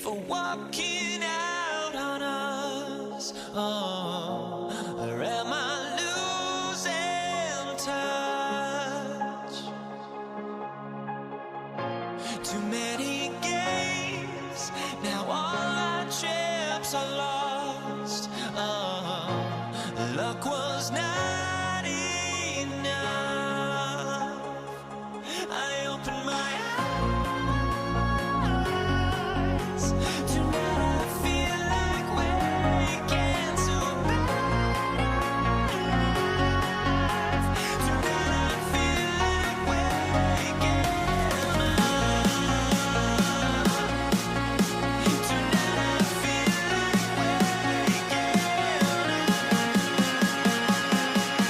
for walking out on us. Oh, or am I losing touch? Too many games, now all our chips are lost. Oh, luck was not enough. I opened my eyes. Tonight I feel like waking to life. Tonight I feel like waking up. Tonight I feel like waking up.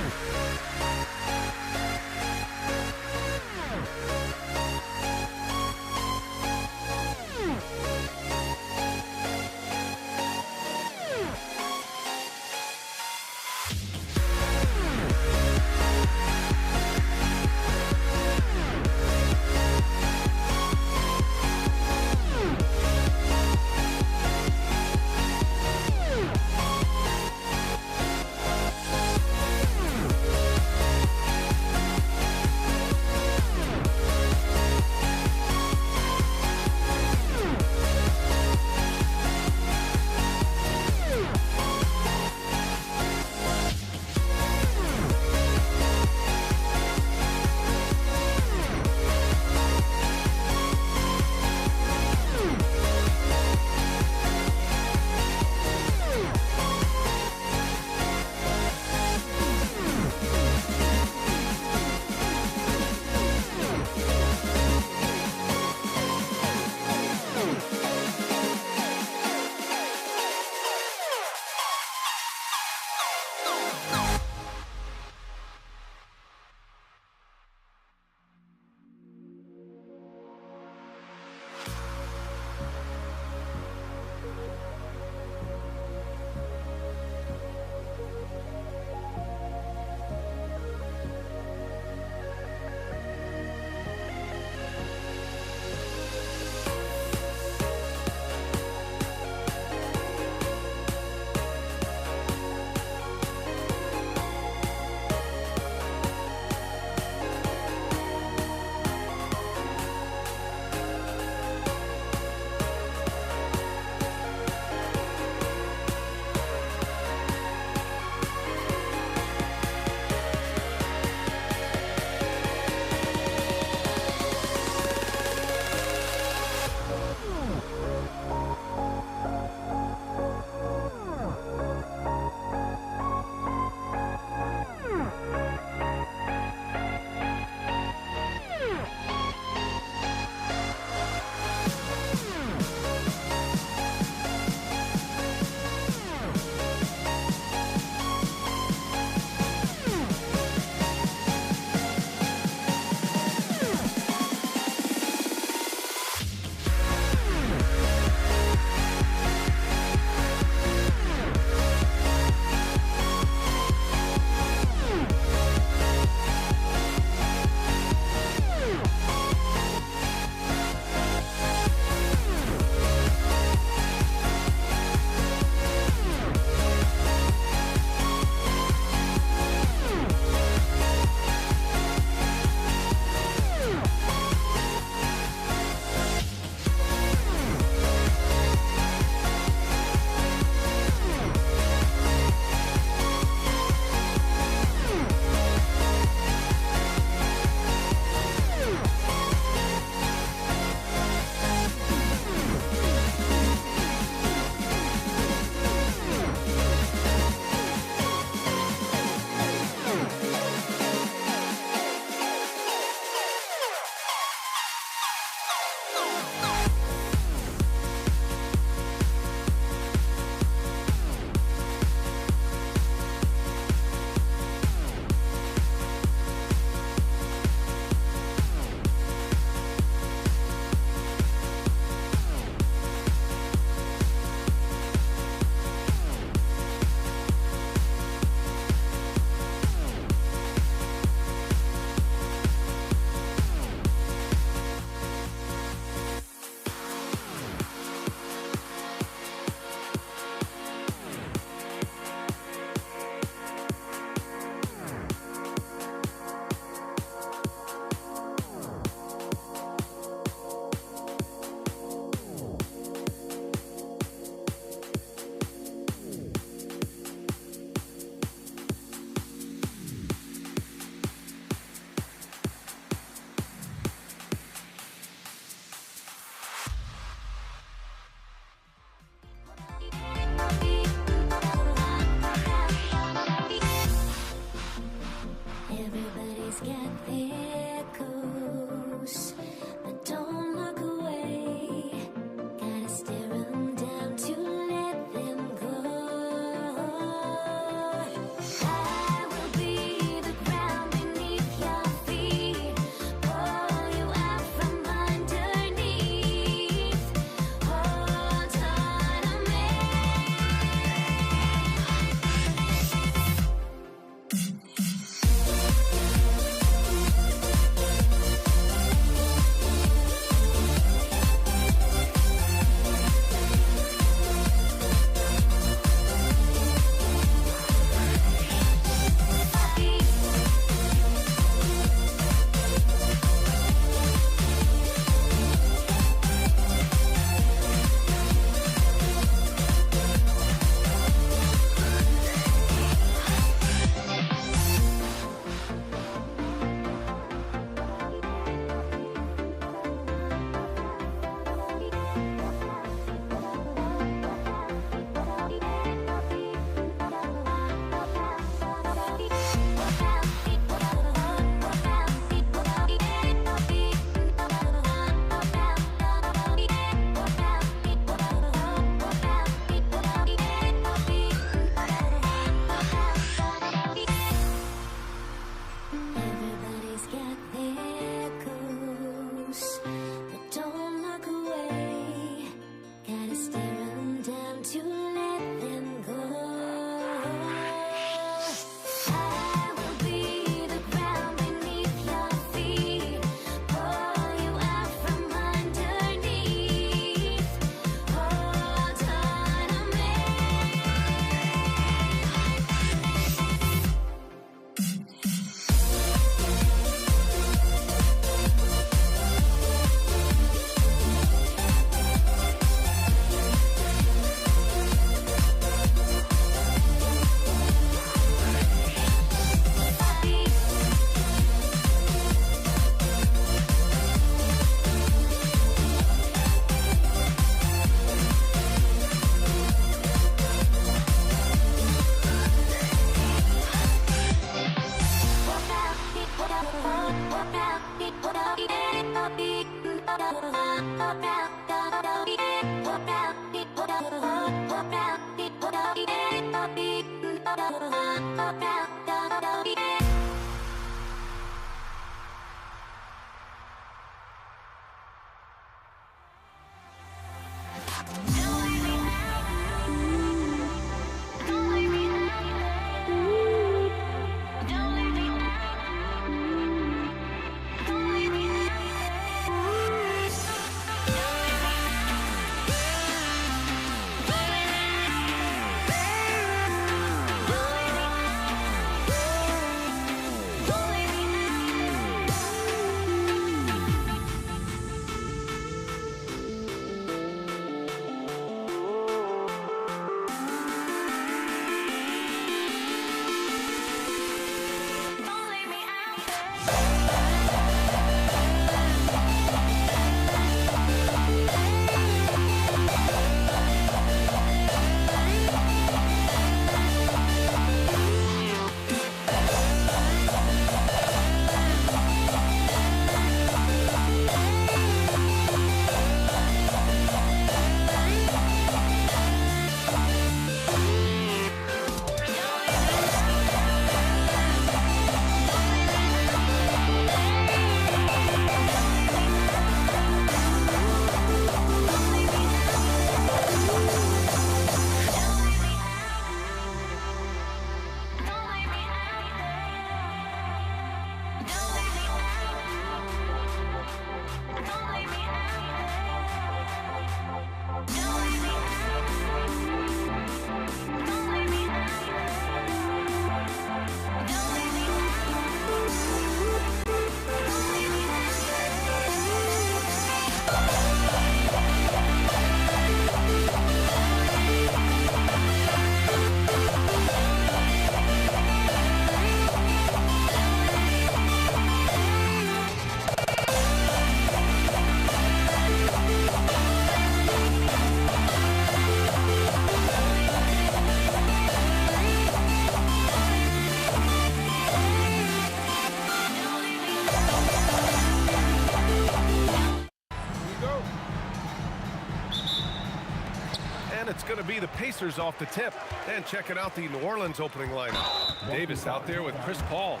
It's going to be the Pacers off the tip. And checking out the New Orleans opening lineup. Davis out there with Chris Paul.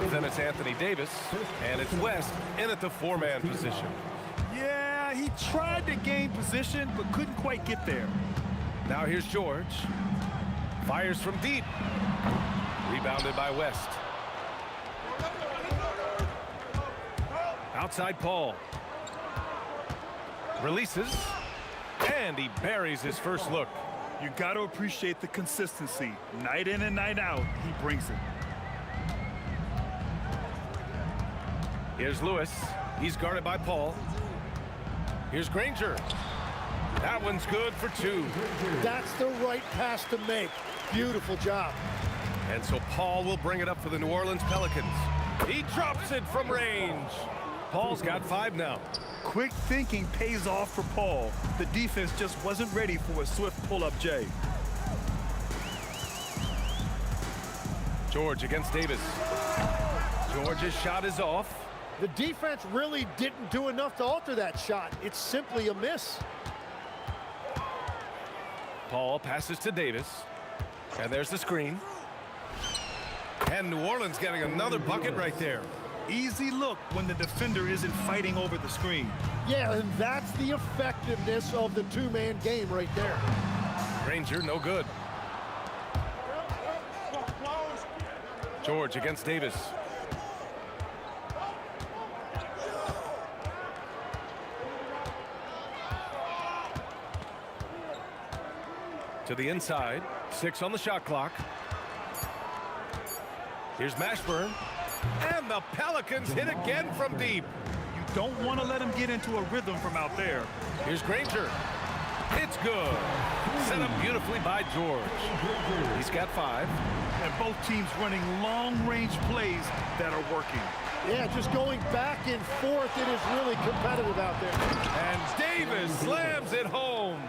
Then it's Anthony Davis. And it's West in at the four-man position. Yeah, he tried to gain position, but couldn't quite get there. Now here's George. Fires from deep. Rebounded by West. Outside Paul. Releases. And he buries his first look. You got to appreciate the consistency. Night in and night out, he brings it. Here's Lewis. He's guarded by Paul. Here's Granger. That one's good for two. That's the right pass to make. Beautiful job. And so Paul will bring it up for the New Orleans Pelicans. He drops it from range. Paul's got 5 now. Quick thinking pays off for Paul. The defense just wasn't ready for a swift pull-up J. George against Davis. George's shot is off. The defense really didn't do enough to alter that shot. It's simply a miss. Paul passes to Davis. And there's the screen. And New Orleans getting another bucket right there. Easy look when the defender isn't fighting over the screen. Yeah, and that's the effectiveness of the two-man game right there. Granger, no good. George against Davis. To the inside. 6 on the shot clock. Here's Mashburn. And the Pelicans hit again from deep. You don't want to let him get into a rhythm from out there. Here's Granger. It's good. Set up beautifully by George. He's got 5. And both teams running long-range plays that are working. Yeah, just going back and forth, it is really competitive out there. And Davis slams it home.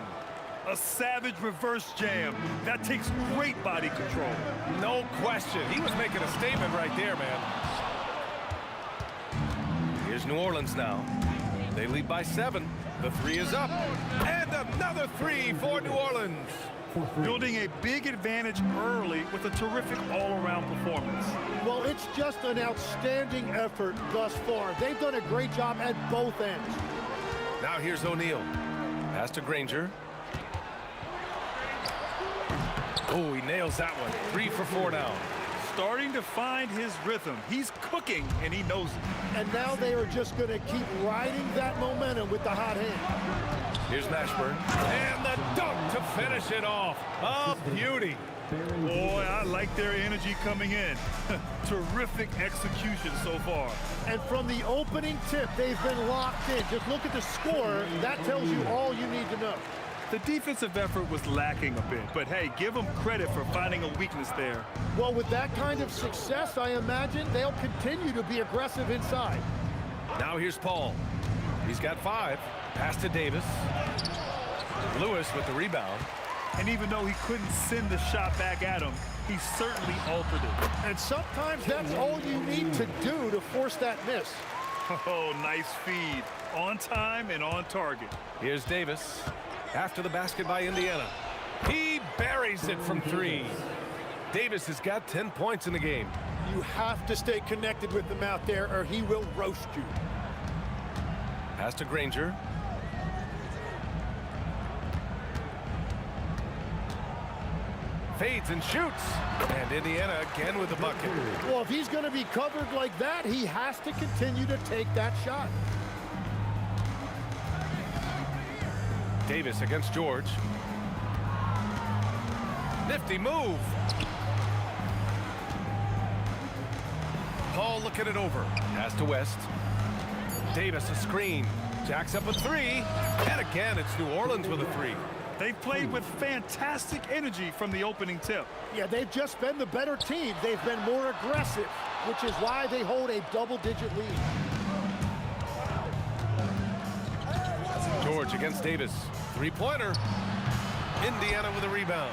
A savage reverse jam. That takes great body control. No question. He was making a statement right there, man. Here's New Orleans now. They lead by 7. The three is up. And another three for New Orleans. Building a big advantage early with a terrific all-around performance. Well, it's just an outstanding effort thus far. They've done a great job at both ends. Now here's O'Neal. Pass to Granger. Oh, he nails that one. 3 for 4 now. Starting to find his rhythm. He's cooking, and he knows it. And now they are just going to keep riding that momentum with the hot hand. Here's Mashburn. And the dunk to finish it off. A beauty. Boy, I like their energy coming in. Terrific execution so far. And from the opening tip, they've been locked in. Just look at the score. That tells you all you need to know. The defensive effort was lacking a bit, but hey, give them credit for finding a weakness there. Well, with that kind of success, I imagine they'll continue to be aggressive inside. Now here's Paul. He's got 5. Pass to Davis. Lewis with the rebound. And even though he couldn't send the shot back at him, he certainly altered it. And sometimes that's all you need to do to force that miss. Oh, nice feed. On time and on target. Here's Davis. After the basket by Indiana. He buries it from 3. Davis has got 10 points in the game. You have to stay connected with him out there or he will roast you. Pass to Granger. Fades and shoots. And Indiana again with the bucket. Well, if he's going to be covered like that, he has to continue to take that shot. Davis against George. Nifty move. Paul looking it over. Pass to West. Davis a screen. Jacks up a 3. And again, it's New Orleans with a 3. They've played with fantastic energy from the opening tip. Yeah, they've just been the better team. They've been more aggressive, which is why they hold a double-digit lead. George against Davis. 3-pointer. Indiana with a rebound.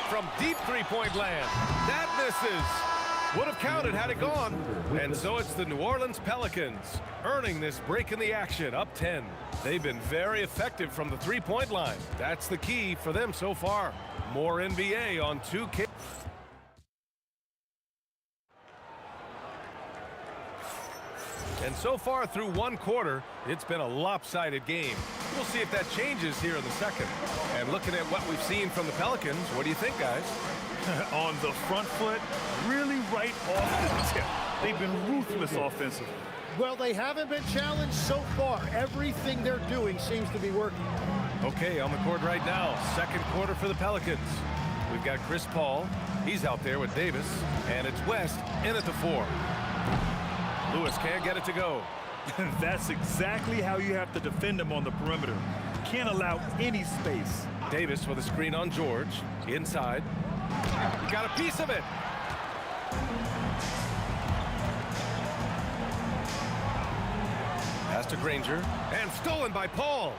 From deep 3-point land. That misses. Would have counted had it gone. And so it's the New Orleans Pelicans earning this break in the action, up 10. They've been very effective from the 3-point line. That's the key for them so far. More NBA on 2K. And so far through 1 quarter, it's been a lopsided game. We'll see if that changes here in the second. And looking at what we've seen from the Pelicans, what do you think, guys? On the front foot, really right off the tip. They've been ruthless offensively. Well, they haven't been challenged so far. Everything they're doing seems to be working. Okay, on the court right now, second quarter for the Pelicans. We've got Chris Paul. He's out there with Davis. And it's West in at the 4. Lewis can't get it to go. That's exactly how you have to defend him on the perimeter. Can't allow any space. Davis with a screen on George. Inside. He got a piece of it. Pass to Granger. And stolen by Paul.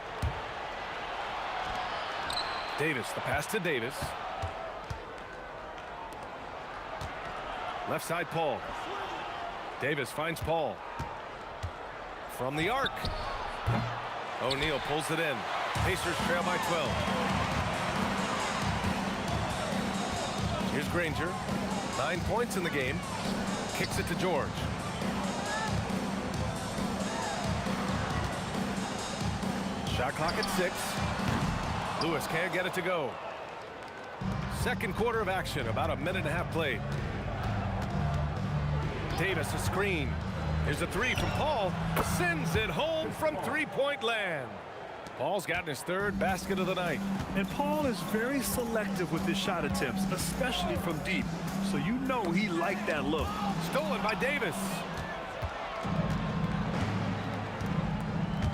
Davis, the pass to Davis. Left side, Paul. Davis finds Paul. From the arc. O'Neal pulls it in. Pacers trail by 12. Here's Granger. 9 points in the game. Kicks it to George. Shot clock at 6. Lewis can't get it to go. Second quarter of action, about a minute and a half played. Davis a screen. Here's a 3 from Paul. Sends it home from 3-point land. Paul's gotten his 3rd basket of the night. And Paul is very selective with his shot attempts, especially from deep. So you know he liked that look. Stolen by Davis.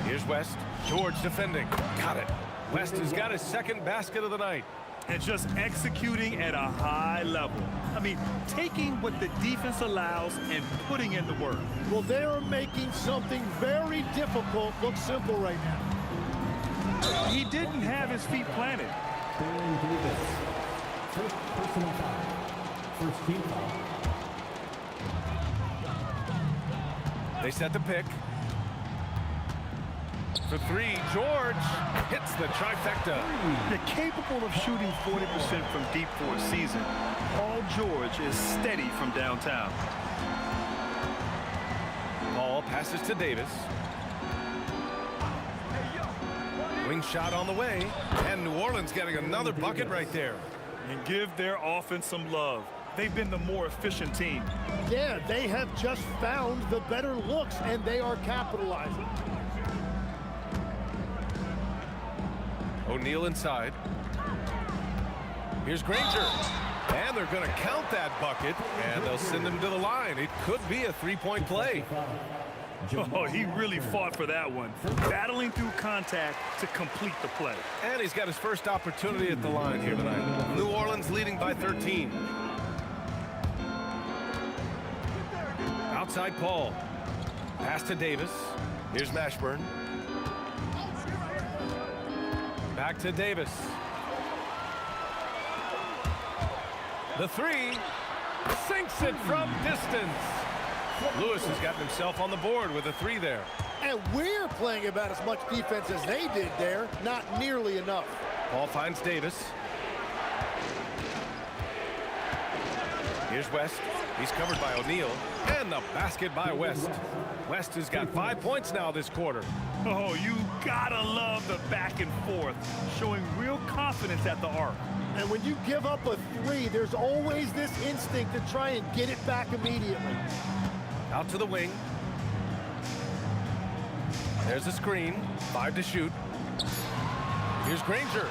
Here's West. George defending. Got it. West has got his 2nd basket of the night. And just executing at a high level. I mean, taking what the defense allows and putting in the work. Well, they're making something very difficult look simple right now. He didn't have his feet planted. Baron Davis, first personal foul, first team foul. They set the pick. For three, George hits the trifecta. They're capable of shooting 40% from deep for a season. Paul George is steady from downtown. Ball passes to Davis. Wing shot on the way, and New Orleans getting another bucket right there. And give their offense some love. They've been the more efficient team. Yeah, they have just found the better looks, and they are capitalizing. O'Neal inside. Here's Granger. And they're going to count that bucket, and they'll send him to the line. It could be a three-point play. Oh, he really fought for that one. Battling through contact to complete the play. And he's got his first opportunity at the line here tonight. New Orleans leading by 13. Outside Paul. Pass to Davis. Here's Mashburn. Back to Davis. The three. Sinks it from distance. Lewis has gotten himself on the board with a three there. And we're playing about as much defense as they did there. Not nearly enough. Ball finds Davis. Here's West. He's covered by O'Neal. And the basket by West. West has got 5 points now this quarter. Oh, you gotta love the back and forth, showing real confidence at the arc. And when you give up a three, there's always this instinct to try and get it back immediately. Out to the wing. There's a screen. 5 to shoot. Here's Granger.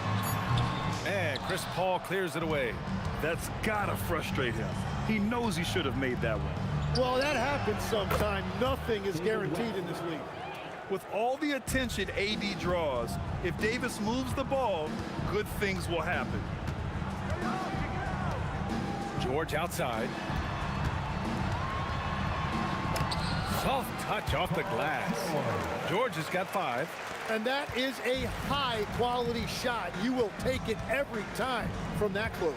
And Chris Paul clears it away. That's gotta frustrate him. He knows he should have made that one. Well, that happens sometime. Nothing is guaranteed in this league. With all the attention AD draws, if Davis moves the ball, good things will happen. George outside. Soft touch off the glass. George has got 5. And that is a high-quality shot. You will take it every time from that close.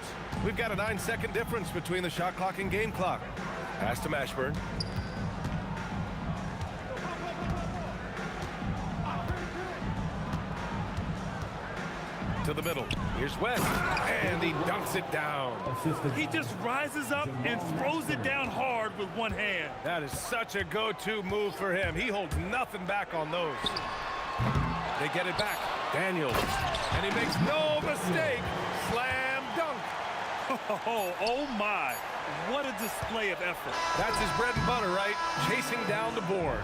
We've got a 9-second difference between the shot clock and game clock. Pass to Mashburn. To the middle. Here's West. And he dunks it down. He just rises up and throws it down hard with one hand. That is such a go-to move for him. He holds nothing back on those. They get it back. Daniels. And he makes no mistake. Slam dunk. Oh my. What a display of effort. That's his bread and butter, right? Chasing down the boards.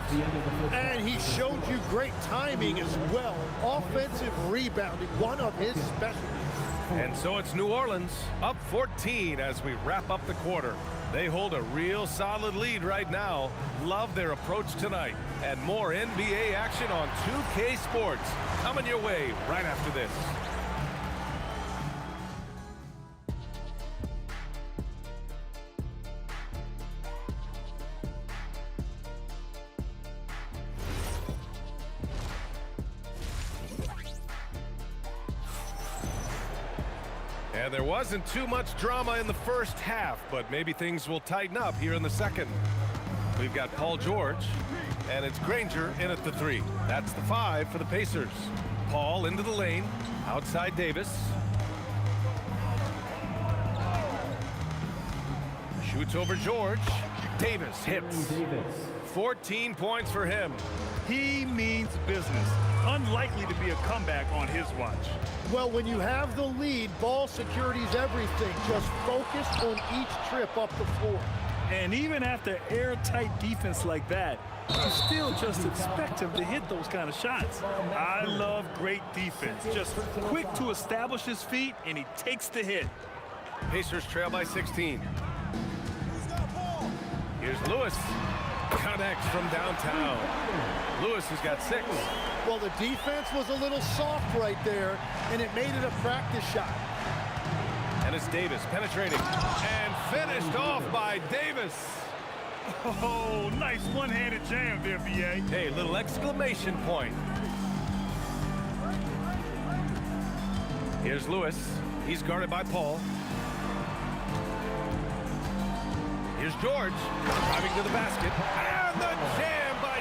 And he showed you great timing as well. Offensive rebounding, one of his specialties. And so it's New Orleans up 14 as we wrap up the quarter. They hold a real solid lead right now. Love their approach tonight. And more NBA action on 2K Sports coming your way right after this. And there wasn't too much drama in the first half, but maybe things will tighten up here in the second. We've got Paul George, and it's Granger in at the 3. That's the 5 for the Pacers. Paul into the lane, outside Davis. Shoots over George. Davis hits. 14 points for him. He means business. Unlikely to be a comeback on his watch. Well, when you have the lead, ball security's everything. Just focus on each trip up the floor. And even after airtight defense like that, you still just expect him to hit those kind of shots. I love great defense. Just quick to establish his feet, and he takes the hit. Pacers trail by 16. Here's Lewis. Connects from downtown. Lewis has got 6. Well, the defense was a little soft right there, and it made it a practice shot. And it's Davis penetrating. And finished off by Davis. Oh, nice one-handed jam there, B.A. Hey, little exclamation point. Here's Lewis. He's guarded by Paul. Here's George driving to the basket. And the jam by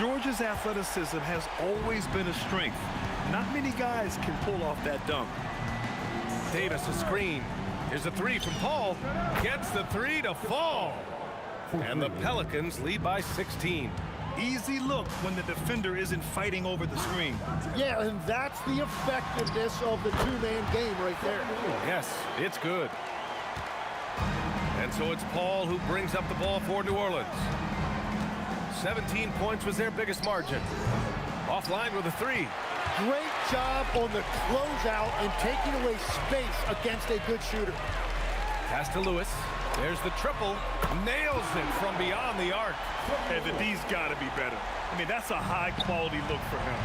Georgia's athleticism has always been a strength. Not many guys can pull off that dunk. Davis a screen. Here's a three from Paul. Gets the three to fall. And the Pelicans lead by 16. Easy look when the defender isn't fighting over the screen. Yeah, and that's the effectiveness of the two-man game right there. Yes, it's good. And so it's Paul who brings up the ball for New Orleans. 17 points was their biggest margin. Offline with a three. Great job on the closeout and taking away space against a good shooter. Pass to Lewis. There's the triple. Nails it from beyond the arc. And the D's got to be better. I mean, that's a high-quality look for him.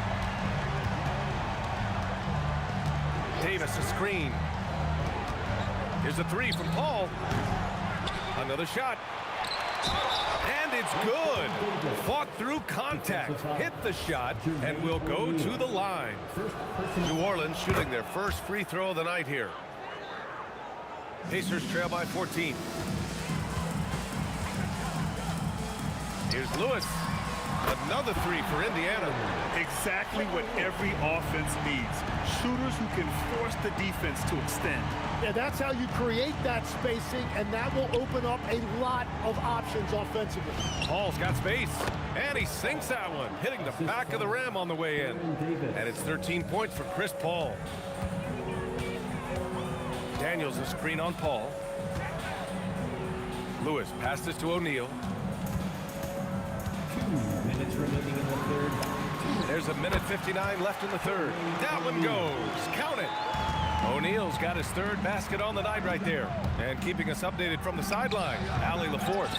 Davis a screen. Here's a three from Paul. Another shot. And it's good. Fought through contact. Hit the shot and will go to the line. New Orleans shooting their first free throw of the night here. Pacers trail by 14. Here's Lewis. Another three for Indiana. Exactly what every offense needs. Shooters who can force the defense to extend. Yeah, that's how you create that spacing, and that will open up a lot of options offensively. Paul's got space, and he sinks that one, hitting the back of the rim on the way in. And it's 13 points for Chris Paul. Daniels a screen on Paul. Lewis passes to O'Neal. 2 minutes remaining in the third. There's a minute 59 left in the third. That one goes. Count it. O'Neal's got his third basket on the night right there. And keeping us updated from the sideline, Allie LaForce.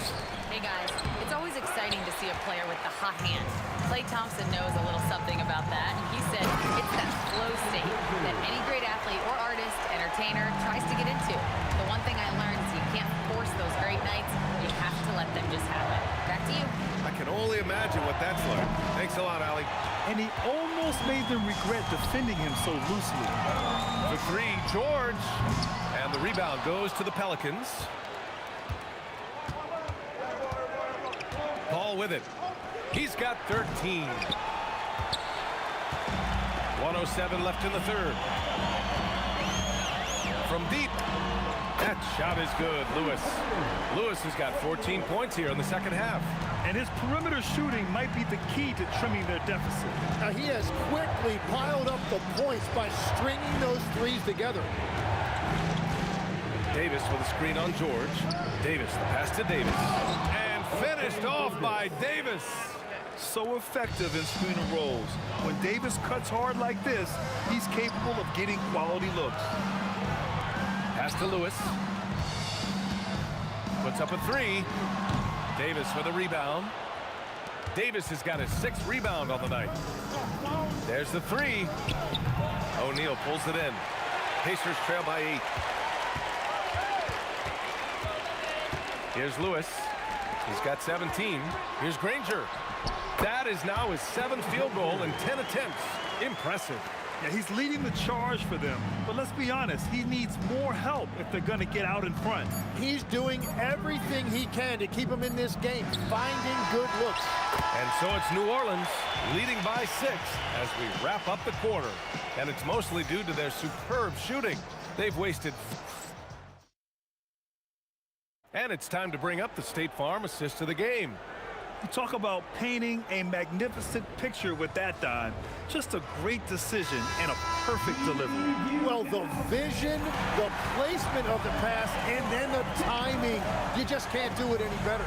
Hey guys, it's always exciting to see a player with the hot hand. Klay Thompson knows a little something about that. He said it's that flow state that any great athlete or artist, entertainer, tries to get into. The one thing I learned is you can't force those great nights. You have to let them just happen. Back to you. I can only imagine what that's like. Thanks a lot, Allie. And he almost made them regret defending him so loosely. For three, George. And the rebound goes to the Pelicans. Paul with it. He's got 13. 1:07 left in the third. From deep. That shot is good, Lewis. Lewis has got 14 points here in the second half. And his perimeter shooting might be the key to trimming their deficit. Now, he has quickly piled up the points by stringing those threes together. Davis with a screen on George. Davis, the pass to Davis. And finished off by Davis. So effective in screen and rolls. When Davis cuts hard like this, he's capable of getting quality looks. Pass to Lewis. Puts up a three. Davis with a rebound. Davis has got his 6th rebound on the night. There's the three. O'Neal pulls it in. Pacers trail by 8. Here's Lewis. He's got 17. Here's Granger. That is now his 7th field goal in 10 attempts. Impressive. Yeah, he's leading the charge for them. But let's be honest, he needs more help if they're going to get out in front. He's doing everything he can to keep him in this game, finding good looks. And so it's New Orleans leading by 6 as we wrap up the quarter. And it's mostly due to their superb shooting. They've wasted. And it's time to bring up the State Farm assist of the game. You talk about painting a magnificent picture with that dime. Just a great decision and a perfect delivery. Well, the vision, the placement of the pass, and then the timing. You just can't do it any better.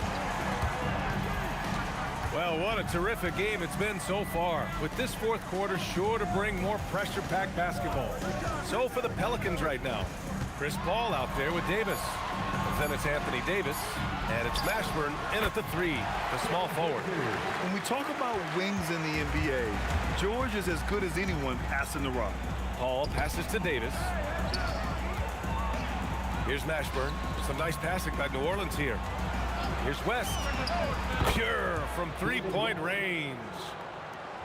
Well, what a terrific game it's been so far, with this fourth quarter sure to bring more pressure-packed basketball. So for the Pelicans right now, Chris Paul out there with Davis. Then it's Anthony Davis, and it's Mashburn in at the 3, the small forward. When we talk about wings in the NBA, George is as good as anyone passing the rock. Paul passes to Davis. Here's Mashburn. Some nice passing by New Orleans here. Here's West. Pure from three-point range.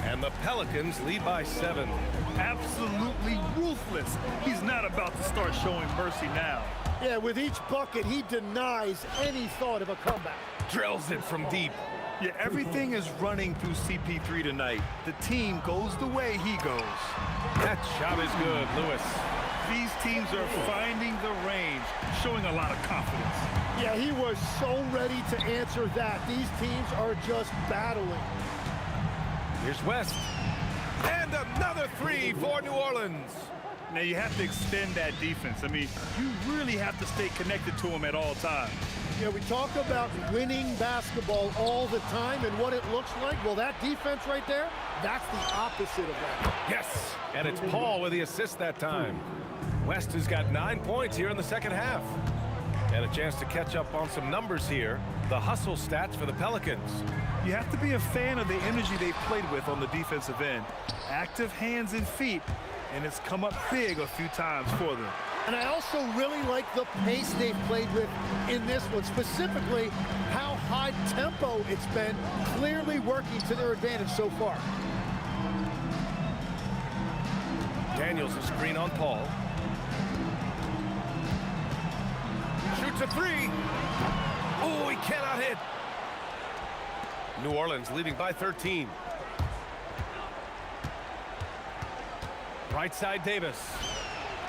And the Pelicans lead by 7. Absolutely ruthless. He's not about to start showing mercy now. Yeah, with each bucket, he denies any thought of a comeback. Drills it from deep. Yeah, everything is running through CP3 tonight. The team goes the way he goes. That shot is good, Lewis. These teams are finding the range, showing a lot of confidence. Yeah, he was so ready to answer that. These teams are just battling. Here's West. And another three for New Orleans. Now, you have to extend that defense. I mean, you really have to stay connected to him at all times. Yeah, we talk about winning basketball all the time and what it looks like. Well, that defense right there, that's the opposite of that. Yes, and it's Paul with the assist that time. West has got 9 points here in the second half. And a chance to catch up on some numbers here. The hustle stats for the Pelicans. You have to be a fan of the energy they've played with on the defensive end. Active hands and feet, and it's come up big a few times for them. And I also really like the pace they've played with in this one, specifically how high tempo it's been, clearly working to their advantage so far. Daniels a screen on Paul. Shoots a three. Oh, he cannot hit. New Orleans leading by 13. Right side Davis.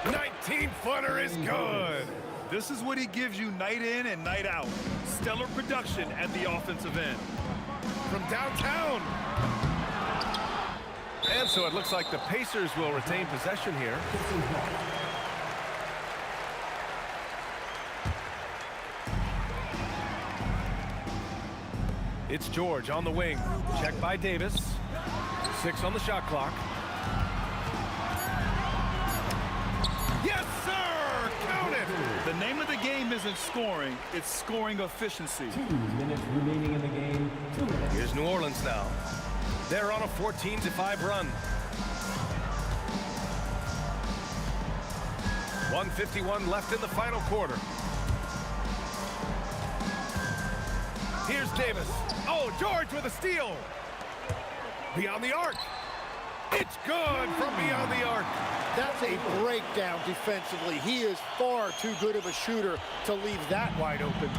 19-footer is good. This is what he gives you night in and night out. Stellar production at the offensive end. From downtown. And so it looks like the Pacers will retain possession here. It's George on the wing. Checked by Davis. 6 on the shot clock. Yes, sir! Count it! The name of the game isn't scoring, it's scoring efficiency. 2 minutes remaining in the game. 2 minutes. Here's New Orleans now. They're on a 14-5 run. 1:51 left in the final quarter. Here's Davis. Oh, George with a steal. Beyond the arc. It's good from beyond the arc. That's a breakdown defensively. He is far too good of a shooter to leave that wide open.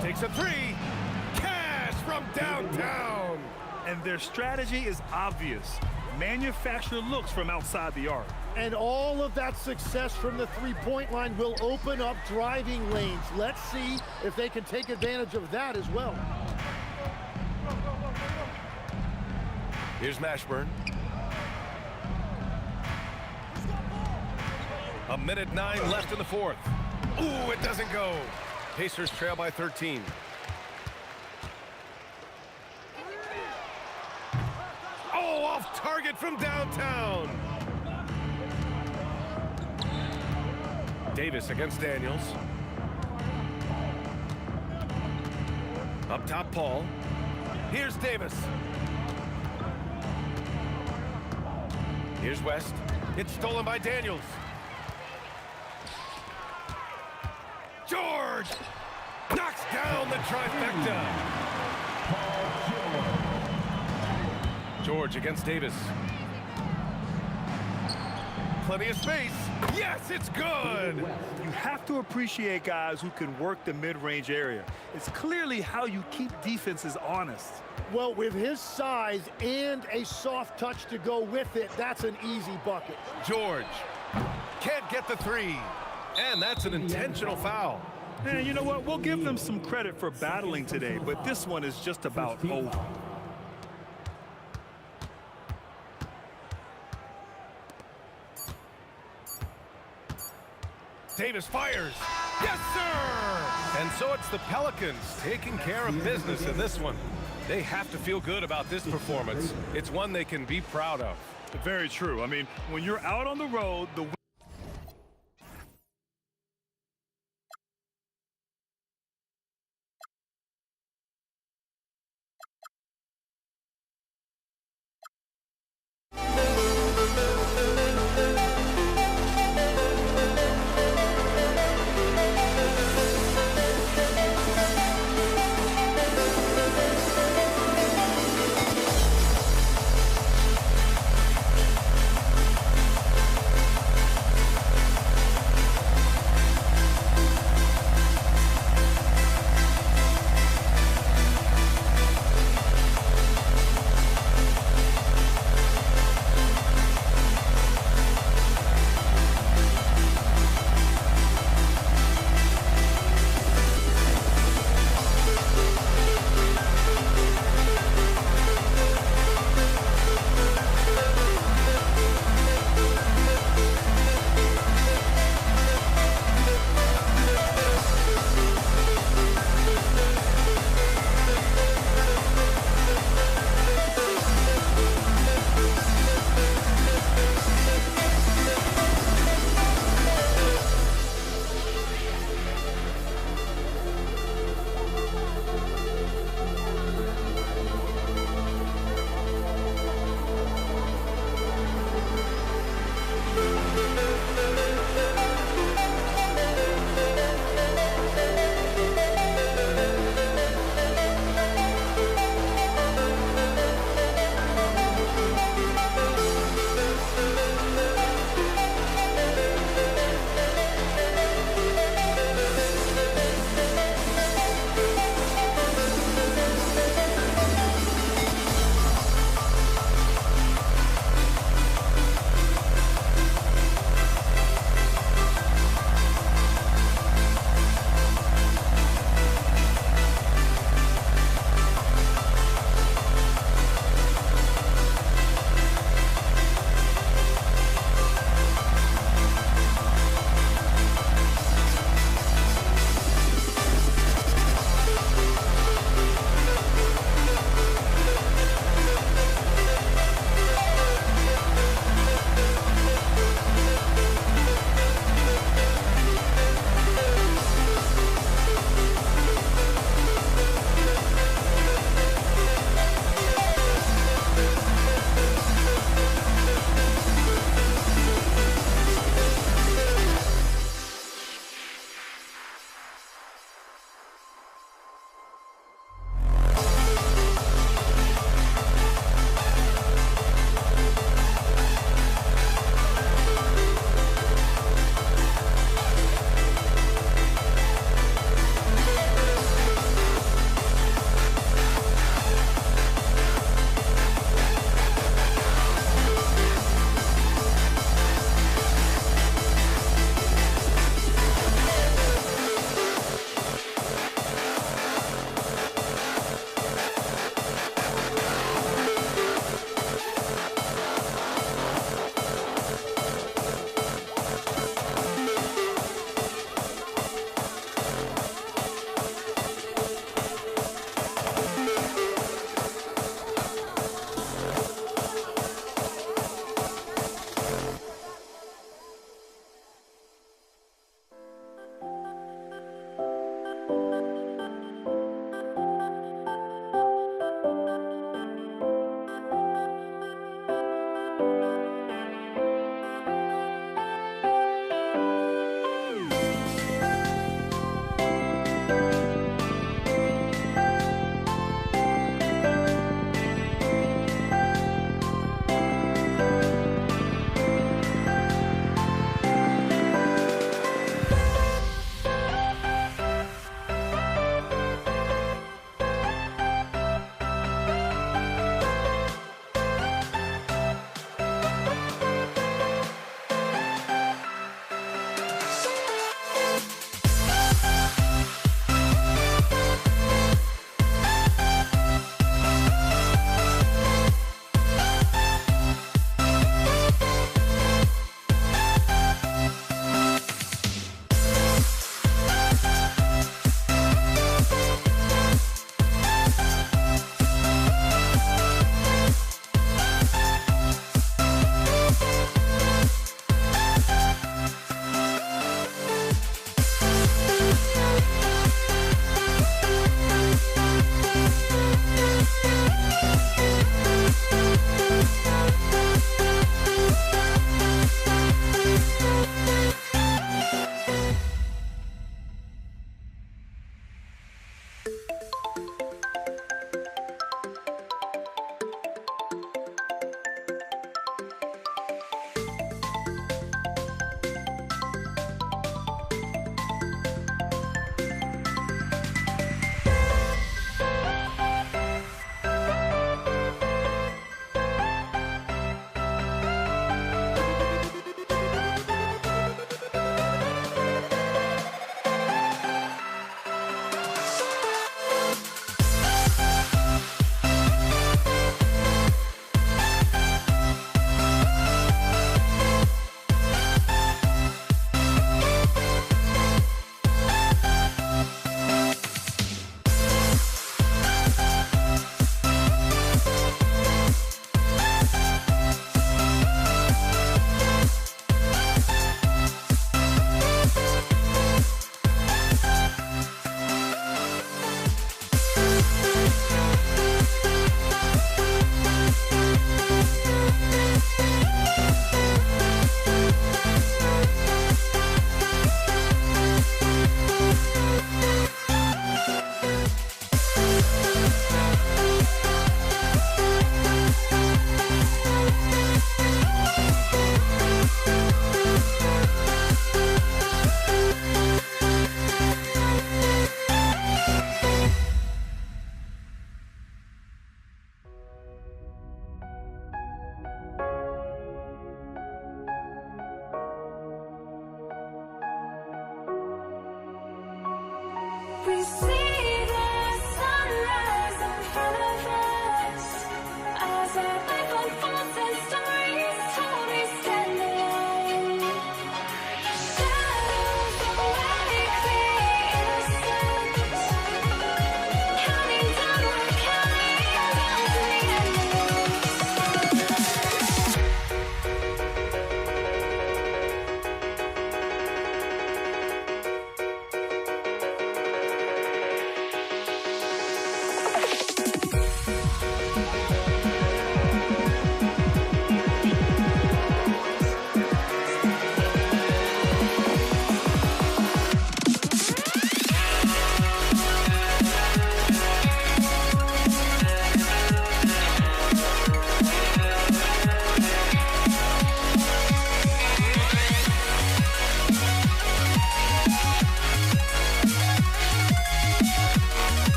Takes a three. Cash from downtown. And their strategy is obvious. Manufacture looks from outside the arc. And all of that success from the three-point line will open up driving lanes. Let's see if they can take advantage of that as well. Here's Mashburn. 1:09 left in the fourth. Ooh, it doesn't go. Pacers trail by 13. Oh, off target from downtown. Davis against Daniels. Up top, Paul. Here's Davis. Here's West. It's stolen by Daniels. George knocks down the trifecta. George against Davis. Plenty of space. Yes, it's good. You have to appreciate guys who can work the mid-range area. It's clearly how you keep defenses honest. Well, with his size and a soft touch to go with it, that's an easy bucket. George can't get the three. And that's an intentional foul. And you know what? We'll give them some credit for battling today, but this one is just about over. Davis fires. Yes, sir! And so it's the Pelicans taking care of business in this one. They have to feel good about this performance. It's one they can be proud of. Very true. I mean, when you're out on the road, the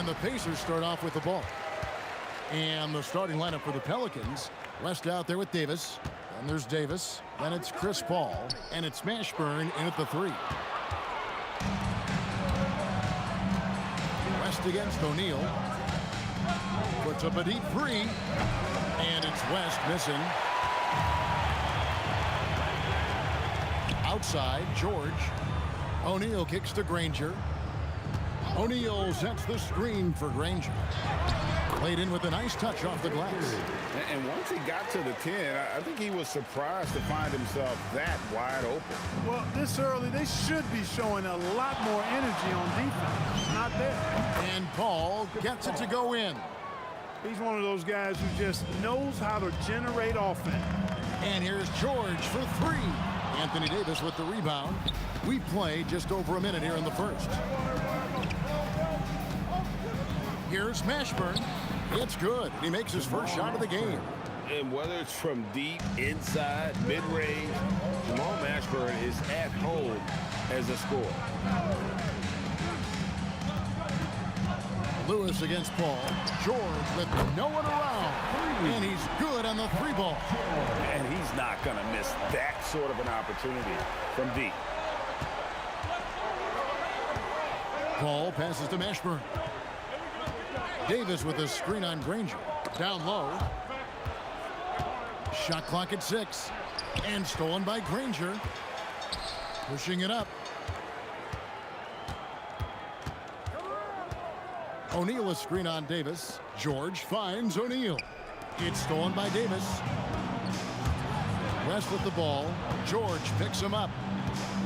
And the Pacers start off with the ball. And the starting lineup for the Pelicans. West out there with Davis. Then there's Davis. Then it's Chris Paul. And it's Mashburn in at the 3. West against O'Neal. Puts up a deep 3. And it's West missing. Outside, George. O'Neal kicks to Granger. O'Neal sets the screen for Granger. Played in with a nice touch off the glass. And once he got to the 10, I think he was surprised to find himself that wide open. Well, this early, they should be showing a lot more energy on defense. Not there. And Paul gets it to go in. He's one of those guys who just knows how to generate offense. And here's George for 3. Anthony Davis with the rebound. We play just over a minute here in the first. Here's Mashburn. It's good. He makes his first shot of the game. And whether it's from deep, inside, mid-range, Jamal Mashburn is at home as a scorer. Lewis against Paul. George with no one around. And he's good on the 3 ball. And he's not going to miss that sort of an opportunity from deep. Paul passes to Mashburn. Davis with a screen on Granger. Down low. Shot clock at 6. And stolen by Granger. Pushing it up. O'Neal a screen on Davis. George finds O'Neal. It's stolen by Davis. West with the ball. George picks him up.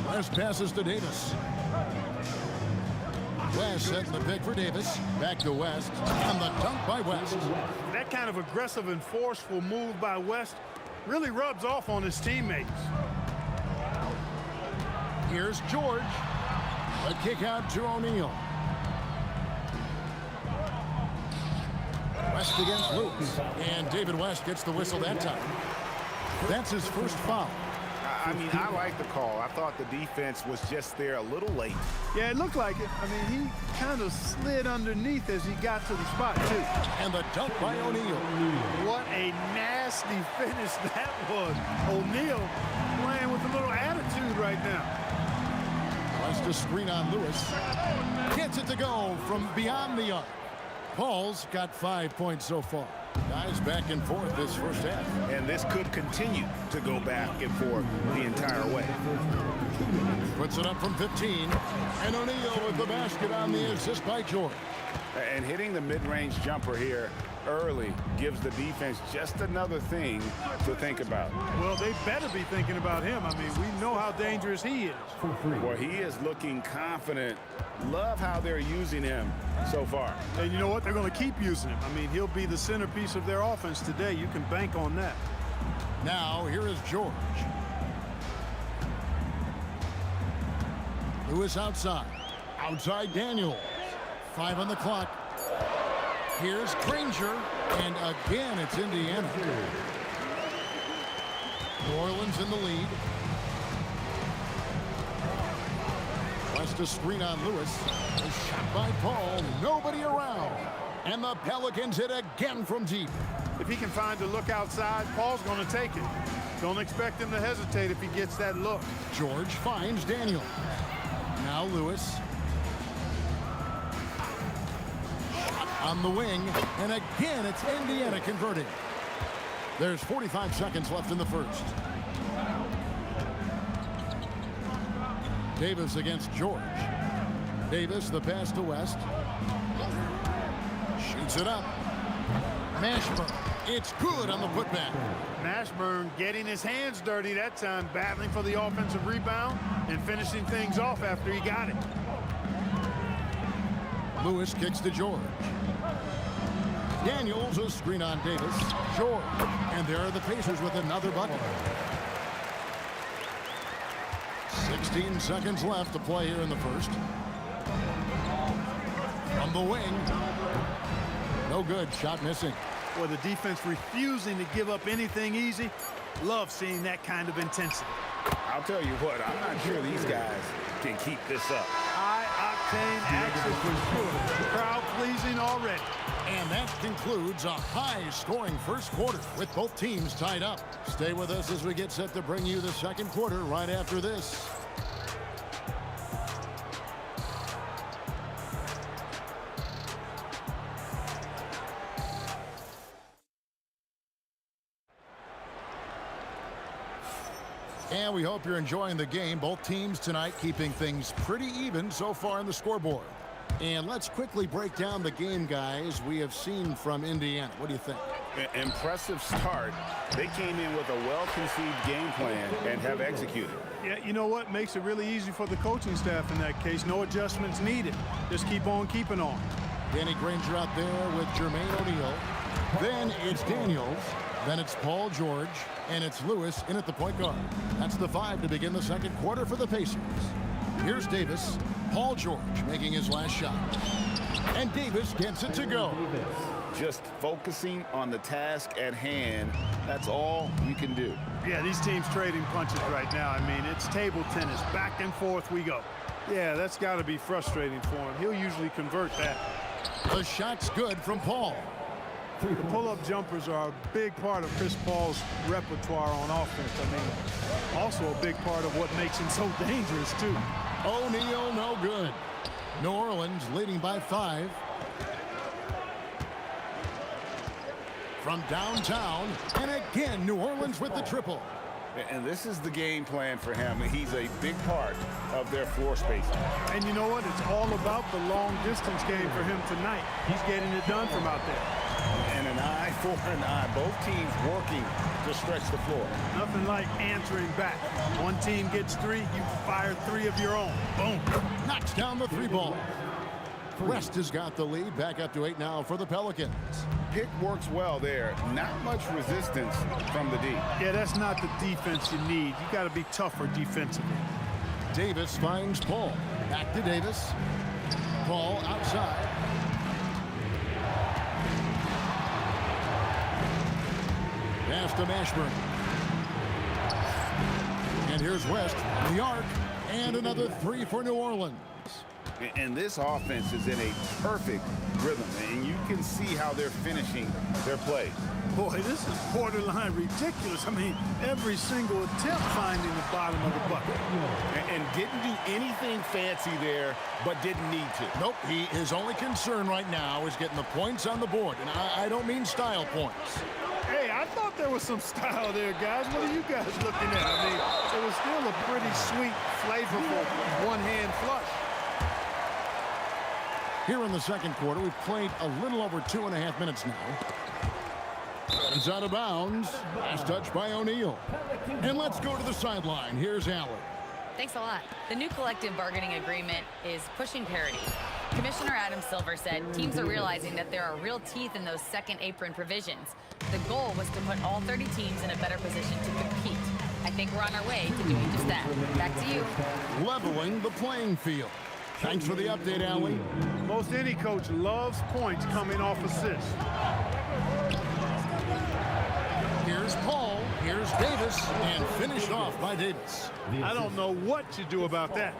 West passes to Davis. West setting the pick for Davis. Back to West. And the dunk by West. That kind of aggressive and forceful move by West really rubs off on his teammates. Here's George. A kick out to O'Neal. West against Lewis. And David West gets the whistle that time. That's his first foul. I mean, I like the call. I thought the defense was just there a little late. Yeah, it looked like it. I mean, he kind of slid underneath as he got to the spot, too. And the dunk by O'Neal. What a nasty finish that was. O'Neal playing with a little attitude right now. West a screen on Lewis. Gets it to go from beyond the arc. Paul's got 5 points so far. Guys back and forth this first half. And this could continue to go back and forth the entire way. Puts it up from 15. And O'Neal with the basket on the assist by George. And hitting the mid-range jumper here early gives the defense just another thing to think about. Well, they better be thinking about him. I mean, we know how dangerous he is. Well, he is looking confident. Love how they're using him so far. And you know what? They're going to keep using him. I mean, he'll be the centerpiece of their offense today. You can bank on that. Now, here is George. Lewis outside. Outside Daniels. 5 on the clock. Here's Granger. And again, it's Indiana. New Orleans in the lead. West a screen on Lewis. A shot by Paul. Nobody around. And the Pelicans hit again from deep. If he can find a look outside, Paul's going to take it. Don't expect him to hesitate if he gets that look. George finds Daniel. Now Lewis. Shot on the wing. And again, it's Indiana converting. There's 45 seconds left in the first. Davis against George. Davis, the pass to West. Shoots it up. Mashburn. It's good on the putback. Mashburn getting his hands dirty that time, battling for the offensive rebound and finishing things off after he got it. Lewis kicks to George. Daniels, a screen on Davis. George. And there are the Pacers with another bucket. 16 seconds left to play here in the first. From the wing. No good. Shot missing. Boy, the defense refusing to give up anything easy. Love seeing that kind of intensity. I'll tell you what, I'm not sure these guys can keep this up. High-octane action for sure. Crowd pleasing already. And that concludes a high-scoring first quarter with both teams tied up. Stay with us as we get set to bring you the second quarter right after this. And we hope you're enjoying the game. Both teams tonight keeping things pretty even so far in the scoreboard. And let's quickly break down the game, guys, we have seen from Indiana. What do you think? Impressive start. They came in with a well-conceived game plan and have executed. Yeah, you know what? Makes it really easy for the coaching staff in that case. No adjustments needed. Just keep on keeping on. Danny Granger out there with Jermaine O'Neal. Then it's Daniels. Then it's Paul George. And it's Lewis in at the point guard. That's the 5 to begin the second quarter for the Pacers. Here's Davis. Paul George making his last shot. And Davis gets it to go. Just focusing on the task at hand, that's all you can do. Yeah, these teams trading punches right now. I mean, it's table tennis. Back and forth we go. Yeah, that's got to be frustrating for him. He'll usually convert that. The shot's good from Paul. The pull-up jumpers are a big part of Chris Paul's repertoire on offense. I mean, also a big part of what makes him so dangerous, too. O'Neal, no good. New Orleans leading by 5. From downtown, and again, New Orleans with the triple. And this is the game plan for him. He's a big part of their floor spacing. And you know what? It's all about the long-distance game for him tonight. He's getting it done from out there. And an eye for an eye. Both teams working to stretch the floor. Nothing like answering back. One team gets 3, you fire 3 of your own. Boom. Knocks down the 3 ball. West has got the lead. Back up to 8 now for the Pelicans. Pick works well there. Not much resistance from the D. Yeah, that's not the defense you need. You got to be tougher defensively. Davis finds Paul. Back to Davis. Paul outside. Pass to Mashburn. And here's West on the arc. And another 3 for New Orleans. And this offense is in a perfect rhythm, and you can see how they're finishing their plays. Boy, this is borderline ridiculous. I mean, every single attempt finding the bottom of the bucket. And didn't do anything fancy there, but didn't need to. Nope, his only concern right now is getting the points on the board. And I don't mean style points. Hey, I thought there was some style there, guys. What are you guys looking at? I mean, it was still a pretty sweet, flavorful one-hand flush. Here in the second quarter, we've played a little over 2.5 minutes now. It's out of bounds. Last touch by O'Neal. And let's go to the sideline. Here's Allen. Thanks a lot. The new collective bargaining agreement is pushing parity. Commissioner Adam Silver said teams are realizing that there are real teeth in those second apron provisions. The goal was to put all 30 teams in a better position to compete. I think we're on our way to doing just that. Back to you. Leveling the playing field. Thanks for the update, Allie. Most any coach loves points coming off assists. Here's Paul. Here's Davis. And finished off by Davis. I don't know what to do about that.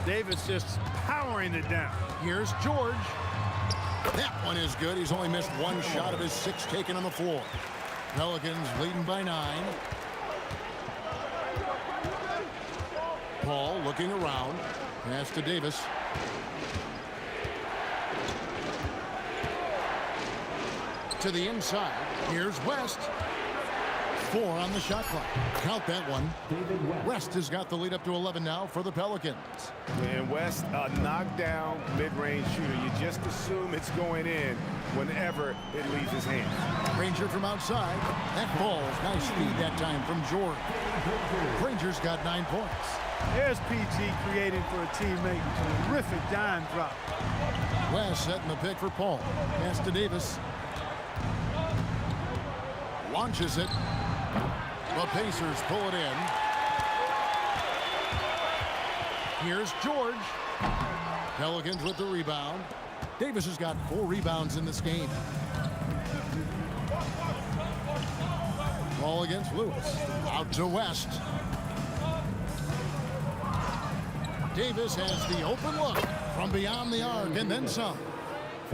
Davis just powering it down. Here's George. That one is good. He's only missed one shot of his 6 taken on the floor. Pelicans leading by 9. Paul looking around. Pass to Davis. To the inside. Here's West. 4 on the shot clock. Count that one. West has got the lead up to 11 now for the Pelicans. And West, a knockdown mid-range shooter. You just assume it's going in whenever it leaves his hands. Ranger from outside. That ball's nice speed that time from George. Ranger's got 9 points. There's PG creating for a teammate. Terrific dime drop. West setting the pick for Paul. Pass to Davis. Launches it. The Pacers pull it in. Here's George. Pelicans with the rebound. Davis has got 4 rebounds in this game. Ball against Lewis. Out to West. Davis has the open look from beyond the arc and then some.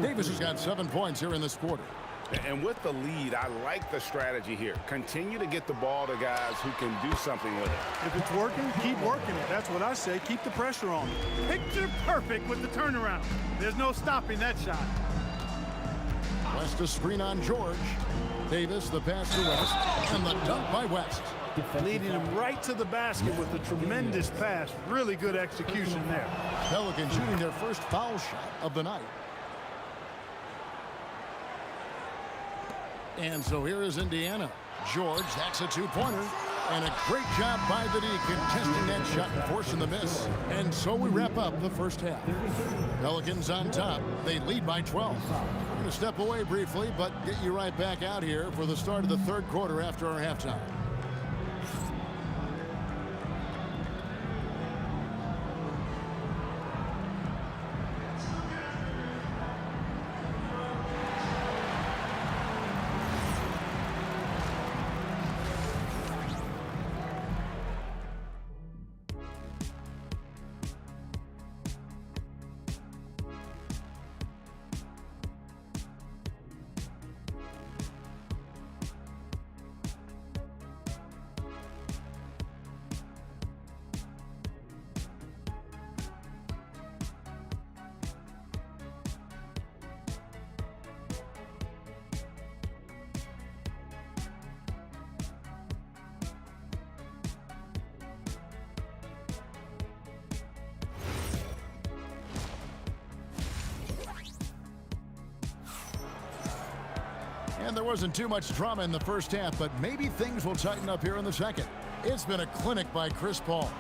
Davis has got 7 points here in this quarter. And with the lead, I like the strategy here. Continue to get the ball to guys who can do something with it. If it's working, keep working it. That's what I say. Keep the pressure on. Picture perfect with the turnaround. There's no stopping that shot. West a screen on George. Davis the pass to West. And the dunk by West. Leading him right to the basket with a tremendous pass. Really good execution there. Pelicans shooting their first foul shot of the night. And so here is Indiana. George, that's a 2-pointer. And a great job by the D contesting that shot and forcing the miss. And so we wrap up the first half. Pelicans on top. They lead by 12. We're going to step away briefly, but get you right back out here for the start of the third quarter after our halftime. And there wasn't too much drama in the first half, but maybe things will tighten up here in the second. It's been a clinic by Chris Paul.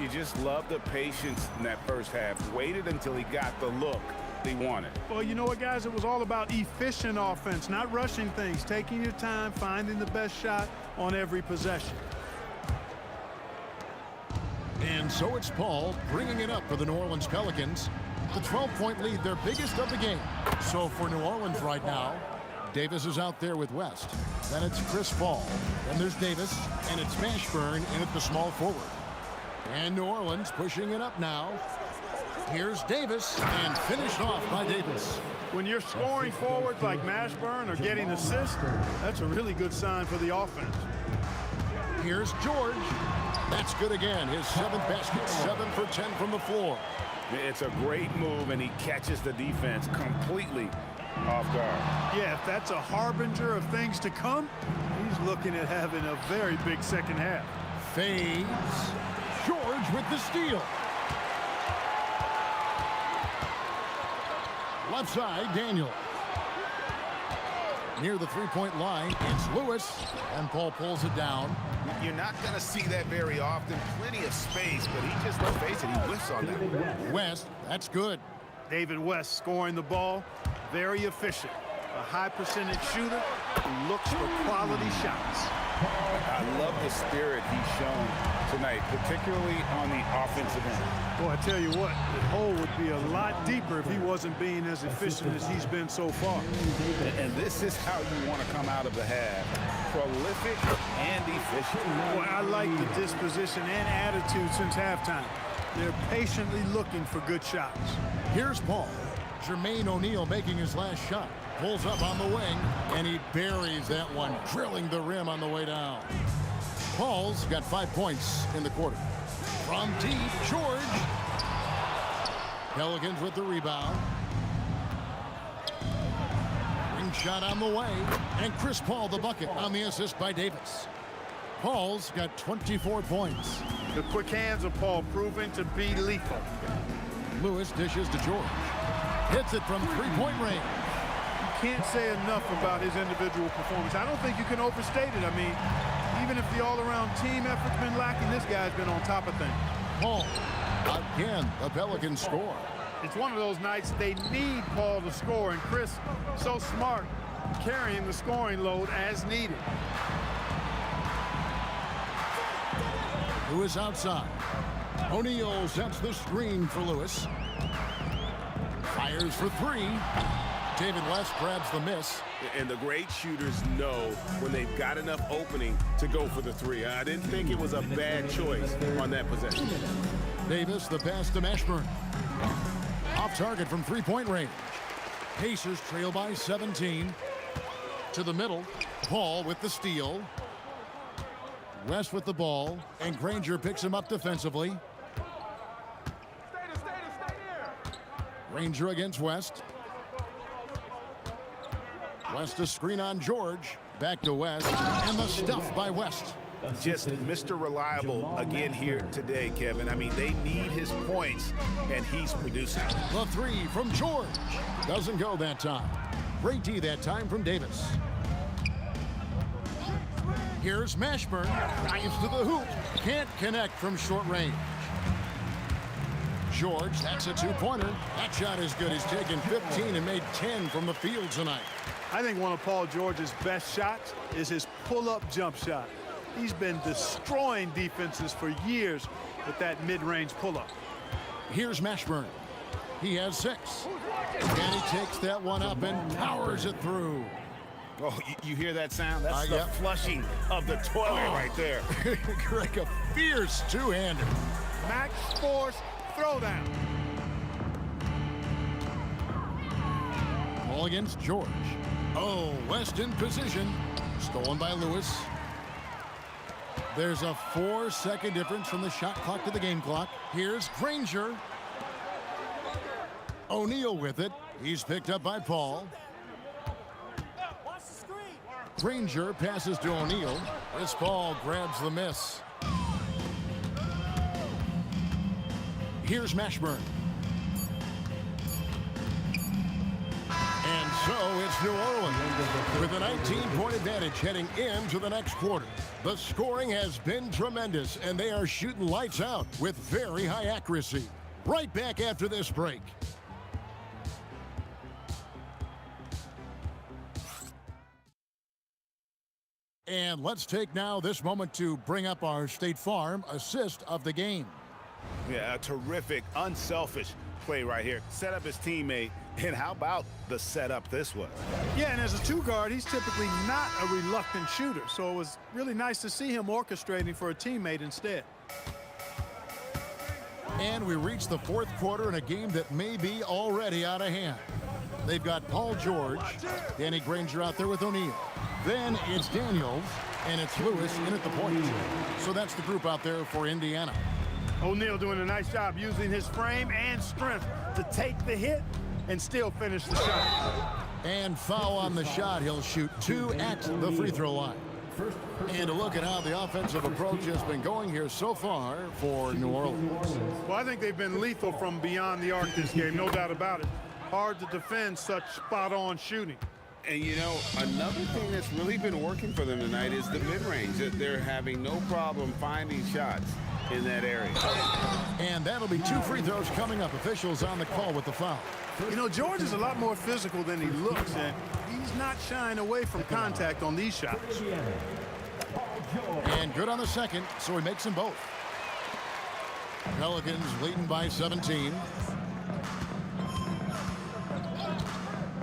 You just love the patience in that first half. Waited until he got the look he wanted. Well, you know what, guys? It was all about efficient offense, not rushing things, taking your time, finding the best shot on every possession. And so it's Paul bringing it up for the New Orleans Pelicans. The 12-point lead, their biggest of the game. So for New Orleans right now, Davis is out there with West. Then it's Chris Paul. Then there's Davis, and it's Mashburn in at the small forward. And New Orleans pushing it up now. Here's Davis, and finished off by Davis. When you're scoring forwards like Mashburn or getting assists, that's a really good sign for the offense. Here's George. That's good again. His 7th basket, 7 for 10 from the floor. It's a great move, and he catches the defense completely off guard. Yeah, if that's a harbinger of things to come, he's looking at having a very big second half. Fades. George with the steal. Left side, Daniel. Near the 3-point line, it's Lewis, and Paul pulls it down. You're not going to see that very often. Plenty of space, but he just, let's face it, he whiffs on that. West, that's good. David West scoring the ball, very efficient. A high percentage shooter who looks for quality shots. I love the spirit he's shown tonight, particularly on the offensive end. Boy, I tell you what, the hole would be a lot deeper if he wasn't being as efficient as he's been so far. And this is how you want to come out of the half. Prolific and efficient. Boy, I like the disposition and attitude since halftime. They're patiently looking for good shots. Here's Paul. Jermaine O'Neal making his last shot. Pulls up on the wing, and he buries that one, drilling the rim on the way down. Paul's got 5 points in the quarter. From deep, George. Pelicans with the rebound. Ring shot on the way, and Chris Paul the bucket on the assist by Davis. Paul's got 24 points. The quick hands of Paul proving to be lethal. Lewis dishes to George. Hits it from three-point range. Can't say enough about his individual performance. I don't think you can overstate it. I mean, even if the all-around team effort's been lacking, this guy's been on top of things. Paul, again, the Pelicans score. It's one of those nights they need Paul to score, and Chris, so smart, carrying the scoring load as needed. Lewis outside. O'Neal sets the screen for Lewis. Fires for three. David West grabs the miss. And the great shooters know when they've got enough opening to go for the three. I didn't think it was a bad choice on that possession. Davis, the pass to Mashburn. Off target from three-point range. Pacers trail by 17. To the middle. Paul with the steal. West with the ball. And Granger picks him up defensively. Granger against West. West a screen on George. Back to West. And the stuff by West. Just Mr. Reliable again here today, Kevin. I mean, they need his points, and he's producing. The three from George. Doesn't go that time. Great D that time from Davis. Here's Mashburn. Drives to the hoop. Can't connect from short range. George, that's a two-pointer. That shot is good. He's taken 15 and made 10 from the field tonight. I think one of Paul George's best shots is his pull-up jump shot. He's been destroying defenses for years with that mid-range pull-up. Here's Mashburn. He has 6. And he takes that one up and powers it through. Oh, you hear that sound? That's Yep. flushing of the toilet right there. Greg, a fierce two-hander. Max Force throwdown. Ball against George. Oh, West in position. Stolen by Lewis. There's a 4-second difference from the shot clock to the game clock. Here's Granger. O'Neal with it. He's picked up by Paul. Granger passes to O'Neal. Chris Paul grabs the miss. Here's Mashburn. And so it's New Orleans with a 19-point advantage heading into the next quarter. The scoring has been tremendous, and they are shooting lights out with very high accuracy. Right back after this break. And let's take now this moment to bring up our State Farm assist of the game. Yeah, a terrific, unselfish play right here. Set up his teammate, and how about the setup this was? Yeah, and as a two-guard, he's typically not a reluctant shooter, so it was really nice to see him orchestrating for a teammate instead. And we reach the fourth quarter in a game that may be already out of hand. They've got Paul George, Danny Granger out there with O'Neal. Then it's Daniels, and it's Lewis in at the point. So that's the group out there for Indiana. O'Neal doing a nice job using his frame and strength to take the hit and still finish the shot. And foul on the shot. He'll shoot 2 at the free throw line. And a look at how the offensive approach has been going here so far for New Orleans. Well, I think they've been lethal from beyond the arc this game, no doubt about it. Hard to defend such spot-on shooting. And, you know, another thing that's really been working for them tonight is the mid-range. They're having no problem finding shots in that area. And that'll be 2 free throws coming up. Officials on the call with the foul. You know, George is a lot more physical than he looks, and he's not shying away from contact on these shots. And good on the second, so he makes them both. Pelicans leading by 17.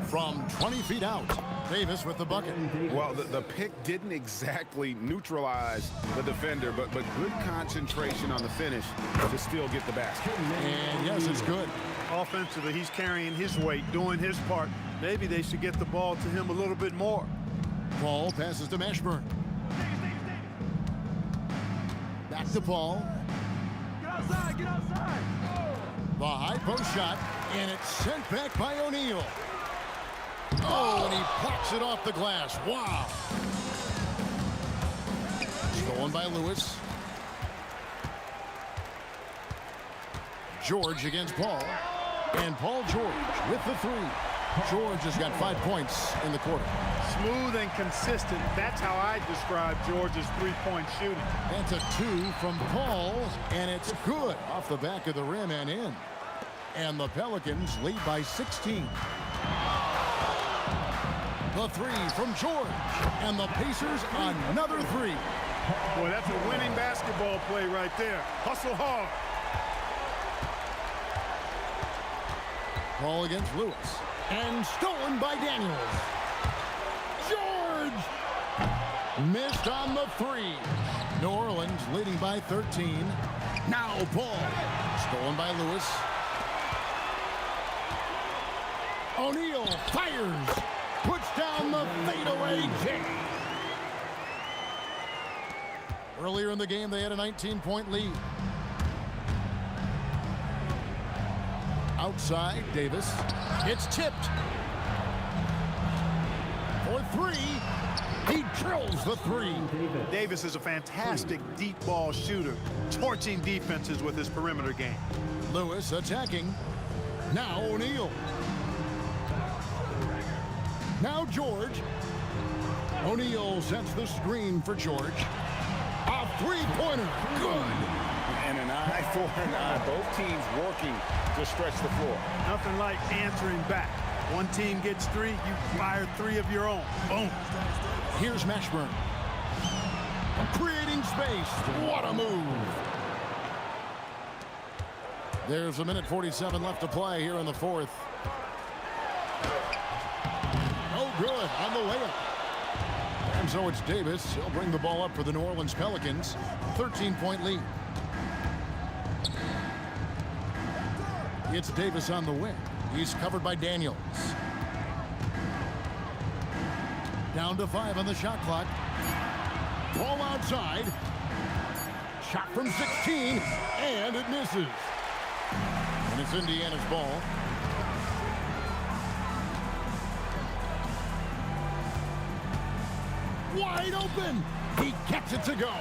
From 20 feet out, Davis with the bucket. Well, the pick didn't exactly neutralize the defender, but good concentration on the finish to still get the basket. And yes, it's good. Offensively, he's carrying his weight, doing his part. Maybe they should get the ball to him a little bit more. Paul passes to Mashburn. Back to Paul. Get outside, get outside. The high post shot, and it's sent back by O'Neal. Oh, and he pops it off the glass. Wow. Stolen by Lewis. George against Paul. And Paul George with the 3. George has got 5 points in the quarter. Smooth and consistent. That's how I describe George's three-point shooting. That's a 2 from Paul, and it's good off the back of the rim and in. And the Pelicans lead by 16. The 3 from George, and the Pacers another 3. Boy, that's a winning basketball play right there. Hustle hard. Ball against Lewis, and stolen by Daniels. George missed on the 3. New Orleans leading by 13. Now Paul, stolen by Lewis. O'Neal fires. Puts down the fadeaway J. Earlier in the game, they had a 19-point lead. Outside, Davis. It's tipped. For 3. He drills the 3. Davis is a fantastic deep ball shooter, torching defenses with his perimeter game. Lewis attacking. Now O'Neal. Now George. O'Neal sets the screen for George. A 3-pointer. Good. And an eye for an eye. Both teams working to stretch the floor. Nothing like answering back. One team gets 3, you fire 3 of your own. Boom. Here's Mashburn. Creating space. What a move. There's a minute 47 left to play here in the 4th. Oh, good on the layup. And so it's Davis. He'll bring the ball up for the New Orleans Pelicans. 13-point lead. It's Davis on the wing. He's covered by Daniels. Down to 5 on the shot clock. Ball outside. Shot from 16, and it misses. And it's Indiana's ball. Wide open. He gets it to go.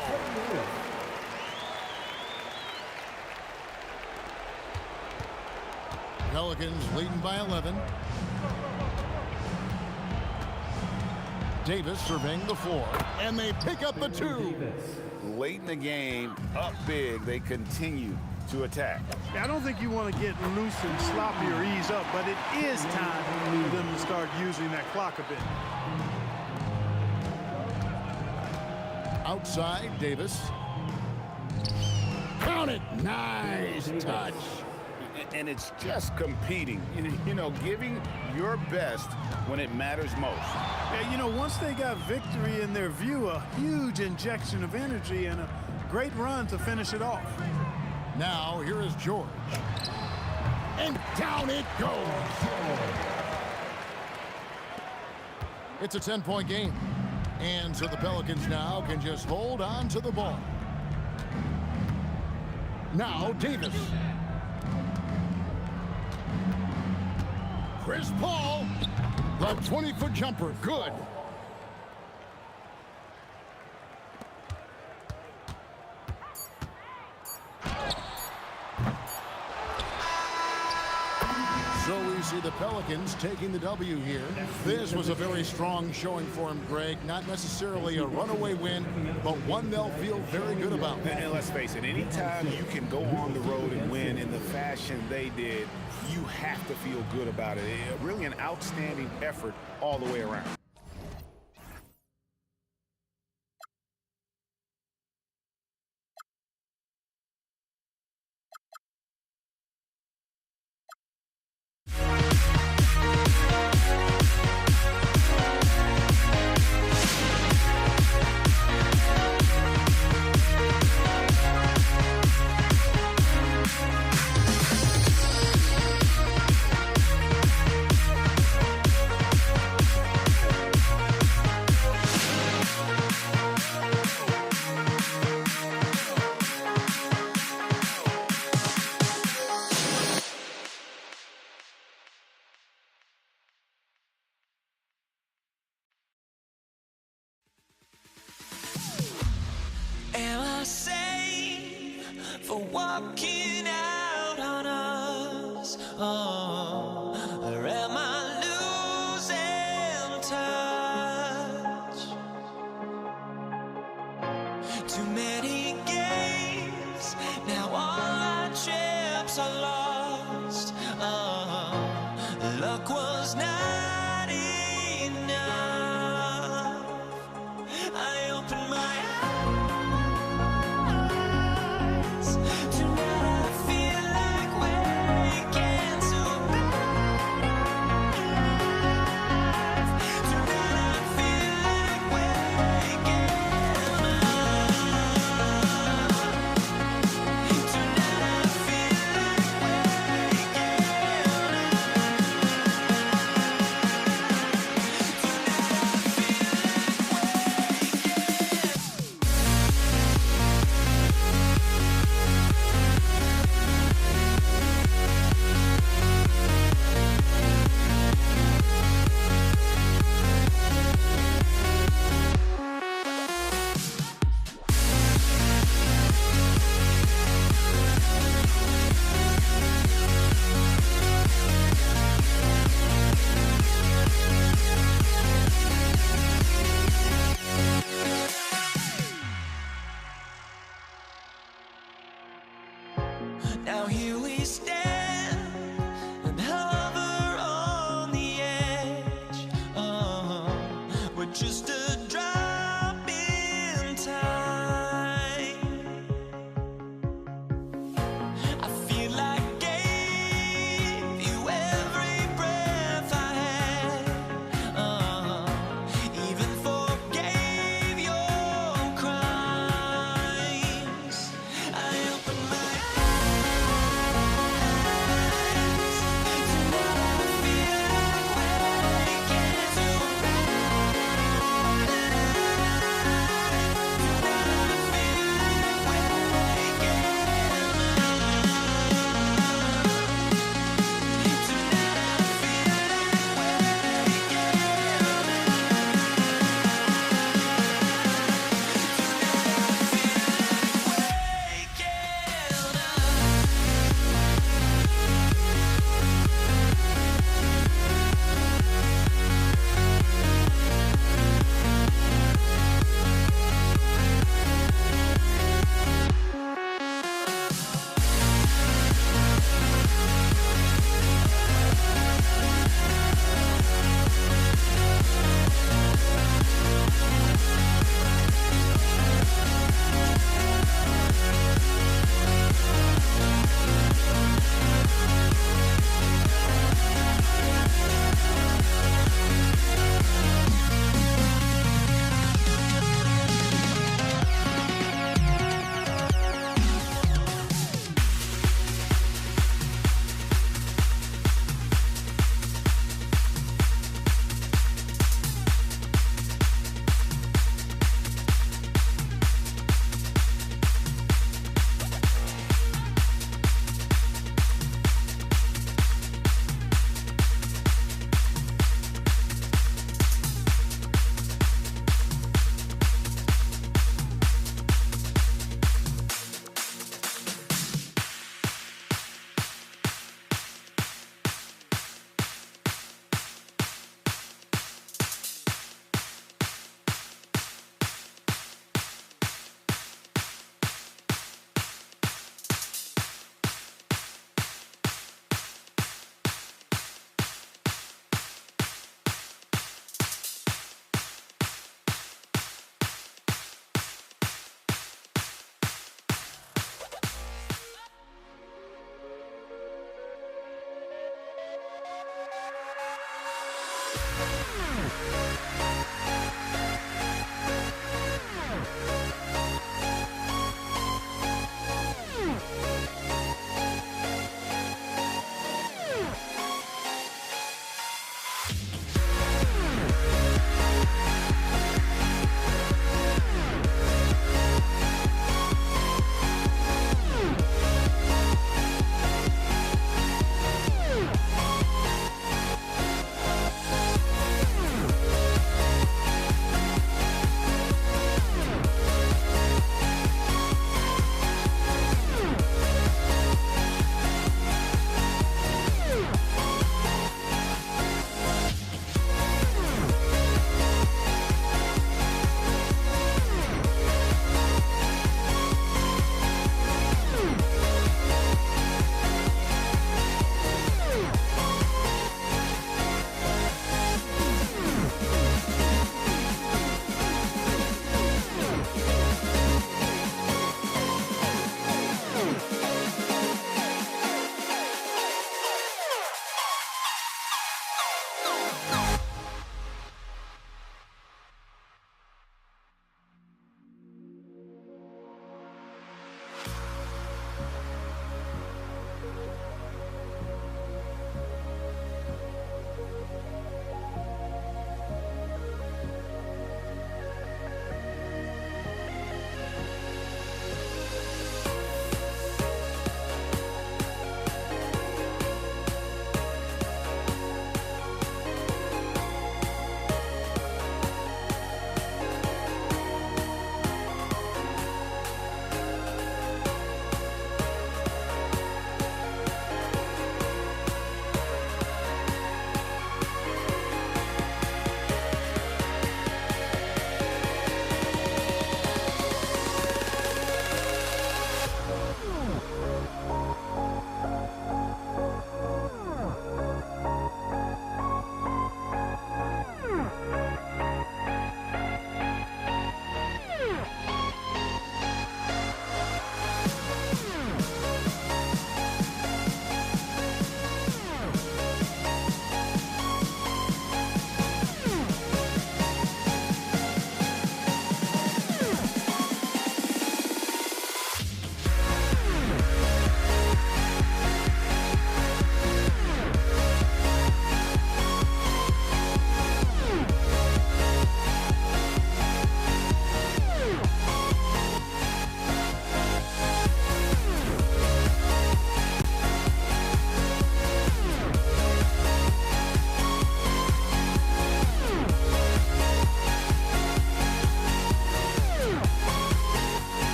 Pelicans leading by 11. Davis surveying the floor, and they pick up the 2. Late in the game, up big, they continue to attack. I don't think you want to get loose and sloppy or ease up, but it is time for them to start using that clock a bit. Outside, Davis. Count it. Nice touch. And it's just competing, you know, giving your best when it matters most. Yeah, you know, once they got victory in their view, a huge injection of energy and a great run to finish it off. Now, here is George. And down it goes. It's a 10-point game. And so the Pelicans now can just hold on to the ball. Now, Davis. Chris Paul, the 20-foot jumper, good. So we we see the Pelicans taking the W here. This was a very strong showing for him, Greg. Not necessarily a runaway win, but one they'll feel very good about. And let's face it, anytime you can go on the road and win in the fashion they did, you have to feel good about it. Really an outstanding effort all the way around. Am I safe for walking out on us? Oh, or am I losing touch? Too many games, now all our chips are lost. Oh, luck was not enough. I opened my eyes. Now here we stand and hover on the edge. We're just a drop in time. I feel like I gave you every breath I had. Even forgave your crimes. I opened my eyes.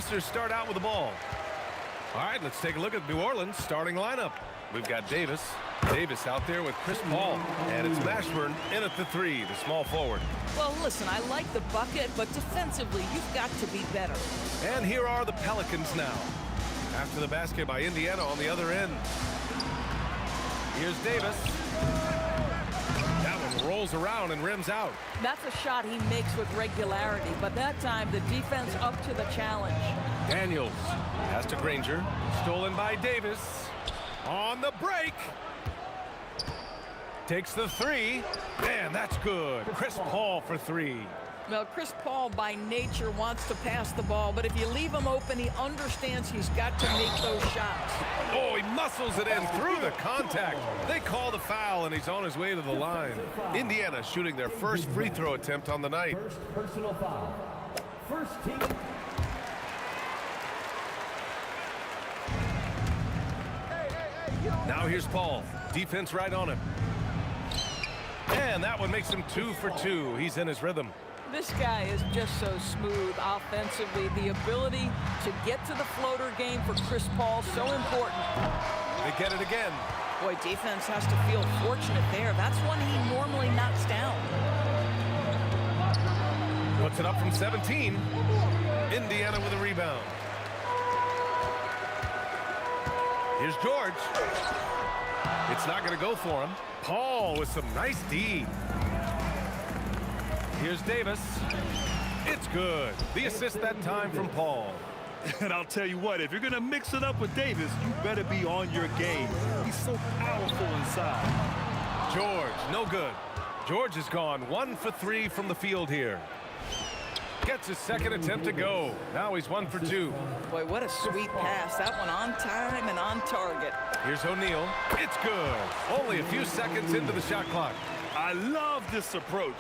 Pacers start out with the ball. All right, let's take a look at New Orleans' starting lineup. We've got Davis. Davis out there with Chris Paul. And it's Mashburn in at the 3, the small forward. Well, listen, I like the bucket, but defensively, you've got to be better. And here are the Pelicans now. After the basket by Indiana on the other end. Here's Davis. That one rolls around and rims out. That's a shot he makes with regularity, but that time the defense up to the challenge. Daniels pass to Granger. Stolen by Davis. On the break. Takes the 3. Man, that's good. Chris Paul for 3. Well, Chris Paul by nature wants to pass the ball, but if you leave him open, he understands he's got to make those shots. Oh, he muscles it in through the contact. They call the foul, and he's on his way to the line. Indiana shooting their first free throw attempt on the night. First personal foul. First team. Now here's Paul. Defense right on him. And that one makes him 2 for 2. He's in his rhythm. This guy is just so smooth offensively. The ability to get to the floater game for Chris Paul, so important. They get it again. Boy, defense has to feel fortunate there. That's one he normally knocks down. Puts it up from 17. Indiana with a rebound. Here's George. It's not going to go for him. Paul with some nice D. Here's Davis. It's good. The assist that time from Paul. And I'll tell you what, if you're going to mix it up with Davis, you better be on your game. He's so powerful inside. George, no good. George has gone 1 for 3 from the field here. Gets his second attempt to go. Now he's 1 for 2. Boy, what a sweet pass. That one on time and on target. Here's O'Neal. It's good. Only a few seconds into the shot clock. I love this approach.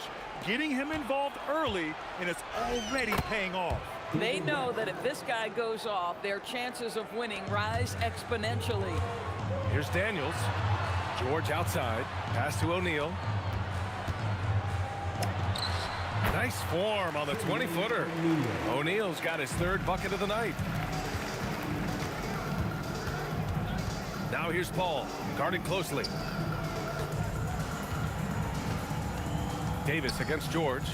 Getting him involved early, and it's already paying off. They know that if this guy goes off, their chances of winning rise exponentially. Here's Daniels. George outside. Pass to O'Neal. Nice form on the 20-footer. O'Neal's got his 3rd bucket of the night. Now here's Paul, guarded closely. Davis against George.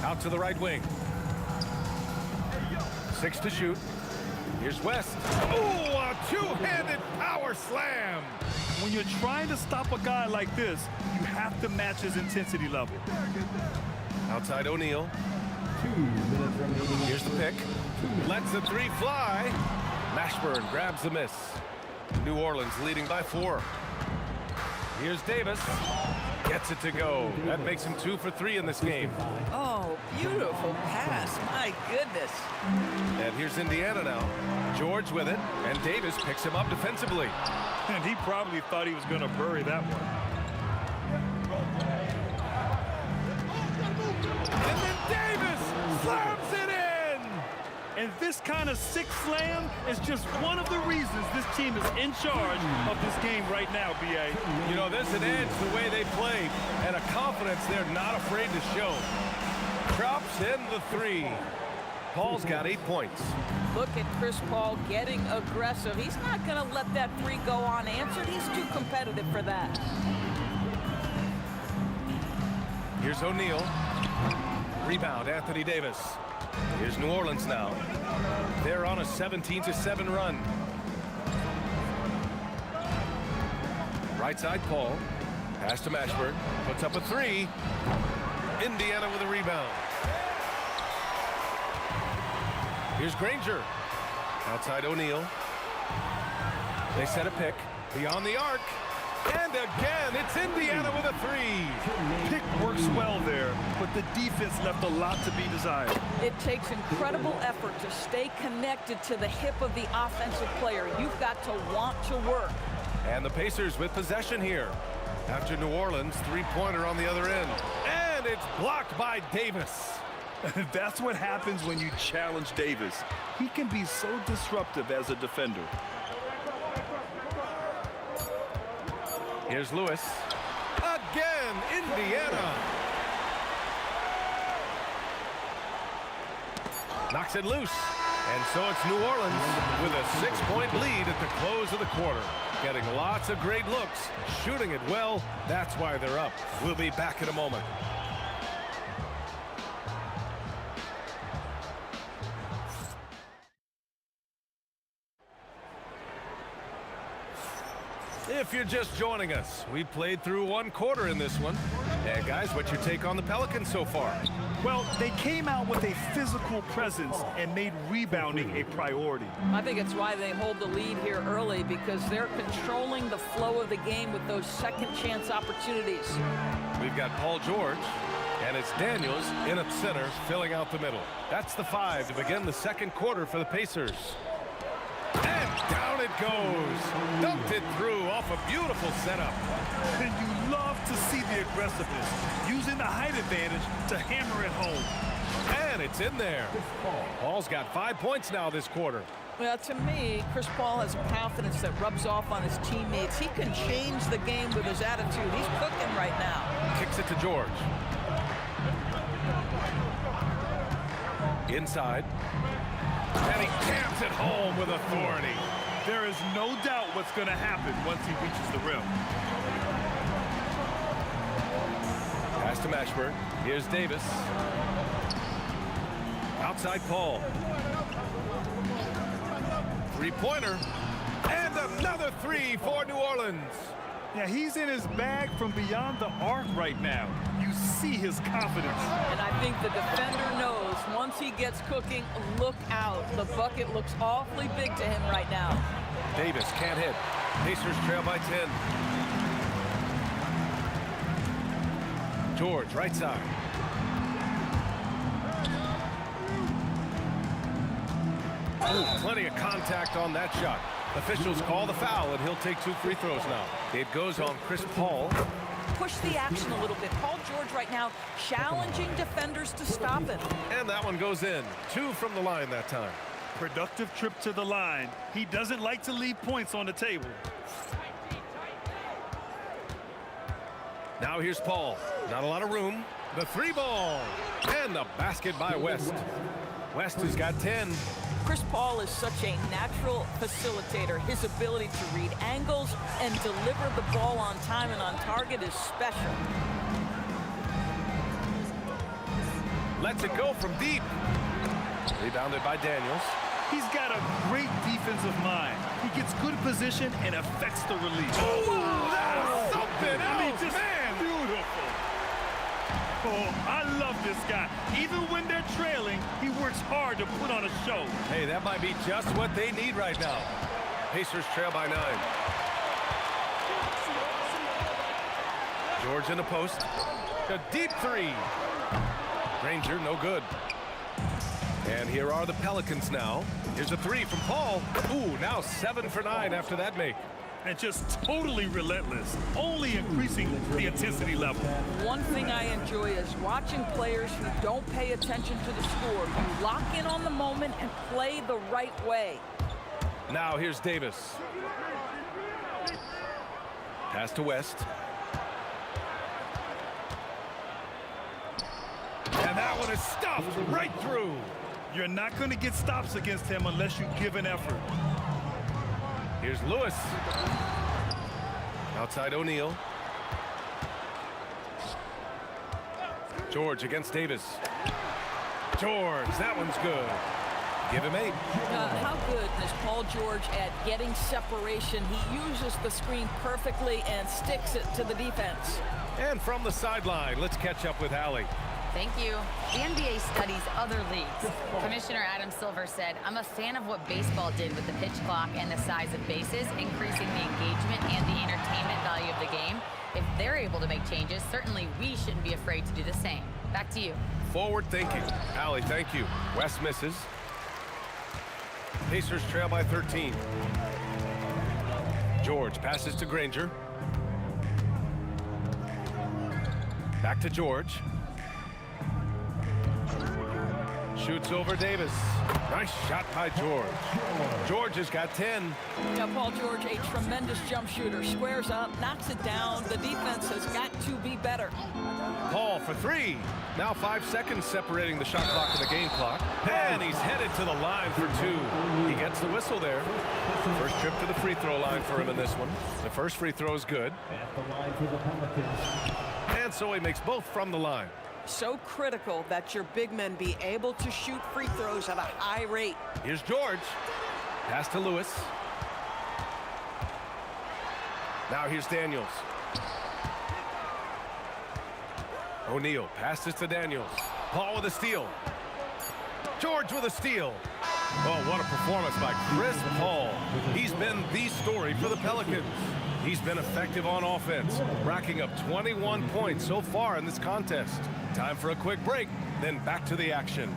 Out to the right wing. 6 to shoot. Here's West. Oh, a two-handed power slam. When you're trying to stop a guy like this, you have to match his intensity level. Outside O'Neal. 2 minutes remaining. Here's the pick. Lets the 3 fly. Mashburn grabs the miss. New Orleans leading by 4. Here's Davis. Gets it to go. That makes him 2 for 3 in this game. Oh, beautiful pass. My goodness. And here's Indiana now. George with it, and Davis picks him up defensively. And he probably thought he was going to bury that one. And then Davis slams it in! And this kind of sick slam is just one of the reasons this team is in charge of this game right now, B.A. You know, there's an edge the way they play, and a confidence they're not afraid to show. Drops in the 3. Paul's got 8 points. Look at Chris Paul getting aggressive. He's not going to let that 3 go unanswered. He's too competitive for that. Here's O'Neal. Rebound, Anthony Davis. Here's New Orleans now. They're on a 17-7 run. Right side, Paul. Pass to Mashburn. Puts up a 3. Indiana with a rebound. Here's Granger. Outside O'Neal. They set a pick. Beyond the arc. And again, it's Indiana with a 3. Pick works well there, but the defense left a lot to be desired. It takes incredible effort to stay connected to the hip of the offensive player. You've got to want to work. And the Pacers with possession here. After New Orleans, 3-pointer on the other end. And it's blocked by Davis. That's what happens when you challenge Davis. He can be so disruptive as a defender. Here's Lewis. Again, Indiana. Knocks it loose. And so it's New Orleans with a 6-point lead at the close of the quarter. Getting lots of great looks, shooting it well. That's why they're up. We'll be back in a moment. If you're just joining us, we played through one quarter in this one. And guys, what's your take on the Pelicans so far? Well, they came out with a physical presence and made rebounding a priority. I think it's why they hold the lead here early, because they're controlling the flow of the game with those second chance opportunities. We've got Paul George, and it's Daniels in at center, filling out the middle. That's the 5 to begin the second quarter for the Pacers. And down it goes. Dumped it through off a beautiful setup. And you love to see the aggressiveness, using the height advantage to hammer it home. And it's in there. Paul's got 5 points now this quarter. Well, to me, Chris Paul has a confidence that rubs off on his teammates. He can change the game with his attitude. He's cooking right now. Kicks it to George. Inside. And he jams it home with authority. There is no doubt what's going to happen once he reaches the rim. Pass to Mashburn. Here's Davis. Outside Paul. Three-pointer. And another 3 for New Orleans. Yeah, he's in his bag from beyond the arc right now. You see his confidence. And I think the defender knows once he gets cooking, look out. The bucket looks awfully big to him right now. Davis can't hit. Pacers trail by 10. George, right side. Oh, plenty of contact on that shot. Officials call the foul, and he'll take 2 free throws now. It goes on Chris Paul. Push the action a little bit. Paul George right now challenging defenders to stop him. And that one goes in. 2 from the line that time. Productive trip to the line. He doesn't like to leave points on the table. Now here's Paul. Not a lot of room. The 3-ball. And the basket by West. West has got 10. Chris Paul is such a natural facilitator. His ability to read angles and deliver the ball on time and on target is special. Lets it go from deep. Rebounded by Daniels. He's got a great defensive mind. He gets good position and affects the release. Oh, that's something else, just man. Beautiful. Oh, I love this guy. Even when they're trailing, he works hard to put on a show. Hey, that might be just what they need right now. Pacers trail by 9. George in the post. A deep 3. Granger, no good. And here are the Pelicans now. Here's a 3 from Paul. Ooh, now 7 for 9 after that make. And just totally relentless, only increasing the intensity level. One thing I enjoy is watching players who don't pay attention to the score. You lock in on the moment and play the right way. Now here's Davis. Pass to West. And that one is stuffed right through. You're not going to get stops against him unless you give an effort. Here's Lewis. Outside O'Neal. George against Davis. George, that one's good. Give him 8. How good is Paul George at getting separation? He uses the screen perfectly and sticks it to the defense. And from the sideline, let's catch up with Allie. Thank you. The NBA studies other leagues. Commissioner Adam Silver said, "I'm a fan of what baseball did with the pitch clock and the size of bases, increasing the engagement and the entertainment value of the game. If they're able to make changes, certainly we shouldn't be afraid to do the same." Back to you. Forward thinking. Allie, thank you. West misses. Pacers trail by 13. George passes to Granger. Back to George. Shoots over Davis. Nice shot by George. George has got 10. Now, Paul George, a tremendous jump shooter. Squares up, knocks it down. The defense has got to be better. Paul Paul for three. Now 5 seconds separating the shot clock and the game clock. And he's headed to the line for two. He gets the whistle there. First trip to the free throw line for him in this one. The first free throw is good. At the line for the Pelicans. And so he makes both from the line. So critical that your big men be able to shoot free throws at a high rate. Here's George. Pass to Lewis. Now here's Daniels. O'Neal passes to Daniels. Paul with a steal. George with a steal. Oh, what a performance by Chris Paul. He's been the story for the Pelicans. He's been effective on offense, racking up 21 points so far in this contest. Time for a quick break, then back to the action.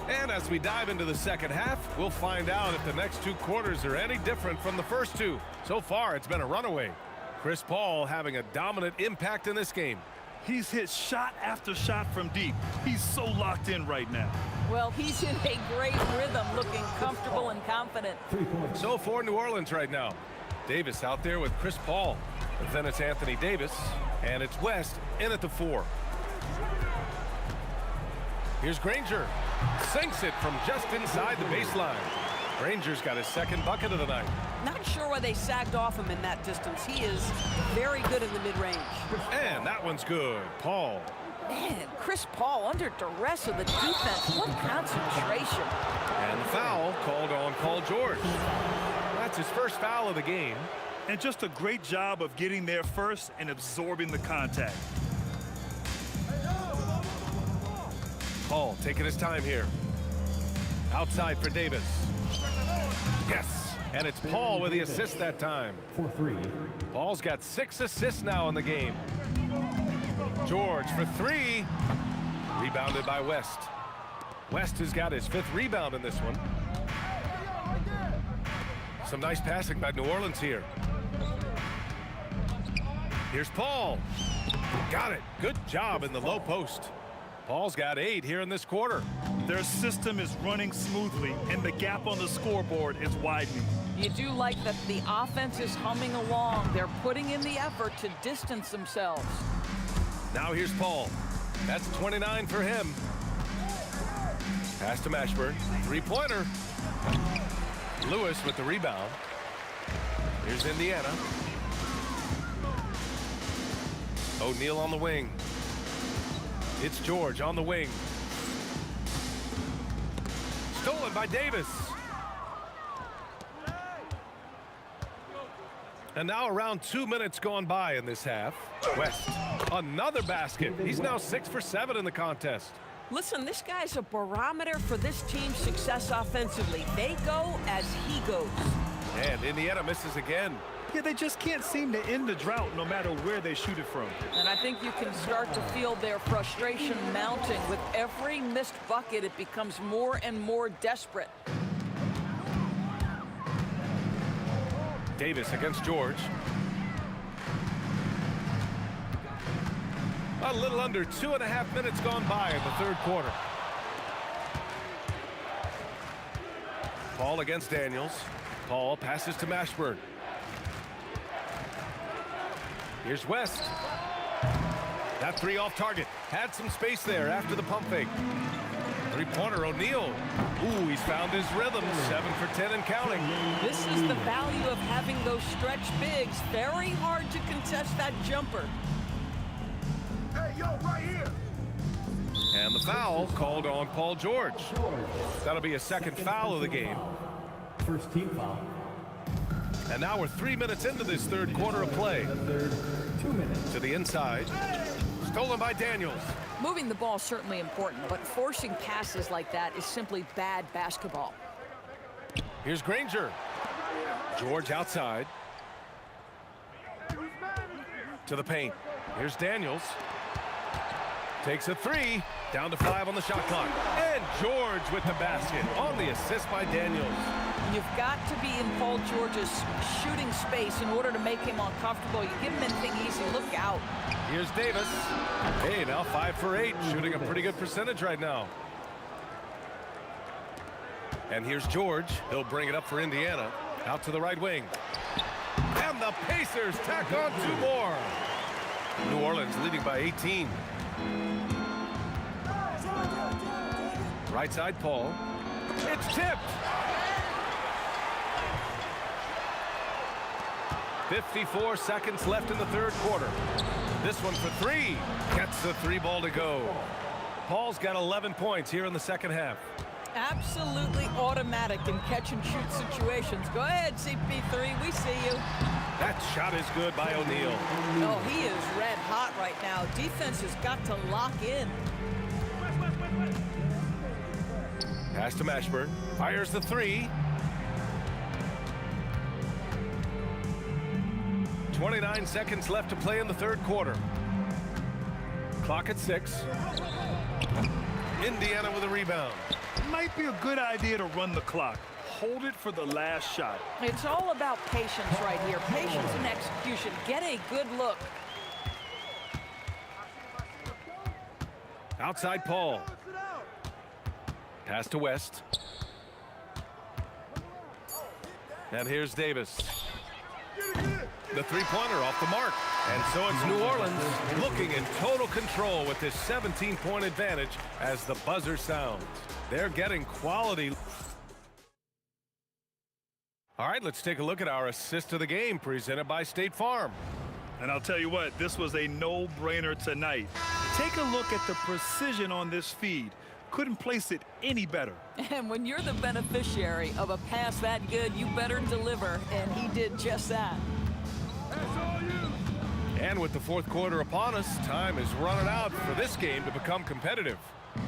And as we dive into the second half, we'll find out if the next two quarters are any different from the first two. So far, it's been a runaway. Chris Paul having a dominant impact in this game. He's hit shot after shot from deep. He's so locked in right now. Well, he's in a great rhythm, looking comfortable and confident. So for New Orleans right now, Davis out there with Chris Paul. And then it's Anthony Davis, and it's West in at the 4. Here's Granger. Sinks it from just inside the baseline. Granger's got his second bucket of the night. Not sure why they sagged off him in that distance. He is very good in the mid-range. And that one's good. Paul. Man, Chris Paul under duress of the defense. What concentration. And the foul called on Paul George. That's his first foul of the game. And just a great job of getting there first and absorbing the contact. Paul taking his time here. Outside for Davis. Yes, and it's Paul with the assist that time. For three. Paul's got 6 assists now in the game. George for 3. Rebounded by West. West has got his 5th rebound in this one. Some nice passing by New Orleans here. Here's Paul. Got it. Good job in the low post. Paul's got 8 here in this quarter. Their system is running smoothly, and the gap on the scoreboard is widening. You do like that the offense is humming along. They're putting in the effort to distance themselves. Now here's Paul. That's 29 for him. Pass to Mashburn. 3-pointer. Lewis with the rebound. Here's Indiana. O'Neal on the wing. It's George on the wing. Stolen by Davis. And now around 2 minutes gone by in this half. West, another basket. He's now 6 for 7 in the contest. Listen, this guy's a barometer for this team's success offensively. They go as he goes. And Indiana misses again. Yeah, they just can't seem to end the drought no matter where they shoot it from. And I think you can start to feel their frustration mounting. With every missed bucket, it becomes more and more desperate. Davis against George. A little under 2.5 minutes gone by in the third quarter. Paul against Daniels. Paul passes to Mashburn. Here's West. That 3 off target. Had some space there after the pump fake. 3-pointer, O'Neal. Ooh, he's found his rhythm. 7 for 10 and counting. This is the value of having those stretch bigs. Very hard to contest that jumper. Hey, yo, right here. And the foul called on Paul George. That'll be a second foul of the game. First team foul. And now we're 3 minutes into this third quarter of play. The third, 2 minutes. To the inside. Stolen by Daniels. Moving the ball is certainly important, but forcing passes like that is simply bad basketball. Here's Granger. George outside. To the paint. Here's Daniels. Takes a three. Down to 5 on the shot clock. And George with the basket on the assist by Daniels. You've got to be in Paul George's shooting space in order to make him uncomfortable. You give him anything easy, look out. Here's Davis. Hey, now 5 for 8, shooting a pretty good percentage right now. And here's George. He'll bring it up for Indiana. Out to the right wing. And the Pacers tack on 2 more. New Orleans leading by 18. Right side, Paul. It's tipped. 54 seconds left in the third quarter. This one for 3. Gets the 3 ball to go. Paul's got 11 points here in the second half. Absolutely automatic in catch-and-shoot situations. Go ahead, CP3, we see you. That shot is good by O'Neal. Oh, he is red hot right now. Defense has got to lock in. Pass to Mashburn. Fires the 3. 29 seconds left to play in the third quarter. Clock at 6. Indiana with a rebound. Might be a good idea to run the clock. Hold it for the last shot. It's all about patience right here. Patience and execution. Get a good look. Outside Paul. Pass to West. And here's Davis. The three-pointer off the mark. And so it's New Orleans looking in total control with this 17-point advantage as the buzzer sounds. They're getting quality. All right, let's take a look at our assist of the game presented by State Farm. And I'll tell you what, this was a no-brainer tonight. Take a look at the precision on this feed. Couldn't place it any better. And when you're the beneficiary of a pass that good, you better deliver, and he did just that. And with the fourth quarter upon us, time is running out for this game to become competitive.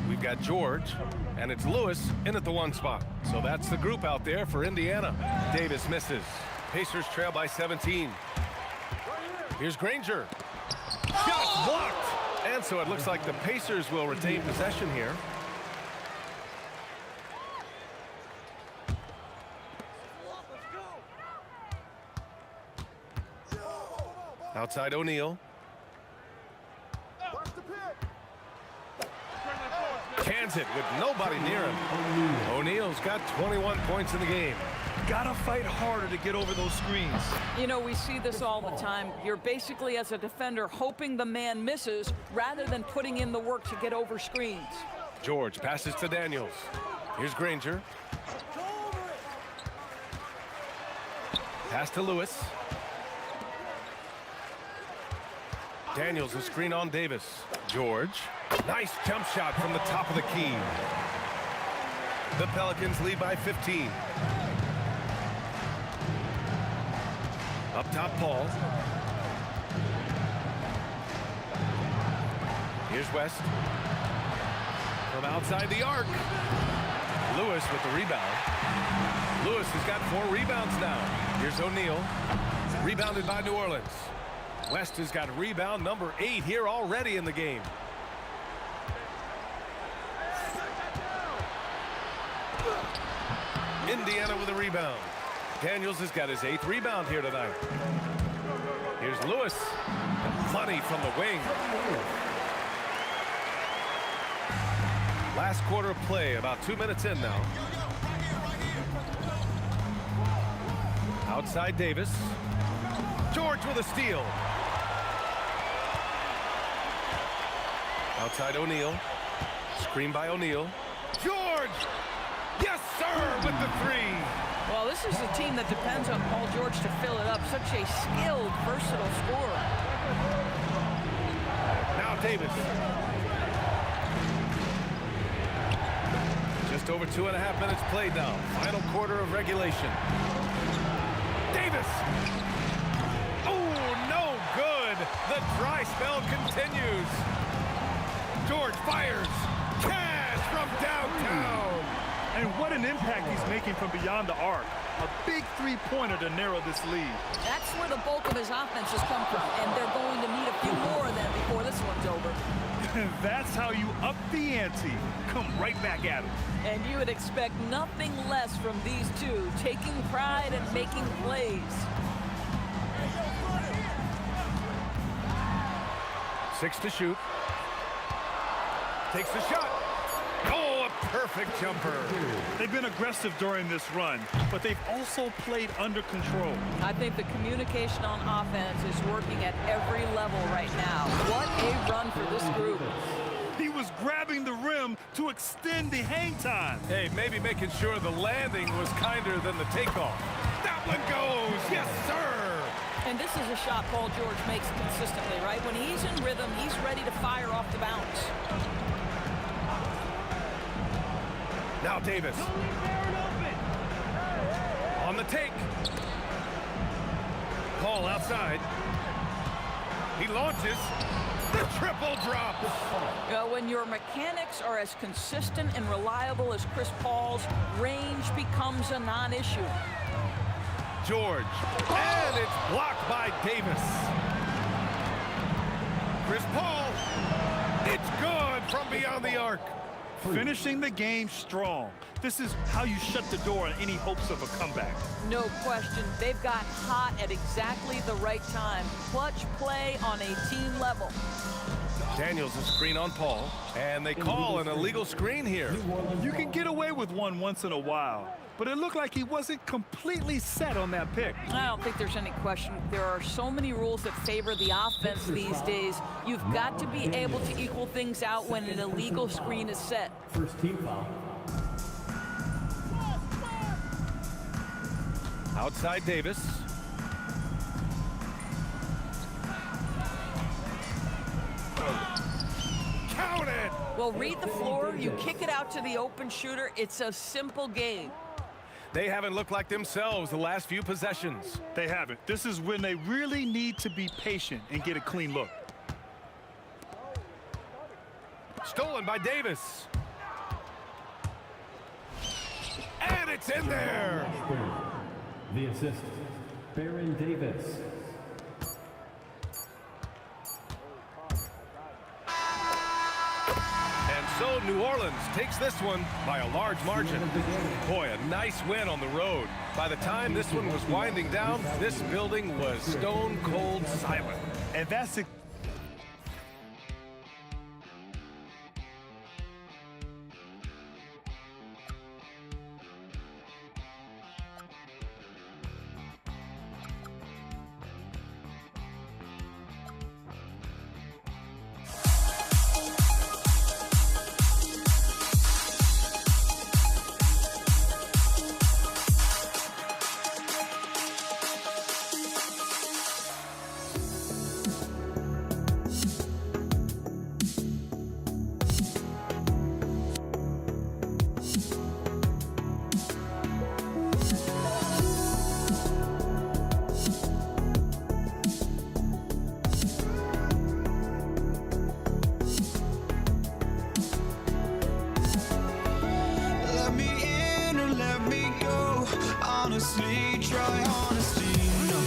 We've got George, and it's Lewis in at the 1 spot. So that's the group out there for Indiana. Davis misses. Pacers trail by 17. Here's Granger. Shot blocked. And so it looks like the Pacers will retain possession here. Outside O'Neal. Cans it with nobody near him. O'Neal's got 21 points in the game. Gotta fight harder to get over those screens. You know, we see this all the time. You're basically, as a defender, hoping the man misses rather than putting in the work to get over screens. George passes to Daniels. Here's Granger. Pass to Lewis. Daniels, a screen on Davis. George. Nice jump shot from the top of the key. The Pelicans lead by 15. Up top, Paul. Here's West. From outside the arc. Lewis with the rebound. Lewis has got 4 rebounds now. Here's O'Neal. Rebounded by New Orleans. West has got rebound number 8 here already in the game. Indiana with a rebound. Daniels has got his 8th rebound here tonight. Here's Lewis. Money from the wing. Last quarter of play, about 2 minutes in now. Outside Davis. George with a steal. Outside O'Neal. Screen by O'Neal. George! Yes, sir, with the 3. Well, this is a team that depends on Paul George to fill it up. Such a skilled, versatile scorer. Now Davis. Just over 2.5 minutes played now. Final quarter of regulation. Davis. Oh, no good. The dry spell continues. George fires. Cash from downtown. And what an impact he's making from beyond the arc. A big three-pointer to narrow this lead. That's where the bulk of his offense has come from, and they're going to need a few more of them before this one's over. That's how you up the ante. Come right back at him. And you would expect nothing less from these two, taking pride and making plays. 6 to shoot. Takes the shot. Oh, a perfect jumper. They've been aggressive during this run, but they've also played under control. I think the communication on offense is working at every level right now. What a run for this group. He was grabbing the rim to extend the hang time. Hey, maybe making sure the landing was kinder than the takeoff. That one goes. Yes, sir. And this is a shot Paul George makes consistently, right? When he's in rhythm, he's ready to fire off the bounce. Now Davis. On the take. Paul outside. He launches. The triple drop. When your mechanics are as consistent and reliable as Chris Paul's, range becomes a non-issue. George. And it's blocked by Davis. Chris Paul. It's good from beyond the arc. Finishing the game strong. This is how you shut the door on any hopes of a comeback. No question. They've got hot at exactly the right time. Clutch play on a team level. Daniels a screen on Paul, and they call an illegal screen here. You can get away with one once in a while, but it looked like he wasn't completely set on that pick. I don't think there's any question. There are so many rules that favor the offense these days. You've got to be able to equal things out when an illegal screen is set. First team foul. Outside Davis. Count it! Well, read the floor. You kick it out to the open shooter. It's a simple game. They haven't looked like themselves the last few possessions. They haven't. This is when they really need to be patient and get a clean look. Stolen by Davis. And it's in there! The assist, Baron Davis. And so New Orleans takes this one by a large margin. Boy, a nice win on the road. By the time this one was winding down, this building was stone cold silent. And that's it. honestly, try honesty, no.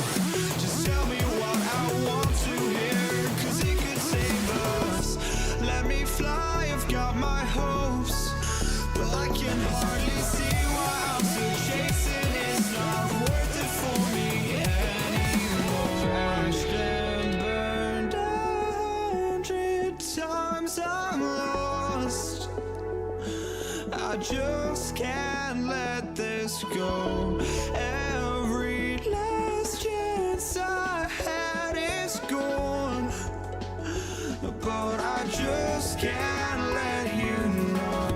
Just tell me what I want to hear, 'cause it could save us. Let me fly, I've got my hopes, but I can hardly see why I'm still chasing. It's not worth it for me anymore. Crashed and burned 100 times, I'm lost. I just can't let this go. Every last chance I had is gone, but I just can't let you know.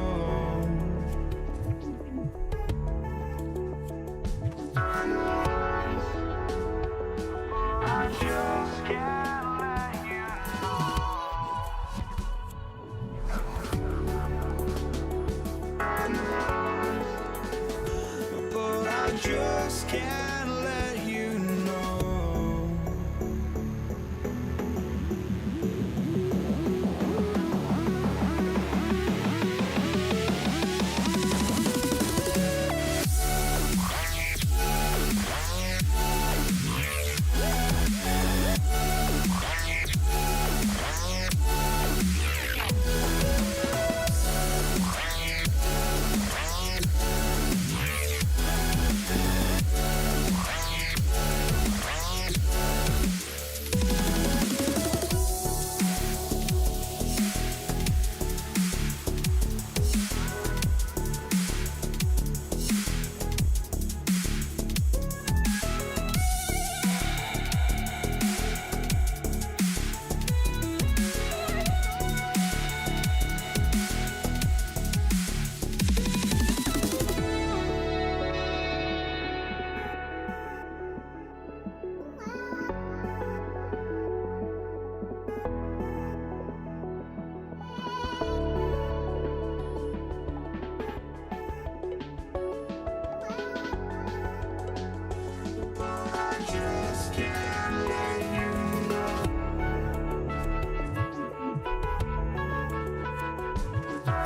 I just can't let you know. But I just can't let you know.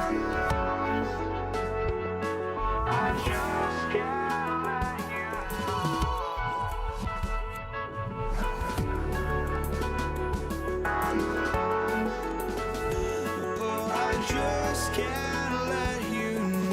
Oh, I just can't let you know. I just can't let you know.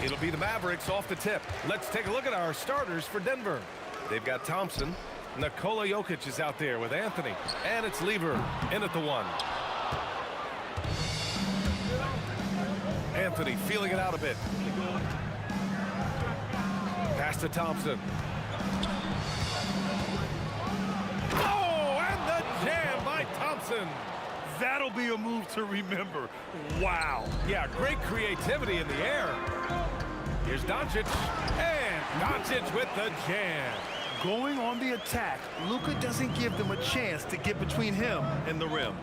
It'll be the Mavericks off the tip. Let's take a look at our starters for Denver. They've got Thompson. Nikola Jokic is out there with Anthony. And it's Lever in at the 1. Anthony feeling it out a bit. Pass to Thompson. Oh, and the jam by Thompson. That'll be a move to remember. Wow. Yeah, great creativity in the air. Here's Doncic. And Doncic with the jam. Going on the attack, Luka doesn't give them a chance to get between him and the rim.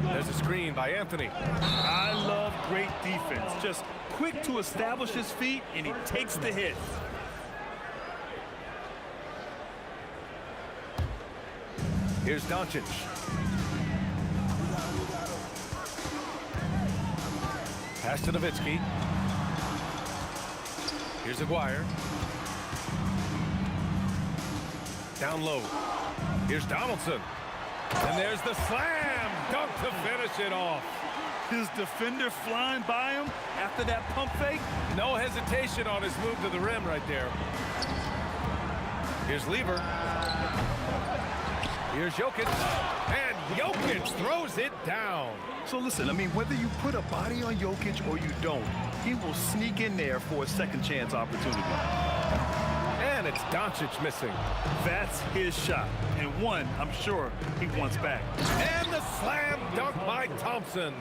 There's a screen by Anthony. I love great defense. Just quick to establish his feet, and he takes the hit. Here's Doncic. Pass to Nowitzki. Here's Aguirre. Down low. Here's Donaldson. And there's the slam dunk to finish it off. His defender flying by him after that pump fake. No hesitation on his move to the rim right there. Here's Lever. Here's Jokic. And Jokic throws it down. So listen, I mean, whether you put a body on Jokic or you don't, he will sneak in there for a second chance opportunity. And it's Doncic missing. That's his shot. And one, I'm sure, he wants back. And the slam dunk by Thompson.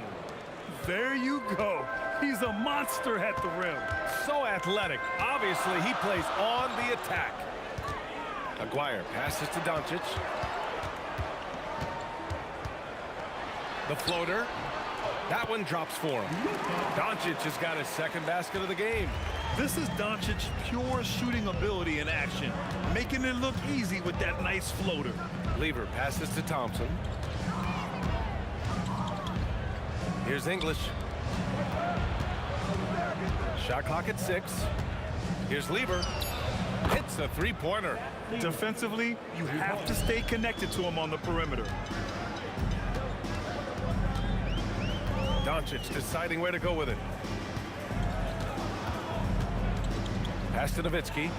There you go. He's a monster at the rim. So athletic. Obviously, he plays on the attack. Aguirre passes to Doncic. The floater. That one drops for him. Doncic has got his second basket of the game. This is Doncic's pure shooting ability in action, making it look easy with that nice floater. Lever passes to Thompson. Here's English. Shot clock at 6. Here's Lever. Hits a three-pointer. Defensively, you have to stay connected to him on the perimeter. Doncic deciding where to go with it. Pass to Nowitzki.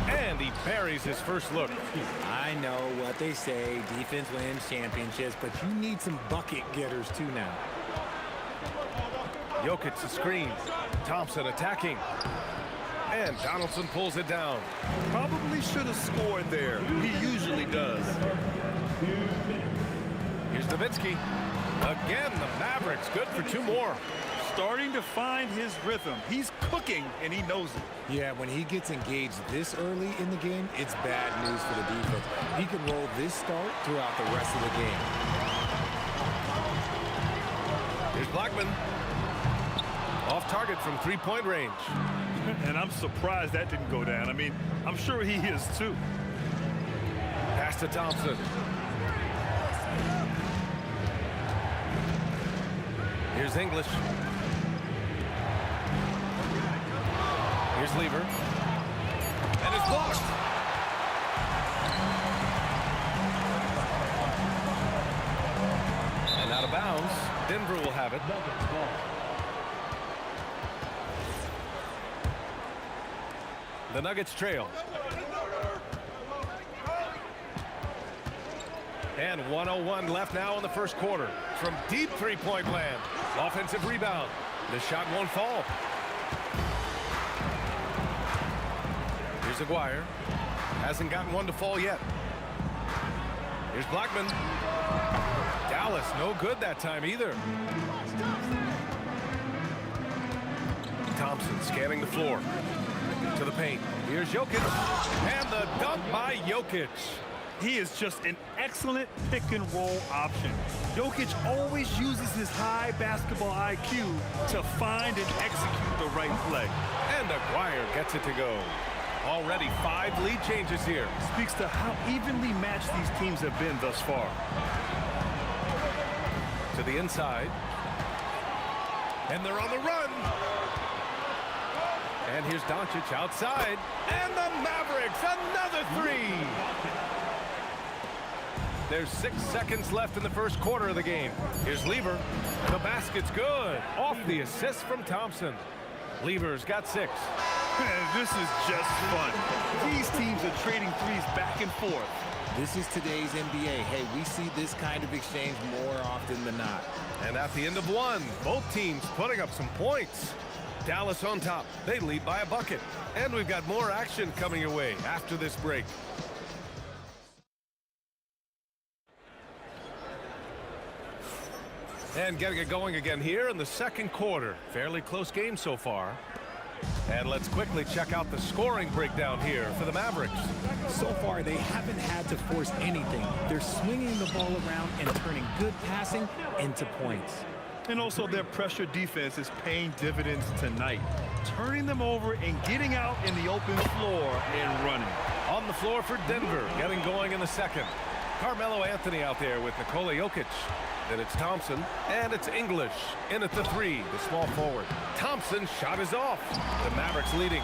And he buries his first look. I know what they say, defense wins championships, but you need some bucket getters too now. Jokic the screen. Thompson attacking. And Donaldson pulls it down. Probably should have scored there. He usually does. Here's Nowitzki. Again, the Mavericks good for 2 more. Starting to find his rhythm. He's cooking, and he knows it. Yeah, when he gets engaged this early in the game, it's bad news for the defense. He can roll this start throughout the rest of the game. Here's Blackman. Off target from 3-point range. And I'm surprised that didn't go down. I mean, I'm sure he is too. Pass to Thompson. Here's English. Here's Lever. And it's blocked. And out of bounds. Denver will have it. The Nuggets trail. And 1:01 left now in the first quarter. From deep three-point land. Offensive rebound. The shot won't fall. Here's Aguirre. Hasn't gotten one to fall yet. Here's Blackman. Dallas, no good that time either. Thompson scanning the floor. To the paint. Here's Jokic. And the dunk by Jokic. He is just an excellent pick-and-roll option. Jokic always uses his high basketball IQ to find and execute the right play. And Aguirre gets it to go. Already 5 lead changes here. Speaks to how evenly matched these teams have been thus far. To the inside. And they're on the run. And here's Doncic outside. And the Mavericks, another 3. There's 6 seconds left in the first quarter of the game. Here's Lever. The basket's good. Off the assist from Thompson. Lever's got 6. This is just fun. These teams are trading threes back and forth. This is today's NBA. Hey, we see this kind of exchange more often than not. And at the end of one, both teams putting up some points. Dallas on top. They lead by a bucket. And we've got more action coming your way after this break. And getting it going again here in the second quarter. Fairly close game so far. And let's quickly check out the scoring breakdown here for the Mavericks. So far, they haven't had to force anything. They're swinging the ball around and turning good passing into points. And also their pressure defense is paying dividends tonight. Turning them over and getting out in the open floor and running. On the floor for Denver, getting going in the second. Carmelo Anthony out there with Nikola Jokic. Then it's Thompson, and it's English in at the 3, the small forward. Thompson's shot is off. The Mavericks leading.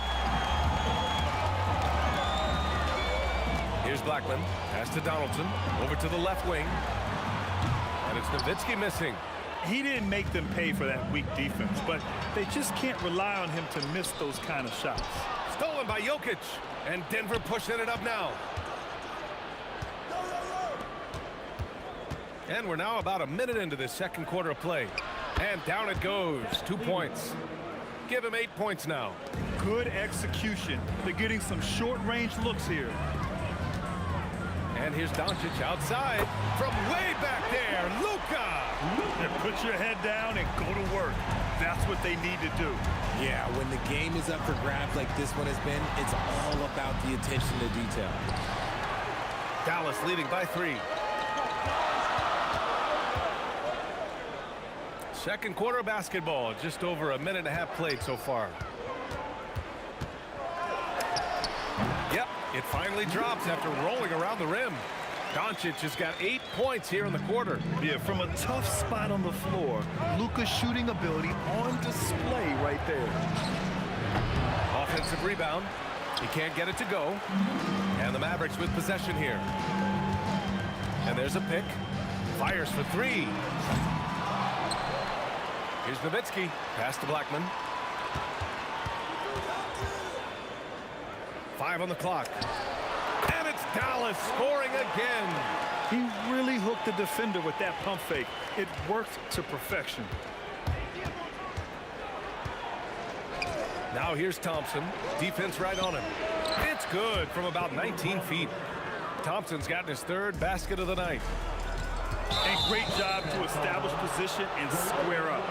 Here's Blackman. Pass to Donaldson. Over to the left wing. And it's Nowitzki missing. He didn't make them pay for that weak defense, but they just can't rely on him to miss those kind of shots. Stolen by Jokic. And Denver pushing it up now. And we're now about a minute into this second quarter of play. And down it goes. 2 points. Give him 8 points now. Good execution. They're getting some short-range looks here. And here's Doncic outside from way back there. Luka! And put your head down and go to work. That's what they need to do. Yeah, when the game is up for grabs like this one has been, it's all about the attention to detail. Dallas leading by 3. Second quarter basketball, just over a minute and a half played so far. Yep, it finally drops after rolling around the rim. Doncic has got 8 points here in the quarter. Yeah, from a tough spot on the floor, Luka's shooting ability on display right there. Offensive rebound. He can't get it to go. And the Mavericks with possession here. And there's a pick. Fires for 3. Here's Nowitzki. Pass to Blackman. 5 on the clock. And it's Dallas scoring again. He really hooked the defender with that pump fake. It worked to perfection. Now here's Thompson. Defense right on him. It's good from about 19 feet. Thompson's gotten his 3rd basket of the night. And great job to establish position and square up.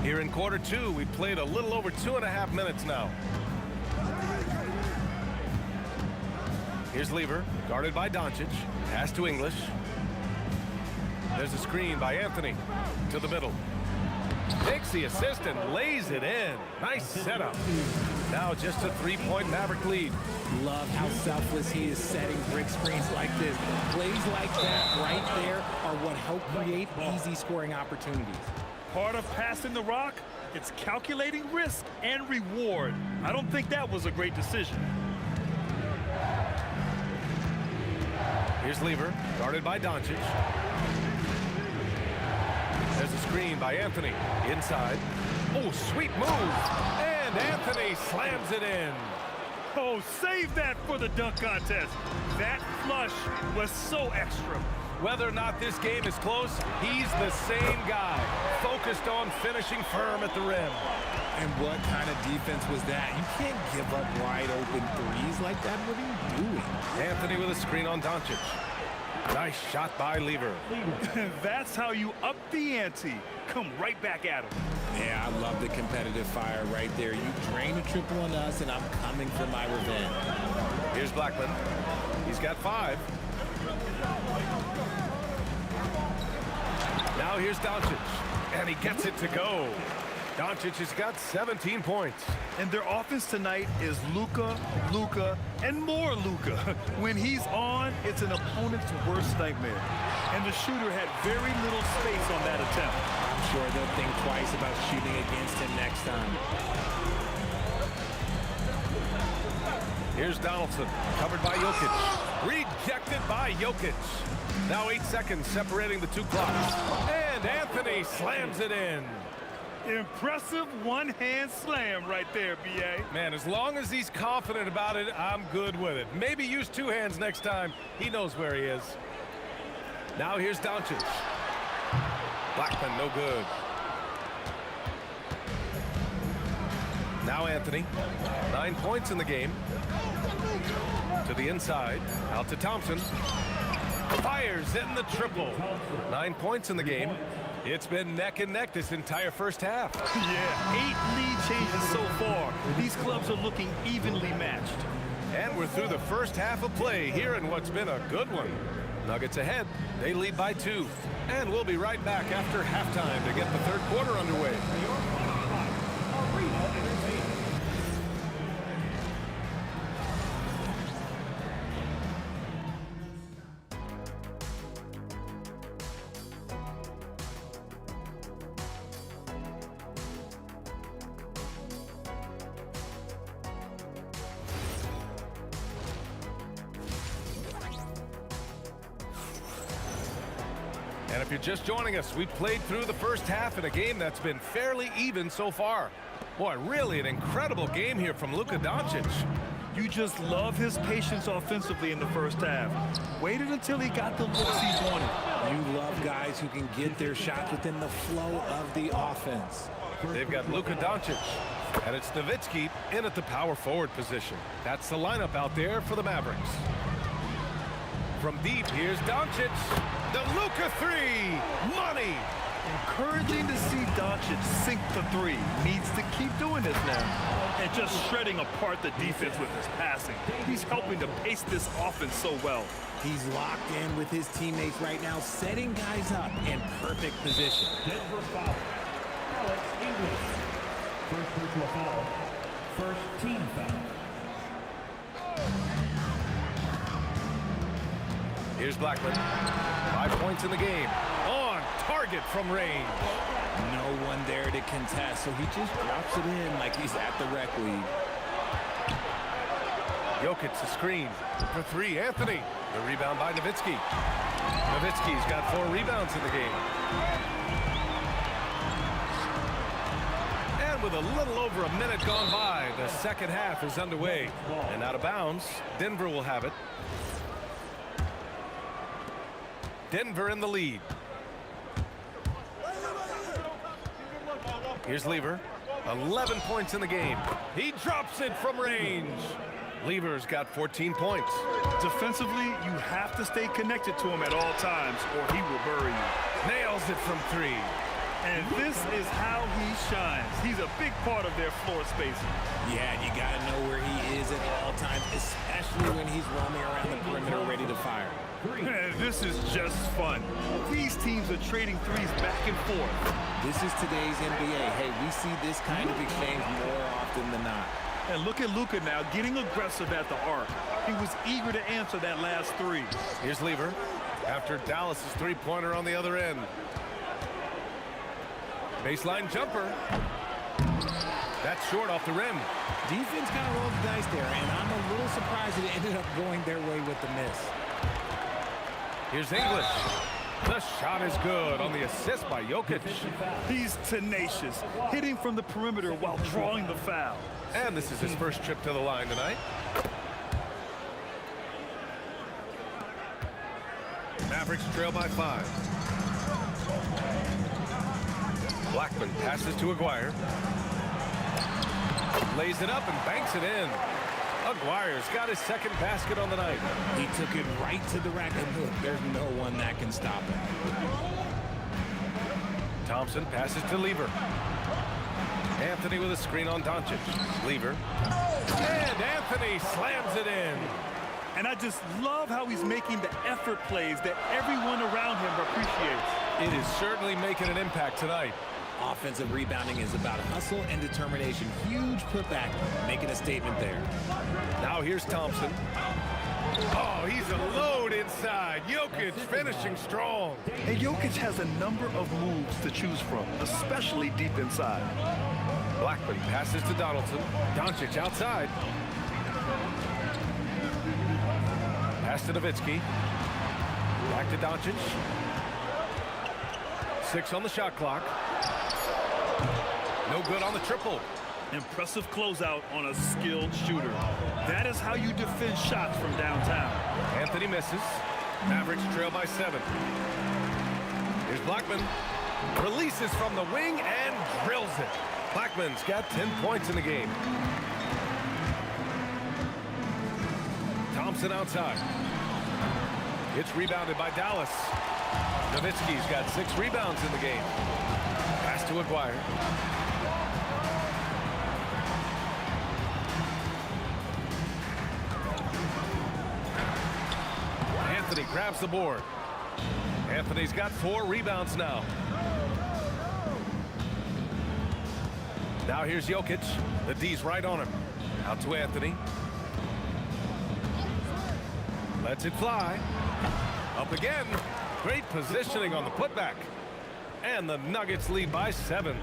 Here in quarter 2, we played a little over 2.5 minutes now. Here's Lever, guarded by Doncic. Pass to English. There's a screen by Anthony to the middle. Takes the assist and lays it in. Nice setup. Now just a 3-point Maverick lead. Love how selfless he is setting brick screens like this. Plays like that right there are what help create easy scoring opportunities. Part of passing the rock, it's calculating risk and reward. I don't think that was a great decision. Here's Lever, guarded by Doncic. There's a screen by Anthony. Inside. Oh, sweet move. And Anthony slams it in. Oh, save that for the dunk contest. That flush was so extra. Whether or not this game is close, he's the same guy. Focused on finishing firm at the rim. And what kind of defense was that? You can't give up wide open threes like that. What are you doing? Anthony with a screen on Doncic. Nice shot by Lever. That's how you up the ante. Come right back at him. Yeah, I love the competitive fire right there. You drain a triple on us, and I'm coming for my revenge. Here's Blackman. He's got 5. Now here's Doncic. And he gets it to go. Doncic has got 17 points. And their offense tonight is Luka, Luka, and more Luka. When he's on, it's an opponent's worst nightmare. And the shooter had very little space on that attempt. I'm sure they'll think twice about shooting against him next time. Here's Donaldson, covered by Jokic. Rejected by Jokic. Now 8 seconds separating the two clocks. And Anthony slams it in. Impressive one-hand slam right there, B.A. Man, as long as he's confident about it, I'm good with it. Maybe use 2 hands next time. He knows where he is. Now here's Doncic. Blackman, no good. Now Anthony. 9 points in the game. To the inside. Out to Thompson. Fires in the triple. 9 points in the game. It's been neck and neck this entire first half. Yeah, 8 lead changes so far. These clubs are looking evenly matched. And we're through the first half of play here in what's been a good one. Nuggets ahead. They lead by 2. And we'll be right back after halftime to get the third quarter underway. And if you're just joining us, we played through the first half in a game that's been fairly even so far. Boy, really an incredible game here from Luka Doncic. You just love his patience offensively in the first half. Waited until he got the looks he wanted. You love guys who can get their shots within the flow of the offense. They've got Luka Doncic, and it's Nowitzki in at the power forward position. That's the lineup out there for the Mavericks. From deep, here's Doncic. The Luka 3, money. Encouraging to see Doncic sink the 3. Needs to keep doing this now. And just shredding apart the defense with his passing. He's helping to pace this offense so well. He's locked in with his teammates right now, setting guys up in perfect position. Denver foul. Alex English. First personal foul. First team foul. Here's Blackman. 5 points in the game. On target from range. No one there to contest, so he just drops it in like he's at the rec league. Jokic the screen for 3. Anthony. The rebound by Nowitzki. Nowitzki's got 4 rebounds in the game. And with a little over a minute gone by, the second half is underway. And out of bounds, Denver will have it. Denver in the lead. Here's Lever. 11 points in the game. He drops it from range. Lever's got 14 points. Defensively, you have to stay connected to him at all times or he will bury you. Nails it from 3. And this is how he shines. He's a big part of their floor spacing. Yeah, you got to know where he is at all times, especially when he's roaming around the perimeter ready to fire. This is just fun. These teams are trading 3s back and forth. This is today's NBA. Hey, we see this kind of exchange more often than not. And look at Luka now getting aggressive at the arc. He was eager to answer that last 3. Here's Lever after Dallas's 3-pointer on the other end. Baseline jumper. That's short off the rim. Defense kind of rolled the dice there, and I'm a little surprised it ended up going their way with the miss. Here's English. The shot is good on the assist by Jokic. He's tenacious, hitting from the perimeter while drawing the foul. And this is his first trip to the line tonight. Mavericks trail by 5. Blackman passes to Aguirre. Lays it up and banks it in. Aguirre's got his second basket on the night. He took it right to the rack, and look, there's no one that can stop him. Thompson passes to Lever. Anthony with a screen on Doncic. Lever. And Anthony slams it in. And I just love how he's making the effort plays that everyone around him appreciates. It is certainly making an impact tonight. Offensive rebounding is about hustle and determination. Huge putback, making a statement there. Now here's Thompson. Oh, he's a load inside. Jokic finishing strong. And Jokic has a number of moves to choose from, especially deep inside. Blackman passes to Donaldson. Doncic outside. Pass to Nowitzki. Back to Doncic. 6 on the shot clock. No good on the triple. Impressive closeout on a skilled shooter. That is how you defend shots from downtown. Anthony misses. Mavericks trail by 7. Here's Blackman. Releases from the wing and drills it. Blackman's got 10 points in the game. Thompson outside. It's rebounded by Dallas. Nowitzki's got 6 rebounds in the game. Pass to Aguirre. Anthony grabs the board. Anthony's got 4 rebounds now. Now here's Jokic. The D's right on him. Out to Anthony. Lets it fly. Up again. Great positioning on the putback. And the Nuggets lead by 7.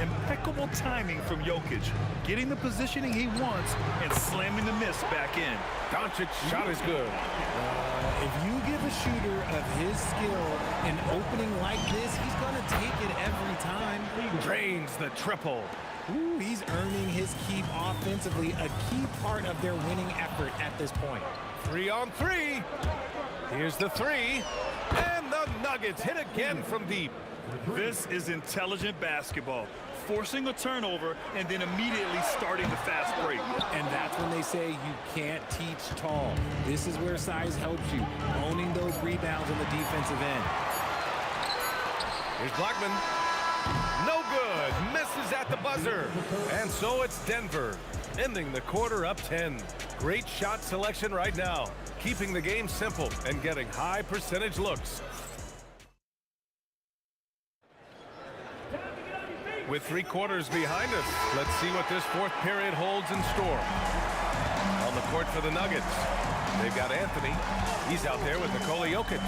Impeccable timing from Jokic. Getting the positioning he wants and slamming the miss back in. Doncic's shot is good. If you give a shooter of his skill an opening like this, he's going to take it every time. Drains the triple. Ooh, he's earning his keep offensively, a key part of their winning effort at this point. 3 on 3. Here's the 3. And the Nuggets hit again from deep. This is intelligent basketball. Forcing a turnover and then immediately starting the fast break. And that's when they say you can't teach tall. This is where size helps you, owning those rebounds on the defensive end. Here's Blackman. No good. Misses at the buzzer. And so it's Denver, ending the quarter up 10. Great shot selection right now, keeping the game simple and getting high percentage looks. With 3 quarters behind us, let's see what this 4th period holds in store. On the court for the Nuggets, they've got Anthony. He's out there with Nikola Jokic.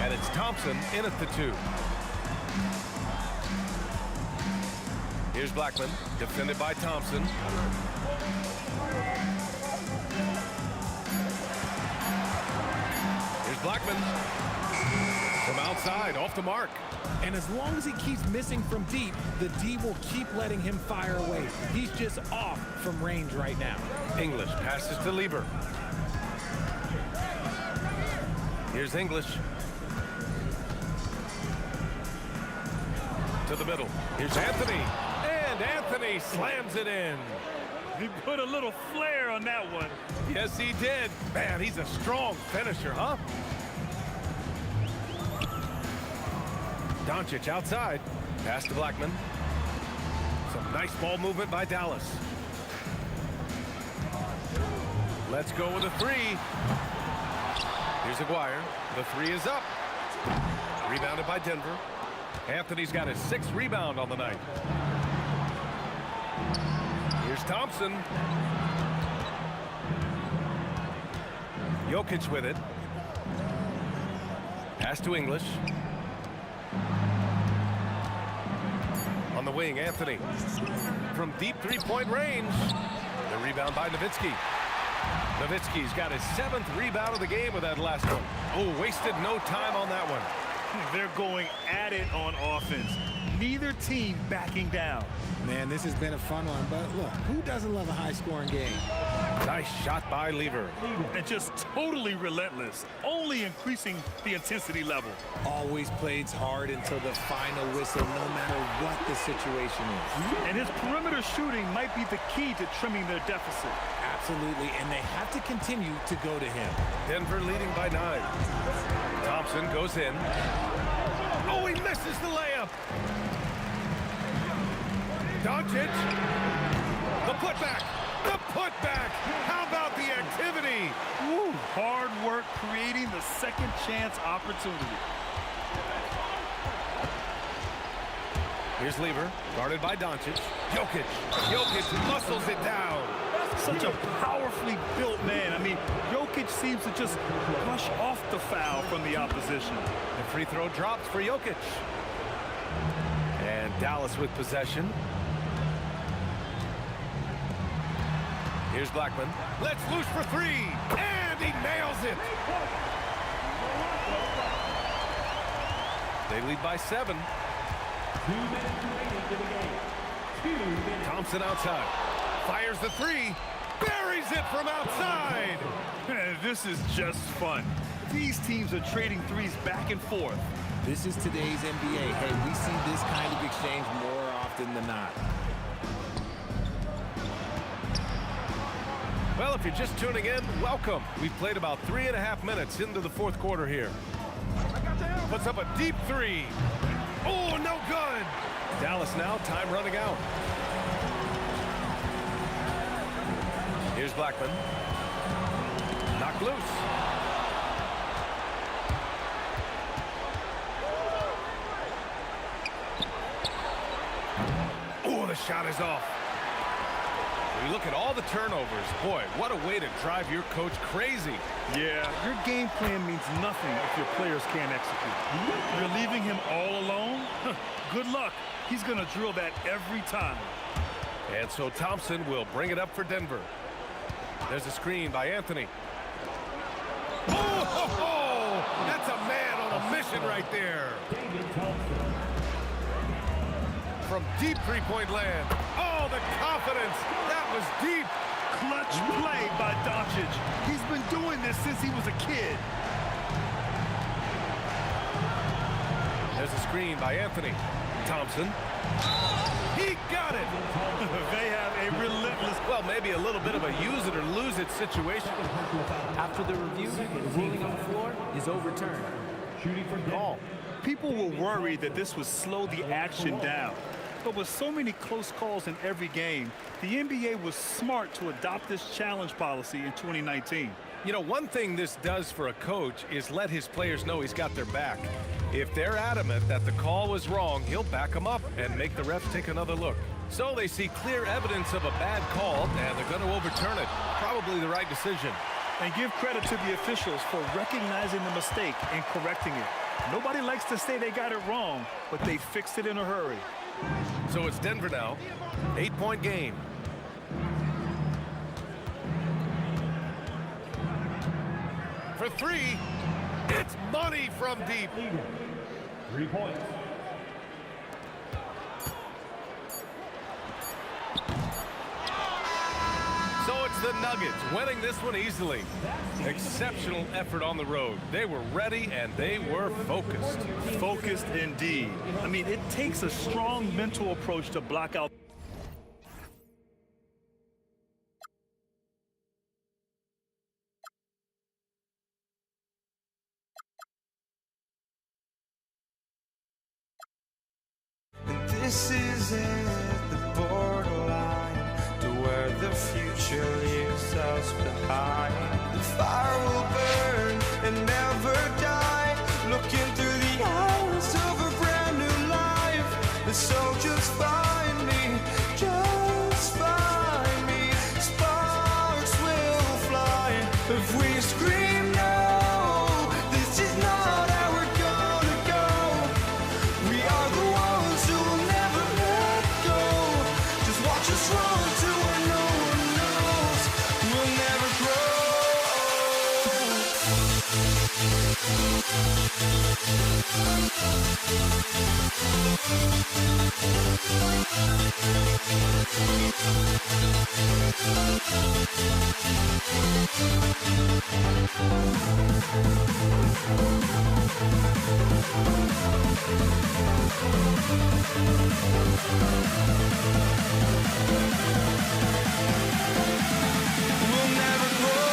And it's Thompson in at the 2. Here's Blackman, defended by Thompson. Here's Blackman. From outside, off the mark. And as long as he keeps missing from deep, the D will keep letting him fire away. He's just off from range right now. English passes to Lieber. Here's English. To the middle. Here's Anthony. And Anthony slams it in. He put a little flair on that one. Yes, he did. Man, he's a strong finisher, huh? Doncic outside. Pass to Blackman. Some nice ball movement by Dallas. Let's go with a 3. Here's Aguirre. The 3 is up. Rebounded by Denver. Anthony's got his 6th rebound on the night. Here's Thompson. Jokic with it. Pass to English. On the wing, Anthony. From deep 3-point range. The rebound by Nowitzki. Nowitzki's got his 7th rebound of the game with that last one. Oh, wasted no time on that one. They're going at it on offense. Neither team backing down. Man, this has been a fun one, but look, who doesn't love a high-scoring game? Nice shot by Lieber. And just totally relentless, only increasing the intensity level. Always plays hard until the final whistle, no matter what the situation is. And his perimeter shooting might be the key to trimming their deficit. Absolutely, and they have to continue to go to him. Denver leading by 9. Thompson goes in. Oh, he misses the layup. Doncic. The putback. The putback. How about the activity? Woo, hard work creating the second chance opportunity. Here's Lieber, guarded by Doncic. Jokic. Jokic muscles it down. Such a powerfully built man. I mean, Jokic seems to just brush off the foul from the opposition. The free throw drops for Jokic. And Dallas with possession. Here's Blackman. Let's loose for three. And he nails it. They lead by 7. 2 minutes remaining in the game. 2 minutes. Thompson outside. Fires the three. Buries it from outside. This is just fun. These teams are trading threes back and forth. This is today's NBA. Hey, we see this kind of exchange more often than not. Well, if you're just tuning in, welcome. We've played about 3.5 minutes into the fourth quarter here. Puts up a deep three. Oh, no good. Dallas now, time running out. Here's Blackman. Knocked loose. Oh, the shot is off. When you look at all the turnovers, boy, what a way to drive your coach crazy. Yeah, your game plan means nothing if your players can't execute. You're leaving him all alone? Good luck. He's going to drill that every time. And so Thompson will bring it up for Denver. There's a screen by Anthony. Oh, that's a man on a mission right there. From deep three-point land. Oh, the confidence. That was deep. Clutch play by Doncic. He's been doing this since he was a kid. There's a screen by Anthony. Thompson. He got it. They have a relentless... Well, maybe a little bit of a use it or lose it situation. After the review, the ruling on the floor is overturned. Shooting for Call. People were worried that this would slow the action down. But with so many close calls in every game, the NBA was smart to adopt this challenge policy in 2019. You know, one thing this does for a coach is let his players know he's got their back. If they're adamant that the call was wrong, he'll back them up and make the refs take another look. So they see clear evidence of a bad call, and they're going to overturn it. Probably the right decision. And give credit to the officials for recognizing the mistake and correcting it. Nobody likes to say they got it wrong, but they fixed it in a hurry. So it's Denver now. 8-point game. For three, it's money from deep. 3 points. So it's the Nuggets winning this one easily. Exceptional effort on the road. They were ready and they were focused. Focused indeed. I mean, it takes a strong mental approach to block out. This is it, the borderline to where the future leaves us behind. The fire will burn and never die, looking through the eyes of a brand new life. And so just find me, just find me. Sparks will fly if we scream no. This is not how we're gonna go. We are the ones who will never let go. Just watch us run to where no one knows. We'll never grow. We'll never grow.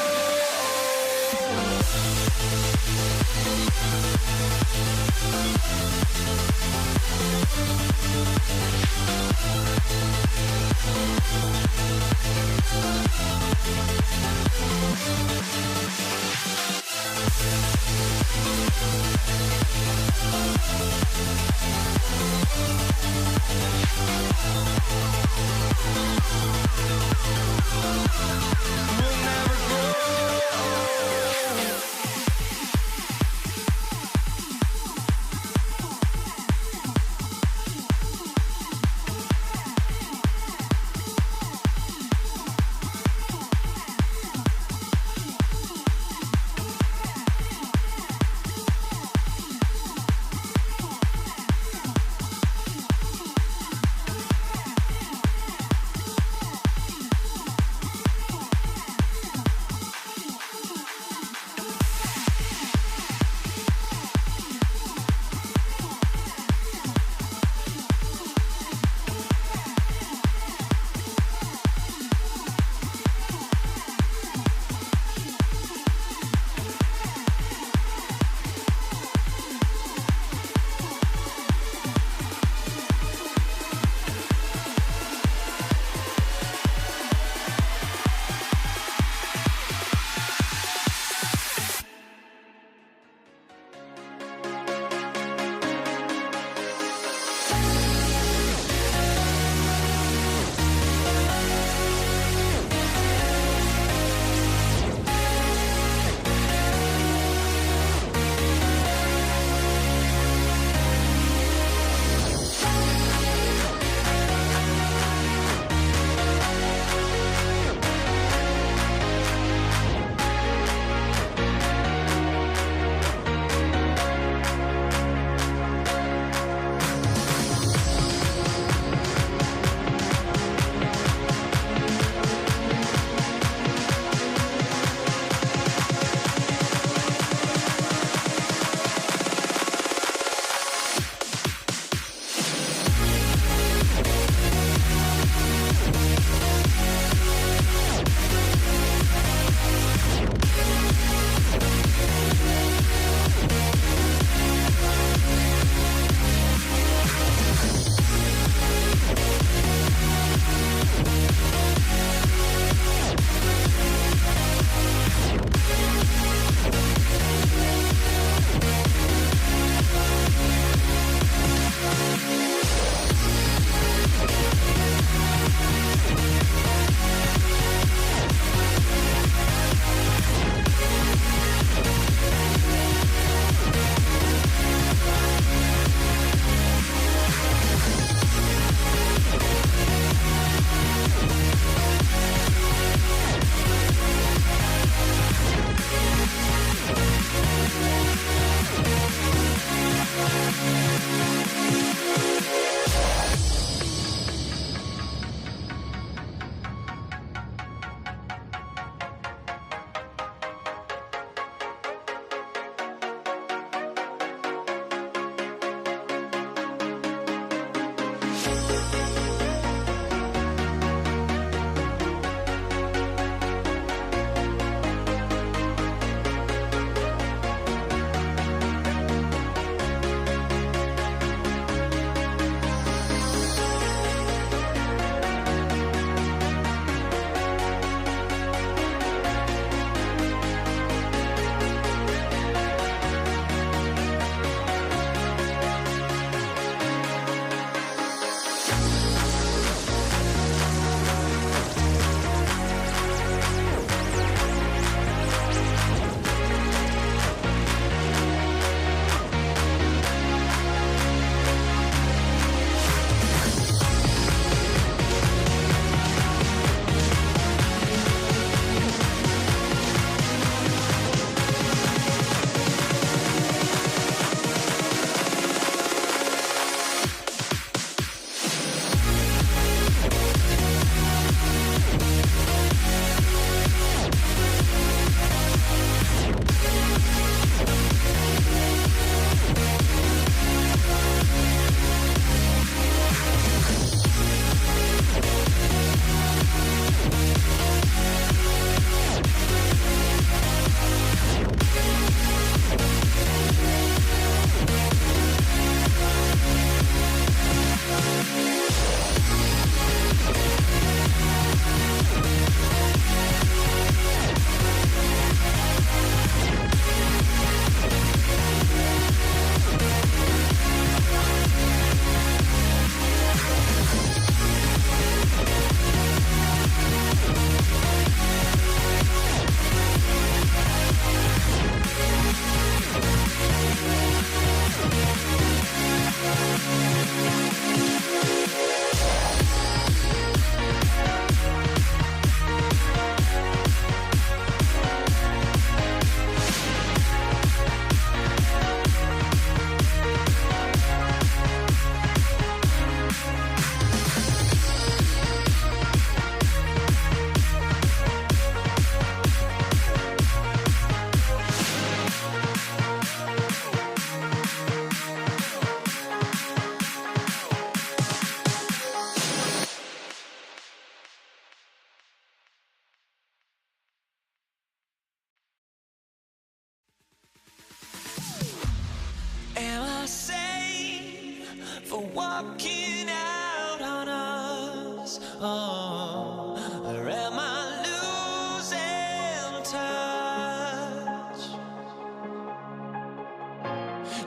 for walking out on us. Oh, or am I losing touch?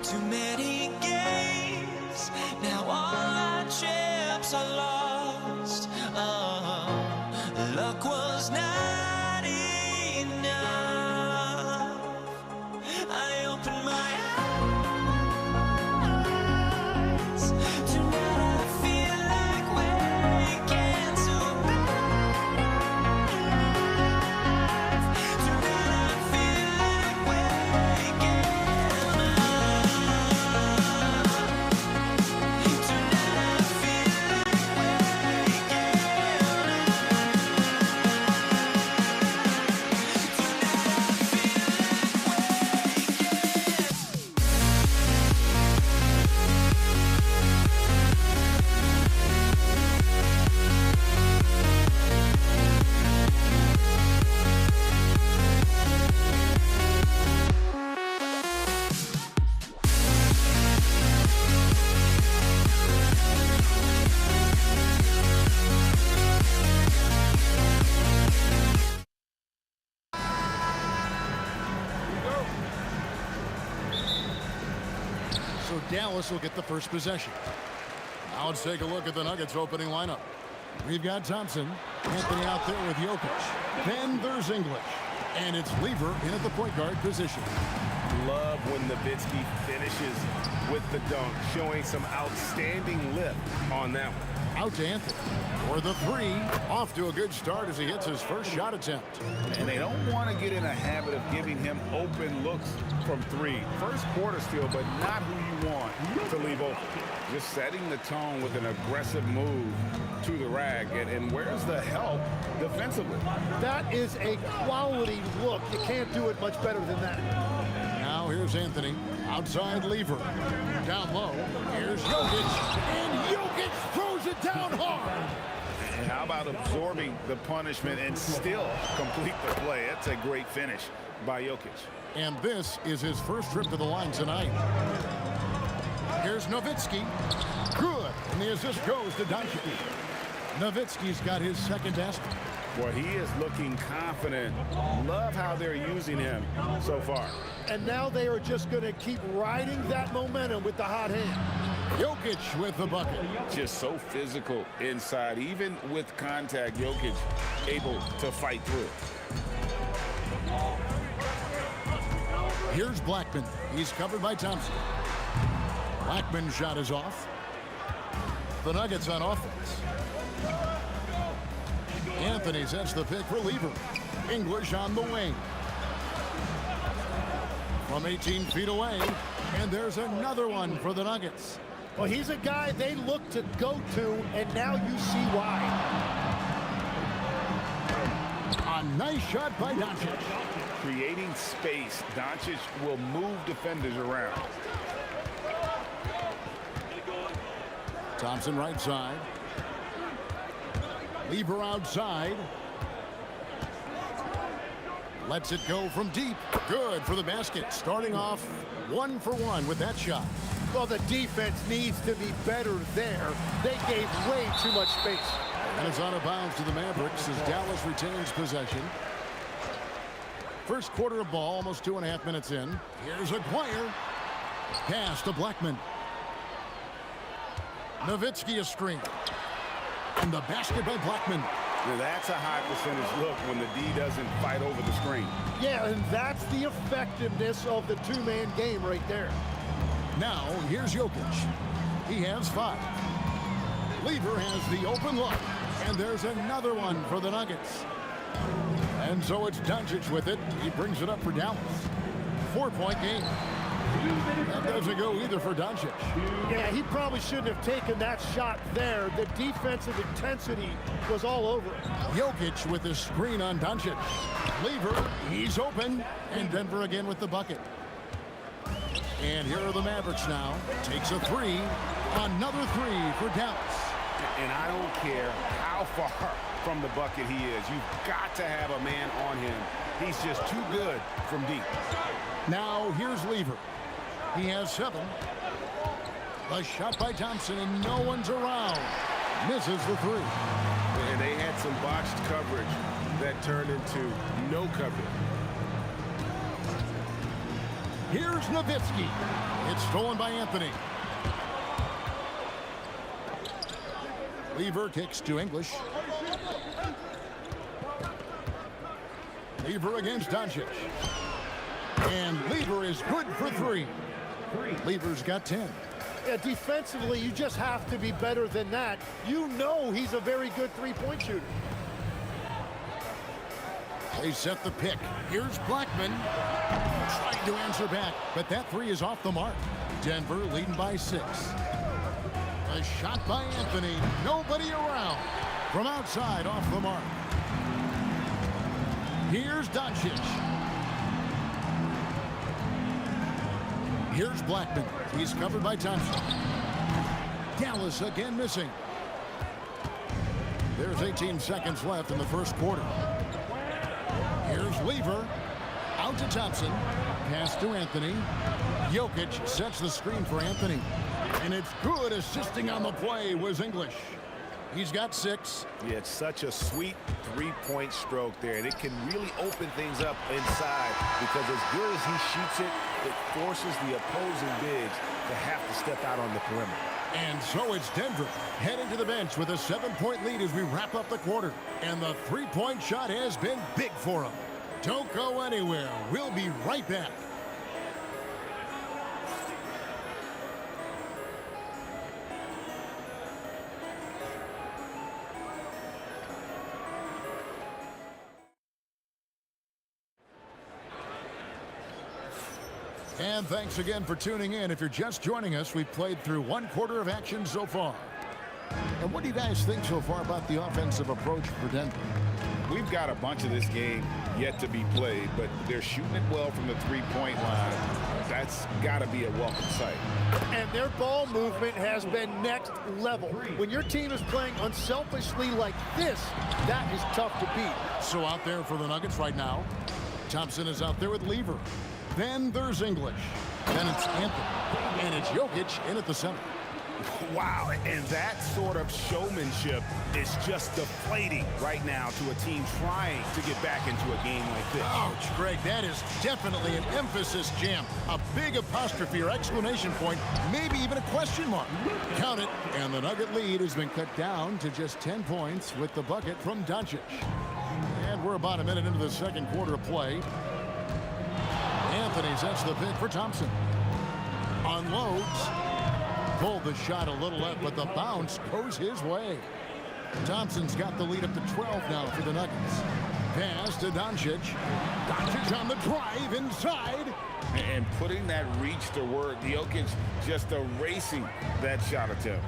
Too many games, now all our chips are lost. Oh, luck was not enough. I opened my eyes. Tonight I feel like waking to life. Tonight I feel like waking up. Tonight I feel like waking So Dallas will get the first possession. Now let's take a look at the Nuggets opening lineup. We've got Thompson, Anthony out there with Jokic. Then there's English. And it's Lever in at the point guard position. Love when Nowitzki finishes with the dunk, showing some outstanding lift on that one. Out to Anthony for the three. Off to a good start as he hits his first shot attempt. And they don't want to get in a habit of giving him open looks from three. First quarter still, but not who you want to leave open. Just setting the tone with an aggressive move to the rack. And where's the help defensively? That is a quality look. You can't do it much better than that. Now here's Anthony. Outside Lever. Down low. Here's Jokic. And Jokic throws it down hard. And how about absorbing the punishment and still complete the play? That's a great finish by Jokic. And this is his first trip to the line tonight. Here's Nowitzki. Good. And the assist goes to Doncic. Nowitzki's got his second basket. Well, he is looking confident. Love how they're using him so far. And now they are just going to keep riding that momentum with the hot hand. Jokic with the bucket. Just so physical inside. Even with contact, Jokic able to fight through it. Here's Blackman. He's covered by Thompson. Blackman's shot is off. The Nuggets on offense. Anthony sets the pick for Lever. English on the wing. From 18 feet away. And there's another one for the Nuggets. Well, he's a guy they look to go to, and now you see why. A nice shot by Doncic. Creating space. Doncic will move defenders around. Thompson right side. Lever outside. Lets it go from deep. Good for the basket. Starting off 1 for 1 with that shot. Well, the defense needs to be better there. They gave way too much space. And it's out of bounds to the Mavericks as Dallas retains possession. First quarter of ball, almost 2.5 minutes in. Here's Aguirre. Pass to Blackman. Nowitzki a screen. And the basket by Blackman. Now that's a high percentage look when the D doesn't fight over the screen. Yeah, and that's the effectiveness of the two-man game right there. Now, here's Jokic. He has 5. Lever has the open look. And there's another one for the Nuggets. And so it's Doncic with it. He brings it up for Dallas. 4-point game. That doesn't go either for Doncic. Yeah, he probably shouldn't have taken that shot there. The defensive intensity was all over it. Jokic with the screen on Doncic. Lever, he's open. And Denver again with the bucket. And here are the Mavericks now. Takes a 3. Another 3 for Dallas. And I don't care how far from the bucket he is. You've got to have a man on him. He's just too good from deep. Now here's Lever. He has 7. A shot by Thompson, and no one's around. Misses the three. And they had some botched coverage that turned into no coverage. Here's Nowitzki. It's stolen by Anthony. Lever kicks to English. Lever against Doncic. And Lever is good for three. Lever's got 10. Yeah, defensively, you just have to be better than that. You know he's a very good three-point shooter. They set the pick. Here's Blackman. Trying to answer back, but that three is off the mark. Denver leading by 6. A shot by Anthony. Nobody around. From outside, off the mark. Here's Doncic. Here's Blackman. He's covered by Thompson. Dallas again missing. There's 18 seconds left in the first quarter. Here's Lever. Out to Thompson. Pass to Anthony. Jokic sets the screen for Anthony. And it's good. Assisting on the play was English. He's got 6. Yeah, it's such a sweet three-point stroke there, and it can really open things up inside because as good as he shoots it, it forces the opposing bigs to have to step out on the perimeter. And so it's Denver heading to the bench with a 7-point lead as we wrap up the quarter. And the three-point shot has been big for them. Don't go anywhere. We'll be right back. And thanks again for tuning in. If you're just joining us, we've played through 1 quarter of action so far. And what do you guys think so far about the offensive approach for Denver? We've got a bunch of this game yet to be played, but they're shooting it well from the three-point line. That's got to be a welcome sight. And their ball movement has been next level. When your team is playing unselfishly like this, that is tough to beat. So out there for the Nuggets right now, Thompson is out there with Lever. Then there's English. Then it's Anthony. And it's Jokic in at the center. Wow, and that sort of showmanship is just deflating right now to a team trying to get back into a game like this. Ouch, Greg, that is definitely an emphasis jam. A big apostrophe or exclamation point, maybe even a question mark. Count it, and the Nugget lead has been cut down to just 10 points with the bucket from Doncic. And we're about a minute into the second quarter of play. Anthony sets the pick for Thompson. Unloads. Pulled the shot a little left, but the bounce goes his way. Thompson's got the lead up to 12 now for the Nuggets. Pass to Doncic. Doncic on the drive inside. And putting that reach to work. Jokic just erasing that shot attempt.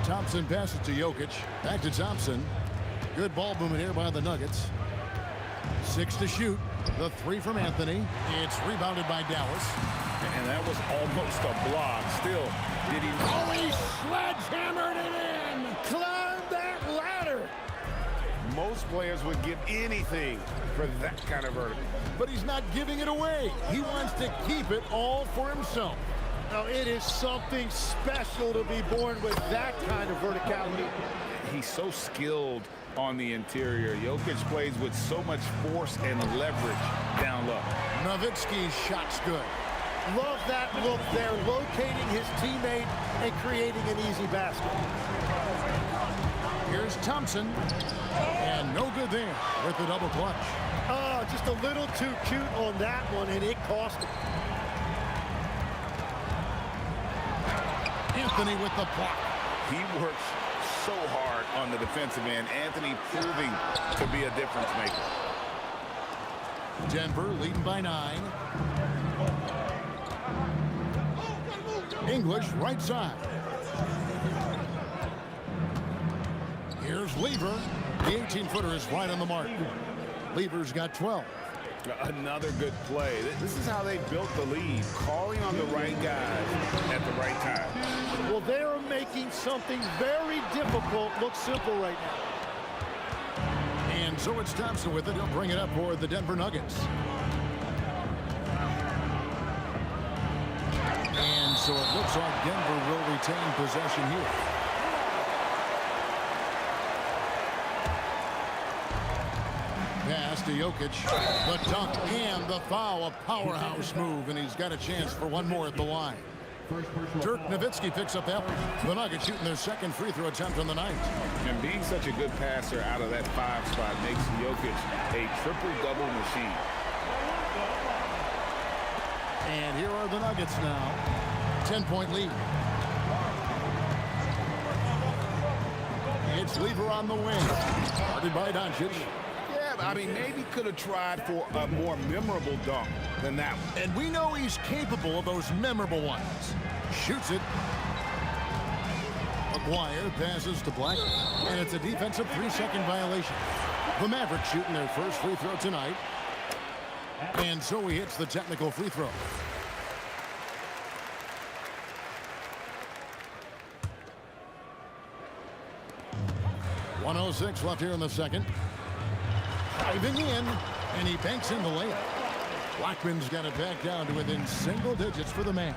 Thompson passes to Jokic. Back to Thompson. Good ball movement here by the Nuggets. 6 to shoot. The 3 from Anthony. It's rebounded by Dallas. And that was almost a block. Still, did he... Oh, he sledgehammered it in! Climb that ladder! Most players would give anything for that kind of vertical. But he's not giving it away. He wants to keep it all for himself. Now, it is something special to be born with that kind of verticality. He's so skilled on the interior. Jokic plays with so much force and leverage down low. Nowitzki's shot's good. Love that look there, locating his teammate and creating an easy basket. Here's Thompson. And no good there with the double clutch. Oh, just a little too cute on that one, and it cost him. Anthony with the block. He works so hard on the defensive end. Anthony proving to be a difference maker. Denver leading by 9. English right side. Here's Lever. The 18-footer is right on the mark. Lever's got 12. Another good play. This is how they built the lead, calling on the right guys at the right time. Well, they're making something very difficult look simple right now. And so it's Thompson with it. He'll bring it up for the Denver Nuggets. So it looks like Denver will retain possession here. Pass to Jokic. The dunk and the foul. A powerhouse move, and he's got a chance for one more at the line. Dirk Nowitzki picks up that one. The Nuggets shooting their second free throw attempt on the night. And being such a good passer out of that 5 spot makes Jokic a triple-double machine. And here are the Nuggets now. 10-point lead. It's Lever on the wing. Guarded by Doncic. Yeah, I mean, maybe could have tried for a more memorable dunk than that one. And we know he's capable of those memorable ones. Shoots it. McGuire passes to Black. And it's a defensive 3-second violation. The Mavericks shooting their first free throw tonight. And so he hits the technical free throw. .106 left here in the second. Driving in, and he banks in the layup. Blackman's got it back down to within single digits for the man.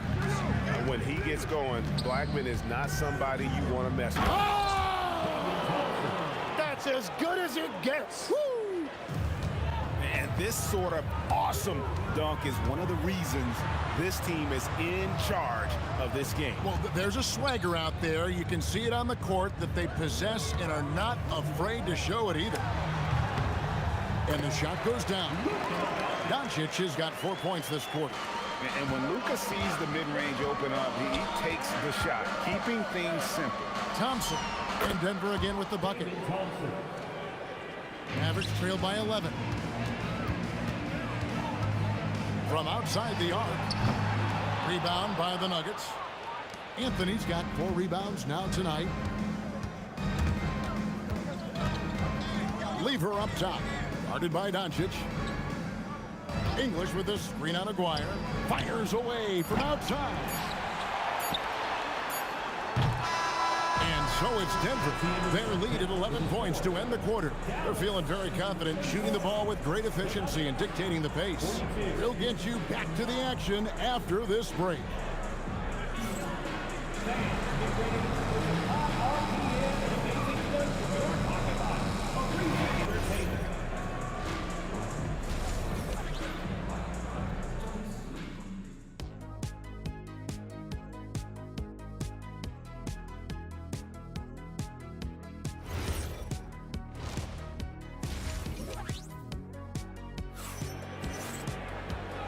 And when he gets going, Blackman is not somebody you want to mess with. Oh! That's as good as it gets. Woo! And this sort of awesome dunk is one of the reasons this team is in charge of this game. Well, there's a swagger out there. You can see it on the court that they possess and are not afraid to show it either. And the shot goes down. Doncic has got 4 points this quarter. And when Luka sees the mid-range open up, he takes the shot, keeping things simple. Thompson and Denver again with the bucket. Mavericks trailed by 11. From outside the arc. Rebound by the Nuggets. Anthony's got 4 rebounds now tonight. Lever up top. Guarded by Doncic. English with the screen on Aguirre. Fires away from outside. And so it's Denver. Their lead at 11 points to end the quarter. They're feeling very confident, shooting the ball with great efficiency and dictating the pace. We'll get you back to the action after this break.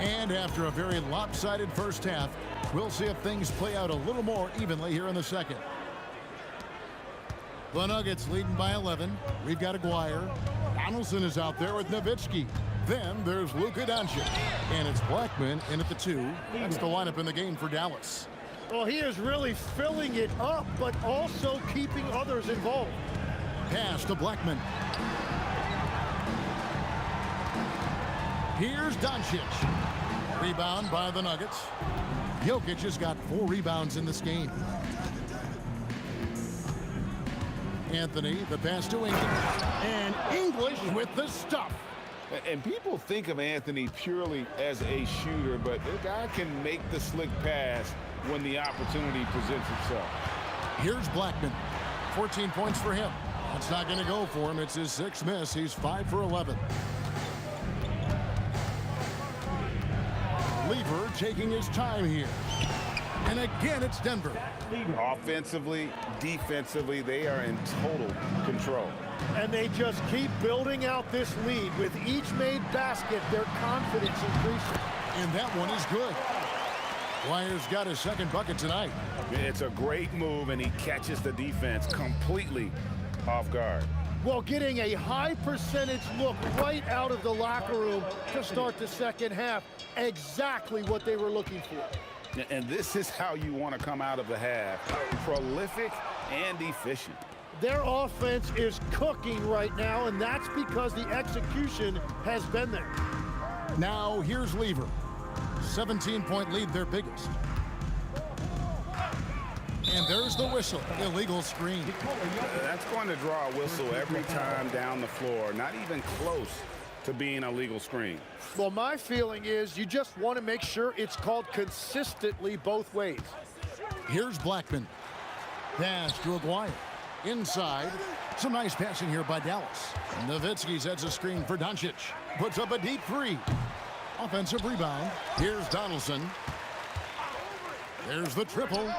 And after a very lopsided first half, we'll see if things play out a little more evenly here in the second. The Nuggets leading by 11. We've got Aguirre. Donaldson is out there with Nowitzki. Then there's Luka Doncic. And it's Blackman in at the 2. That's the lineup in the game for Dallas. Well, he is really filling it up, but also keeping others involved. Pass to Blackman. Here's Doncic. Rebound by the Nuggets. Jokic has got 4 rebounds in this game. Anthony, the pass to English. And English with the stuff. And people think of Anthony purely as a shooter, but the guy can make the slick pass when the opportunity presents itself. Here's Blackman. 14 points for him. That's not going to go for him. It's his 6th miss. He's 5 for 11. Lever taking his time here. And again, it's Denver. Offensively, defensively, they are in total control. And they just keep building out this lead. With each made basket, their confidence increases. And that one is good. Dwyer's got his 2nd bucket tonight. It's a great move, and he catches the defense completely off guard. Well, getting a high percentage look right out of the locker room to start the second half. Exactly what they were looking for. And this is how you want to come out of the half. Prolific and efficient. Their offense is cooking right now, and that's because the execution has been there. Now, here's Lever. 17-point lead, their biggest. And there's the whistle. Illegal screen. That's going to draw a whistle every time down the floor. Not even close to being a legal screen. Well, my feeling is you just want to make sure it's called consistently both ways. Here's Blackman. Pass to Aguirre. Inside. Some nice passing here by Dallas. Nowitzki sets a screen for Doncic. Puts up a deep three. Offensive rebound. Here's Donaldson. There's the triple.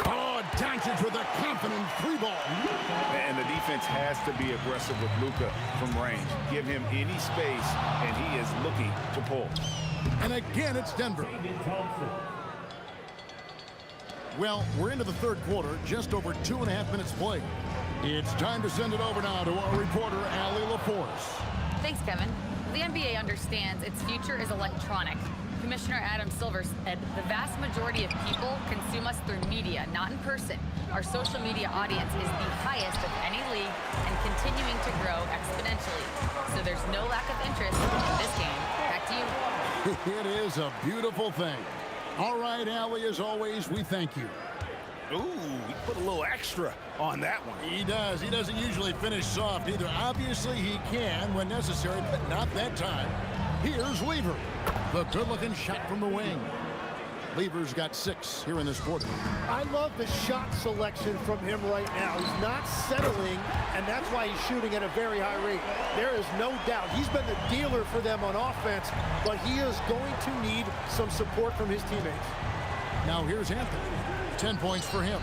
Oh, Doncic with a confident three ball. And the defense has to be aggressive with Luka from range. Give him any space, and he is looking to pull. And again, it's Denver. Well, we're into the third quarter, just over 2.5 minutes played. It's time to send it over now to our reporter, Allie LaForce. Thanks, Kevin. The NBA understands its future is electronic. Commissioner Adam Silver said the vast majority of people consume us through media, not in person. Our social media audience is the highest of any league and continuing to grow exponentially. So there's no lack of interest in this game. Back to you. It is a beautiful thing. All right, Allie, as always, we thank you. Ooh, he put a little extra on that one. He does. He doesn't usually finish soft either. Obviously, he can when necessary, but not that time. Here's Weaver. The good-looking shot from the wing. Lever's got 6 here in this quarter. I love the shot selection from him right now. He's not settling, and that's why he's shooting at a very high rate. There is no doubt. He's been the dealer for them on offense, but he is going to need some support from his teammates. Now here's Anthony. 10 points for him.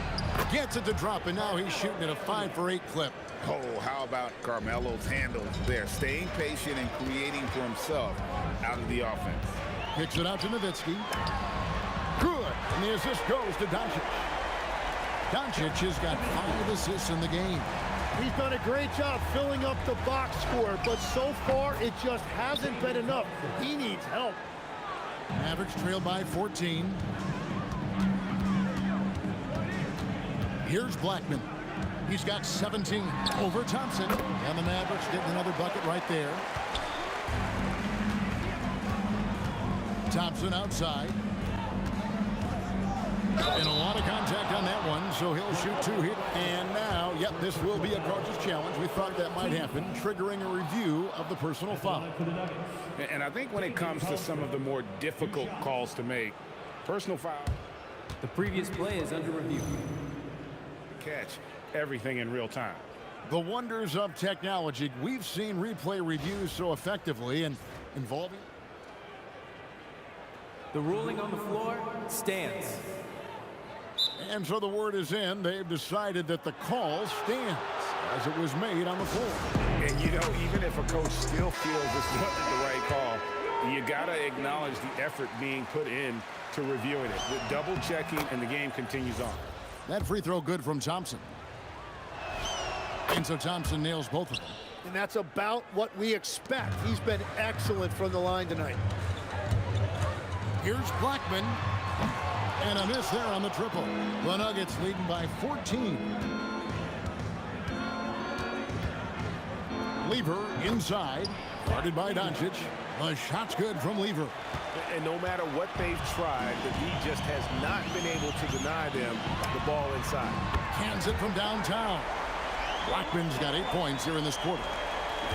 Gets it to drop, and now he's shooting at a 5-for-8 clip. Oh, how about Carmelo's handle there? Staying patient and creating for himself out of the offense. Kicks it out to Nowitzki. Good. And the assist goes to Doncic. Doncic has got 5 assists in the game. He's done a great job filling up the box score, but so far it just hasn't been enough. He needs help. Mavericks trail by 14. Here's Blackman. He's got 17 over Thompson. And the Mavericks getting another bucket right there. Thompson outside. And a lot of contact on that one, so he'll shoot 2 here. And now, yep, this will be a coach's challenge. We thought that might happen, triggering a review of the personal foul. And I think when it comes to some of the more difficult calls to make, personal foul. The previous play is under review. Catch everything in real time. The wonders of technology. We've seen replay reviews so effectively and involving. The ruling on the floor stands. And so the word is in. They've decided that the call stands as it was made on the floor. And, you know, even if a coach still feels this wasn't the right call, you got to acknowledge the effort being put in to reviewing it. The double checking, and the game continues on. That free throw good from Thompson. And so Thompson nails both of them. And that's about what we expect. He's been excellent from the line tonight. Here's Blackman. And a miss there on the triple. The Nuggets leading by 14. Lever inside. Guarded by Doncic. The shot's good from Lever. And no matter what they've tried, the D just has not been able to deny them the ball inside. Cans it from downtown. Blackman's got 8 points here in this quarter.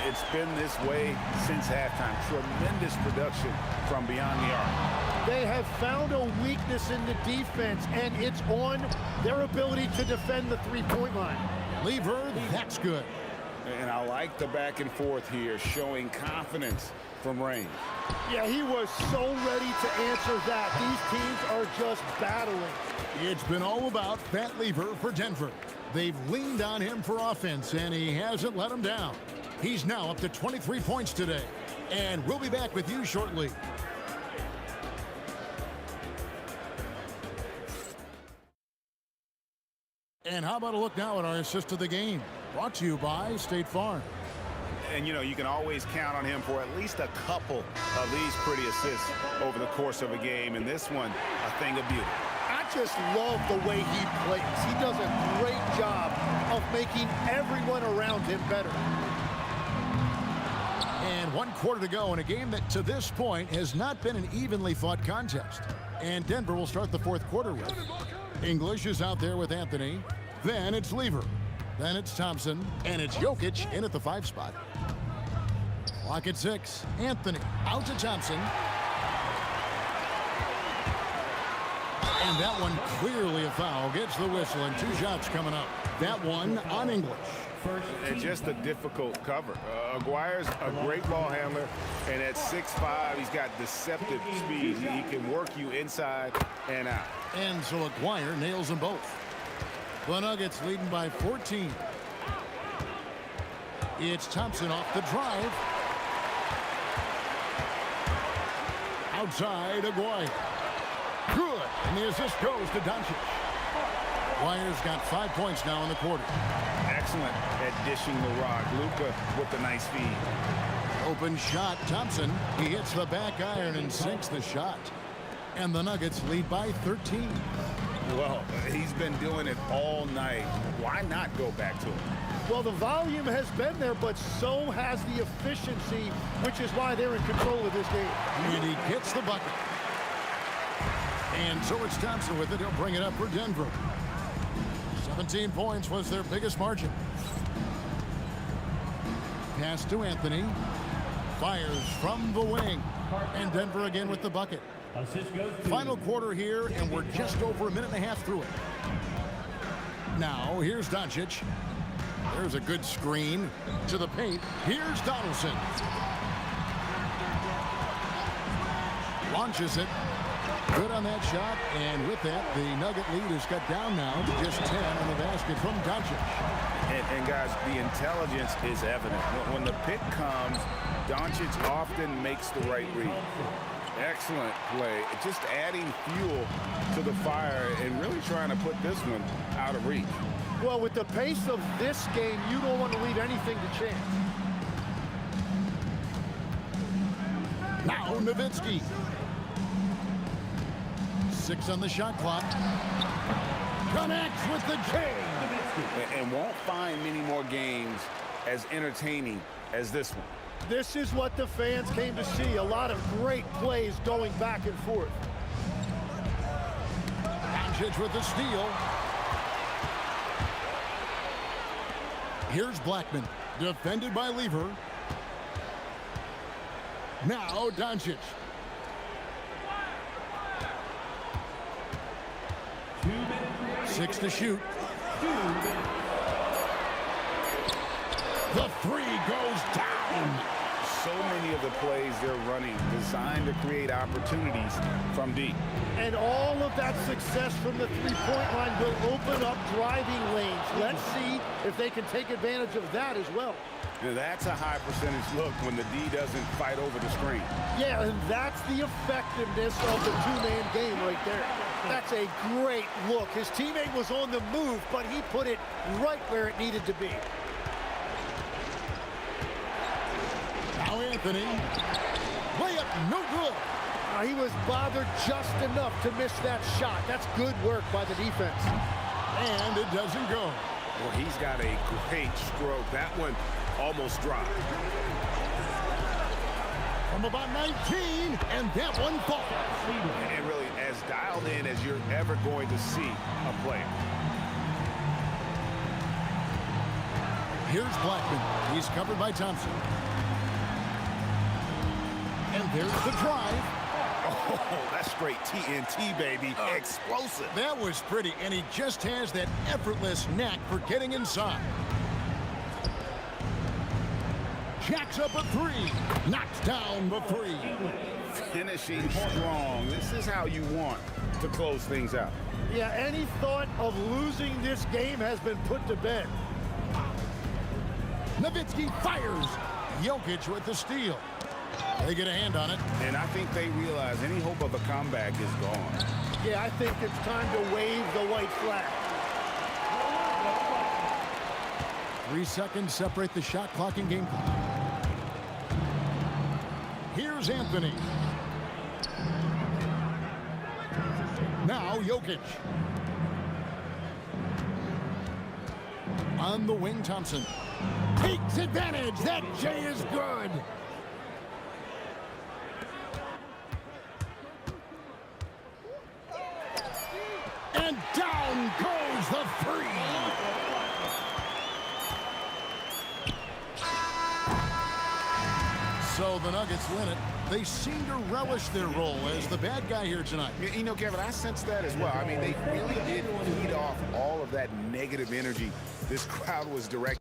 It's been this way since halftime. Tremendous production from beyond the arc. They have found a weakness in the defense, and it's on their ability to defend the three-point line. Lever, that's good. And I like the back and forth here, showing confidence from range. Yeah, he was so ready to answer that. These teams are just battling. It's been all about Pat Lever for Denver. They've leaned on him for offense, and he hasn't let them down. He's now up to 23 points today, and we'll be back with you shortly. And how about a look now at our assist of the game? Brought to you by State Farm. And, you know, you can always count on him for at least a couple of these pretty assists over the course of a game. And this one, a thing of beauty. I just love the way he plays. He does a great job of making everyone around him better. And 1 quarter to go in a game that to this point has not been an evenly fought contest. And Denver will start the fourth quarter with. English is out there with Anthony. Then it's Lever. Then it's Thompson. And it's Jokic in at the 5 spot. Clock at 6. Anthony out to Thompson. And that one clearly a foul. Gets the whistle and 2 shots coming up. That one on English. And just a difficult cover. Aguirre's a great ball handler, and at 6'5", he's got deceptive speed. He can work you inside and out. And so Aguirre nails them both. The Nuggets leading by 14. It's Thompson off the drive. Outside, Aguirre. Good. And the assist goes to Doncic. Aguirre's got 5 points now in the quarter. Excellent at dishing the rock. Luka with the nice feed. Open shot, Thompson. He hits the back iron and sinks the shot. And the Nuggets lead by 13. Well, he's been doing it all night. Why not go back to him? Well, the volume has been there, but so has the efficiency, which is why they're in control of this game. And he gets the bucket. And so it's Thompson with it. He'll bring it up for Denver. 17 points was their biggest margin. Pass to Anthony. Fires from the wing. And Denver again with the bucket. Final quarter here, and we're just over a minute and a half through it. Now, here's Doncic. There's a good screen to the paint. Here's Donaldson. Launches it. Good on that shot, and with that, the Nugget lead is cut down now to just 10 on the basket from Doncic. And guys, the intelligence is evident. When the pick comes, Doncic often makes the right read. Excellent play. Just adding fuel to the fire and really trying to put this one out of reach. Well, with the pace of this game, you don't want to leave anything to chance. Now Nowitzki. 6 on the shot clock. Connects with the J. And won't find many more games as entertaining as this one. This is what the fans came to see. A lot of great plays going back and forth. Doncic with the steal. Here's Blackman, defended by Lever. Now Doncic. 6 to shoot. The 3 goes down. So many of the plays they're running designed to create opportunities from deep. And all of that success from the three-point line will open up driving lanes. Let's see if they can take advantage of that as well. That's a high percentage look when the D doesn't fight over the screen. Yeah, and that's the effectiveness of the two-man game right there. That's a great look. His teammate was on the move, but he put it right where it needed to be. Now Anthony. Layup, no good. He was bothered just enough to miss that shot. That's good work by the defense. And it doesn't go. Well, he's got a great stroke. That one almost dropped. From about 19, and that one falls. And really as dialed in as you're ever going to see a player. Here's Blackman. He's covered by Thompson. And there's the drive. Oh, that's straight TNT, baby. Explosive. That was pretty, and he just has that effortless knack for getting inside. Jacks up a 3. Knocks down the 3. Finishing strong. This is how you want to close things out. Yeah, any thought of losing this game has been put to bed. Nowitzki fires. Jokic with the steal. They get a hand on it. And I think they realize any hope of a comeback is gone. Yeah, I think it's time to wave the white flag. 3 seconds separate the shot clock and game clock. Here's Anthony. Now Jokic. On the wing, Thompson. Takes advantage. That J is good. And down goes the 3. So the Nuggets win it. They seem to relish their role as the bad guy here tonight. You know, Kevin, I sense that as well. I mean, they really did feed off all of that negative energy this crowd was directing.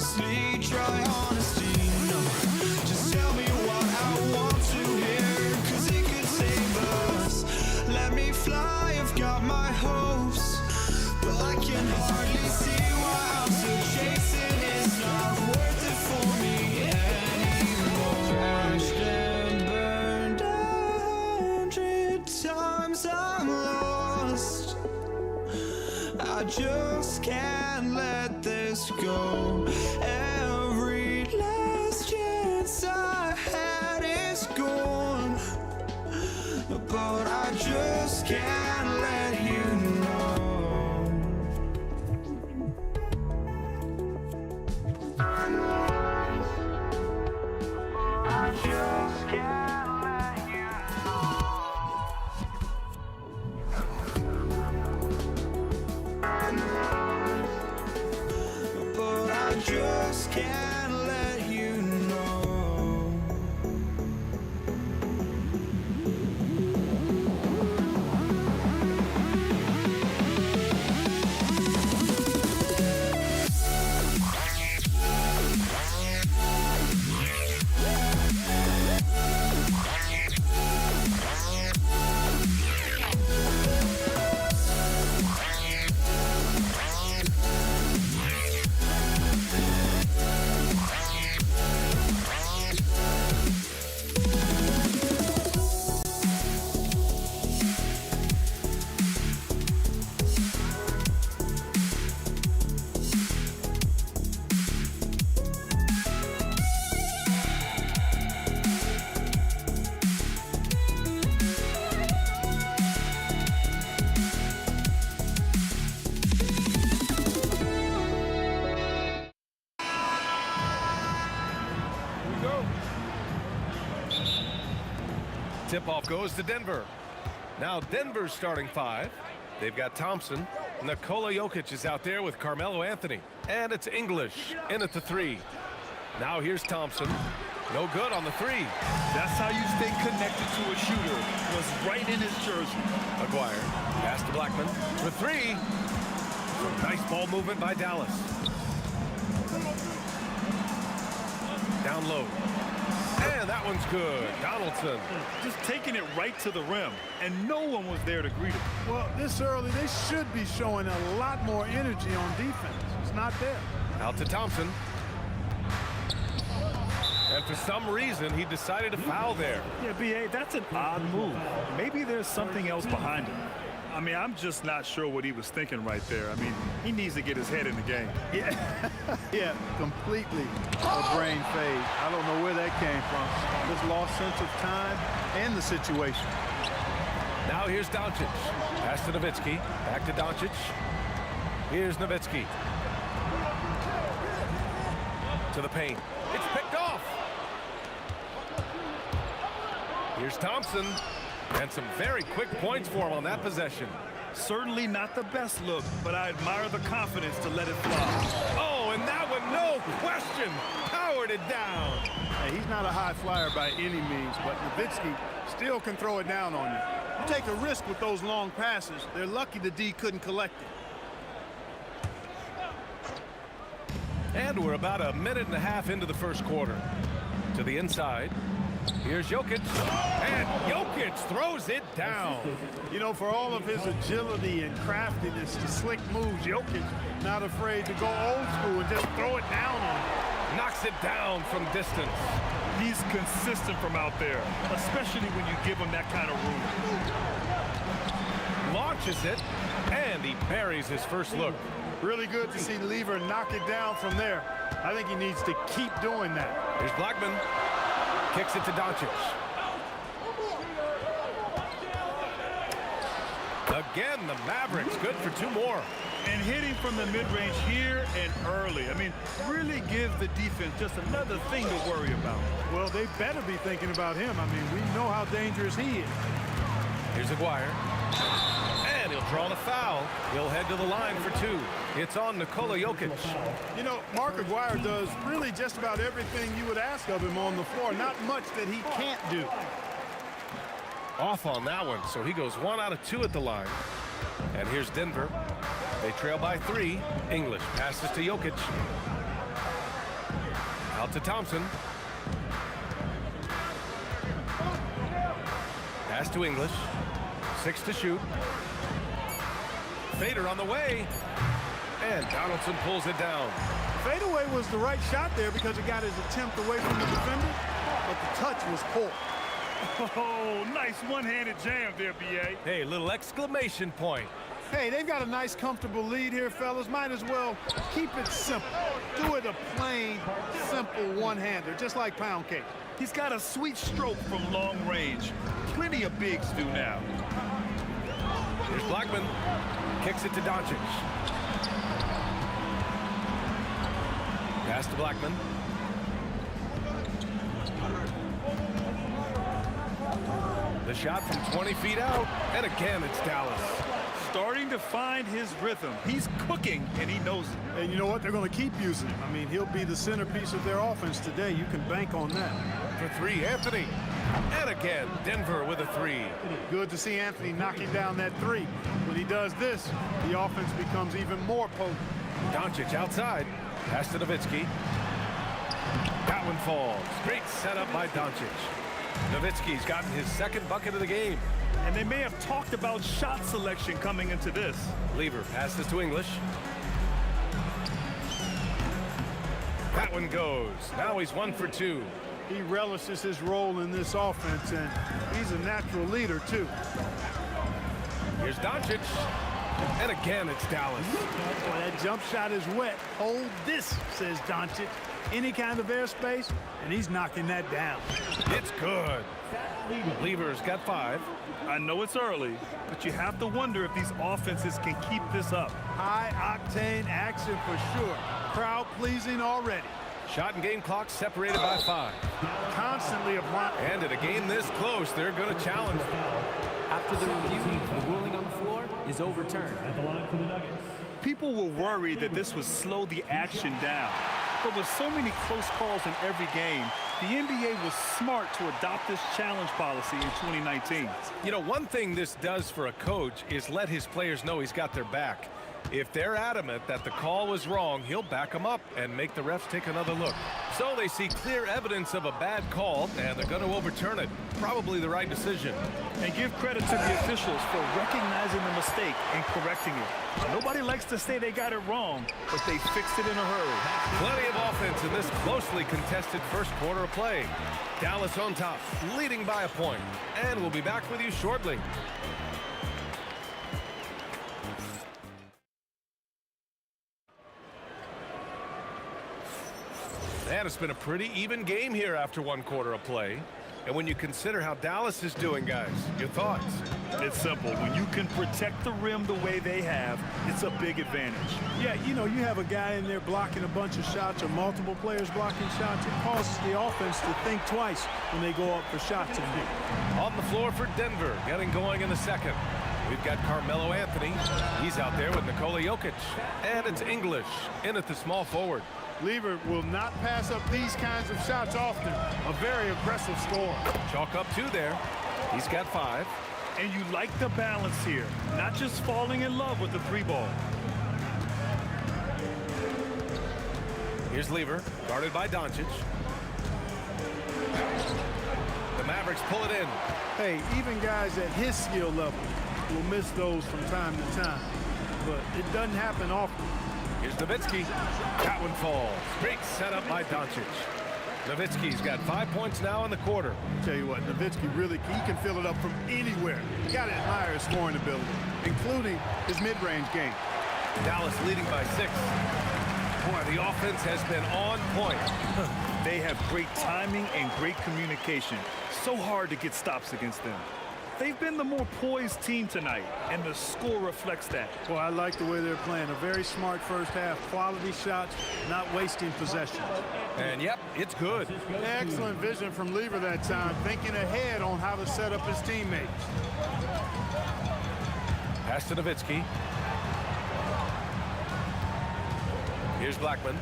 honestly try honesty. No, just tell me what I want to hear, 'cause it could save us. Let me fly, I've got my hopes, but I can hardly see why I'm still chasing. It's not worth it for me anymore. Crashed and burned 100 times, I'm lost. I just can't let this go. Every last chance I had is gone, but I just can't let you know. I just can't let you know. But I just can't let you know. Tip-off goes to Denver. Now Denver's starting five. They've got Thompson. Nikola Jokic is out there with Carmelo Anthony. And it's English in at the 3. Now here's Thompson. No good on the 3. That's how you stay connected to a shooter. Was right in his jersey. Aguirre. Pass to Blackman. For 3. Nice ball movement by Dallas. Down low. And that one's good. Donaldson. Just taking it right to the rim, and no one was there to greet him. Well, this early, they should be showing a lot more energy on defense. It's not there. Out to Thompson. And for some reason, he decided to foul there. Yeah, B.A., that's an odd move. Maybe there's something else behind it. I mean, I'm just not sure what he was thinking right there. I mean, he needs to get his head in the game. Yeah, yeah, completely a brain fade. I don't know where that came from. Just lost sense of time and the situation. Now here's Doncic. Pass to Nowitzki. Back to Doncic. Here's Nowitzki. To the paint. It's picked off. Here's Thompson. And some very quick points for him on that possession. Certainly not the best look, but I admire the confidence to let it fly. Oh, and that one, no question, powered it down. Hey, he's not a high flyer by any means, but Nowitzki still can throw it down on you. You take a risk with those long passes. They're lucky the D couldn't collect it. And we're about a minute and a half into the first quarter. To the inside. Here's Jokic, and Jokic throws it down. You know, for all of his agility and craftiness, the slick moves, Jokic not afraid to go old school and just throw it down on him. Knocks it down from distance. He's consistent from out there, especially when you give him that kind of room. Launches it, and he buries his first look. Really good to see Lever knock it down from there. I think he needs to keep doing that. Here's Blackman. Kicks it to Doncic. Again, the Mavericks good for 2 more. And hitting from the mid-range here and early. I mean, really gives the defense just another thing to worry about. Well, they better be thinking about him. I mean, we know how dangerous he is. Here's Aguirre. And he'll draw the foul. He'll head to the line for 2. It's on Nikola Jokic. You know, Mark Aguirre does really just about everything you would ask of him on the floor. Not much that he can't do. Off on that one, so he goes 1 out of 2 at the line. And here's Denver. They trail by 3. English passes to Jokic. Out to Thompson. Pass to English. 6 to shoot. Fader on the way. And Donaldson pulls it down. Fadeaway was the right shot there because it got his attempt away from the defender, but the touch was poor. Oh, nice one-handed jam there, B.A. Hey, little exclamation point. Hey, they've got a nice, comfortable lead here, fellas. Might as well keep it simple. Do it a plain, simple one-hander, just like pound cake. He's got a sweet stroke from long range. Plenty of bigs do now. Here's Blackman. Kicks it to Doncic. Pass to Blackman. The shot from 20 feet out. And again, it's Dallas. Starting to find his rhythm. He's cooking, and he knows it. And you know what? They're going to keep using him. I mean, he'll be the centerpiece of their offense today. You can bank on that. For 3, Anthony. And again, Denver with a 3. Good to see Anthony knocking down that 3. When he does this, the offense becomes even more potent. Doncic outside. Pass to Nowitzki. That one falls. Great setup by Doncic. Nowitzki's gotten his 2nd bucket of the game. And they may have talked about shot selection coming into this. Lever passes to English. That one goes. Now he's 1 for 2. He relishes his role in this offense, and he's a natural leader, too. Here's Doncic. And again, it's Dallas. Well, that jump shot is wet. Hold this, says Doncic. Any kind of airspace, and he's knocking that down. It's good. Lever's got 5. I know it's early, but you have to wonder if these offenses can keep this up. High-octane action for sure. Crowd-pleasing already. Shot and game clock separated by 5. Constantly applying. And at a game this close, they're going to challenge them. After the review, the ruling on the floor is overturned. At the line for the Nuggets. People were worried that this would slow the action down. But with so many close calls in every game, the NBA was smart to adopt this challenge policy in 2019. You know, one thing this does for a coach is let his players know he's got their back. If they're adamant that the call was wrong, he'll back them up and make the refs take another look. So they see clear evidence of a bad call, and they're going to overturn it. Probably the right decision. And give credit to the officials for recognizing the mistake and correcting it. Nobody likes to say they got it wrong, but they fixed it in a hurry. Plenty of offense in this closely contested first quarter of play. Dallas on top, leading by a point. And we'll be back with you shortly. And it's been a pretty even game here after 1 quarter of play. And when you consider how Dallas is doing, guys, your thoughts? It's simple. When you can protect the rim the way they have, it's a big advantage. Yeah, you know, you have a guy in there blocking a bunch of shots or multiple players blocking shots. It causes the offense to think twice when they go up for shots. On the floor for Denver, getting going in the second. We've got Carmelo Anthony. He's out there with Nikola Jokic. And it's English in at the small forward. Lever will not pass up these kinds of shots often. A very aggressive score. Chalk up 2 there. He's got 5. And you like the balance here, not just falling in love with the 3 ball. Here's Lever, guarded by Doncic. The Mavericks pull it in. Hey, even guys at his skill level will miss those from time to time. But it doesn't happen often. Here's Nowitzki. That one falls. Great setup by Doncic. Nowitzki's got 5 points now in the quarter. Tell you what, Nowitzki really, he can fill it up from anywhere. You got to admire his scoring ability, including his mid-range game. Dallas leading by 6. Boy, the offense has been on point. They have great timing and great communication. So hard to get stops against them. They've been the more poised team tonight, and the score reflects that. Well, I like the way they're playing. A very smart first half, quality shots, not wasting possessions. And, yep, it's good. Excellent vision from Lever that time, thinking ahead on how to set up his teammates. Pass to Nowitzki. Here's Blackman.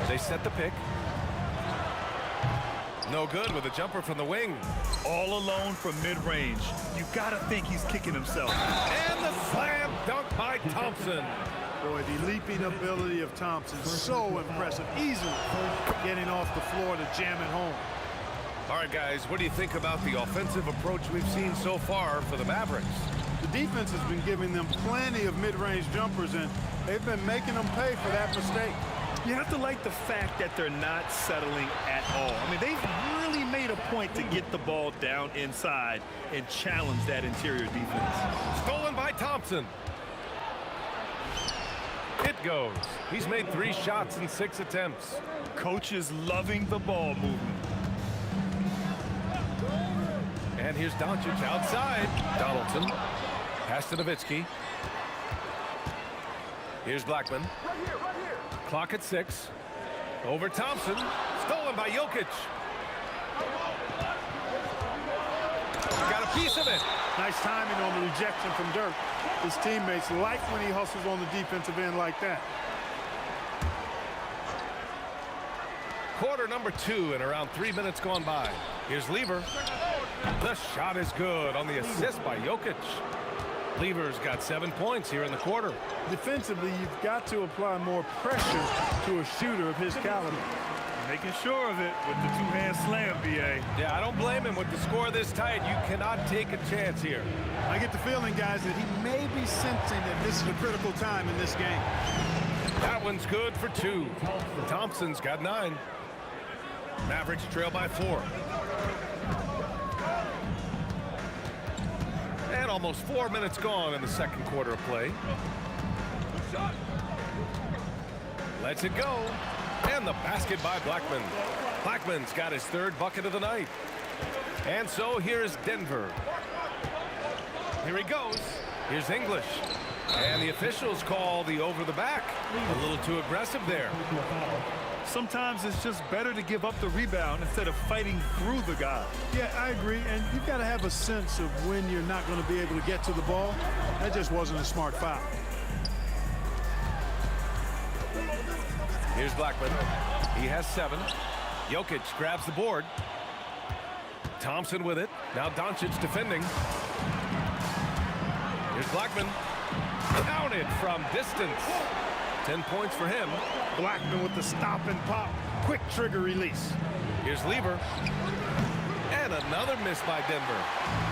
They set the pick. No good with a jumper from the wing. All alone from mid-range. You gotta think he's kicking himself. And the slam dunk by Thompson. Boy, the leaping ability of Thompson, so impressive. Easily getting off the floor to jam it home. All right, guys, what do you think about the offensive approach we've seen so far for the Mavericks? The defense has been giving them plenty of mid-range jumpers, and they've been making them pay for that mistake. You have to like the fact that they're not settling at all. I mean, they've really made a point to get the ball down inside and challenge that interior defense. Stolen by Thompson. It goes. He's made 3 shots in 6 attempts. Coach is loving the ball movement. And here's Doncic outside. Donaldson. Pass to Nowitzki. Here's Blackman. Clock at 6. Over Thompson. Stolen by Jokic. Got a piece of it. Nice timing on the rejection from Dirk. His teammates like when he hustles on the defensive end like that. Quarter number 2 and around 3 minutes gone by. Here's Lever. The shot is good on the assist by Jokic. Lever's got 7 points here in the quarter. Defensively, you've got to apply more pressure to a shooter of his caliber. Making sure of it with the two-hand slam, B.A. Yeah, I don't blame him with the score this tight. You cannot take a chance here. I get the feeling, guys, that he may be sensing that this is a critical time in this game. That one's good for 2. Thompson's got 9. Mavericks trail by 4. And almost 4 minutes gone in the second quarter of play. Lets it go. And the basket by Blackman. Blackman's got his 3rd bucket of the night. And so here's Denver. Here he goes. Here's English. And the officials call the over the back. A little too aggressive there. Sometimes it's just better to give up the rebound instead of fighting through the guy. Yeah, I agree. And you've got to have a sense of when you're not going to be able to get to the ball. That just wasn't a smart foul. Here's Blackman. He has 7. Jokic grabs the board. Thompson with it. Now Doncic defending. Here's Blackman. Counted from distance. 10 points for him. Blackman with the stop and pop. Quick trigger release. Here's Lever. And another miss by Denver.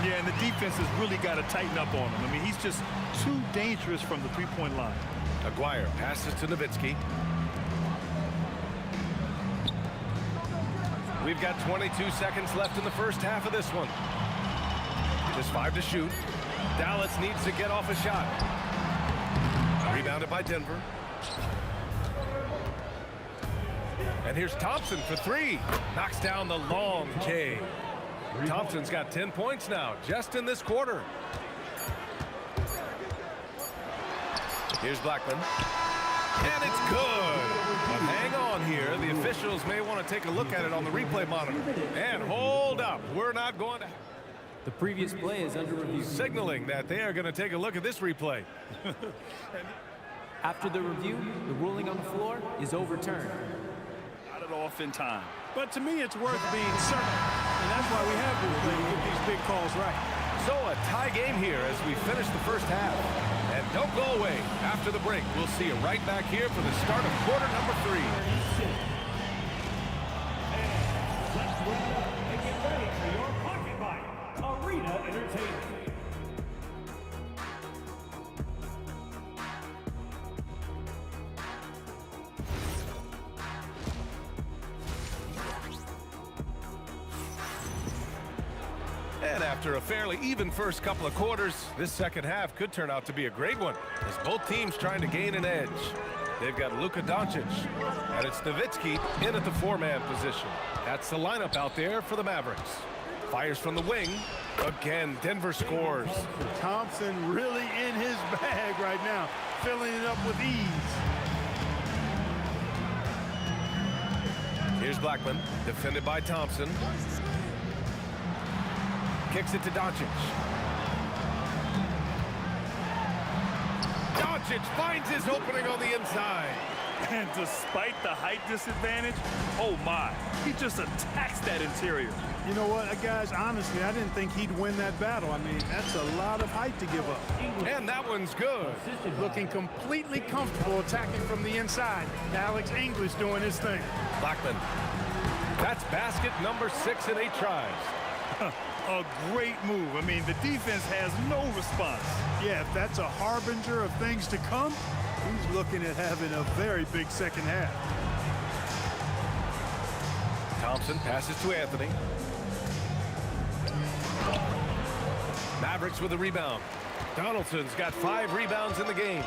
Yeah, and the defense has really got to tighten up on him. I mean, he's just too dangerous from the three-point line. Aguirre passes to Nowitzki. We've got 22 seconds left in the first half of this one. Just 5 to shoot. Dallas needs to get off a shot. Rebounded by Denver. And here's Thompson for 3. Knocks down the long K. Thompson's got 10 points now, just in this quarter. Here's Blackman. And it's good. But hang on here. The officials may want to take a look at it on the replay monitor. And hold up. We're not going to... The previous play is under review. Signaling that they are going to take a look at this replay. After the review, the ruling on the floor is overturned. Got it off in time. But to me, it's worth being certain. And that's why we have replay to get these big calls right. So a tie game here as we finish the first half. And don't go away. After the break, we'll see you right back here for the start of quarter number 3. Let's wrap up and get ready for your Pocket Bite Arena Entertainment. And after a fairly even first couple of quarters, this second half could turn out to be a great one as both teams trying to gain an edge. They've got Luka Doncic, and it's Nowitzki in at the 4-man position. That's the lineup out there for the Mavericks. Fires from the wing. Again, Denver scores. Thompson really in his bag right now, filling it up with ease. Here's Blackman, defended by Thompson. Kicks it to Doncic. Doncic finds his opening on the inside. And despite the height disadvantage, oh my, he just attacks that interior. You know what, guys, honestly, I didn't think he'd win that battle. I mean, that's a lot of height to give up. And that one's good. Looking completely comfortable attacking from the inside. Alex English doing his thing. Blackman. That's basket number 6 in 8 tries. A great move. I mean, the defense has no response. Yeah, if that's a harbinger of things to come, he's looking at having a very big second half. Thompson passes to Anthony. Mavericks with a rebound. Donaldson's got 5 rebounds in the game.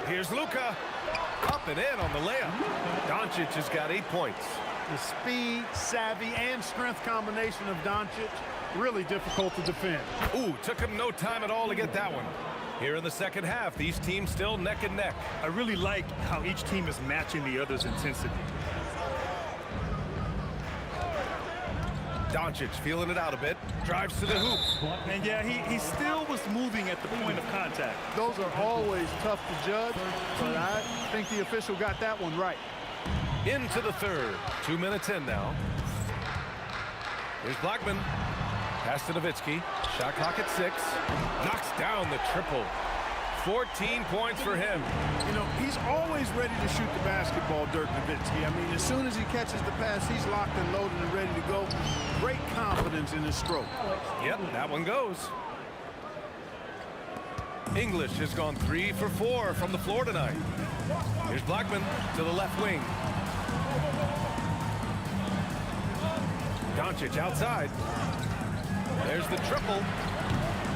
Here's Luka. Up and in on the layup. Doncic has got 8 points. The speed, savvy, and strength combination of Doncic, really difficult to defend. Ooh, took him no time at all to get that one. Here in the second half, these teams still neck and neck. I really like how each team is matching the other's intensity. Doncic feeling it out a bit. Drives to the hoop. And yeah, he still was moving at the point of contact. Those are always tough to judge, but I think the official got that one right. Into the third. 2 minutes in now. Here's Blackman. Pass to Nowitzki. Shot clock at 6. Knocks down the triple. 14 points for him. You know, he's always ready to shoot the basketball, Dirk Nowitzki. I mean, as soon as he catches the pass, he's locked and loaded and ready to go. Great confidence in his stroke. Yep, that one goes. English has gone 3 for 4 from the floor tonight. Here's Blackman to the left wing. Doncic outside. There's the triple.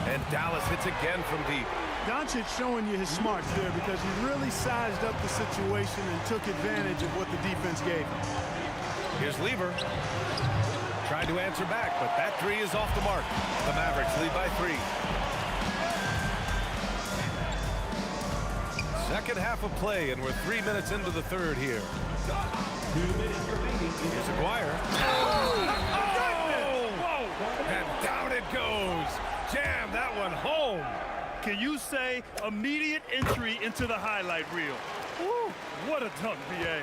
And Dallas hits again from deep. Doncic showing you his smarts there because he really sized up the situation and took advantage of what the defense gave him. Here's Lever. Tried to answer back, but that 3 is off the mark. The Mavericks lead by 3. Second half of play, and we're 3 minutes into the third here. 2 minutes remaining. Here's Aguirre. Oh! And down it goes. Jam that one home. Can you say immediate entry into the highlight reel? Woo, what a dunk, B.A.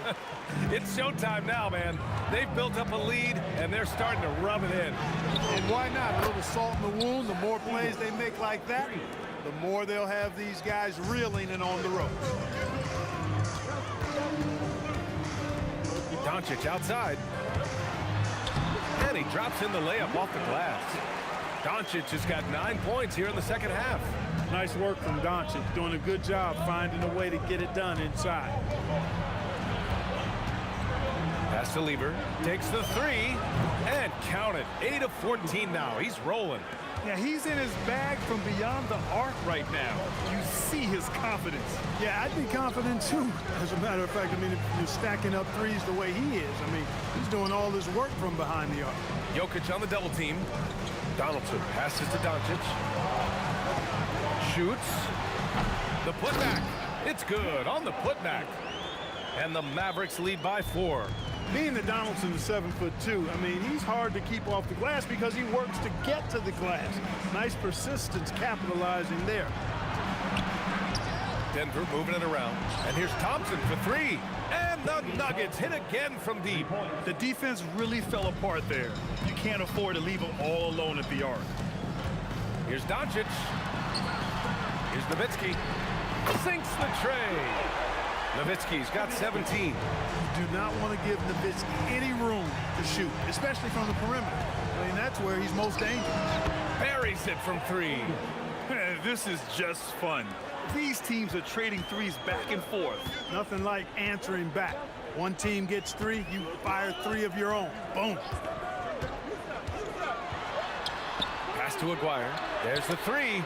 It's showtime now, man. They've built up a lead, and they're starting to rub it in. And why not? A little salt in the wound. The more plays they make like that, the more they'll have these guys reeling and on the ropes. Doncic outside. And he drops in the layup off the glass. Doncic has got 9 points here in the second half. Nice work from Doncic, doing a good job finding a way to get it done inside. Pass to Lever, takes the 3, and count it. 8 of 14 now. He's rolling. Yeah, he's in his bag from beyond the arc right now. You see his confidence. Yeah, I'd be confident too. As a matter of fact, I mean, if you're stacking up threes the way he is, I mean, he's doing all this work from behind the arc. Jokic on the double team. Donaldson passes to Doncic. Shoots. The putback. It's good on the putback. And the Mavericks lead by 4. Being that Donaldson is 7'2", I mean, he's hard to keep off the glass because he works to get to the glass. Nice persistence capitalizing there. Denver moving it around. And here's Thompson for 3. And the Nuggets hit again from deep. The defense really fell apart there. You can't afford to leave them all alone at the arc. Here's Doncic. Here's Nowitzki. Sinks the tray. Nowitzki's got 17. You do not want to give Nowitzki any room to shoot, especially from the perimeter. I mean, that's where he's most dangerous. Buries it from 3. This is just fun. These teams are trading threes back and forth. Nothing like answering back. One team gets 3, you fire 3 of your own. Boom. Pass to Aguirre. There's the 3.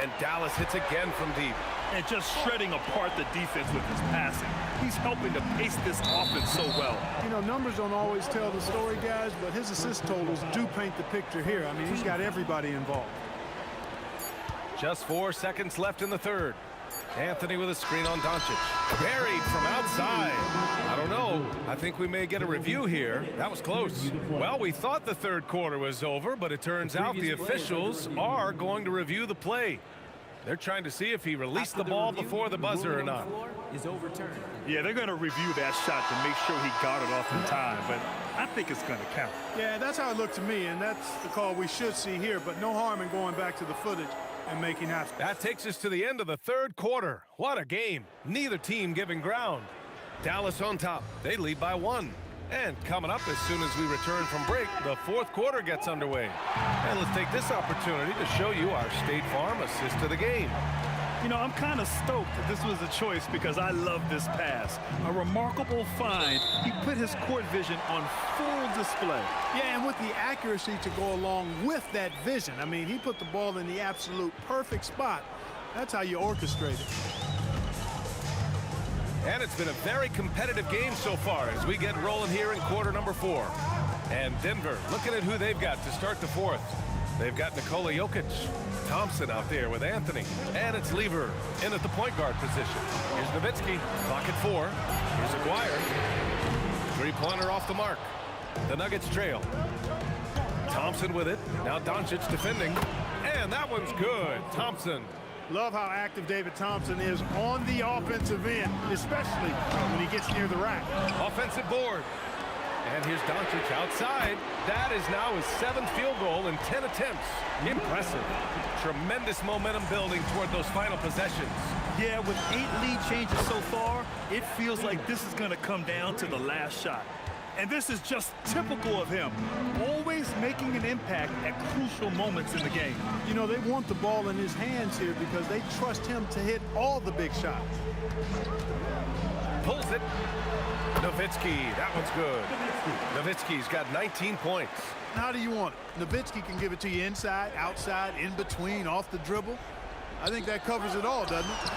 And Dallas hits again from deep. And just shredding apart the defense with his passing. He's helping to pace this offense so well. You know, numbers don't always tell the story, guys, but his assist totals do paint the picture here. I mean, he's got everybody involved. Just 4 seconds left in the third. Anthony with a screen on Doncic. Buried from outside. I don't know. I think we may get a review here. That was close. Well, we thought the third quarter was over, but it turns out the officials are going to review the play. They're trying to see if he released the ball before the buzzer or not. Is overturned. Yeah, they're going to review that shot to make sure he got it off in time, but I think it's going to count. Yeah, that's how it looked to me, and that's the call we should see here, but no harm in going back to the footage and making that. That takes us to the end of the third quarter. What a game. Neither team giving ground. Dallas on top. They lead by 1. And coming up as soon as we return from break, the fourth quarter gets underway. And let's take this opportunity to show you our State Farm assist to the game. You know, I'm kind of stoked that this was a choice because I love this pass. A remarkable find. He put his court vision on full display. Yeah, and with the accuracy to go along with that vision. I mean, he put the ball in the absolute perfect spot. That's how you orchestrate it. And it's been a very competitive game so far as we get rolling here in quarter number 4. And Denver looking at who they've got to start the fourth. They've got Nikola Jokic, Thompson out there with Anthony, and it's Lever in at the point guard position. Here's Nowitzki, clock at 4. Here's Aguirre. Three-pointer off the mark. The Nuggets trail. Thompson with it. Now Doncic defending. And that one's good. Thompson. Love how active David Thompson is on the offensive end, especially when he gets near the rack. Offensive board. And here's Doncic outside. That is now his 7th field goal in 10 attempts. Impressive. Tremendous momentum building toward those final possessions. Yeah, with 8 lead changes so far, it feels like this is going to come down to the last shot. And this is just typical of him, always making an impact at crucial moments in the game. You know, they want the ball in his hands here because they trust him to hit all the big shots. Pulls it. Nowitzki, that one's good. Nowitzki's got 19 points. How do you want it? Nowitzki can give it to you inside, outside, in between, off the dribble. I think that covers it all, doesn't it?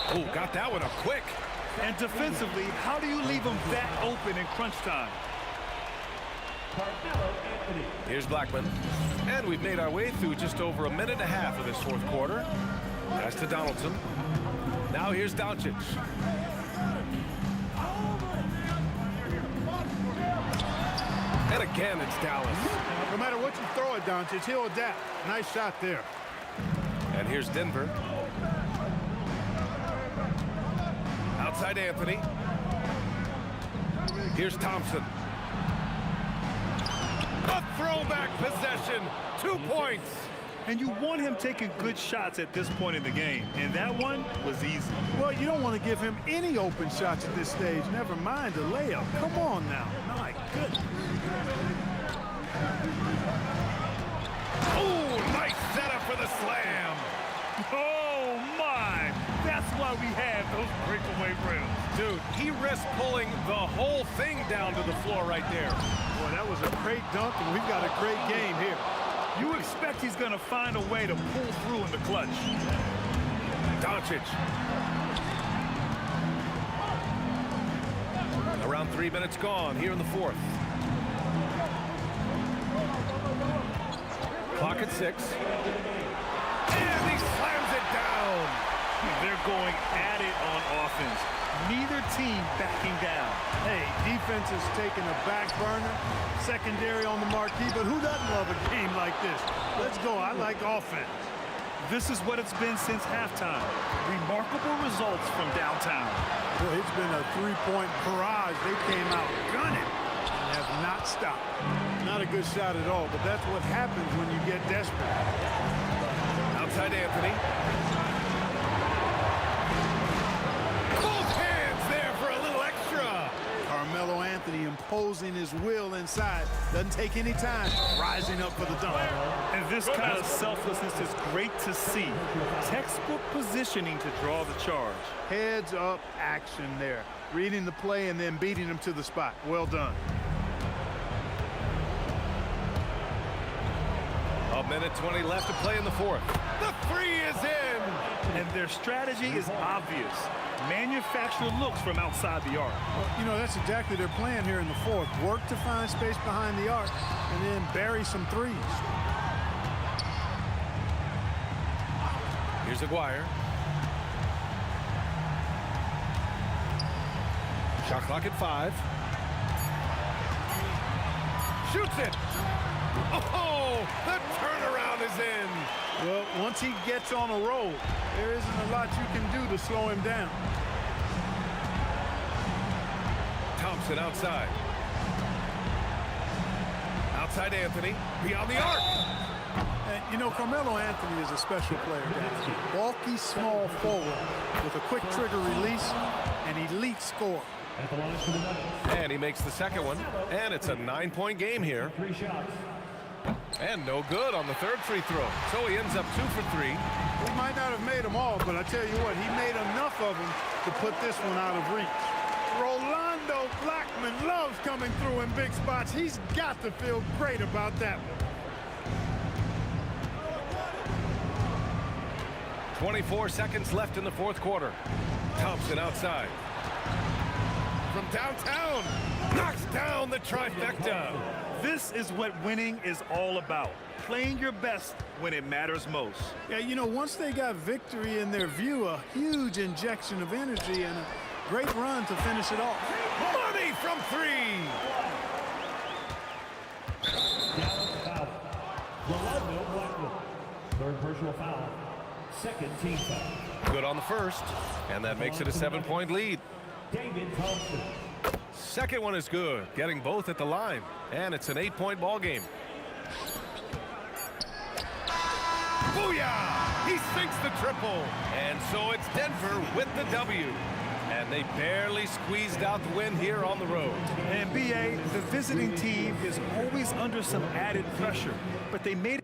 Oh, got that one up quick. And defensively, how do you leave him that open in crunch time? Here's Blackman. And we've made our way through just over a minute and a half of this fourth quarter. Pass to Donaldson. Now here's Doncic. And again, it's Dallas. No matter what you throw at Doncic, he'll adapt. Nice shot there. And here's Denver. Outside Anthony. Here's Thompson. A throwback possession. 2 points. And you want him taking good shots at this point in the game. And that one was easy. Well, you don't want to give him any open shots at this stage. Never mind a layup. Come on now. My goodness. Oh, nice setup for the slam. Oh, my. That's why we have those breakaway rims. Dude, he risked pulling the whole thing down to the floor right there. Boy, that was a great dunk, and we've got a great game here. You expect he's going to find a way to pull through in the clutch. Doncic. Around 3 minutes gone here in the fourth. Clock at 6. And he slams it down. They're going at it on offense. Neither team backing down. Hey, defense is taking a back burner, secondary on the marquee, but who doesn't love a game like this? Let's go. I like offense. This is what it's been since halftime. Remarkable results from downtown. Boy, it's been a three-point barrage. They came out gunning and have not stopped. Not a good shot at all, but that's what happens when you get desperate. Outside Anthony. Both hands there for a little extra. Carmelo Anthony imposing his will inside. Doesn't take any time. Rising up for the dunk. And this kind of selflessness is great to see. Textbook positioning to draw the charge. Heads up action there. Reading the play and then beating him to the spot. Well done. A minute 20 left to play in the fourth. The three is in. And their strategy is obvious. Manufacture looks from outside the arc. Well, you know, that's exactly their plan here in the fourth. Work to find space behind the arc and then bury some threes. Here's Aguirre. Shot clock at 5. Shoots it. Oh, the turnaround is in. Well, once he gets on a roll, there isn't a lot you can do to slow him down. Thompson outside. Outside Anthony, beyond the arc. And, you know, Carmelo Anthony is a special player, guys. Bulky, small forward with a quick trigger release and elite score. At the line for the Nuggets. And he makes the second one, and it's a 9-point game here. 3 shots. And no good on the third free throw. So he ends up 2 for 3. He might not have made them all, but I tell you what, he made enough of them to put this one out of reach. Rolando Blackman loves coming through in big spots. He's got to feel great about that one. 24 seconds left in the fourth quarter. Thompson outside. From downtown, knocks down the trifecta. This is what winning is all about. Playing your best when it matters most. Yeah, you know, once they got victory in their view, a huge injection of energy and a great run to finish it off. Money from 3. Dallas foul. Rolando Blackman. Third personal foul. Second team foul. Good on the first, and that makes it a 7-point lead. David Thompson. Second one is good, getting both at the line, and it's an 8-point ball game. Booyah! He sinks the triple, and so it's Denver with the W. And they barely squeezed out the win here on the road. And BA, the visiting team is always under some added pressure, but they made it.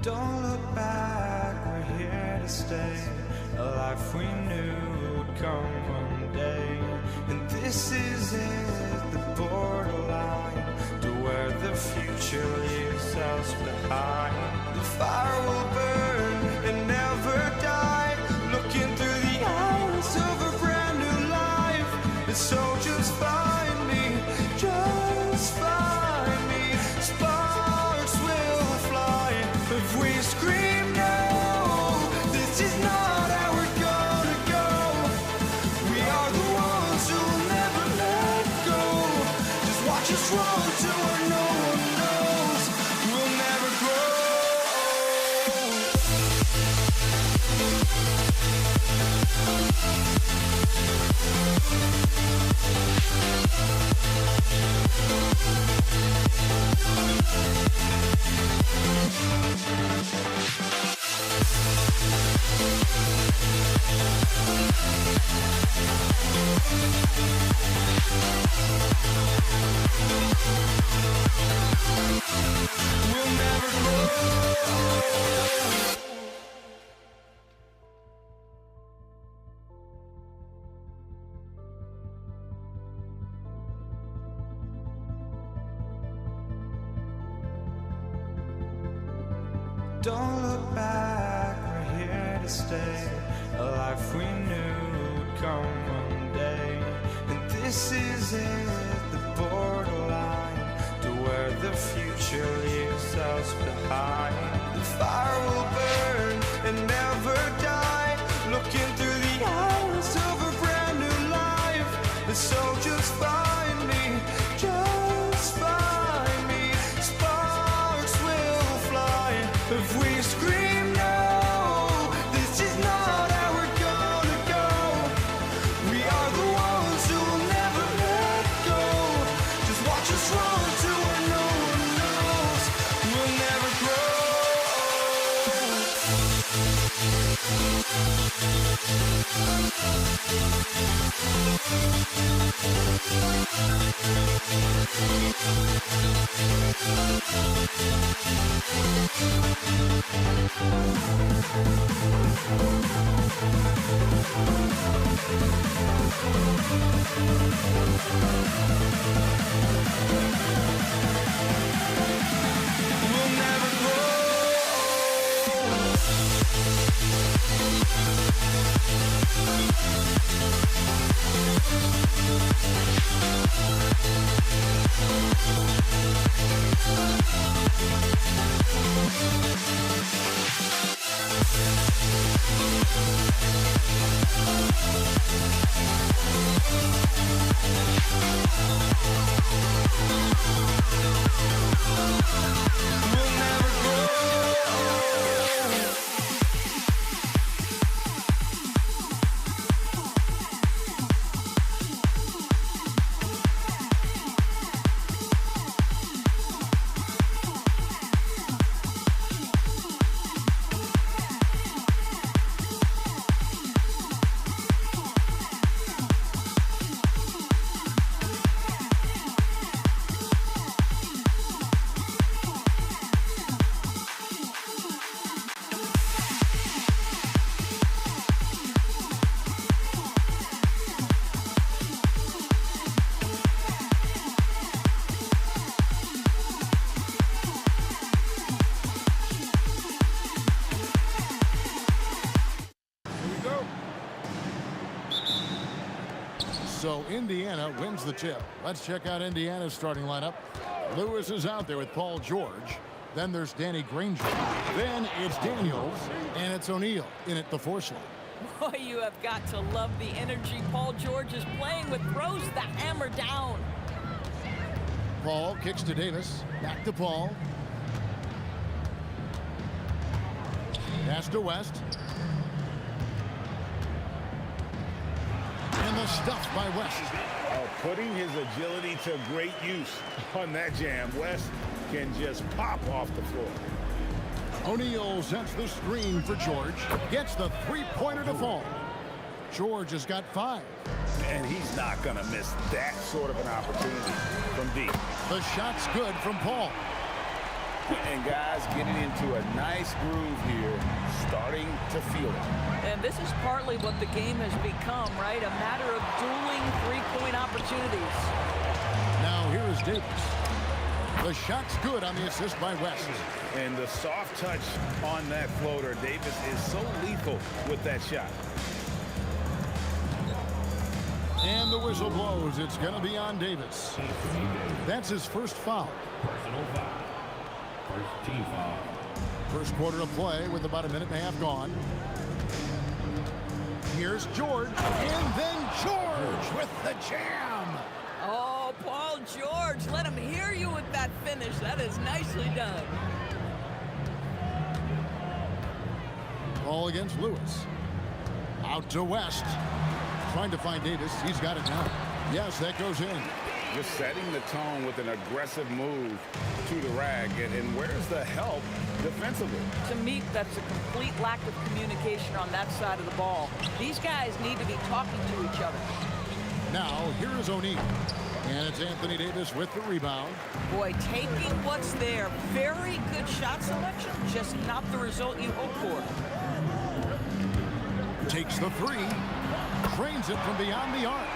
Don't look back, we're here to stay. A life we knew would come one day. And this is it, the borderline to where the future leaves us behind. The fire will burn and never die, looking through the eyes of a brand new life. And so just find me, just find me. Sparks will fly if we scream no. This is not how we're gonna go. We are the ones who will never let go. Just watch us run to where no one knows. We'll never grow. We'll never grow. Don't look back, we're here to stay. A life we knew would come one day. And this is it, the borderline to where the future leaves us behind. The fire will burn and never die, looking through the eyes of a brand new life. And so just find me, just find me. Sparks will fly if we scream no. This is not how we're gonna go. We are the ones who will never let go. Just watch us run to where no one knows. We'll never grow. We'll never grow. We'll never grow. So Indiana wins the tip. Let's check out Indiana's starting lineup. Lewis is out there with Paul George. Then there's Danny Granger. Then it's Daniels, and it's O'Neal in at the 4 slot. Boy, you have got to love the energy Paul George is playing with. Throws the hammer down. Paul kicks to Davis. Back to Paul. Pass to West. And the stuff by West. Putting his agility to great use on that jam. West can just pop off the floor. O'Neal sets the screen for George. Gets the three-pointer to fall. George has got 5. And he's not going to miss that sort of an opportunity from deep. The shot's good from Paul. And guys getting into a nice groove here, starting to feel it. And this is partly what the game has become, right? A matter of dueling three-point opportunities. Now here is Davis. The shot's good on the assist by West. And the soft touch on that floater, Davis is so lethal with that shot. And the whistle blows. It's going to be on Davis. That's his first foul. Personal foul. First team foul. First quarter of play with about a minute and a half gone. Here's George. And then George with the jam. Oh, Paul George, let him hear you with that finish. That is nicely done. Ball against Lewis. Out to West. Trying to find Davis. He's got it now. Yes, that goes in. Just setting the tone with an aggressive move to the rag. And where's the help defensively? To me, that's a complete lack of communication on that side of the ball. These guys need to be talking to each other. Now, here is O'Neal. And it's Anthony Davis with the rebound. Boy, taking what's there. Very good shot selection, just not the result you hope for. Takes the three. Trains it from beyond the arc.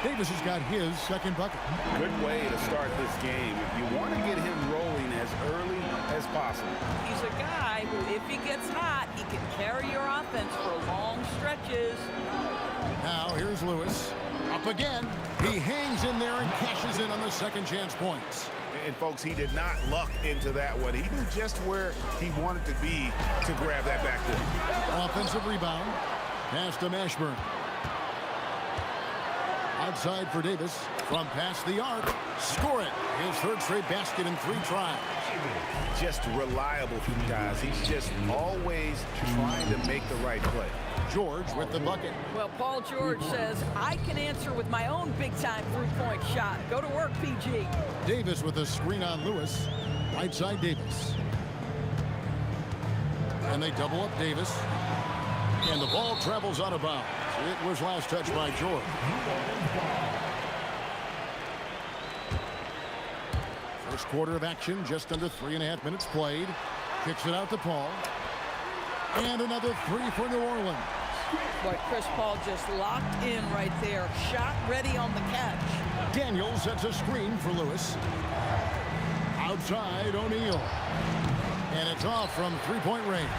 Davis has got his second bucket. Good way to start this game. You want to get him rolling as early as possible. He's a guy who, if he gets hot, he can carry your offense for long stretches. Now, here's Lewis. Up again. He hangs in there and cashes in on the second chance points. And, folks, he did not luck into that one. He knew just where he wanted to be to grab that back there. Offensive rebound. Pass to Mashburn. Outside for Davis. From past the arc. Score it. His third straight basket in 3 tries. Just reliable for you guys. He's just always trying to make the right play. George with the bucket. Well, Paul George says, I can answer with my own big-time three-point shot. Go to work, PG. Davis with a screen on Lewis. Right side Davis. And they double up Davis. And the ball travels out of bounds. It was last touched by George. First quarter of action, just under 3.5 minutes played. Kicks it out to Paul. And another three for New Orleans. Boy, Chris Paul just locked in right there. Shot ready on the catch. Daniel sets a screen for Lewis. Outside O'Neal. And it's off from three-point range.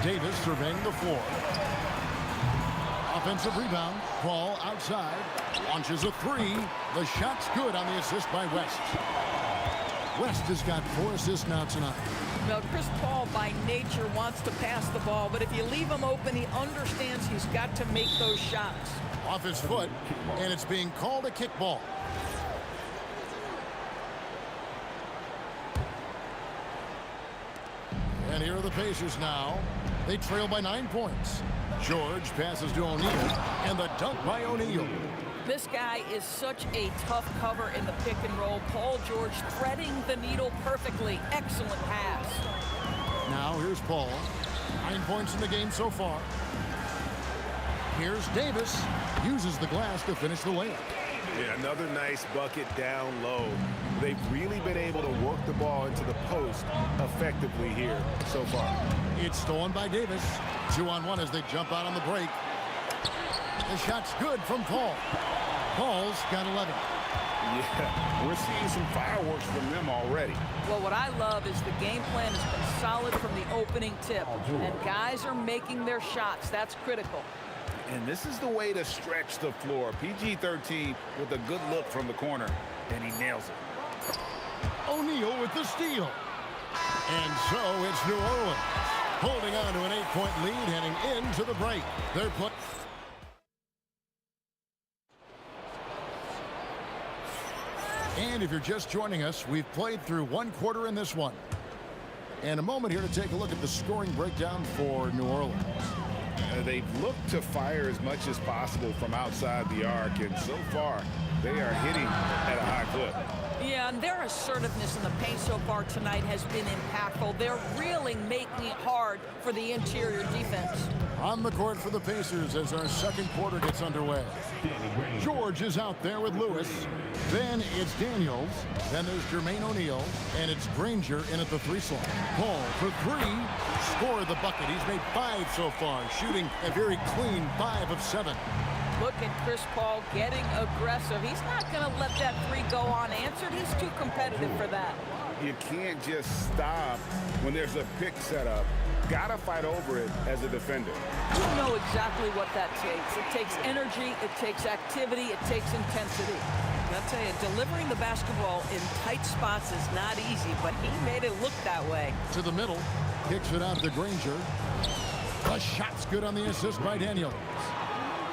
Davis surveying the floor. Offensive rebound. Paul outside. Launches a three. The shot's good on the assist by West. West has got 4 assists now tonight. Well, Chris Paul by nature wants to pass the ball, but if you leave him open, he understands he's got to make those shots. Off his foot, and it's being called a kickball. And here are the Pacers now. They trail by 9 points. George passes to O'Neal, and the dunk by O'Neal. This guy is such a tough cover in the pick and roll. Paul George threading the needle perfectly. Excellent pass. Now here's Paul. 9 points in the game so far. Here's Davis. Uses the glass to finish the layup. Yeah, another nice bucket down low. They've really been able to work the ball into the post effectively here so far. It's stolen by Davis. 2-on-1 as they jump out on the break. The shot's good from Paul. Paul's got 11. Yeah, we're seeing some fireworks from them already. Well, what I love is the game plan has been solid from the opening tip. And guys are making their shots. That's critical. And this is the way to stretch the floor. PG-13 with a good look from the corner, and he nails it. O'Neal with the steal. And so it's New Orleans holding on to an 8-point lead heading into the break. They're put. And if you're just joining us, we've played through 1 quarter in this one. And a moment here to take a look at the scoring breakdown for New Orleans. They've looked to fire as much as possible from outside the arc, and so far they are hitting at a high clip. Yeah, and their assertiveness in the paint so far tonight has been impactful. They're really making it hard for the interior defense. On the court for the Pacers as our second quarter gets underway. George is out there with Lewis. Then it's Daniels. Then there's Jermaine O'Neal. And it's Granger in at the 3 slot. Paul for 3. Scored the bucket. He's made 5 so far, shooting a very clean 5 of 7. Look at Chris Paul getting aggressive. He's not going to let that 3 go unanswered. He's too competitive for that. You can't just stop when there's a pick set up. Gotta fight over it as a defender. You know exactly what that takes. It takes energy, it takes activity, it takes intensity. And I'll tell you, delivering the basketball in tight spots is not easy, but he made it look that way. To the middle, kicks it out to Granger. The shot's good on the assist by Daniels.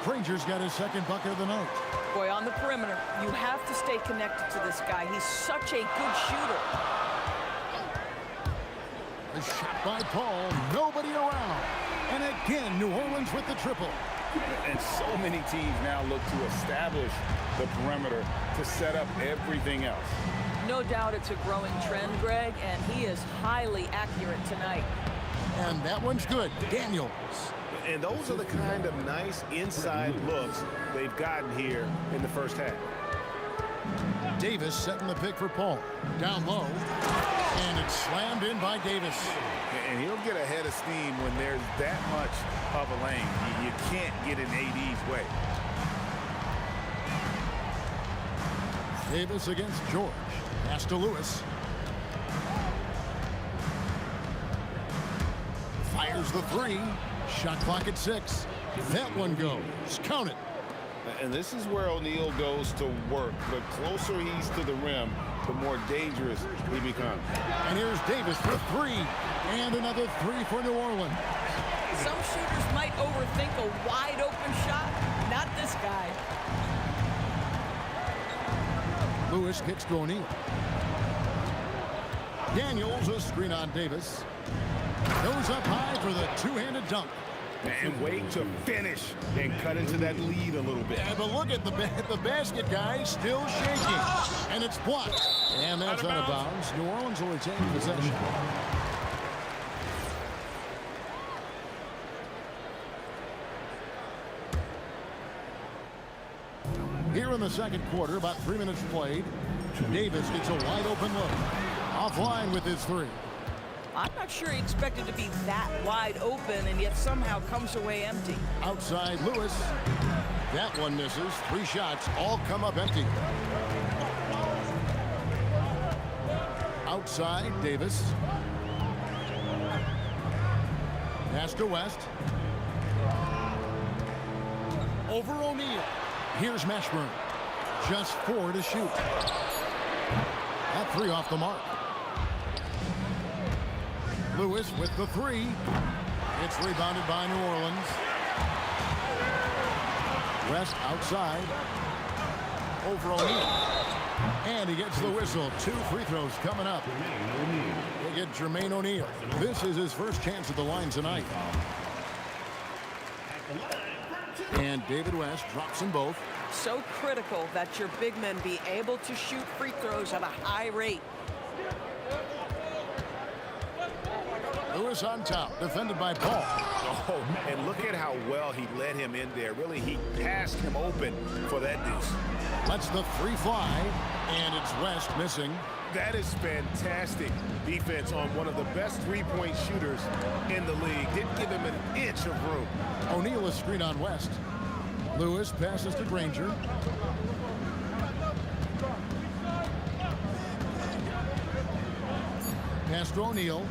Granger's got his second bucket of the night. Boy, on the perimeter, you have to stay connected to this guy. He's such a good shooter. The shot by Paul, nobody around. And again, New Orleans with the triple. And so many teams now look to establish the perimeter to set up everything else. No doubt it's a growing trend, Greg, and he is highly accurate tonight. And that one's good. Daniels. And those are the kind of nice inside looks they've gotten here in the first half. Davis setting the pick for Paul. Down low. And it's slammed in by Davis. And he'll get ahead of steam when there's that much of a lane. You can't get in AD's way. Davis against George. Pass to Lewis. Fires the 3. Shot clock at 6. That one goes. Count it. And this is where O'Neal goes to work. The closer he's to the rim, the more dangerous he becomes. And here's Davis for 3. And another 3 for New Orleans. Some shooters might overthink a wide open shot. Not this guy. Lewis kicks to O'Neal. Daniels, a screen on Davis. Goes up high for the two-handed dunk. And wait to finish and cut into that lead a little bit. Yeah, but look at the basket guy still shaking. And it's blocked. And that's out of bounds. New Orleans will retain possession. Here in the second quarter, about 3 minutes played, Davis gets a wide open look. Offline with his 3. I'm not sure he expected to be that wide open and yet somehow comes away empty. Outside Lewis. That one misses. 3 shots all come up empty. Outside Davis. Pass to West. Over O'Neal. Here's Mashburn. Just 4 to shoot. That 3 off the mark. Lewis with the 3. It's rebounded by New Orleans. West outside. Over O'Neal. And he gets the whistle. 2 free throws coming up. They get Jermaine O'Neal. This is his first chance at the line tonight. And David West drops them both. So critical that your big men be able to shoot free throws at a high rate. Lewis on top, defended by Paul. Oh, and look at how well he led him in there. Really, he passed him open for that deuce. Lets the 3 fly, and it's West missing. That is fantastic defense on one of the best three-point shooters in the league. Didn't give him an inch of room. O'Neal is screen on West. Lewis passes to Granger. Pass to O'Neal.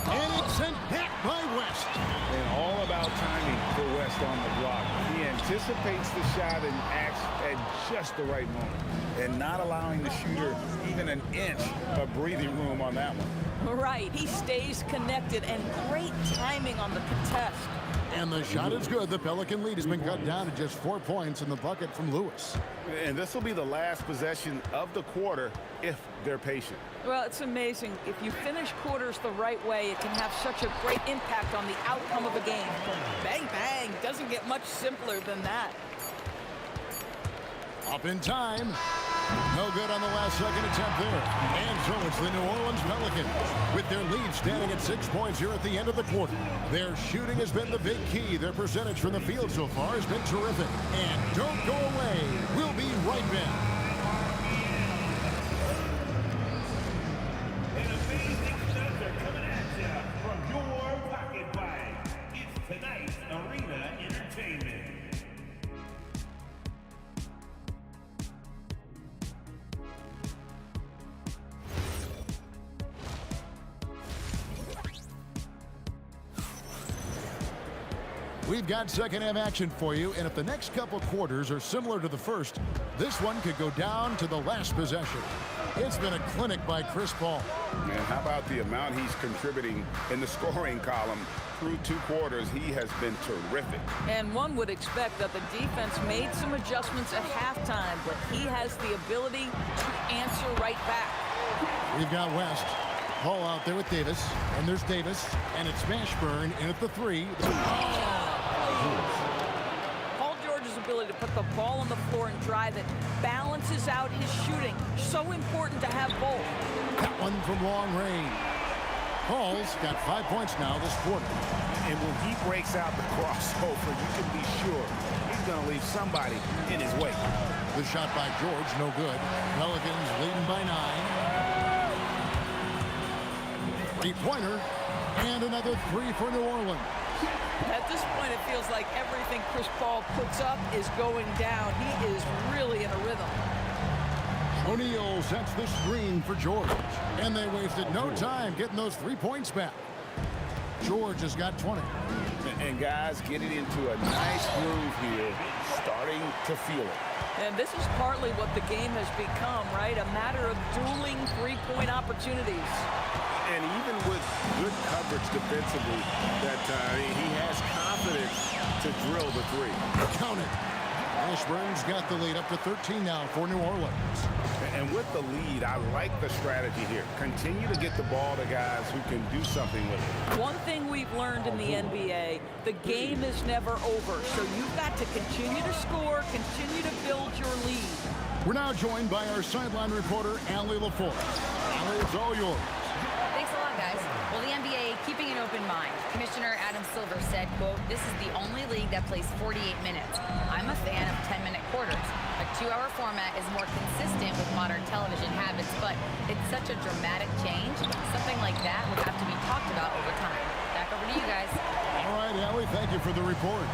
And it's sent back by West. And all about timing for West on the block. He anticipates the shot and acts at just the right moment. And not allowing the shooter even an inch of breathing room on that one. Right, he stays connected and great timing on the contest. And the shot is good. The Pelican lead has been cut down to just 4 points in the bucket from Lewis. And this will be the last possession of the quarter if they're patient. Well, it's amazing. If you finish quarters the right way, it can have such a great impact on the outcome of a game. Bang, bang. Doesn't get much simpler than that. Up in time. No good on the last second attempt there. And so it's the New Orleans Pelicans with their lead standing at 6 points here at the end of the quarter. Their shooting has been the big key. Their percentage from the field so far has been terrific. And don't go away. We'll be right back. An amazing stuff are coming at you from your pocket bag. It's tonight's Arena Entertainment. We've got second half action for you, and if the next couple quarters are similar to the first, this one could go down to the last possession. It's been a clinic by Chris Paul. Man, how about the amount he's contributing in the scoring column through 2 quarters? He has been terrific. And one would expect that the defense made some adjustments at halftime, but he has the ability to answer right back. We've got West. Paul out there with Davis, and there's Davis, and it's Mashburn in at the 3. Paul George's ability to put the ball on the floor and drive it balances out his shooting. So important to have both. That one from long range. Paul's got 5 points now this quarter. And when he breaks out the crossover, you can be sure he's going to leave somebody in his wake. The shot by George, no good. Pelicans leading by 9. 3-pointer, and another 3 for New Orleans. At this point, it feels like everything Chris Paul puts up is going down. He is really in a rhythm. O'Neal sets the screen for George, and they wasted no time getting those 3 points back. George has got 20. And guys getting into a nice groove here, starting to feel it. And this is partly what the game has become, right? A matter of dueling 3-point opportunities. And even with good coverage defensively, that he has confidence to drill the 3. Count it. Ashburn's got the lead up to 13 now for New Orleans. And with the lead, I like the strategy here. Continue to get the ball to guys who can do something with it. One thing we've learned in the NBA, the game is never over. So you've got to continue to score, continue to build your lead. We're now joined by our sideline reporter, Allie LaForce. Allie, it's all yours. Thanks a lot, guys. Well, the NBA keeping an open mind. Commissioner Adam Silver said, quote, "This is the only league that plays 48 minutes. I'm a fan of 10-minute quarters. A 2-hour format is more consistent with modern television habits, but it's such a dramatic change. Something like that would have to be talked about over time." Back over to you guys. All right, Allie, thank you for the report.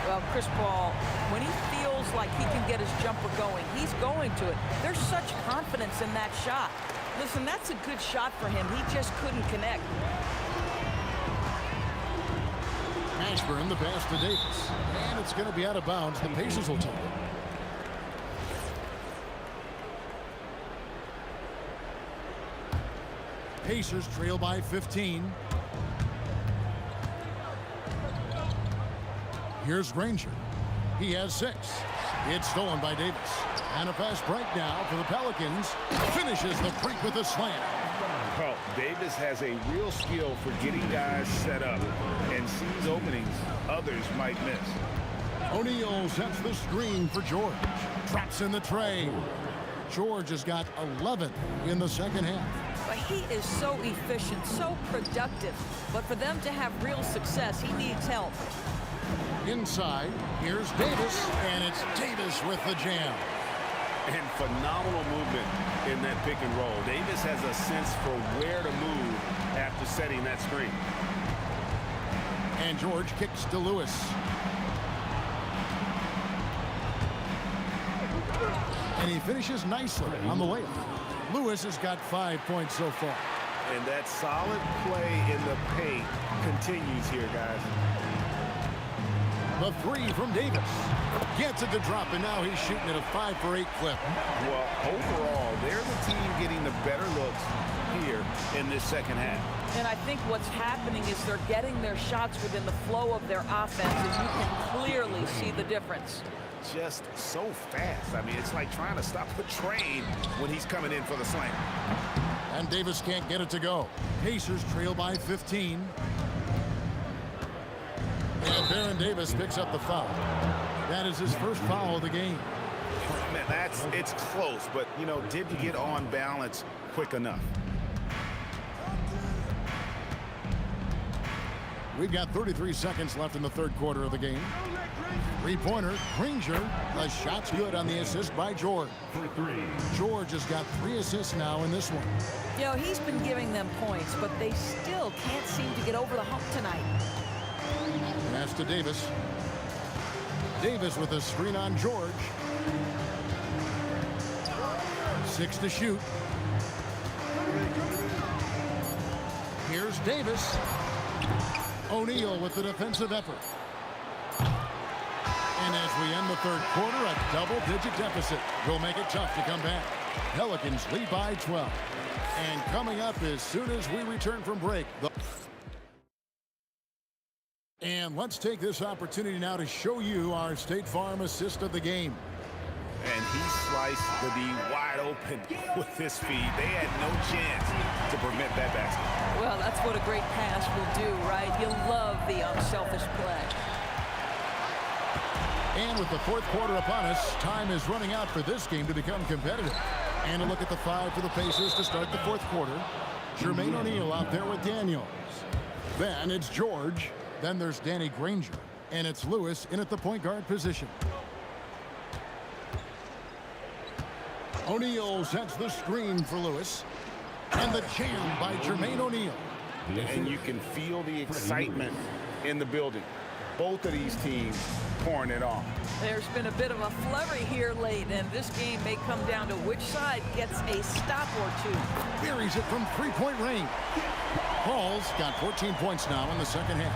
Well, Chris Paul, when he feels like he can get his jumper going, he's going to it. There's such confidence in that shot. Listen, that's a good shot for him. He just couldn't connect. Ashburn, the pass to Davis. And it's going to be out of bounds. The Pacers will take it. Pacers trail by 15. Here's Granger. He has 6. It's stolen by Davis. And a fast break now for the Pelicans. Finishes the break with a slam. Well, Davis has a real skill for getting guys set up and sees openings others might miss. O'Neal sets the screen for George. Traps in the tray. George has got 11 in the second half. But he is so efficient, so productive. But for them to have real success, he needs help. Inside, here's Davis, and it's Davis with the jam. And phenomenal movement in that pick and roll. Davis has a sense for where to move after setting that screen. And George kicks to Lewis. And he finishes nicely on the layup. Lewis has got 5 points so far. And that solid play in the paint continues here, guys. The 3 from Davis. Gets it to drop, and now he's shooting at a 5 for 8 clip. Well, overall, they're the team getting the better looks here in this second half. And I think what's happening is they're getting their shots within the flow of their offense, and you can clearly see the difference. Just so fast. I mean, it's like trying to stop the train when he's coming in for the slam. And Davis can't get it to go. Pacers trail by 15. And Baron Davis picks up the foul. That is his first foul of the game. Man, it's close, but, you know, didn't get on balance quick enough. We've got 33 seconds left in the third quarter of the game. Three-pointer, Granger. The shot's good on the assist by George. George has got 3 assists now in this one. You know, he's been giving them points, but they still can't seem to get over the hump tonight. Pass to Davis. Davis with a screen on George. 6 to shoot. Here's Davis. O'Neal with the defensive effort. And as we end the third quarter, a double-digit deficit will make it tough to come back. Pelicans lead by 12. And coming up as soon as we return from break. And let's take this opportunity now to show you our State Farm assist of the game. And he sliced the D wide open with his speed. They had no chance to prevent that basket. Well, that's what a great pass will do, right? You love the unselfish play. And with the fourth quarter upon us, time is running out for this game to become competitive. And a look at the 5 for the Pacers to start the fourth quarter. Jermaine O'Neal out there with Daniels. Then it's George. Then there's Danny Granger. And it's Lewis in at the point guard position. O'Neal sets the screen for Lewis. And the jam by Jermaine O'Neal. And you can feel the excitement in the building. Both of these teams pouring it on. There's been a bit of a flurry here late, and this game may come down to which side gets a stop or two. Buries it from three-point range. Paul's got 14 points now in the second half.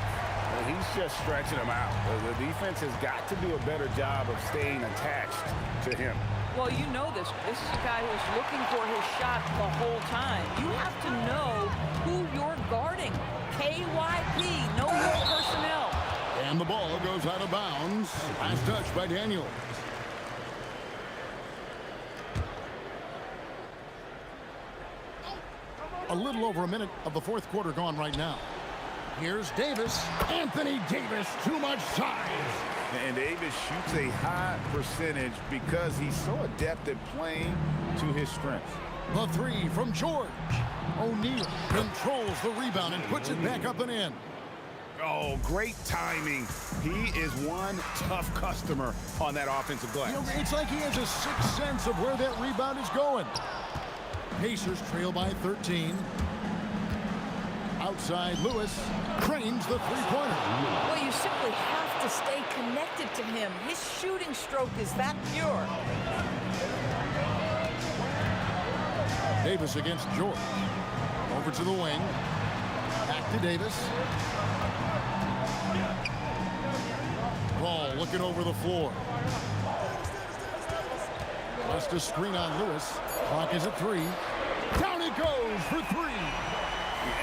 Well, he's just stretching them out. The defense has got to do a better job of staying attached to him. Well, you know this. This is a guy who's looking for his shot the whole time. You have to know who you're guarding. KYP, know your personnel. And the ball goes out of bounds. Last touch by Daniels. A little over a minute of the fourth quarter gone right now. Here's Davis. Anthony Davis, too much size. And Davis shoots a high percentage because he's so adept at playing to his strengths. The 3 from George. O'Neal controls the rebound and puts it back up and in. Oh, great timing. He is one tough customer on that offensive glass. You know, it's like he has a sixth sense of where that rebound is going. Pacers trail by 13. Outside, Lewis cranes the three-pointer. Well, you simply have to stay connected to him. His shooting stroke is that pure. Davis against George. Over to the wing. Back to Davis. Ball looking over the floor. Just a screen on Lewis. Clock is at 3. Down it goes for 3.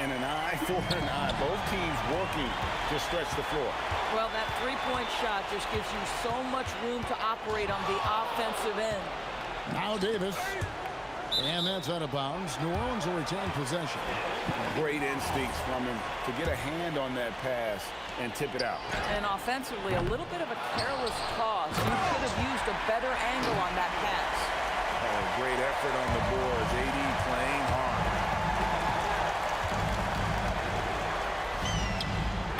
And an eye for an eye. Both teams working to stretch the floor. Well, that three-point shot just gives you so much room to operate on the offensive end. Now Davis. And that's out of bounds. New Orleans will retain possession. Great instincts from him to get a hand on that pass and tip it out. And offensively, a little bit of a careless toss. You could have used a better angle on that pass. Oh, great effort on the boards. AD playing hard.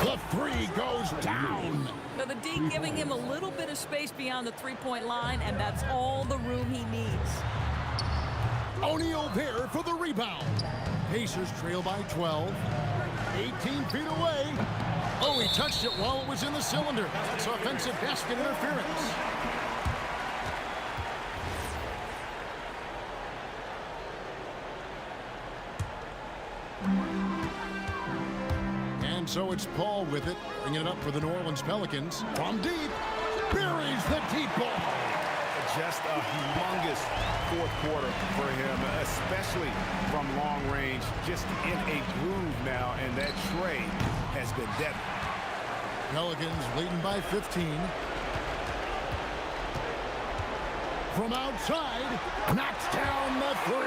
The 3 goes down. So the D giving him a little bit of space beyond the three-point line, and that's all the room he needs. O'Neal there for the rebound. Pacers trail by 12. 18 feet away. Oh, he touched it while it was in the cylinder. It's offensive basket interference. And so it's Paul with it, bringing it up for the New Orleans Pelicans. From deep, buries the deep ball. Just a humongous fourth quarter for him, especially from long range. Just in a groove now, and that trade has been deadly. Pelicans leading by 15. From outside, knocks down the 3.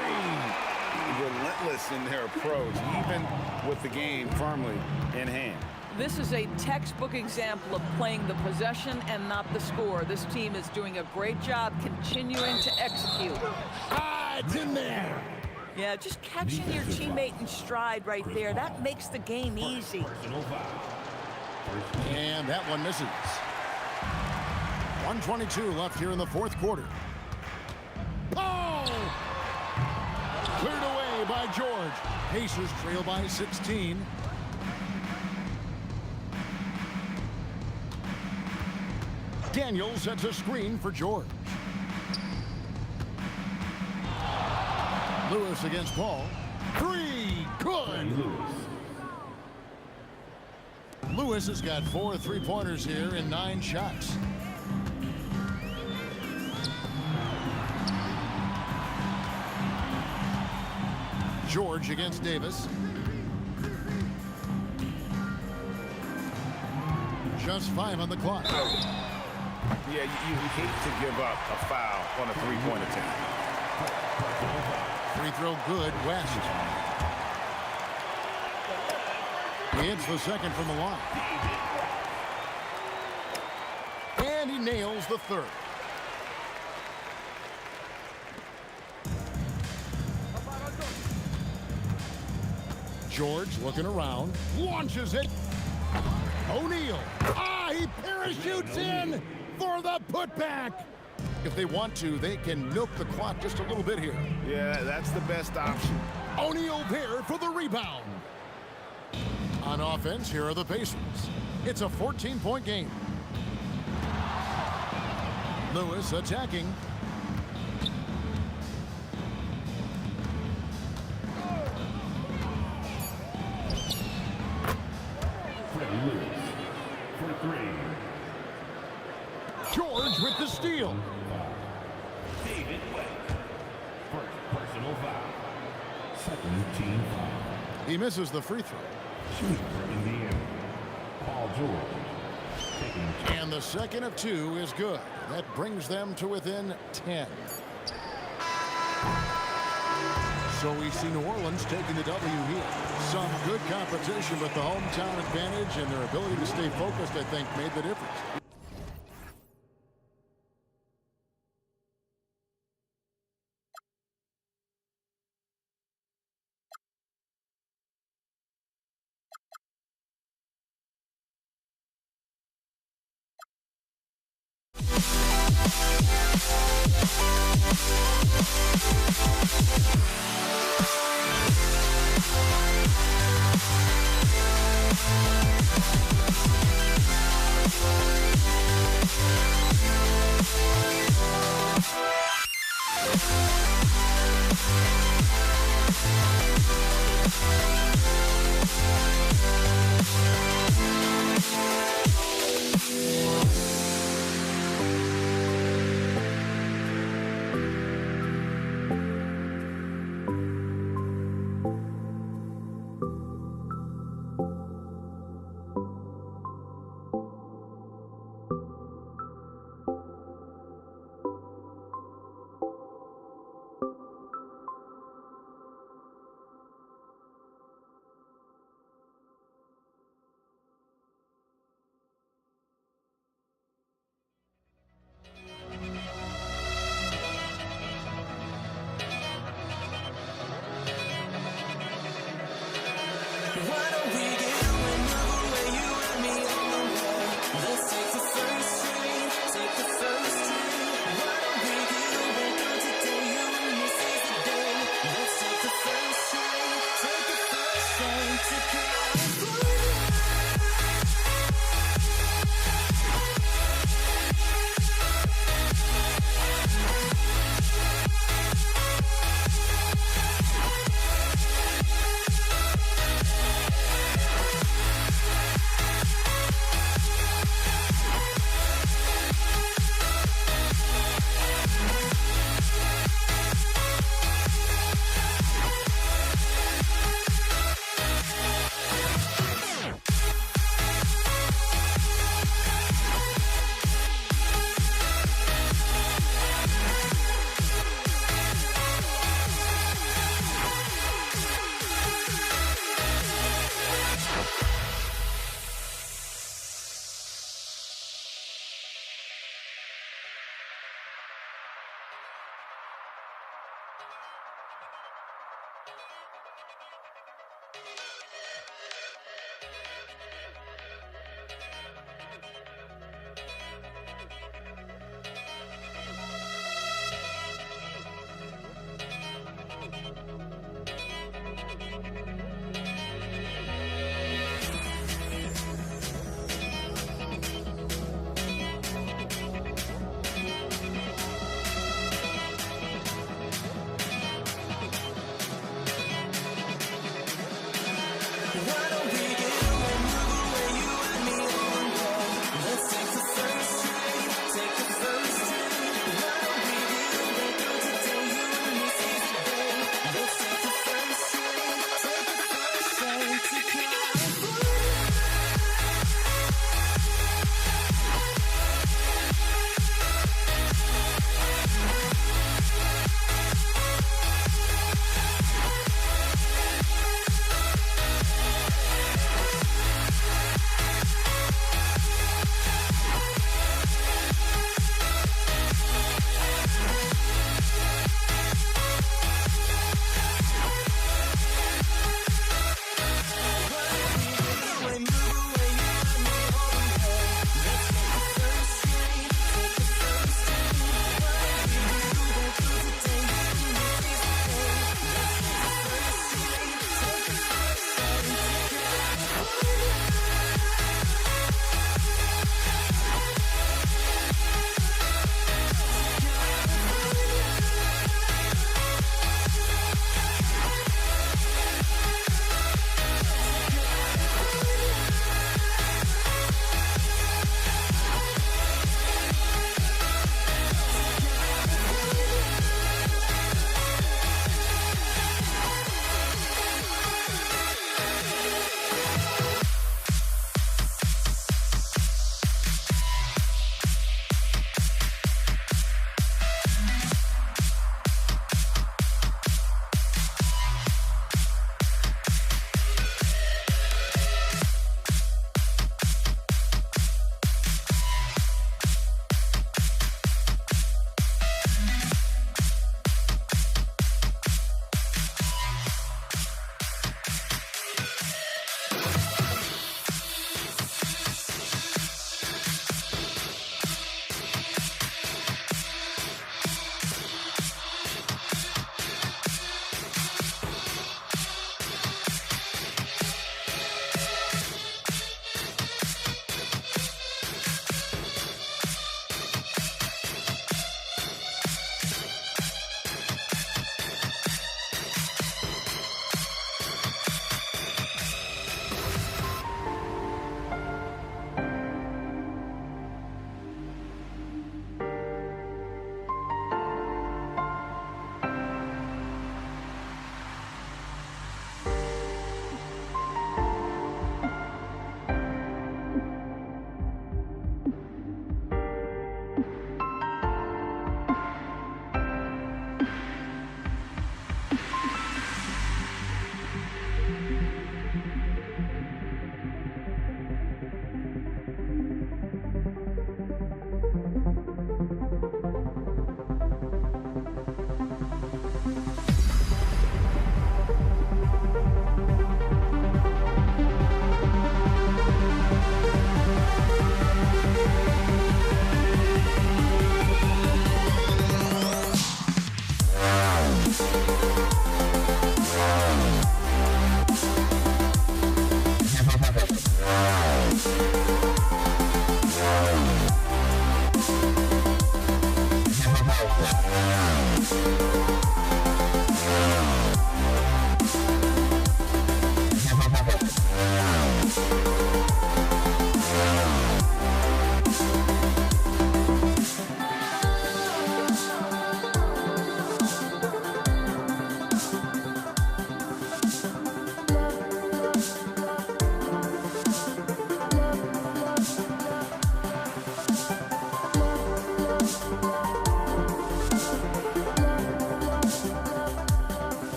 Relentless in their approach, even with the game firmly in hand. This is a textbook example of playing the possession and not the score. This team is doing a great job continuing to execute. Ah, it's in there. Yeah, just catching your teammate in stride right there. That makes the game easy. And that one misses. 1:22 left here in the fourth quarter. Oh! Cleared away by George. Pacers trail by 16. Daniels sets a screen for George. Lewis against Paul. Three, good. Lewis has got 4 3-pointers here in 9 shots. George against Davis. Just 5 on the clock. Yeah, you hate to give up a foul on a three-point attempt. Free throw good, West. He hits the second from the line. And he nails the third. George looking around, launches it. O'Neal. Ah, he parachutes in for the putback. If they want to, they can milk the clock just a little bit here. Yeah, that's the best option. O'Neal there for the rebound. On offense, here are the Pacers. It's a 14-point game. Lewis attacking. George with the steal. David West. First personal foul. Second team foul. He misses the free throw. Shooter in the air. Paul George. And the second of 2 is good. That brings them to within 10. So we see New Orleans taking the W here. Some good competition, but the hometown advantage and their ability to stay focused, I think, made the difference.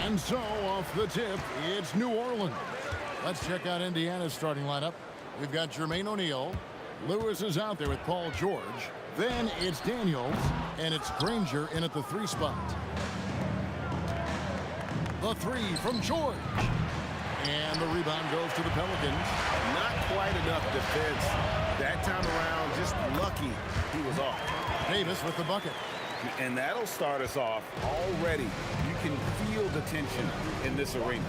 And so, off the tip, it's New Orleans. Let's check out Indiana's starting lineup. We've got Jermaine O'Neal. Lewis is out there with Paul George. Then it's Daniels, and it's Granger in at the 3 spot. The 3 from George. And the rebound goes to the Pelicans. Not quite enough defense. That time around, just lucky he was off. Davis with the bucket. And that'll start us off already. You can feel the tension in this arena.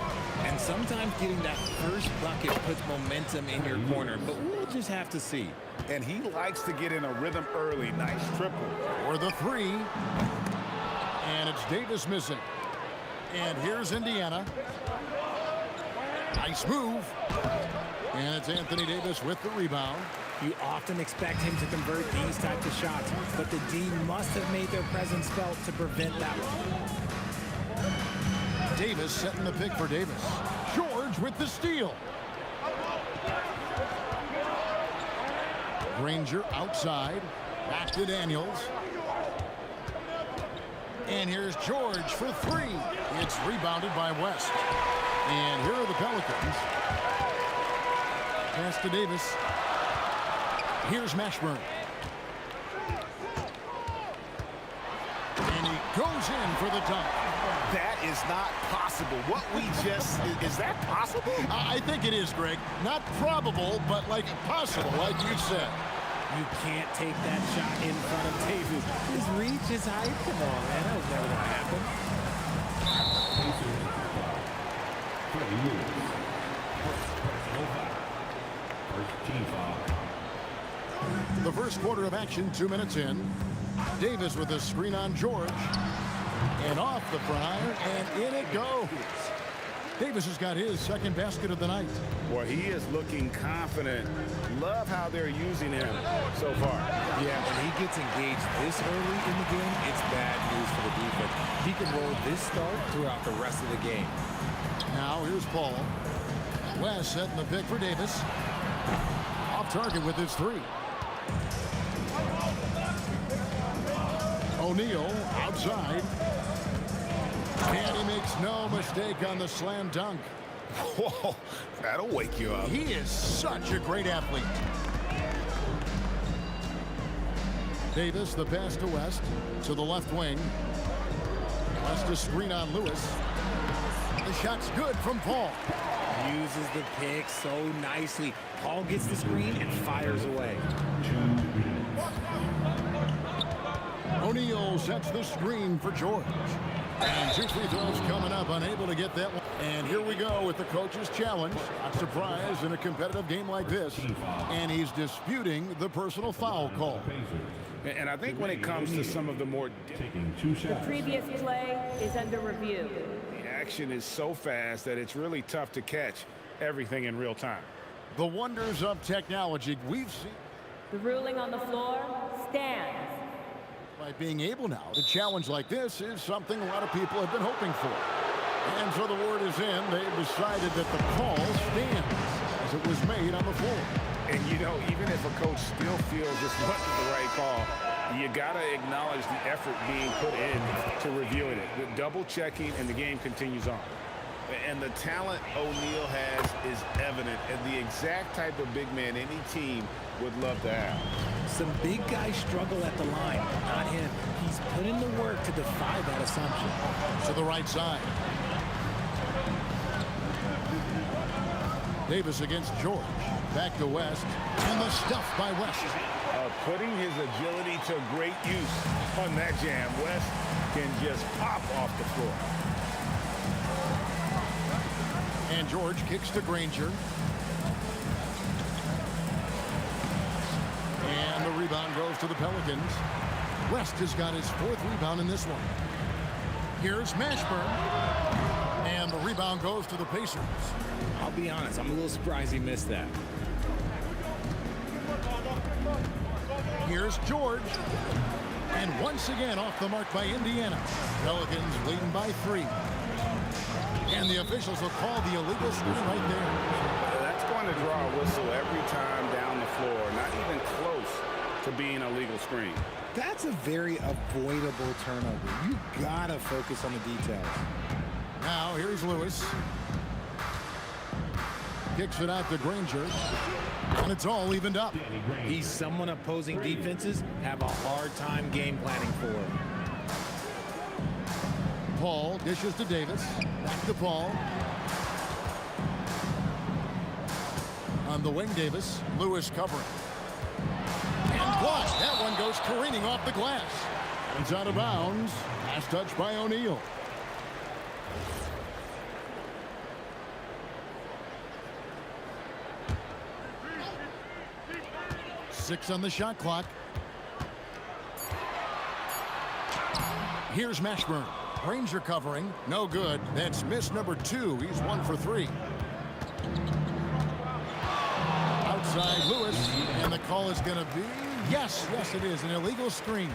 And sometimes getting that first bucket puts momentum in your corner, but we'll just have to see. And he likes to get in a rhythm early. Nice triple. For the 3. And it's Davis missing. And here's Indiana. Nice move. And it's Anthony Davis with the rebound. You often expect him to convert these types of shots, but the D must have made their presence felt to prevent that one. Davis setting the pick for Davis. George with the steal. Granger outside. Back to Daniels. And here's George for 3. It's rebounded by West. And here are the Pelicans. Pass to Davis. Here's Mashburn. And he goes in for the dunk. That is not possible. What we just, is that possible? I think it is, Greg. Not probable, but like possible, like you said. You can't take that shot in front of Davis. His reach is high. Come on, man. That was never going to happen. The first quarter of action, 2 minutes in. Davis with a screen on George. And off the front iron, and in it goes. Davis has got his second basket of the night. Well, he is looking confident. Love how they're using him so far. Yeah, when he gets engaged this early in the game, it's bad news for the defense. He can roll this start throughout the rest of the game. Now here's Paul. West setting the pick for Davis. Off target with his 3. O'Neal outside. And he makes no mistake on the slam dunk. Whoa, that'll wake you up. He is such a great athlete. Davis, the pass to West, to the left wing. West a screen on Lewis. The shot's good from Paul. Uses the pick so nicely. Paul gets the screen and fires away. O'Neal sets the screen for George. And 2 free throws coming up, unable to get that one. And here we go with the coach's challenge. Not surprised in a competitive game like this. And he's disputing the personal foul call. And I think when it comes to some of the more... The previous play is under review. The action is so fast that it's really tough to catch everything in real time. The wonders of technology we've seen. The ruling on the floor stands. By being able now to challenge like this is something a lot of people have been hoping for. And so the word is in. They've decided that the call stands as it was made on the floor. And, you know, even if a coach still feels this wasn't the right call, you got to acknowledge the effort being put in to reviewing it. The double checking, and the game continues on. And the talent O'Neal has is evident, and the exact type of big man any team would love to have. Some big guys struggle at the line, not him. He's put in the work to defy that assumption. To the right side. Davis against George. Back to West. And the stuff by West. Putting his agility to great use on that jam. West can just pop off the floor. And George kicks to Granger. And the rebound goes to the Pelicans. West has got his 4th rebound in this one. Here's Mashburn. And the rebound goes to the Pacers. I'll be honest, I'm a little surprised he missed that. Here's George. And once again off the mark by Indiana. Pelicans leading by 3. And the officials will call the illegal screen right there. That's going to draw a whistle every time down the floor. Not even close to being a legal screen. That's a very avoidable turnover. You gotta focus on the details. Now here's Lewis. Kicks it out to Granger. And it's all evened up. He's someone opposing defenses have a hard time game planning for. Paul dishes to Davis. Back to Paul. On the wing, Davis. Lewis covering. And blocked. That one goes careening off the glass. It's out of bounds. Last touch by O'Neal. Six on the shot clock. Here's Mashburn. Ranger covering. No good. That's miss number 2. He's 1 for 3. Outside Lewis. And the call is going to be... Yes, it is. An illegal screen.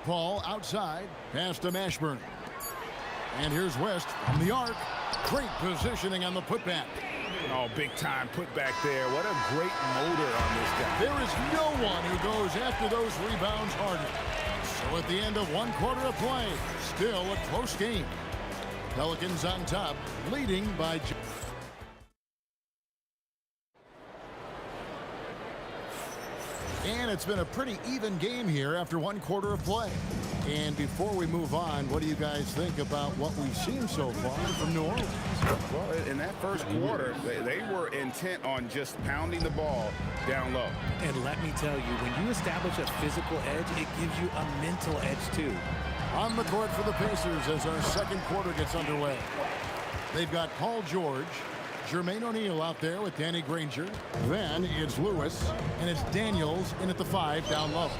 Paul outside. Pass to Mashburn. And here's West from the arc. Great positioning on the putback. Oh, big time putback there. What a great motor on this guy. There is no one who goes after those rebounds harder. So at the end of 1 quarter of play, still a close game. Pelicans on top, leading by... And it's been a pretty even game here after 1 quarter of play. And before we move on, what do you guys think about what we've seen so far from New Orleans? Well, in that first quarter, they were intent on just pounding the ball down low. And let me tell you, when you establish a physical edge, it gives you a mental edge too. On the court for the Pacers as our second quarter gets underway. They've got Paul George, Jermaine O'Neal out there with Danny Granger. Then it's Lewis, and it's Daniels in at the 5 down low.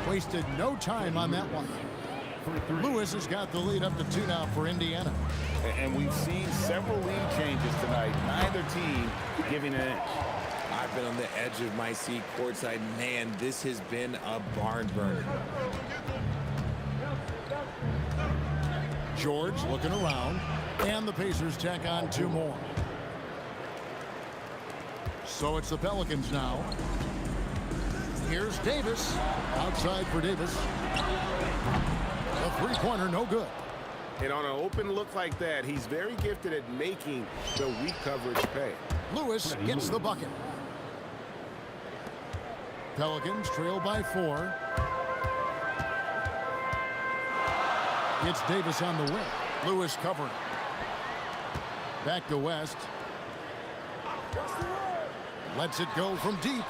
Wasted no time on that one. Lewis has got the lead up to 2 now for Indiana. And we've seen several lead changes tonight. Neither team giving an inch. I've been on the edge of my seat courtside. Man, this has been a barn burner. George looking around, and the Pacers tack on 2 more. So it's the Pelicans now. Here's Davis. Outside for Davis. A 3-pointer, no good. And on an open look like that, he's very gifted at making the weak coverage pay. Lewis gets the bucket. Pelicans trail by 4. It's Davis on the wing. Lewis covering. Back to West. Lets it go from deep.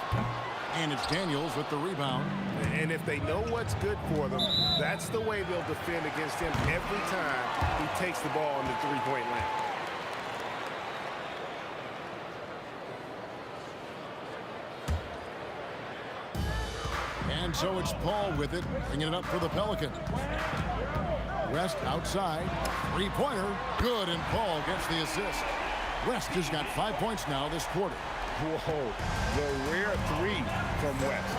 And it's Daniels with the rebound. And if they know what's good for them, that's the way they'll defend against him every time he takes the ball in the three-point line. And so it's Paul with it, bringing it up for the Pelicans. West outside. 3-pointer. Good, and Paul gets the assist. West has got 5 points now this quarter. Whoa, the rare 3 from West.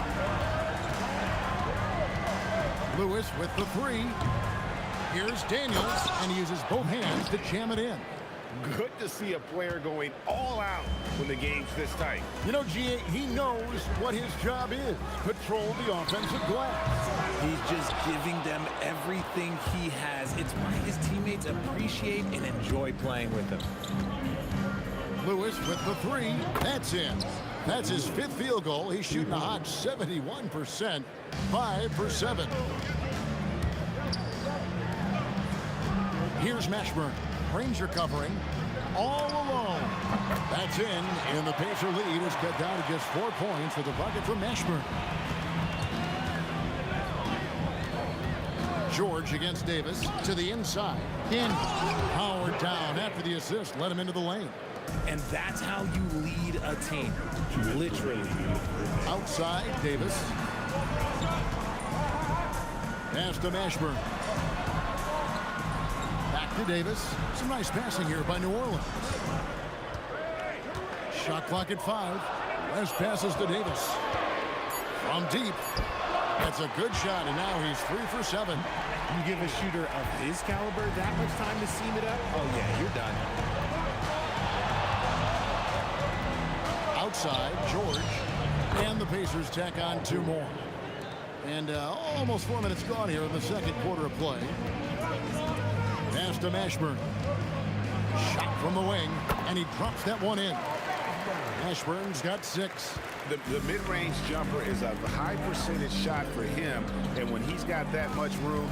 Lewis with the 3. Here's Daniels, and he uses both hands to jam it in. Good to see a player going all out when the game's this tight. You know, G.A., he knows what his job is. Control the offensive glass. He's just giving them everything he has. It's why his teammates appreciate and enjoy playing with him. Lewis with the 3. That's in. That's his 5th field goal. He's shooting a hot 71%. 5 for 7. Here's Mashburn. Ranger covering. All alone. That's in, and the Pacer lead is cut down to just 4 points with a bucket from Mashburn. George against Davis to the inside. In. Howard down after the assist. Let him into the lane. And that's how you lead a team. Literally. Outside, Davis. Pass to Mashburn. Back to Davis. Some nice passing here by New Orleans. Shot clock at 5. West passes to Davis. From deep. That's a good shot, and now he's 3 for 7. You give a shooter of his caliber that much time to seam it up? Oh, yeah, you're done. Outside, George. And the Pacers tack on 2 more. And almost 4 minutes gone here in the second quarter of play. Pass to Mashburn. Shot from the wing, and he drops that one in. Mashburn's got 6. The mid-range jumper is a high percentage shot for him, and when he's got that much room,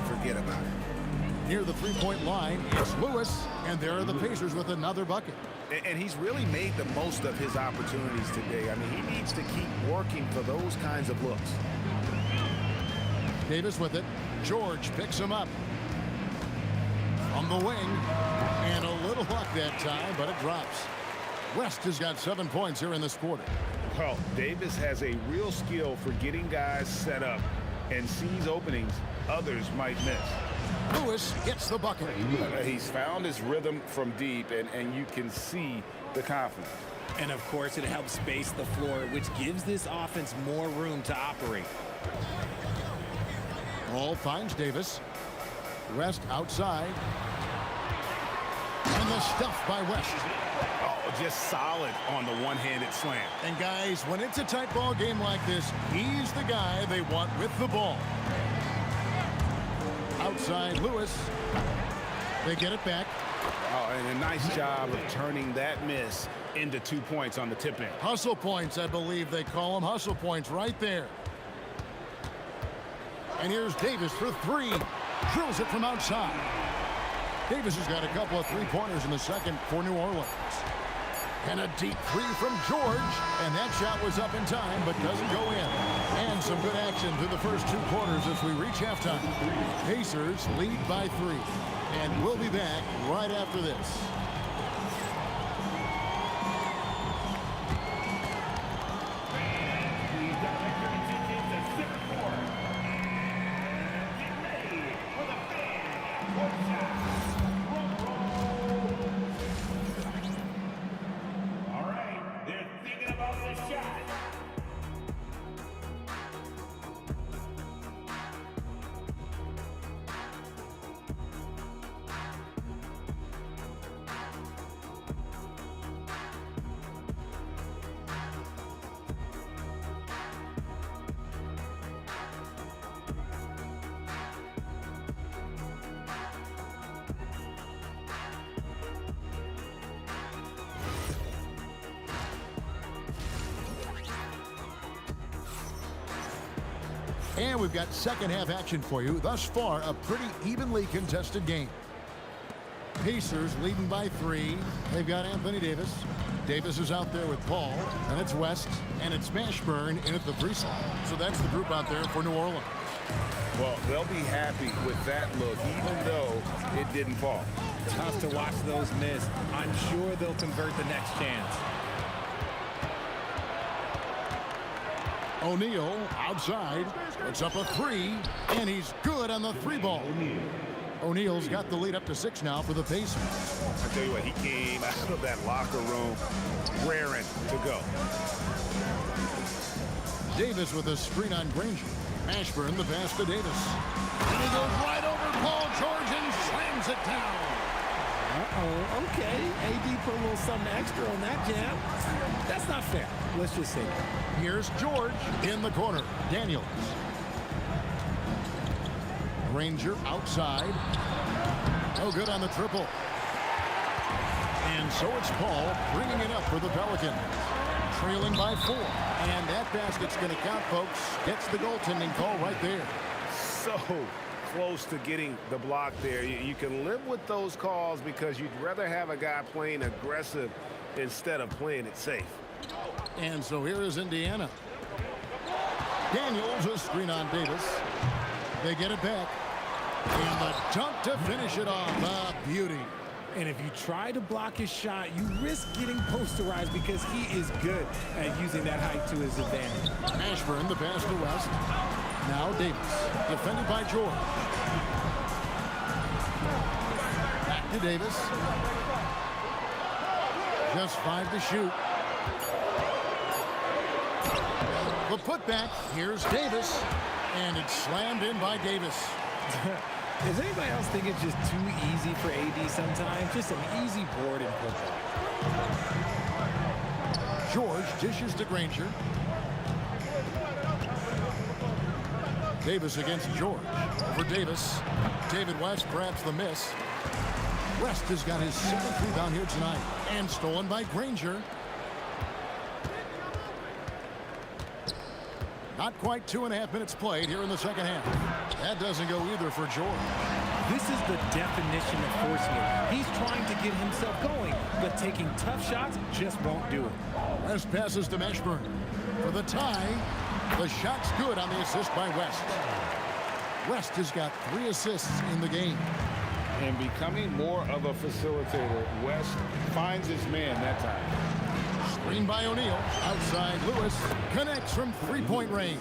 forget about it. Near the 3-point line, it's Lewis, and there are the Pacers with another bucket. And he's really made the most of his opportunities today. I mean, he needs to keep working for those kinds of looks. Davis with it. George picks him up. On the wing, and a little luck that time, but it drops. West has got 7 points here in this quarter. Well, Davis has a real skill for getting guys set up and sees openings others might miss. Lewis gets the bucket. He's found his rhythm from deep, and you can see the confidence. And, of course, it helps space the floor, which gives this offense more room to operate. Ball finds Davis. West outside. And the stuff by West. Oh, just solid on the one-handed slam. And guys, when it's a tight ball game like this, he's the guy they want with the ball. Outside Lewis. They get it back. Oh, and a nice job of turning that miss into 2 points on the tip in. Hustle points, I believe they call them. Hustle points right there. And here's Davis for 3. Drills it from outside. Davis has got a couple of 3-pointers in the second for New Orleans. And a deep 3 from George. And that shot was up in time, but doesn't go in. And some good action through the first 2 quarters as we reach halftime. Pacers lead by 3. And we'll be back right after this. And we've got second half action for you. Thus far, a pretty evenly contested game. Pacers leading by 3. They've got Anthony Davis. Davis is out there with Paul. And it's West. And it's Mashburn in at the free side. So that's the group out there for New Orleans. Well, they'll be happy with that look, even though it didn't fall. Tough to watch those miss. I'm sure they'll convert the next chance. O'Neal outside. Puts up a 3. And he's good on the 3-ball. O'Neal's got the lead up to 6 now for the Pacers. I tell you what, he came out of that locker room raring to go. Davis with a screen on Granger. Mashburn the pass to Davis. And he goes right over Paul George and slams it down. Uh-oh, okay. AD put a little something extra on that jam. That's not fair. Let's just say that. Here's George in the corner. Daniels. Granger outside. No good on the triple. And so it's Paul bringing it up for the Pelicans. Trailing by 4. And that basket's going to count, folks. Gets the goaltending call right there. So close to getting the block there. You can live with those calls because you'd rather have a guy playing aggressive instead of playing it safe. And so here is Indiana. Daniels, a screen on Davis. They get it back. And the dunk to finish it off. A beauty. And if you try to block his shot, you risk getting posterized because he is good at using that height to his advantage. Ashburn, the pass to West. Now Davis, defended by George. Back to Davis. Just 5 to shoot. The putback, here's Davis, and it's slammed in by Davis. Does anybody else think it's just too easy for AD sometimes? Just an easy board and putback. George dishes to Granger. Davis against George. For Davis. David West grabs the miss. West has got his 7th rebound here tonight. And stolen by Granger. Not quite 2.5 minutes played here in the second half. That doesn't go either for George. This is the definition of forcing it. He's trying to get himself going, but taking tough shots just won't do it. West passes to Mashburn. For the tie, the shot's good on the assist by West. West has got 3 assists in the game. And becoming more of a facilitator, West finds his man that time. Screen by O'Neal. Outside Lewis. Connects from 3-point range.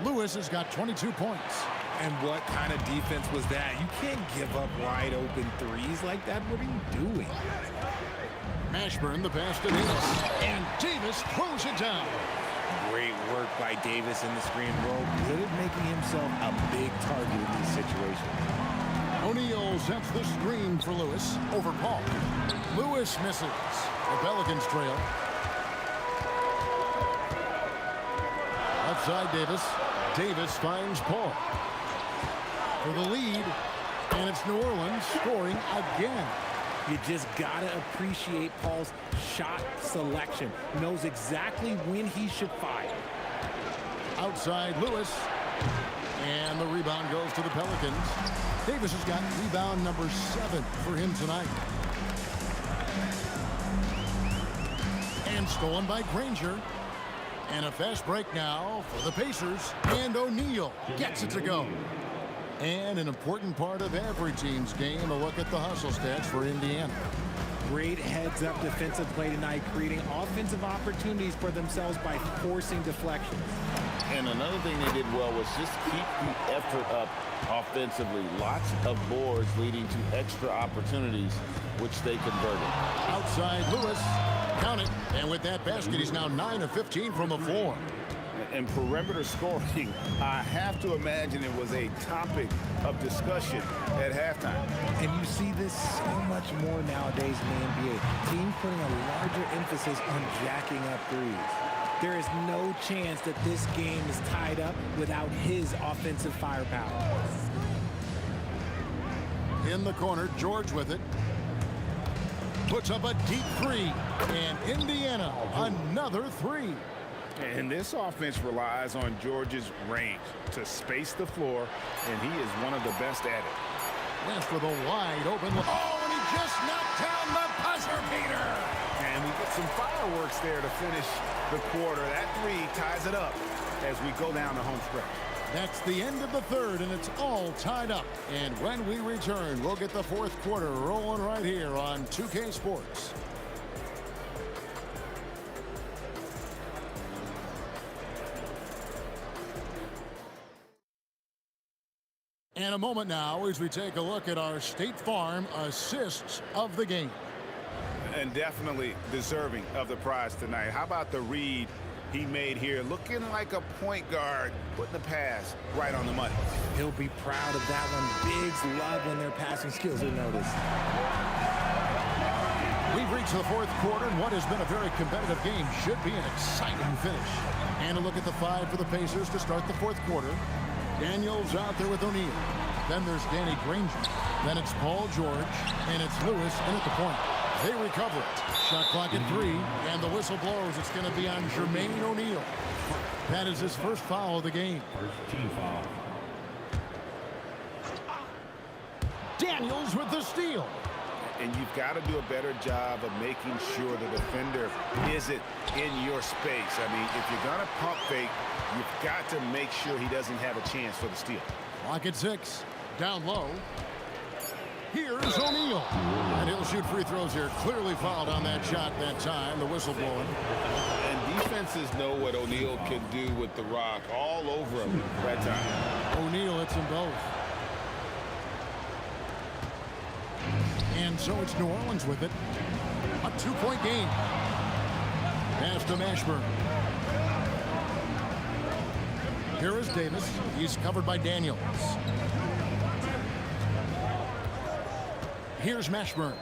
Lewis has got 22 points. And what kind of defense was that? You can't give up wide open threes like that. What are you doing? Mashburn, the pass to Davis. And Davis throws it down. Great work by Davis in the screen roll. Good at making himself a big target in these situations. O'Neal sets the screen for Lewis over Paul. Lewis misses. The Pelicans trail. Outside Davis. Davis finds Paul for the lead, and it's New Orleans scoring again. You just gotta appreciate Paul's shot selection. Knows exactly when he should fire. Outside Lewis, and the rebound goes to the Pelicans. Davis has got rebound number 7 for him tonight. And stolen by Granger. And a fast break now for the Pacers. And O'Neal gets it to go. And an important part of every team's game, a look at the hustle stats for Indiana. Great heads-up defensive play tonight, creating offensive opportunities for themselves by forcing deflections. And another thing they did well was just keep the effort up offensively. Lots of boards leading to extra opportunities, which they converted. Outside Lewis. Count it. And with that basket, he's now 9 of 15 from the floor. And perimeter scoring, I have to imagine it was a topic of discussion at halftime. And you see this so much more nowadays in the NBA. Teams putting a larger emphasis on jacking up threes. There is no chance that this game is tied up without his offensive firepower. In the corner, George with it. Puts up a deep 3. And Indiana, another 3. And this offense relies on George's range to space the floor, and he is one of the best at it. West with a wide open. Oh, and he just knocked down the buzzer beater. And we get some fireworks there to finish the quarter. That 3 ties it up as we go down the home stretch. That's the end of the third, and it's all tied up. And when we return, we'll get the fourth quarter rolling right here on 2K Sports. And a moment now as we take a look at our State Farm assists of the game. And definitely deserving of the prize tonight. How about the read he made here? Looking like a point guard, putting the pass right on the money. He'll be proud of that one. Bigs love when their passing skills are noticed. We've reached the fourth quarter, and what has been a very competitive game should be an exciting finish. And a look at the 5 for the Pacers to start the fourth quarter. Daniels out there with O'Neal. Then there's Danny Granger. Then it's Paul George. And it's Lewis in at the point. They recover it. Shot clock at 3. And the whistle blows. It's going to be on Jermaine O'Neal. That is his first foul of the game. First team foul. Daniels with the steal. And you've got to do a better job of making sure the defender isn't in your space. I mean, if you're going to pump fake, you've got to make sure he doesn't have a chance for the steal. Clock at 6. Down low. Here's O'Neal. And he'll shoot free throws here. Clearly fouled on that shot that time. The whistle blowing. And defenses know what O'Neal can do with the rock all over him that time. O'Neal hits them both. And so it's New Orleans with it. A 2-point game. Pass to Mashburn. Here is Davis. He's covered by Daniels. Here's Mashburn.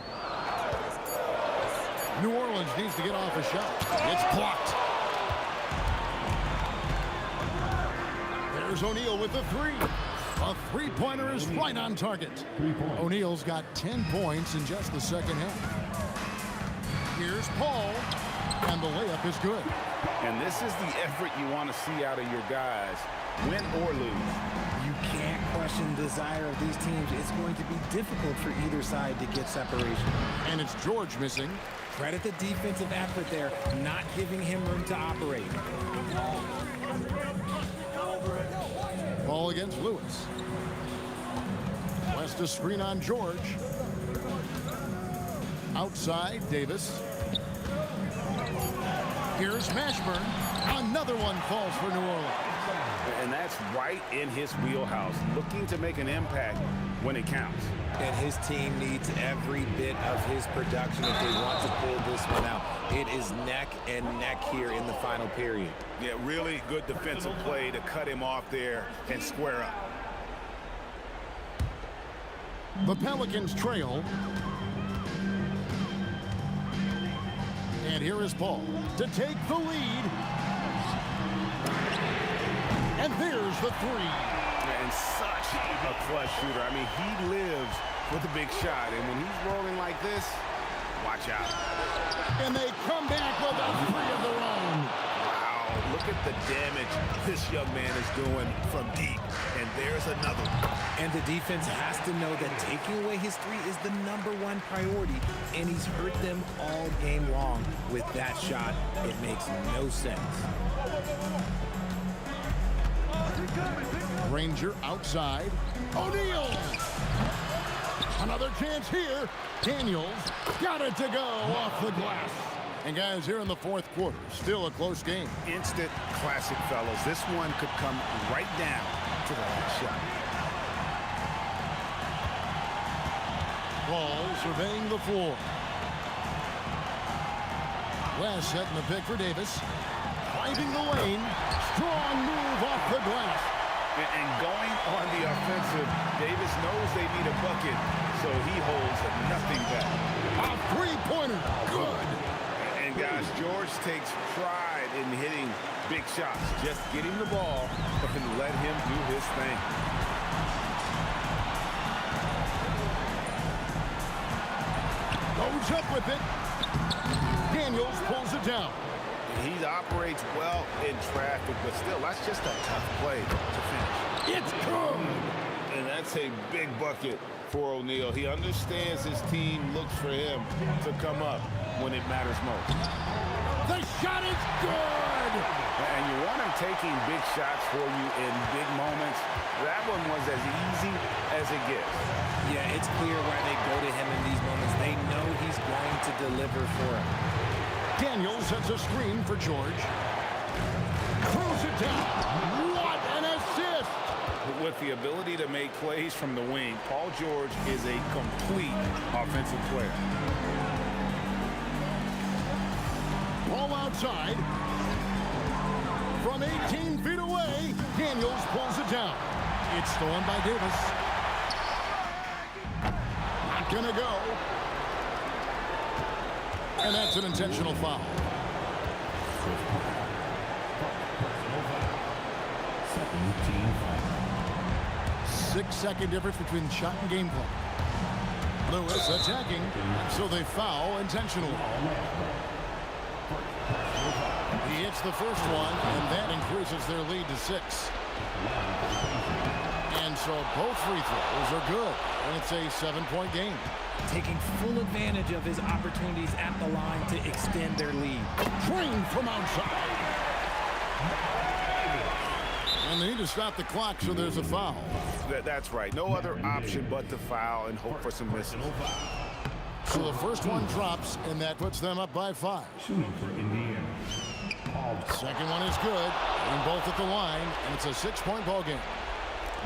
New Orleans needs to get off a shot. It's blocked. There's O'Neal with the 3. A 3-pointer is right on target. O'Neal's got 10 points in just the second half. Here's Paul, and the layup is good. And this is the effort you want to see out of your guys, win or lose. You can't question the desire of these teams. It's going to be difficult for either side to get separation. And it's George missing. Credit the defensive effort there, not giving him room to operate. Ball against Lewis. West a screen on George. Outside, Davis. Here's Mashburn. Another one falls for New Orleans. And that's right in his wheelhouse, looking to make an impact when it counts. And his team needs every bit of his production if they want to pull this one out. It is neck and neck here in the final period. Yeah, really good defensive play to cut him off there and square up. The Pelicans trail. And here is Paul to take the lead. And there's the 3. And such a clutch shooter. I mean, he lives with a big shot. And when he's rolling like this, watch out. And they come back with a 3 of their own. Wow, look at the damage this young man is doing from deep. And there's another one. And the defense has to know that taking away his 3 is the #1 priority. And he's hurt them all game long with that shot. It makes no sense. Ranger outside. O'Neal. Another chance here. Daniels got it to go off the glass. And guys, here in the 4th quarter, still a close game. Instant classic, fellas. This one could come right down to the last shot. Ball surveying the floor. West setting the pick for Davis. Driving the lane. Strong move off the glass. And going on the offensive, Davis knows they need a bucket, so he holds nothing back. A 3-pointer. Good. And guys, George takes pride in hitting big shots. Just get him the ball and let him do his thing. Goes up with it. Daniels pulls it down. He operates well in traffic, but still, that's just a tough play to finish. It's good. And that's a big bucket for O'Neal. He understands his team looks for him to come up when it matters most. The shot is good. And you want him taking big shots for you in big moments. That one was as easy as it gets. Yeah, it's clear why they go to him in these moments. They know he's going to deliver for him. Daniels sets a screen for George. Throws it down. What an assist! With the ability to make plays from the wing, Paul George is a complete offensive player. Ball outside. From 18 feet away, Daniels pulls it down. It's stolen by Davis. Not gonna go. And that's an intentional foul. 6-second difference between shot and game clock. Lewis attacking, so they foul intentionally. He hits the first one, and that increases their lead to 6. And so both free throws are good. And it's a 7-point game. Taking full advantage of his opportunities at the line to extend their lead. Train from outside. And they need to stop the clock, so there's a foul. That's right. No other option but to foul and hope for some misses. So the first one drops, and that puts them up by 5. Second one is good. And both at the line, and it's a 6-point ball game.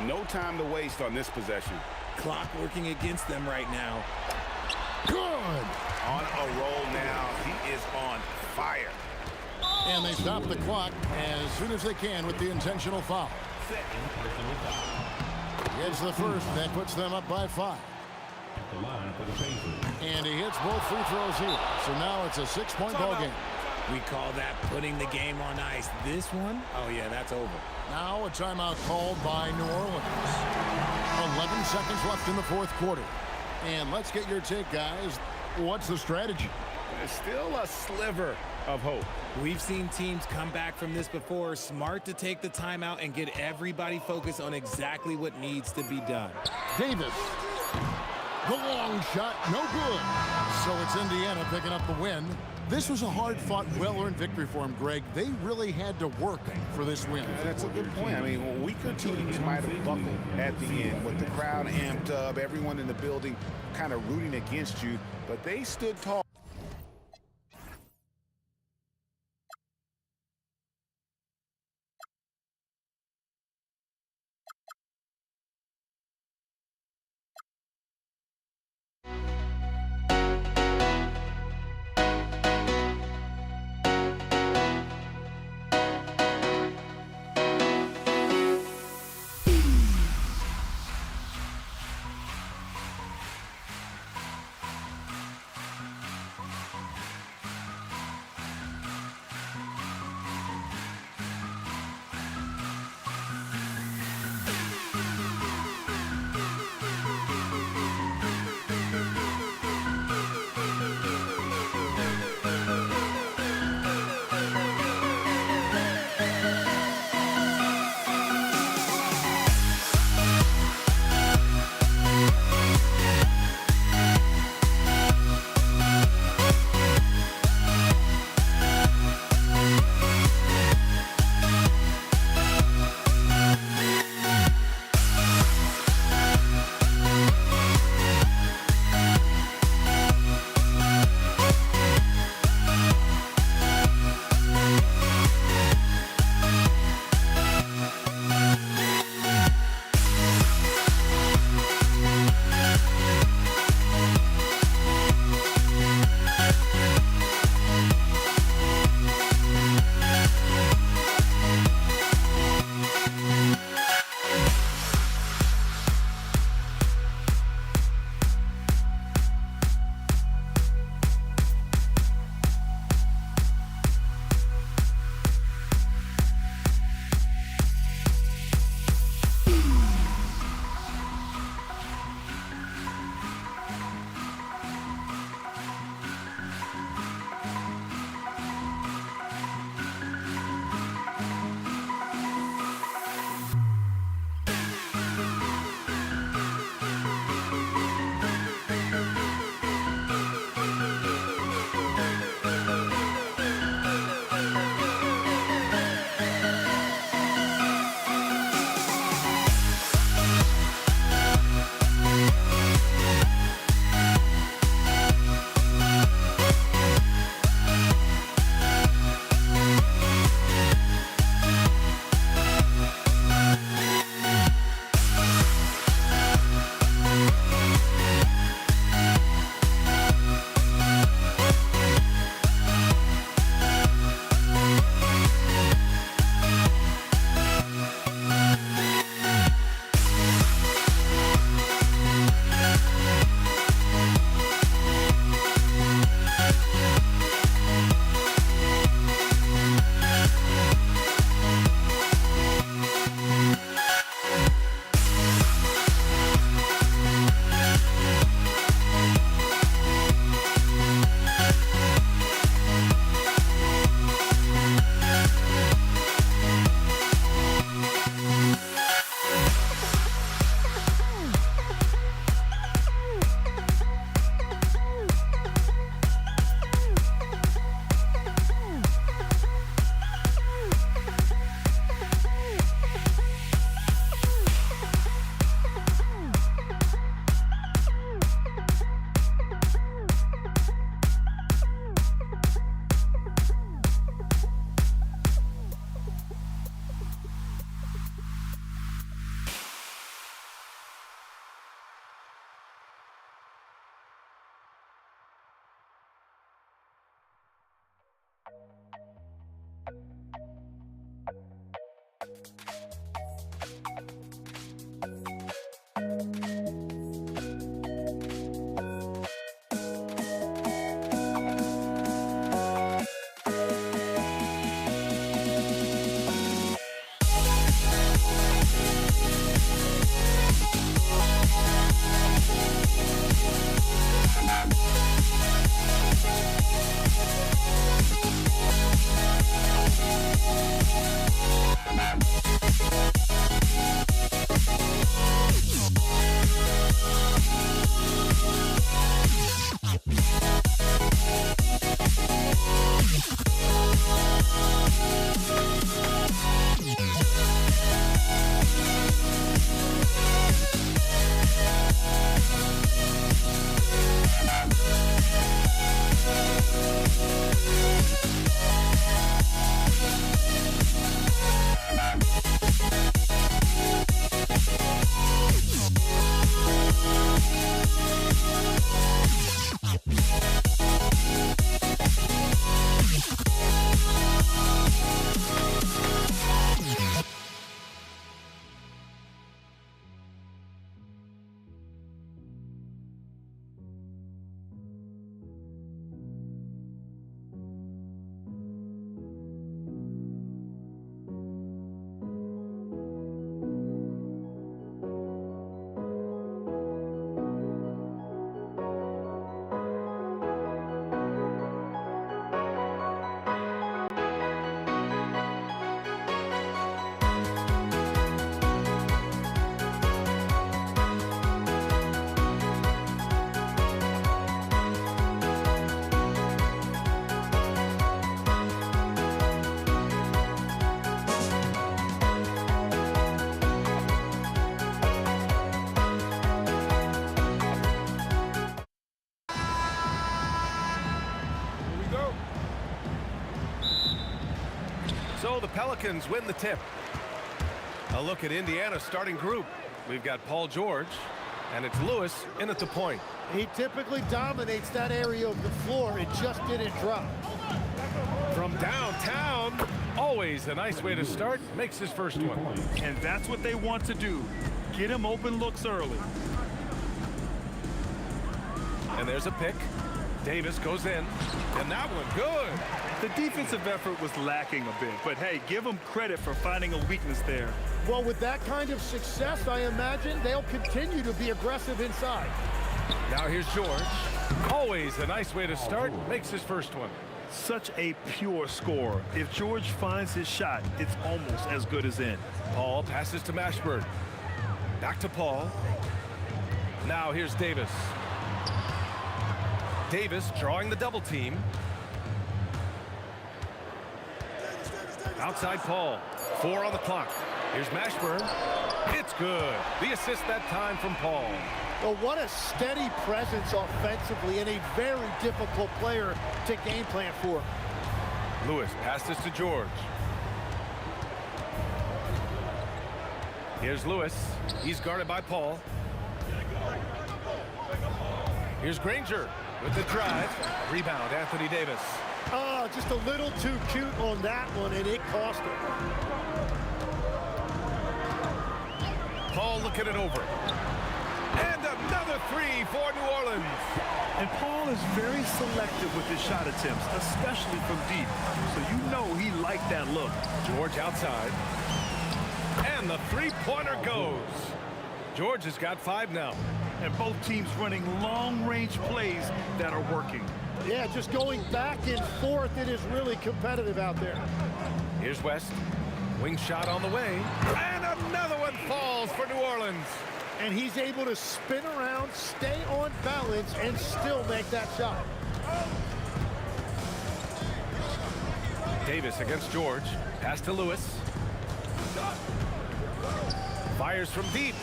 No time to waste on this possession. Clock working against them right now. Good. On a roll now. He is on fire. And they stop the clock as soon as they can with the intentional foul. Gets the first, and that puts them up by 5. And he hits both free throws here. So now it's a 6-point ball game. We call that putting the game on ice. This one, oh yeah, that's over. Now a timeout called by New Orleans. 11 seconds left in the fourth quarter. And let's get your take, guys. What's the strategy? There's still a sliver of hope. We've seen teams come back from this before. Smart to take the timeout and get everybody focused on exactly what needs to be done. Davis. The long shot, no good. So it's Indiana picking up the win. This was a hard-fought, well-earned victory for him, Greg. They really had to work for this win. That's a good point. I mean, weaker teams might have buckled at the end with the crowd amped up, everyone in the building kind of rooting against you, but they stood tall. So the Pelicans win the tip. A look at Indiana's starting group. We've got Paul George, and it's Lewis in at the point. He typically dominates that area of the floor. It just didn't drop. From downtown, always a nice way to start, makes his first one. And that's what they want to do. Get him open looks early. And there's a pick. Davis goes in, and that one good. The defensive effort was lacking a bit, but hey, give them credit for finding a weakness there. Well, with that kind of success, I imagine they'll continue to be aggressive inside. Now here's George. Always a nice way to start, makes his first one. Such a pure scorer. If George finds his shot, it's almost as good as in. Paul passes to Mashburn. Back to Paul. Now here's Davis. Davis drawing the double team. Outside Paul. 4 on the clock. Here's Mashburn. It's good. The assist that time from Paul. Well, what a steady presence offensively and a very difficult player to game plan for. Lewis passes to George. Here's Lewis. He's guarded by Paul. Here's Granger with the drive. Rebound, Anthony Davis. Oh, just a little too cute on that one, and it cost him. Paul looking it over. And another three for New Orleans. And Paul is very selective with his shot attempts, especially from deep. So you know he liked that look. George outside. And the three-pointer goes. George has got 5 now. And both teams running long-range plays that are working. Yeah, just going back and forth, it is really competitive out there. Here's West. Wing shot on the way. And another one falls for New Orleans. And he's able to spin around, stay on balance, and still make that shot. Davis against George. Pass to Lewis. Fires from deep.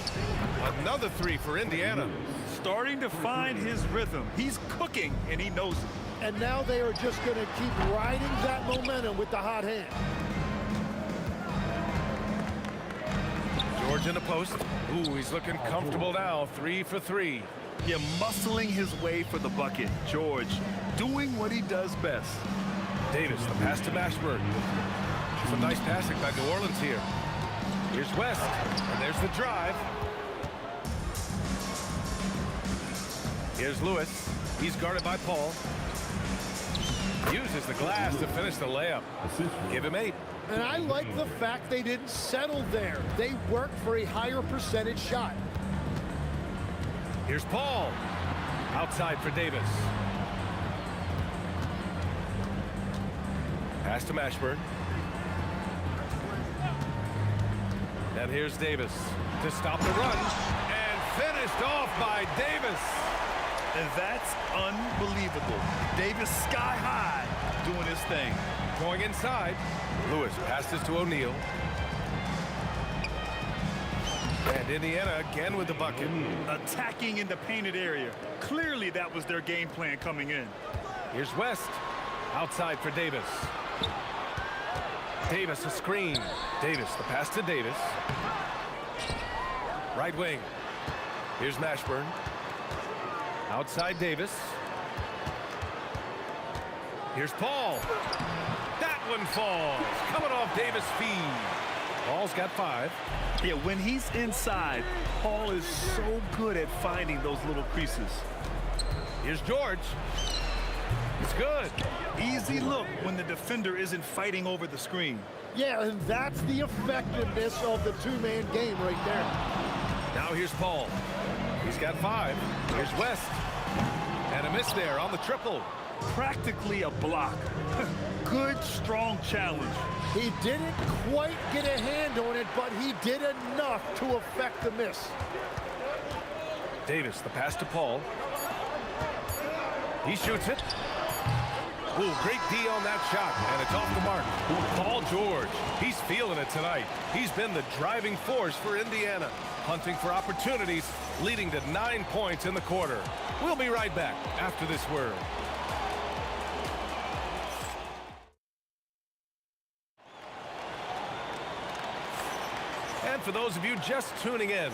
Another 3 for Indiana. Starting to find his rhythm. He's cooking, and he knows it. And now they are just going to keep riding that momentum with the hot hand. George in the post. Ooh, he's looking comfortable now. 3 for 3. Yeah, muscling his way for the bucket. George doing what he does best. Davis, the pass to Mashburn. Some nice passing by New Orleans here. Here's West, and there's the drive. Here's Lewis. He's guarded by Paul. Uses the glass to finish the layup. Give him 8. And I like the fact they didn't settle there. They worked for a higher percentage shot. Here's Paul. Outside for Davis. Pass to Mashburn. And here's Davis to stop the run. And finished off by Davis. And that's unbelievable. Davis sky high doing his thing. Going inside. Lewis passes to O'Neal. And Indiana again with the bucket. Attacking in the painted area. Clearly that was their game plan coming in. Here's West. Outside for Davis. Davis a screen. Davis, the pass to Davis. Right wing. Here's Mashburn. Outside Davis. Here's Paul. That one falls. Coming off Davis' feed. Paul's got 5. Yeah, when he's inside, Paul is so good at finding those little creases. Here's George. It's good. Easy look when the defender isn't fighting over the screen. Yeah, and that's the effectiveness of the two-man game right there. Now here's Paul. He's got 5. Here's West. And a miss there on the triple. Practically a block. Good, strong challenge. He didn't quite get a hand on it, but he did enough to affect the miss. Davis, the pass to Paul. He shoots it. Ooh, great D on that shot, and it's off the mark. Paul George, he's feeling it tonight. He's been the driving force for Indiana, hunting for opportunities, leading to 9 points in the quarter. We'll be right back after this word. And for those of you just tuning in,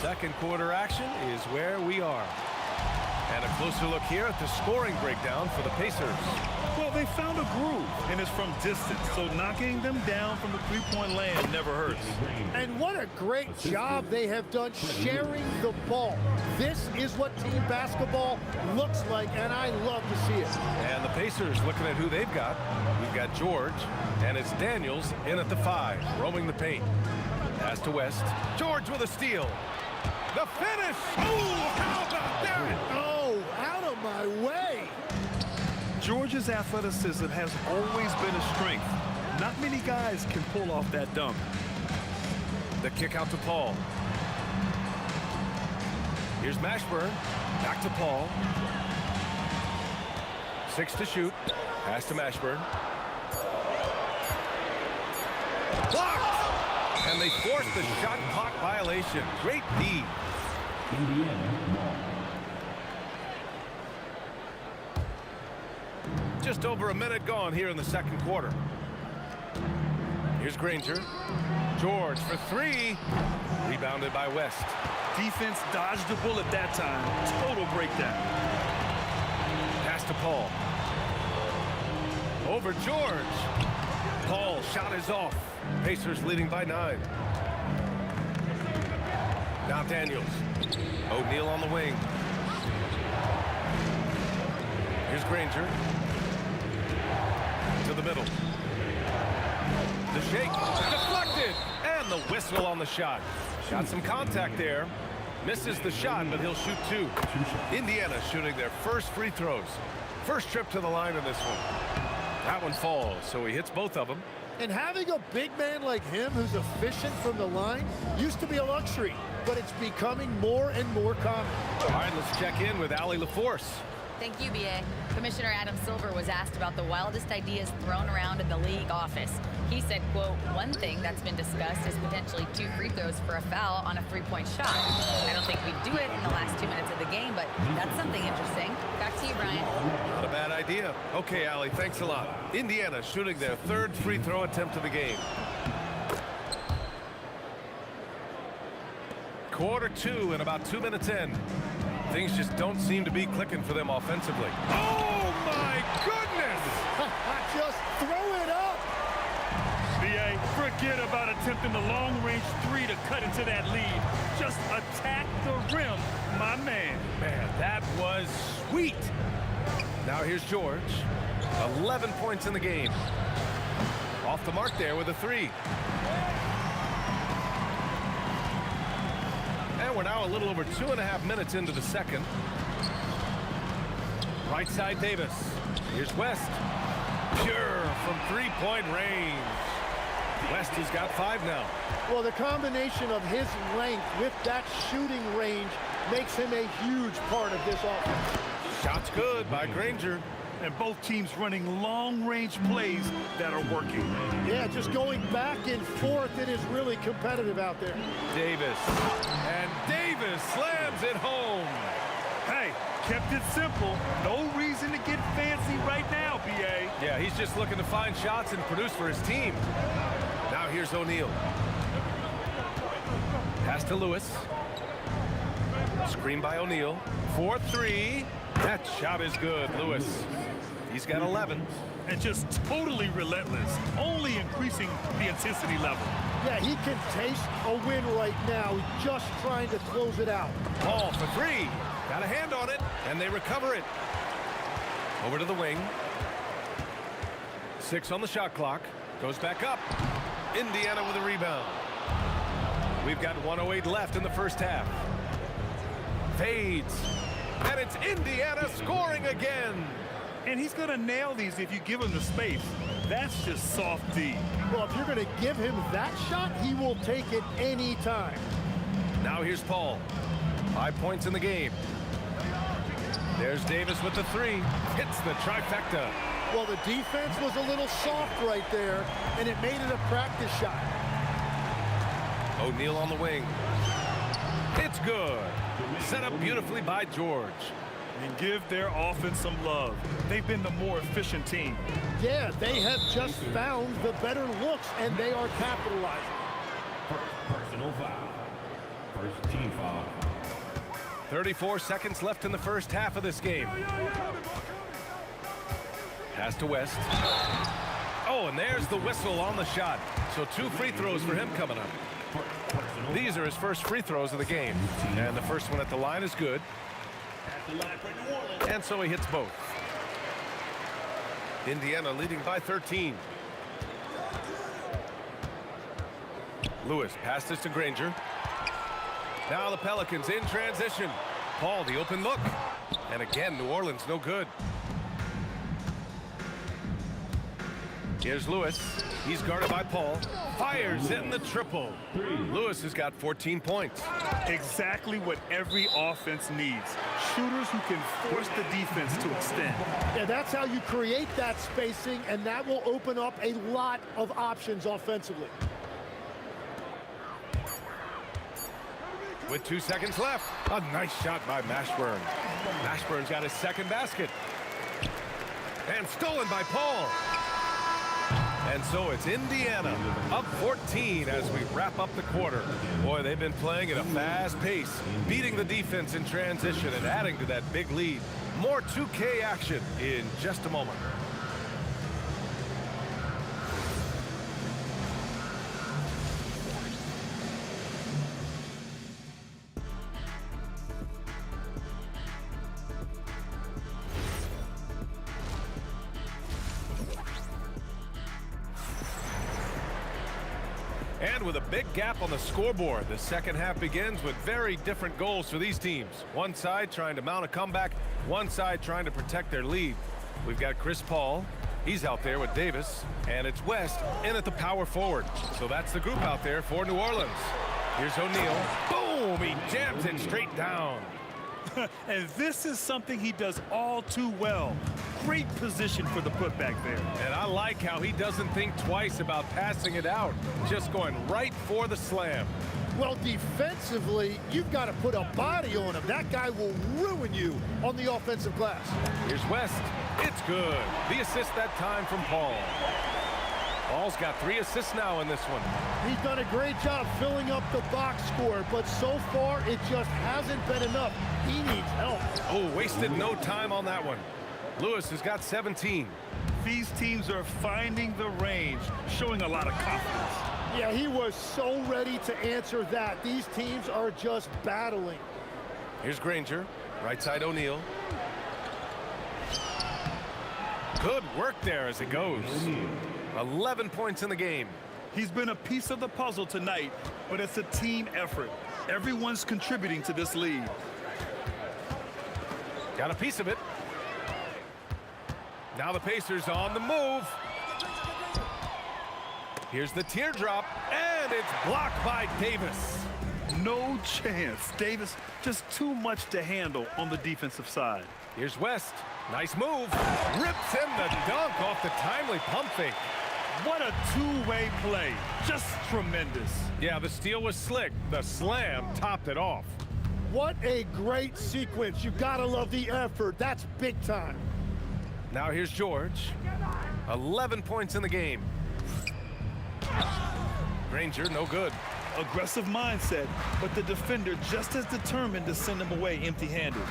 second quarter action is where we are. And a closer look here at the scoring breakdown for the Pacers. Well, they found a groove, and it's from distance, so knocking them down from the three-point land never hurts. And what a great job they have done sharing the ball. This is what team basketball looks like, and I love to see it. And the Pacers looking at who they've got. We've got George, and it's Daniels in at the 5, roaming the paint. Pass to West. George with a steal. The finish! Oh, how about that? Oh, out of my way! George's athleticism has always been a strength. Not many guys can pull off that dunk. The kick out to Paul. Here's Mashburn. Back to Paul. 6 to shoot. Pass to Mashburn. Blocked! And they force the shot clock violation. Great D. Just over a minute gone here in the second quarter. Here's Granger. George for 3. Rebounded by West. Defense dodged the bullet that time. Total breakdown. Pass to Paul. Over George. Paul shot is off. Pacers leading by 9. Now Daniels. O'Neal on the wing. Here's Granger. To the middle. The shake. Deflected. And the whistle on the shot. Got some contact there. Misses the shot, but he'll shoot 2. Indiana shooting their first free throws. First trip to the line in this one. That one falls, so he hits both of them. And having a big man like him who's efficient from the line used to be a luxury, but it's becoming more and more common. All right, let's check in with Allie LaForce. Thank you, BA. Commissioner Adam Silver was asked about the wildest ideas thrown around in the league office. He said, quote, one thing that's been discussed is potentially 2 free throws for a foul on a 3-point shot. I don't think we'd do it in the last 2 minutes of the game, but that's something interesting. Back to you, Brian. Not a bad idea. Okay, Allie, thanks a lot. Indiana shooting their 3rd free throw attempt of the game. Quarter 2 and about 2 minutes in. Things just don't seem to be clicking for them offensively. Oh, my goodness! Just throw it up! BA, forget about attempting the long-range 3 to cut into that lead. Just attack the rim, my man. Man, that was sweet. Now here's George. 11 points in the game. Off the mark there with a 3. And we're now a little over 2.5 minutes into the second. Right side Davis. Here's West. Pure from 3-point range. West has got 5 now. Well, the combination of his length with that shooting range makes him a huge part of this offense. Shots good by Granger. And both teams running long-range plays that are working. Yeah, just going back and forth. It is really competitive out there. Davis. And Davis slams it home. Hey, kept it simple. No reason to get fancy right now, BA. Yeah, he's just looking to find shots and produce for his team. Now here's O'Neal. Pass to Lewis. Screen by O'Neal. 4-3. That shot is good, Lewis. He's got 11. And just totally relentless, only increasing the intensity level. Yeah, he can taste a win right now, just trying to close it out. Paul for 3. Got a hand on it, and they recover it. Over to the wing. 6 on the shot clock. Goes back up. Indiana with a rebound. We've got 1:08 left in the first half. Fades. And it's Indiana scoring again. And he's going to nail these if you give him the space. That's just soft D. Well, if you're going to give him that shot, he will take it any time. Now here's Paul. 5 points in the game. There's Davis with the 3. Hits the trifecta. Well, the defense was a little soft right there, and it made it a practice shot. O'Neal on the wing. It's good. Set up beautifully by George. And give their offense some love. They've been the more efficient team. Yeah, they have just found the better looks, and they are capitalizing. Personal foul. First team foul. 34 seconds left in the first half of this game. Pass to West. Oh, and there's the whistle on the shot. So 2 free throws for him coming up. These are his first free throws of the game. And the first one at the line is good. And so he hits both. Indiana leading by 13. Lewis passes to Granger. Now the Pelicans in transition. Paul, the open look. And again, New Orleans no good. Here's Lewis. He's guarded by Paul. Fires in the triple. Lewis has got 14 points. Exactly what every offense needs. Shooters who can force the defense to extend. Yeah, that's how you create that spacing, and that will open up a lot of options offensively. With 2 seconds left, a nice shot by Mashburn. Mashburn's got his second basket. And stolen by Paul. And so it's Indiana up 14 as we wrap up the quarter. Boy, they've been playing at a fast pace, beating the defense in transition and adding to that big lead. More 2K action in just a moment. And with a big gap on the scoreboard, the second half begins with very different goals for these teams. One side trying to mount a comeback, one side trying to protect their lead. We've got Chris Paul. He's out there with Davis. And it's West in at the power forward. So that's the group out there for New Orleans. Here's O'Neal. Boom! He jams it straight down. And this is something he does all too well. Great position for the putback there. And I like how he doesn't think twice about passing it out. Just going right for the slam. Well, defensively, you've got to put a body on him. That guy will ruin you on the offensive glass. Here's West. It's good. The assist that time from Paul. Paul's got 3 assists now in this one. He's done a great job filling up the box score, but so far it just hasn't been enough. He needs help. Oh, wasted no time on that one. Lewis has got 17. These teams are finding the range, showing a lot of confidence. Yeah, he was so ready to answer that. These teams are just battling. Here's Granger. Right side O'Neal. Good work there as it goes. 11 points in the game. He's been a piece of the puzzle tonight, but it's a team effort. Everyone's contributing to this lead. Got a piece of it. Now the Pacers on the move. Here's the teardrop, and it's blocked by Davis. No chance. Davis just too much to handle on the defensive side. Here's West. Nice move. Rips in the dunk off the timely pump fake. What a two-way play. Just tremendous. Yeah, the steal was slick. The slam topped it off. What a great sequence. You gotta love the effort. That's big time. Now here's George. 11 points in the game. Granger, no good. Aggressive mindset, but the defender just as determined to send him away empty-handed.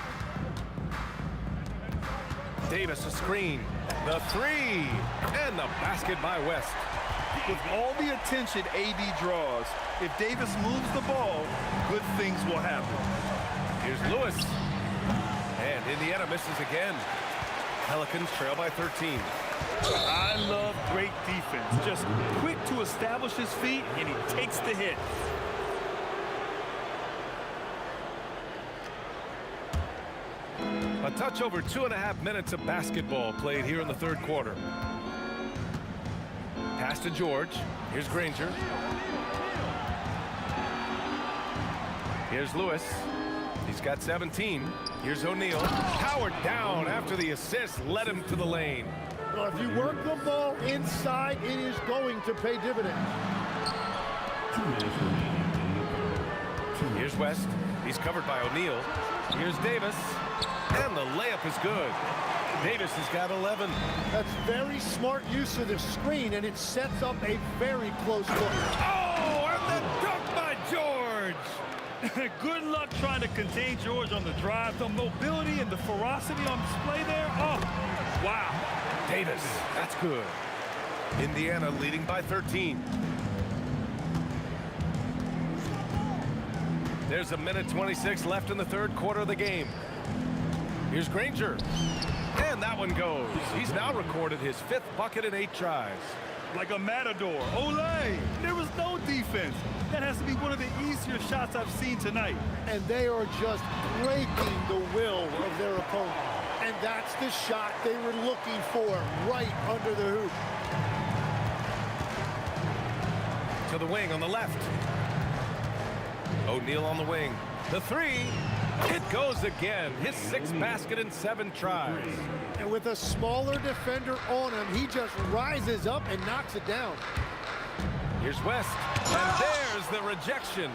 Davis a screen. The 3. And the basket by West. With all the attention AD draws, if Davis moves the ball, good things will happen. Here's Lewis. And Indiana misses again. Pelicans trail by 13. I love great defense. Just quick to establish his feet, and he takes the hit. A touch over 2.5 minutes of basketball played here in the third quarter. Pass to George. Here's Granger. Here's Lewis. He's got 17. Here's O'Neal. Powered down after the assist led him to the lane. Well, if you work the ball inside, it is going to pay dividends. Here's West. He's covered by O'Neal. Here's Davis. And the layup is good. Davis has got 11. That's very smart use of the screen, and it sets up a very close look. Oh, and the dunk by George. Good luck trying to contain George on the drive. The mobility and the ferocity on display there. Oh, wow. Davis, that's good. Indiana leading by 13. There's 1:26 left in the third quarter of the game. Here's Granger. And that one goes. He's now recorded his 5th bucket in 8 tries. Like a matador. Olay! There was no defense. That has to be one of the easier shots I've seen tonight. And they are just breaking the will of their opponent. And that's the shot they were looking for right under the hoop. To the wing on the left. O'Neal on the wing. The 3. It goes again. His 6th basket in 7 tries. And with a smaller defender on him, he just rises up and knocks it down. Here's West. And there's the rejection.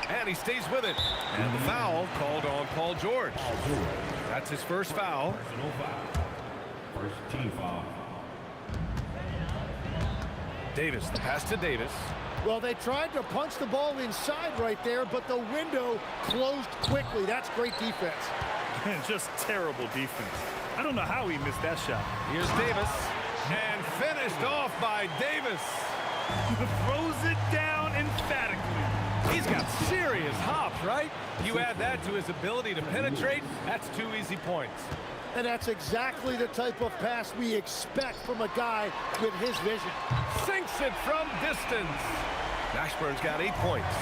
And he stays with it. And the foul called on Paul George. That's his first foul. First team foul. Davis, the pass to Davis. Well, they tried to punch the ball inside right there, but the window closed quickly. That's great defense. Just terrible defense. I don't know how he missed that shot. Here's Davis. And finished off by Davis. Throws it down emphatically. He's got serious hops, right? You add that to his ability to penetrate, that's 2 easy points. And that's exactly the type of pass we expect from a guy with his vision. Sinks it from distance. Mashburn's got 8 points.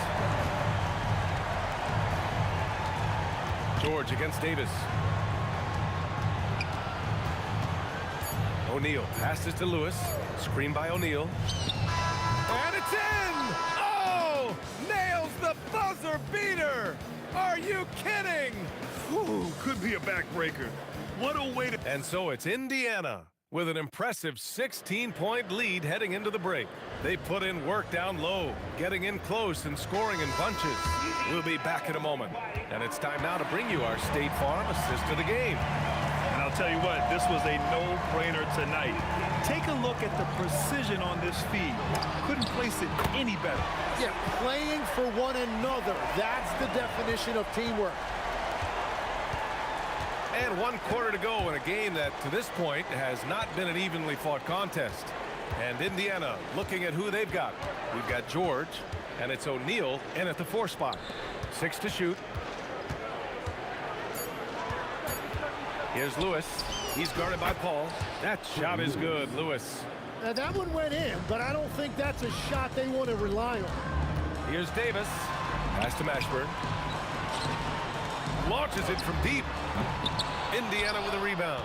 George against Davis. O'Neal passes to Lewis. Screen by O'Neal. And it's in! Oh! Nails the buzzer beater! Are you kidding? Ooh, could be a backbreaker. What a way to... And so it's Indiana with an impressive 16-point lead heading into the break. They put in work down low, getting in close and scoring in bunches. We'll be back in a moment. And it's time now to bring you our State Farm assist of the game. And I'll tell you what, this was a no-brainer tonight. Take a look at the precision on this feed. Couldn't place it any better. Yeah, playing for one another. That's the definition of teamwork. And 1 quarter to go in a game that, to this point, has not been an evenly fought contest. And Indiana looking at who they've got. We've got George, and it's O'Neal in at the 4 spot. 6 to shoot. Here's Lewis. He's guarded by Paul. That shot is good, Lewis. Now that one went in, but I don't think that's a shot they want to rely on. Here's Davis. Pass to Mashburn. Launches it from deep. Indiana with a rebound.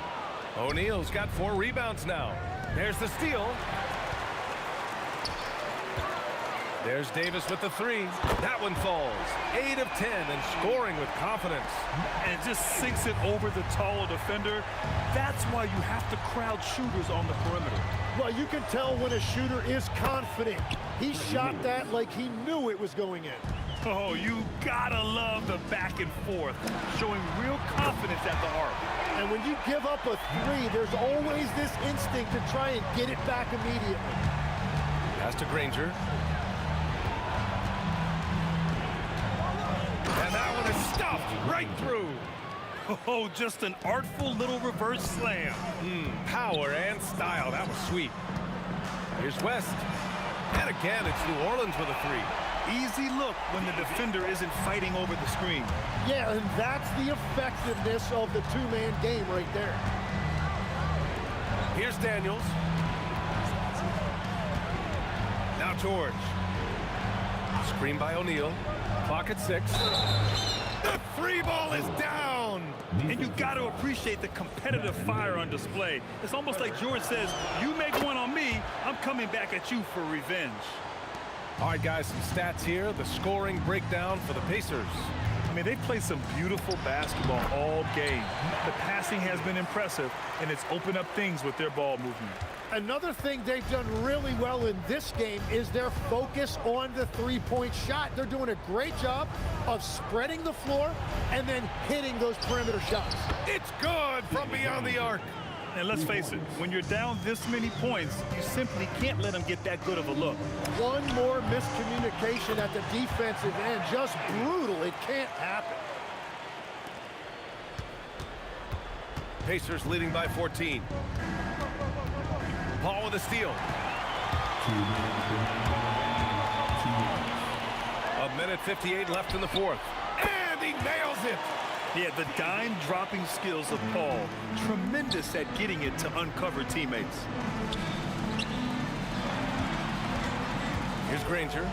O'Neal's got 4 rebounds now. There's the steal. There's Davis with the 3. That one falls. 8 of 10 and scoring with confidence. And it just sinks it over the taller defender. That's why you have to crowd shooters on the perimeter. Well, you can tell when a shooter is confident. He shot that like he knew it was going in. Oh, you gotta love the back and forth, showing real confidence at the arc. And when you give up a 3, there's always this instinct to try and get it back immediately. Pass to Granger. And that one is stuffed right through. Oh, just an artful little reverse slam. Power and style. That was sweet. Here's West. And again, it's New Orleans with a 3. Easy look when the defender isn't fighting over the screen. Yeah, and that's the effectiveness of the 2-man game right there. Here's Daniels. Now George. Screen by O'Neal. Clock at 6. The 3 ball is down. And you got to appreciate the competitive fire on display. It's almost like George says, you make one on me, I'm coming back at you for revenge. All right, guys, some stats here. The scoring breakdown for the Pacers. I mean, they've played some beautiful basketball all game. The passing has been impressive, and it's opened up things with their ball movement. Another thing they've done really well in this game is their focus on the 3-point shot. They're doing a great job of spreading the floor and then hitting those perimeter shots. It's good from beyond the arc. And let's face it, when you're down this many points, you simply can't let them get that good of a look. One more miscommunication at the defensive end. Just brutal. It can't happen. Pacers leading by 14. Paul with a steal. A minute 58 left in the fourth. And he nails it. Yeah, the dime-dropping skills of Paul. Tremendous at getting it to uncover teammates. Here's Granger.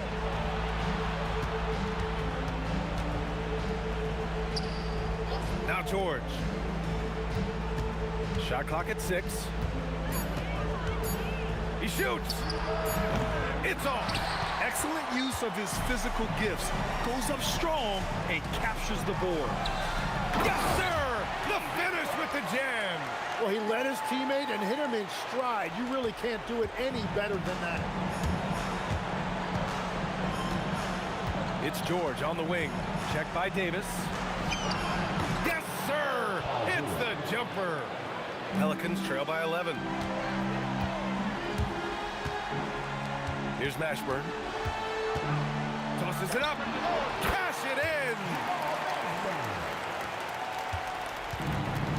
Now George. Shot clock at 6. He shoots. It's off. Excellent use of his physical gifts. Goes up strong and captures the board. Yes, sir! The finish with the jam. Well, he led his teammate and hit him in stride. You really can't do it any better than that. It's George on the wing. Checked by Davis. Yes, sir! It's the jumper. Pelicans trail by 11. Here's Mashburn. Tosses it up. Cash it in!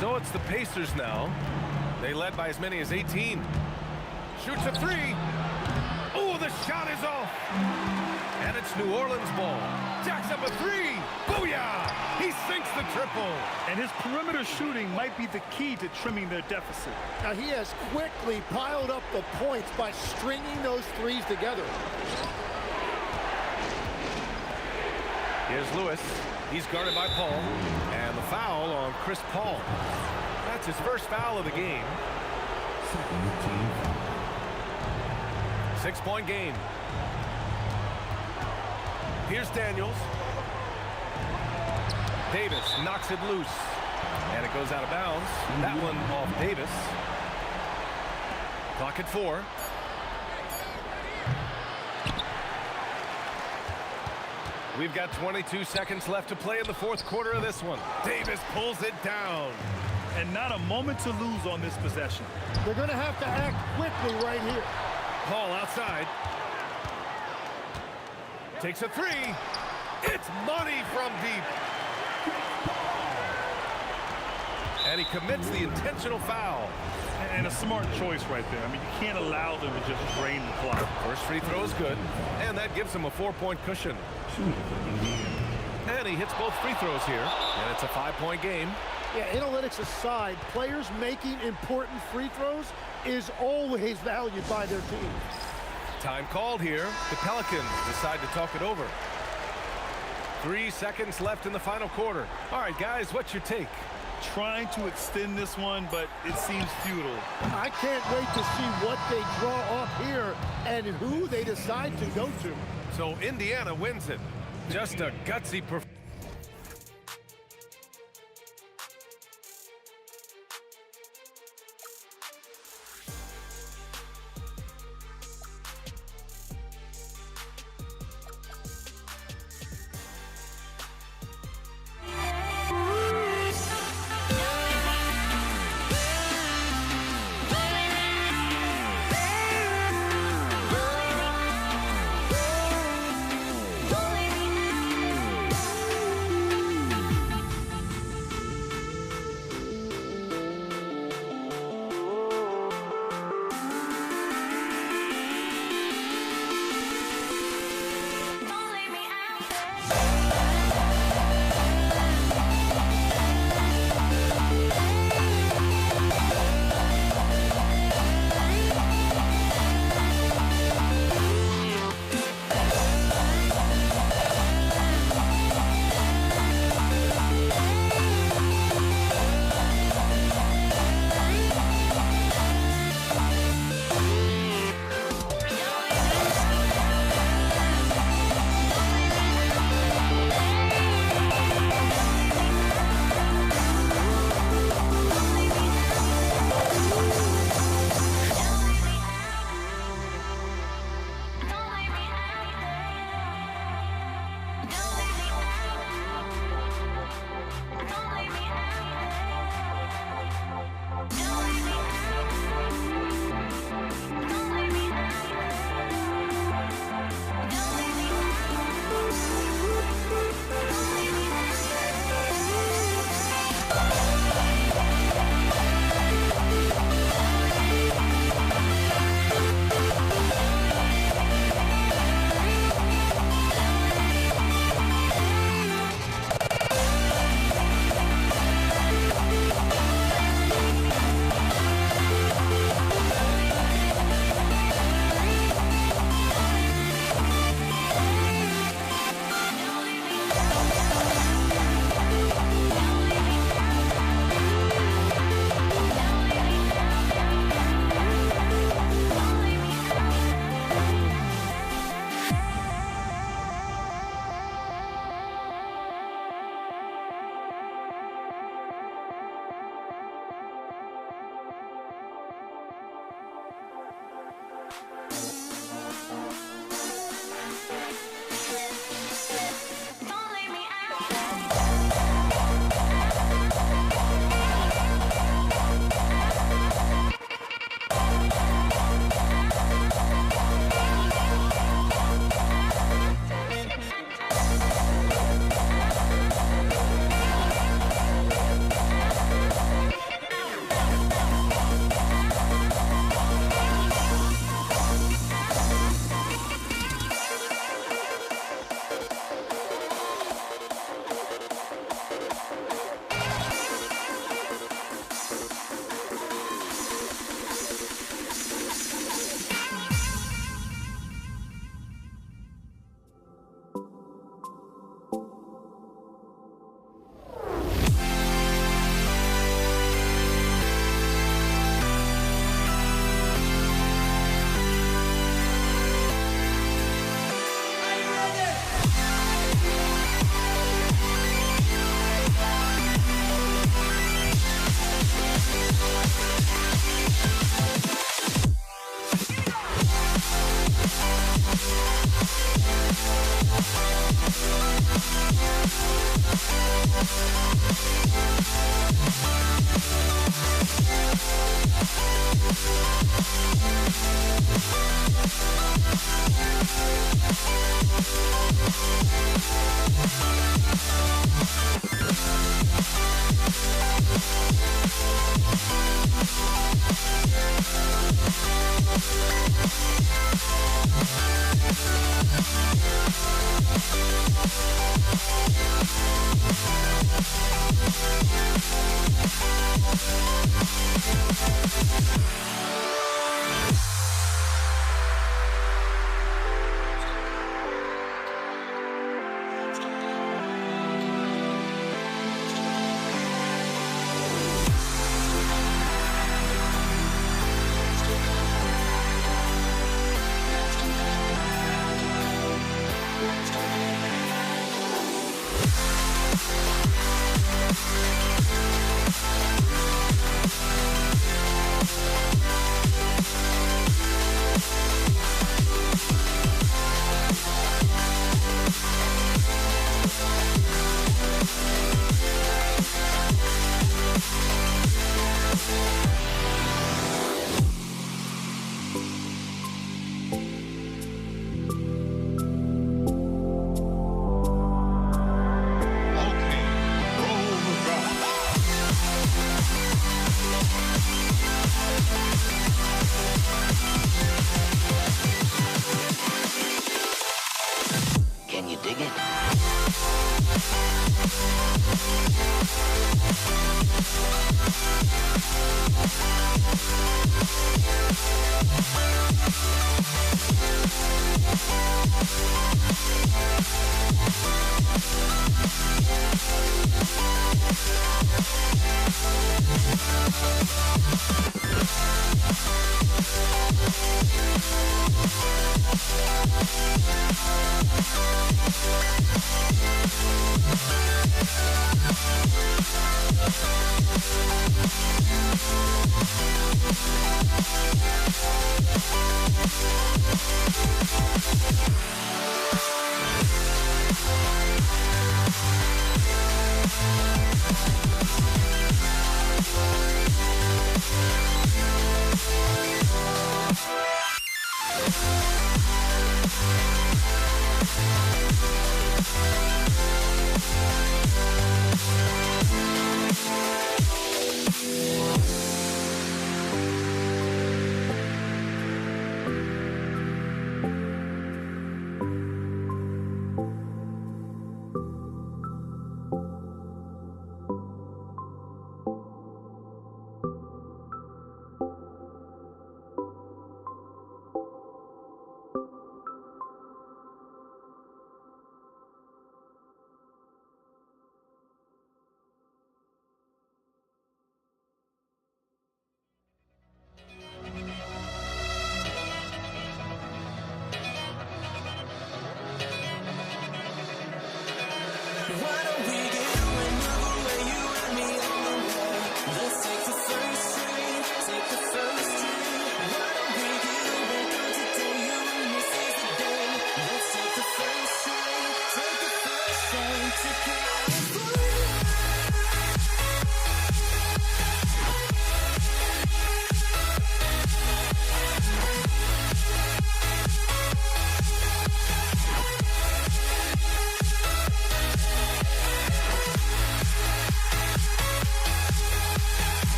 So it's the Pacers now. They led by as many as 18. Shoots a 3. Oh, the shot is off. And it's New Orleans ball. Jacks up a 3. Booyah! He sinks the triple. And his perimeter shooting might be the key to trimming their deficit. Now, he has quickly piled up the points by stringing those threes together. Here's Lewis. He's guarded by Paul. And the foul on Chris Paul. That's his first foul of the game. 6-point game. Here's Daniels. Davis knocks it loose. And it goes out of bounds. That one off Davis. Clock at 4. We've got 22 seconds left to play in the fourth quarter of this one. Davis pulls it down. And not a moment to lose on this possession. They're going to have to act quickly right here. Paul outside. Takes a 3. It's money from deep. And he commits the intentional foul. And a smart choice right there. I mean, you can't allow them to just drain the clock. First free throw is good. And that gives him a 4-point cushion. And he hits both free throws here. And it's a 5-point game. Yeah, analytics aside, players making important free throws is always valued by their team. Time called here. The Pelicans decide to talk it over. 3 seconds left in the final quarter. All right, guys, what's your take? Trying to extend this one, but it seems futile. I can't wait to see what they draw up here and who they decide to go to. So Indiana wins it. Just a gutsy performance.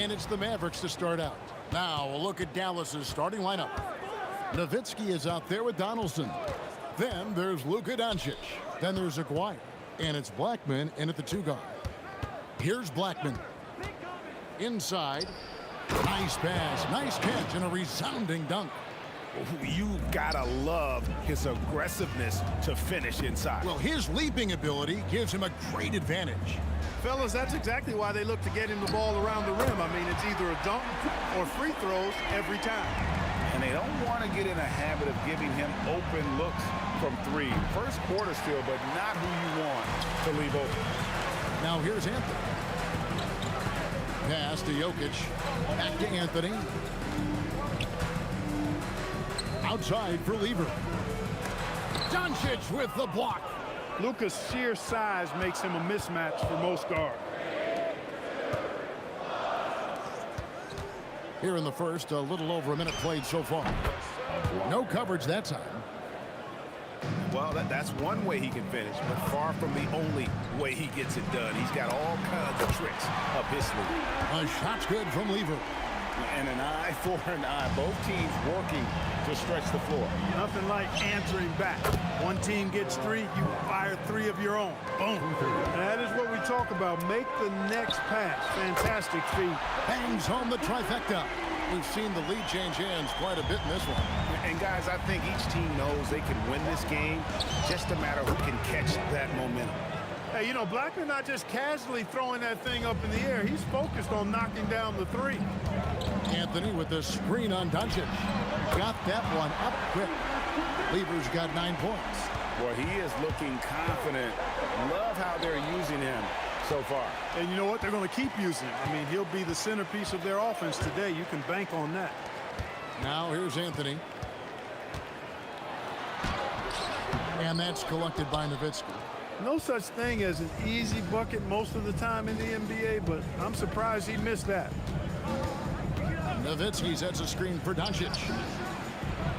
And it's the Mavericks to start out. Now a look at Dallas's starting lineup. Nowitzki is out there with Donaldson. Then there's Luka Doncic. Then there's Aguirre. And it's Blackman in at the 2 guard. Here's Blackman. Inside. Nice pass, nice catch, and a resounding dunk. You gotta love his aggressiveness to finish inside. Well, his leaping ability gives him a great advantage. Fellas, that's exactly why they look to get him the ball around the rim. I mean, it's either a dunk or free throws every time. And they don't want to get in a habit of giving him open looks from 3. First quarter still, but not who you want to leave open. Now here's Anthony. Pass to Jokic. Back to Anthony. Outside for Lever. Doncic with the block. Luka's sheer size makes him a mismatch for most guards. Here in the first, a little over a minute played so far. No coverage that time. Well, that's one way he can finish, but far from the only way he gets it done. He's got all kinds of tricks up his sleeve. A shot's good from Lever. And an eye for an eye. Both teams working to stretch the floor. Nothing like answering back. One team gets 3, you fire 3 of your own. Boom. That is what we talk about. Make the next pass. Fantastic feed. Bangs home the trifecta. We've seen the lead change hands quite a bit in this one. And guys, I think each team knows they can win this game. Just a matter who can catch that momentum. Hey, you know, Blackman not just casually throwing that thing up in the air. He's focused on knocking down the 3. Anthony with the screen on Doncic. Got that one up quick. Lever's got 9 points. Well, he is looking confident. Love how they're using him so far. And you know what? They're going to keep using him. I mean, he'll be the centerpiece of their offense today. You can bank on that. Now here's Anthony. And that's collected by Nowitzki. No such thing as an easy bucket most of the time in the NBA, but I'm surprised he missed that. Nowitzki sets a screen for Doncic.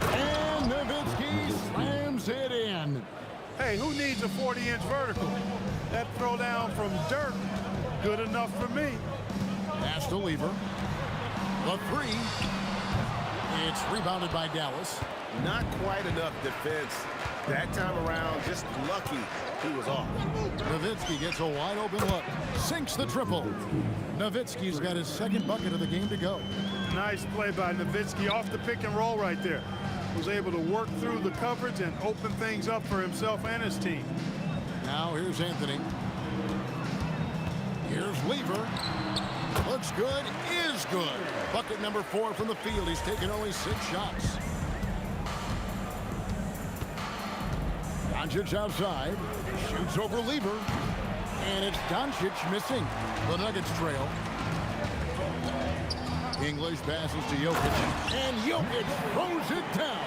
And Nowitzki slams it in. Hey, who needs a 40-inch vertical? That throwdown from Dirk, good enough for me. Pass to Lever. The 3. It's rebounded by Dallas. Not quite enough defense that time around. Just lucky he was off. Nowitzki gets a wide open look. Sinks the triple. Nowitzki's got his second bucket of the game to go. Nice play by Nowitzki off the pick and roll right there. Was able to work through the coverage and open things up for himself and his team. Now here's Anthony. Here's Lever. Looks good, is good. Bucket number 4 from the field. He's taken only 6 shots. Doncic outside. Shoots over Lever. And it's Doncic missing. The Nuggets trail. English passes to Jokic. And Jokic throws it down.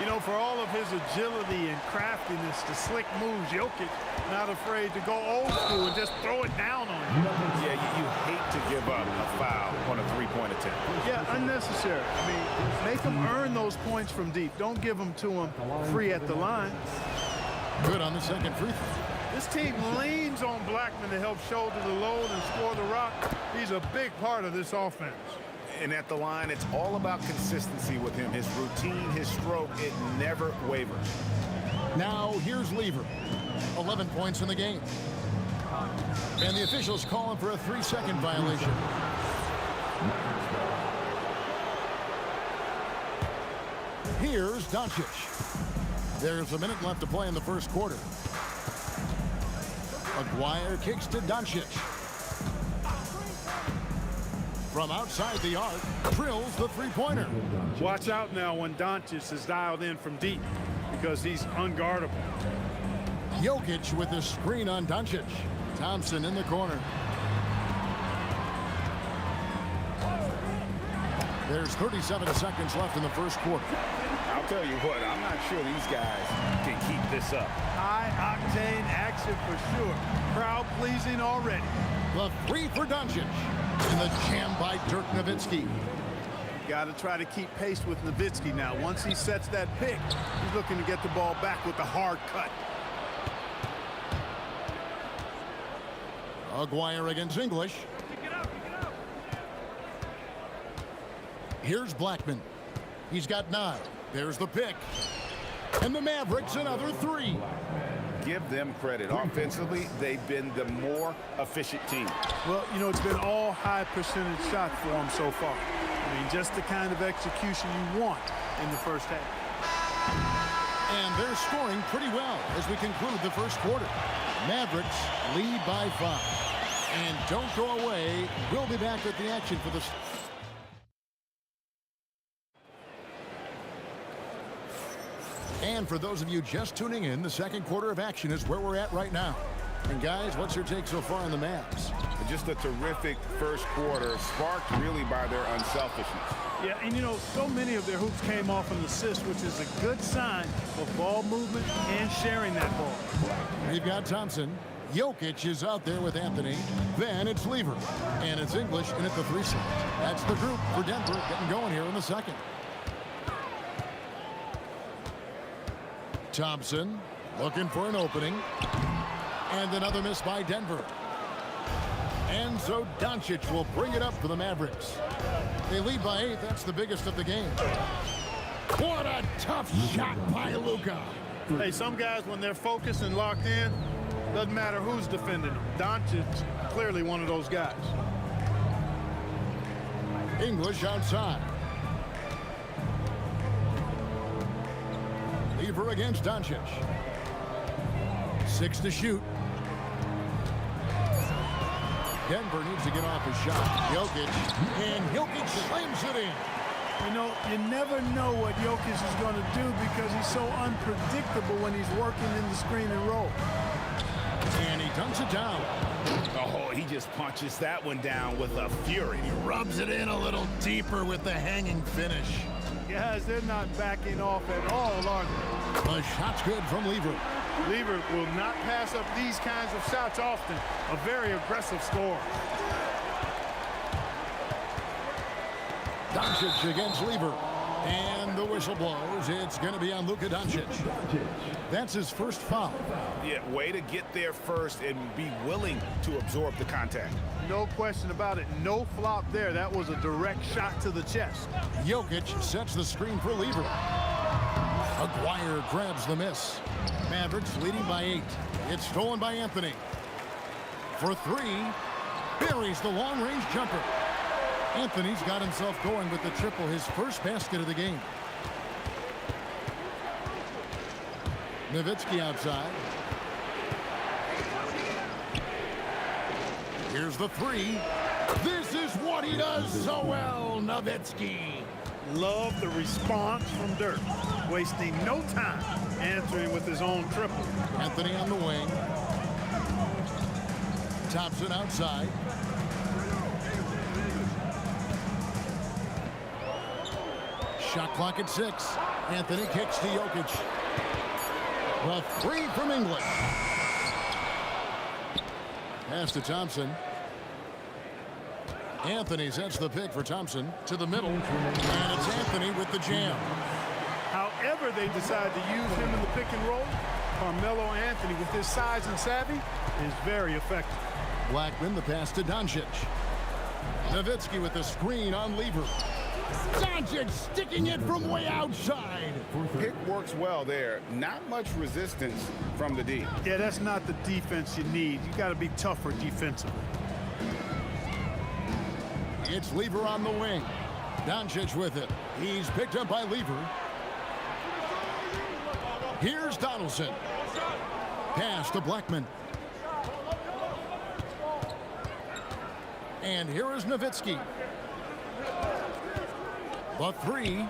You know, for all of his agility and craftiness, the slick moves, Jokic not afraid to go old school and just throw it down on you. Yeah, you hate to give up a foul on a three-point attempt. Yeah, unnecessary. I mean, make them earn those points from deep. Don't give them to them free at the line. Good on the second free throw. This team leans on Blackman to help shoulder the load and score the rock. He's a big part of this offense. And at the line, it's all about consistency with him. His routine, his stroke, it never wavers. Now here's Lever. 11 points in the game. And the officials call him for a 3-second violation. Here's Doncic. There's a minute left to play in the first quarter. Aguirre kicks to Doncic. From outside the arc, drills the three-pointer. Watch out now when Doncic is dialed in from deep because he's unguardable. Jokic with the screen on Doncic. Thompson in the corner. There's 37 seconds left in the first quarter. I'll tell you what, I'm not sure these guys can keep this up. High-octane action for sure. Crowd-pleasing already. The 3 for Doncic. And the jam by Dirk Nowitzki. Got to try to keep pace with Nowitzki now. Once he sets that pick, he's looking to get the ball back with the hard cut. Aguirre against English. Here's Blackman. He's got 9. There's the pick. And the Mavericks another 3. Give them credit. Offensively, they've been the more efficient team. Well, you know, it's been all high percentage shots for them so far. I mean, just the kind of execution you want in the first half. And they're scoring pretty well as we conclude the first quarter. Mavericks lead by 5. And don't go away. We'll be back with the action for this. And for those of you just tuning in, the second quarter of action is where we're at right now. And guys, what's your take so far on the Mavs? Just a terrific first quarter, sparked really by their unselfishness. Yeah, and you know, so many of their hoops came off an assist, which is a good sign of ball movement and sharing that ball. We've got Thompson. Jokic is out there with Anthony. Then it's Lever. And it's English in at the 3 slot. That's the group for Denver getting going here in the second. Thompson looking for an opening. And another miss by Denver. And so Doncic will bring it up for the Mavericks. They lead by 8. That's the biggest of the game. What a tough shot by Luka. Hey, some guys, when they're focused and locked in, doesn't matter who's defending them. Doncic's clearly one of those guys. English outside. Lever against Doncic. 6 to shoot. Denver needs to get off his shot. Jokic. And Jokic slams it in. You know, you never know what Jokic is going to do because he's so unpredictable when he's working in the screen and roll. And he dunks it down. Oh, he just punches that one down with a fury. He rubs it in a little deeper with the hanging finish. Guys, they're not backing off at all, are they? The shot's good from Lever. Lever will not pass up these kinds of shots often. A very aggressive scorer. Doncic against Lever. And the whistle blows. It's going to be on Luka Doncic. That's his first foul. Yeah, way to get there first and be willing to absorb the contact. No question about it. No flop there. That was a direct shot to the chest. Jokic sets the screen for Lever. Aguirre grabs the miss. Mavericks leading by 8. It's stolen by Anthony. For three, buries the long-range jumper. Anthony's got himself going with the triple, his first basket of the game. Nowitzki outside. Here's the three. This is what he does so well, Nowitzki. Love the response from Dirk. Wasting no time answering with his own triple. Anthony on the wing. Thompson outside. Shot clock at 6. Anthony kicks to Jokic. The three from English. Pass to Thompson. Anthony sets the pick for Thompson to the middle. And it's Anthony with the jam. However they decide to use him in the pick and roll, Carmelo Anthony, with his size and savvy, is very effective. Blackman the pass to Doncic. Nowitzki with the screen on Lever. Doncic sticking it from way outside. Pick works well there. Not much resistance from the D. Yeah, that's not the defense you need. You got to be tougher defensively. It's Lever on the wing. Doncic with it. He's picked up by Lever. Here's Donaldson. Pass to Blackman. And here is Nowitzki. The three.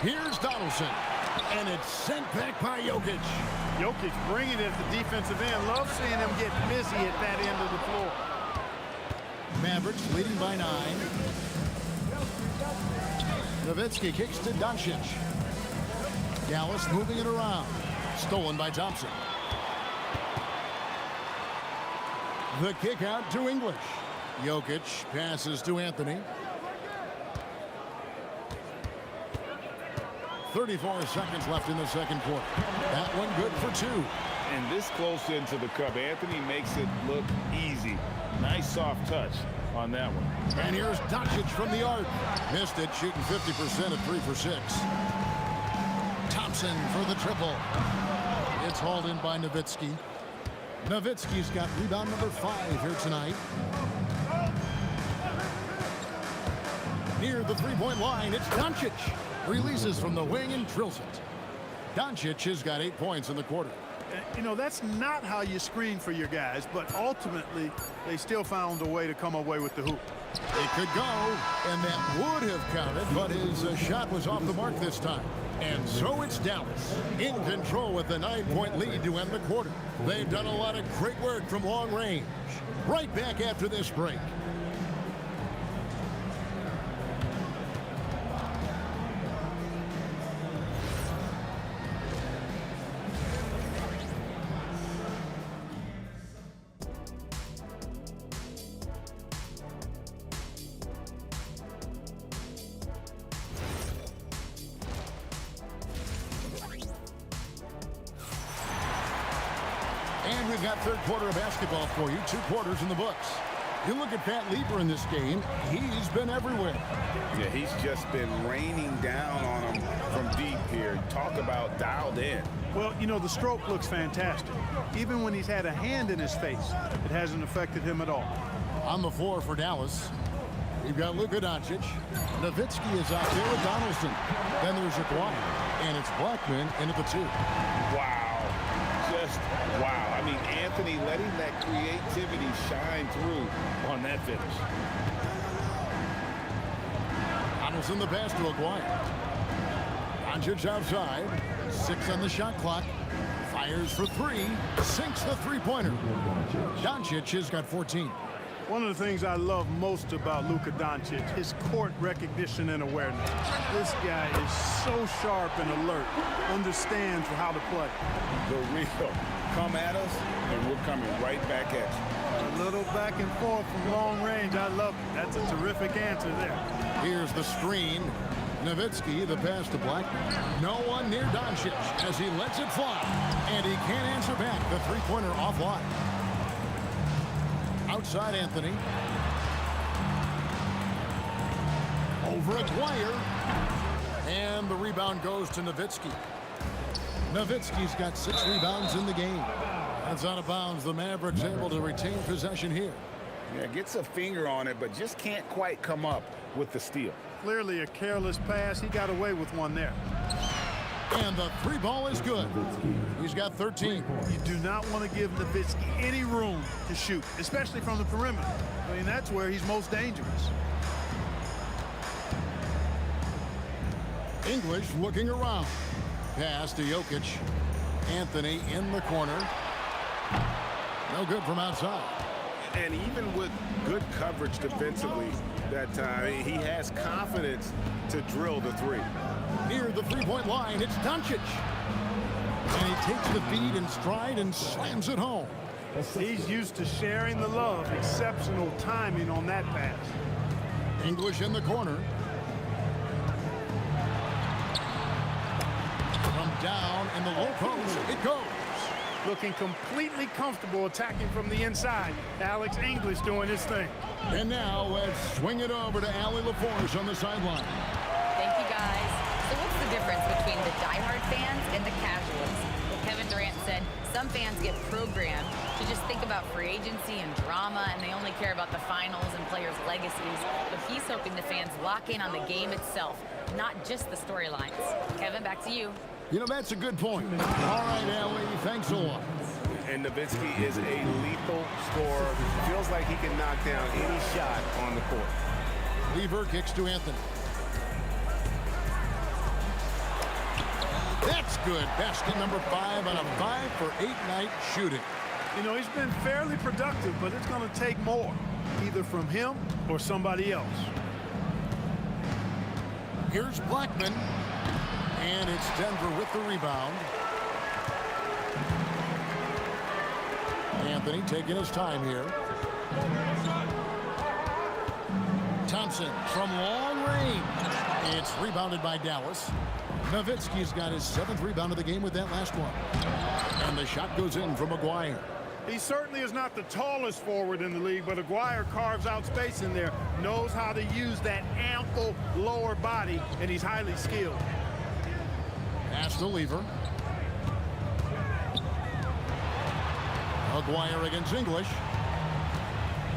Here's Donaldson. And it's sent back by Jokic. Jokic bringing it at the defensive end. Love seeing him get busy at that end of the floor. Mavericks leading by 9. Nowitzki kicks to Doncic. Dallas moving it around. Stolen by Thompson. The kick out to English. Jokic passes to Anthony. 34 seconds left in the second quarter. That one good for 2. And this close into the cup, Anthony makes it look easy. Nice soft touch on that one. And here's Doncic from the arc. Missed it, shooting 50% at 3 for 6. Thompson for the triple. It's hauled in by Nowitzki. Nowitzki's got rebound number 5 here tonight. Near the three-point line, it's Doncic. Releases from the wing and drills it. Doncic has got 8 points in the quarter. You know, that's not how you screen for your guys, but ultimately, they still found a way to come away with the hoop. It could go, and that would have counted, but his shot was off the mark this time. And so it's Dallas in control with the 9-point lead to end the quarter. They've done a lot of great work from long range. Right back after this break. And we've got third quarter of basketball for you. 2 quarters in the books. You look at Pat Lever in this game, he's been everywhere. Yeah, he's just been raining down on him from deep here. Talk about dialed in. Well, you know, the stroke looks fantastic. Even when he's had a hand in his face, it hasn't affected him at all. On the floor for Dallas, we've got Luka Doncic. Nowitzki is out there with Donaldson. Then there's Kawhi, and it's Blackman in at the 2. Wow. Just wow. I mean, Anthony letting that creativity shine through on that finish. Donaldson the pass to Kawhi. Doncic outside. 6 on the shot clock. Fires for 3. Sinks the three-pointer. Doncic has got 14. One of the things I love most about Luka Doncic, his court recognition and awareness. This guy is so sharp and alert, understands how to play. The real come at us, and we're coming right back at you. A little back and forth from long range. I love it. That's a terrific answer there. Here's the screen. Nowitzki, the pass to Blackman. No one near Doncic as he lets it fly. And he can't answer back. The three-pointer offline. Outside Anthony. Over Aguirre. And the rebound goes to Nowitzki. Nowitzki's got 6 rebounds in the game. That's out of bounds. The Mavericks able to retain possession here. Yeah, gets a finger on it, but just can't quite come up with the steal. Clearly a careless pass. He got away with one there. And the three ball is good. He's got 13. You do not want to give Nowitzki any room to shoot, especially from the perimeter. I mean, that's where he's most dangerous. English looking around. Pass to Jokic. Anthony in the corner. No good from outside. And even with good coverage defensively that time, he has confidence to drill the three. Near the three-point line, it's Doncic. And he takes the feed in stride and slams it home. He's used to sharing the love. Exceptional timing on that pass. English in the corner. From down in the low post, it goes. Looking completely comfortable attacking from the inside. Alex English doing his thing. And now let's swing it over to Allie LaForce on the sideline. Thank you, guys. So what's the difference between the diehard fans and the casuals? Well, Kevin Durant said some fans get programmed to just think about free agency and drama, and they only care about the finals and players' legacies. But he's hoping the fans lock in on the game itself, not just the storylines. Kevin, back to you. You know, that's a good point. All right, Allie, thanks a lot. And Nowitzki is a lethal scorer. Feels like he can knock down any shot on the court. Lever kicks to Anthony. That's good. Basket number 5 on a 5-for-8 night shooting. You know, he's been fairly productive, but it's going to take more, either from him or somebody else. Here's Blackman. And it's Denver with the rebound. Anthony taking his time here. Thompson from long range. It's rebounded by Dallas. Nowitzki's got his 7th rebound of the game with that last one. And the shot goes in from Aguirre. He certainly is not the tallest forward in the league, but Aguirre carves out space in there, knows how to use that ample lower body, and he's highly skilled. Pass to Lever. Aguirre against English.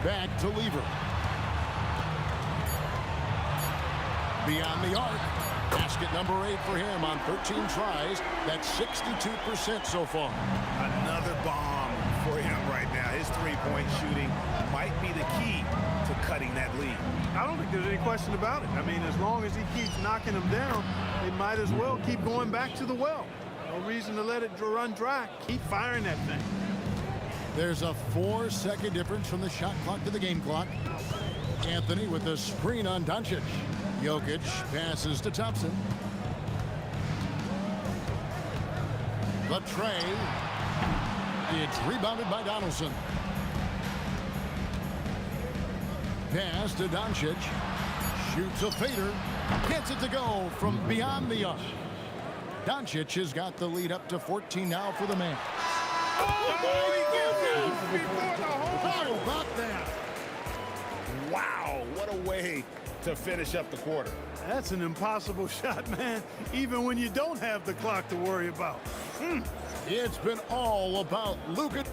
Back to Lever. Beyond the arc. Basket number 8 for him on 13 tries. That's 62% so far. Another bomb for him right now. His three-point shooting might be the key to cutting that lead. I don't think there's any question about it. I mean, as long as he keeps knocking them down, they might as well keep going back to the well. No reason to let it run dry. Keep firing that thing. There's a 4-second difference from the shot clock to the game clock. Anthony with the screen on Doncic. Jokic passes to Thompson. The tray. It's rebounded by Donaldson. Pass to Doncic. Shoots a fader. Gets it to go from beyond the arc. Doncic has got the lead up to 14 now for the man. How about that? Wow, what a way to finish up the quarter. That's an impossible shot, man, even when you don't have the clock to worry about. It's been all about Luka.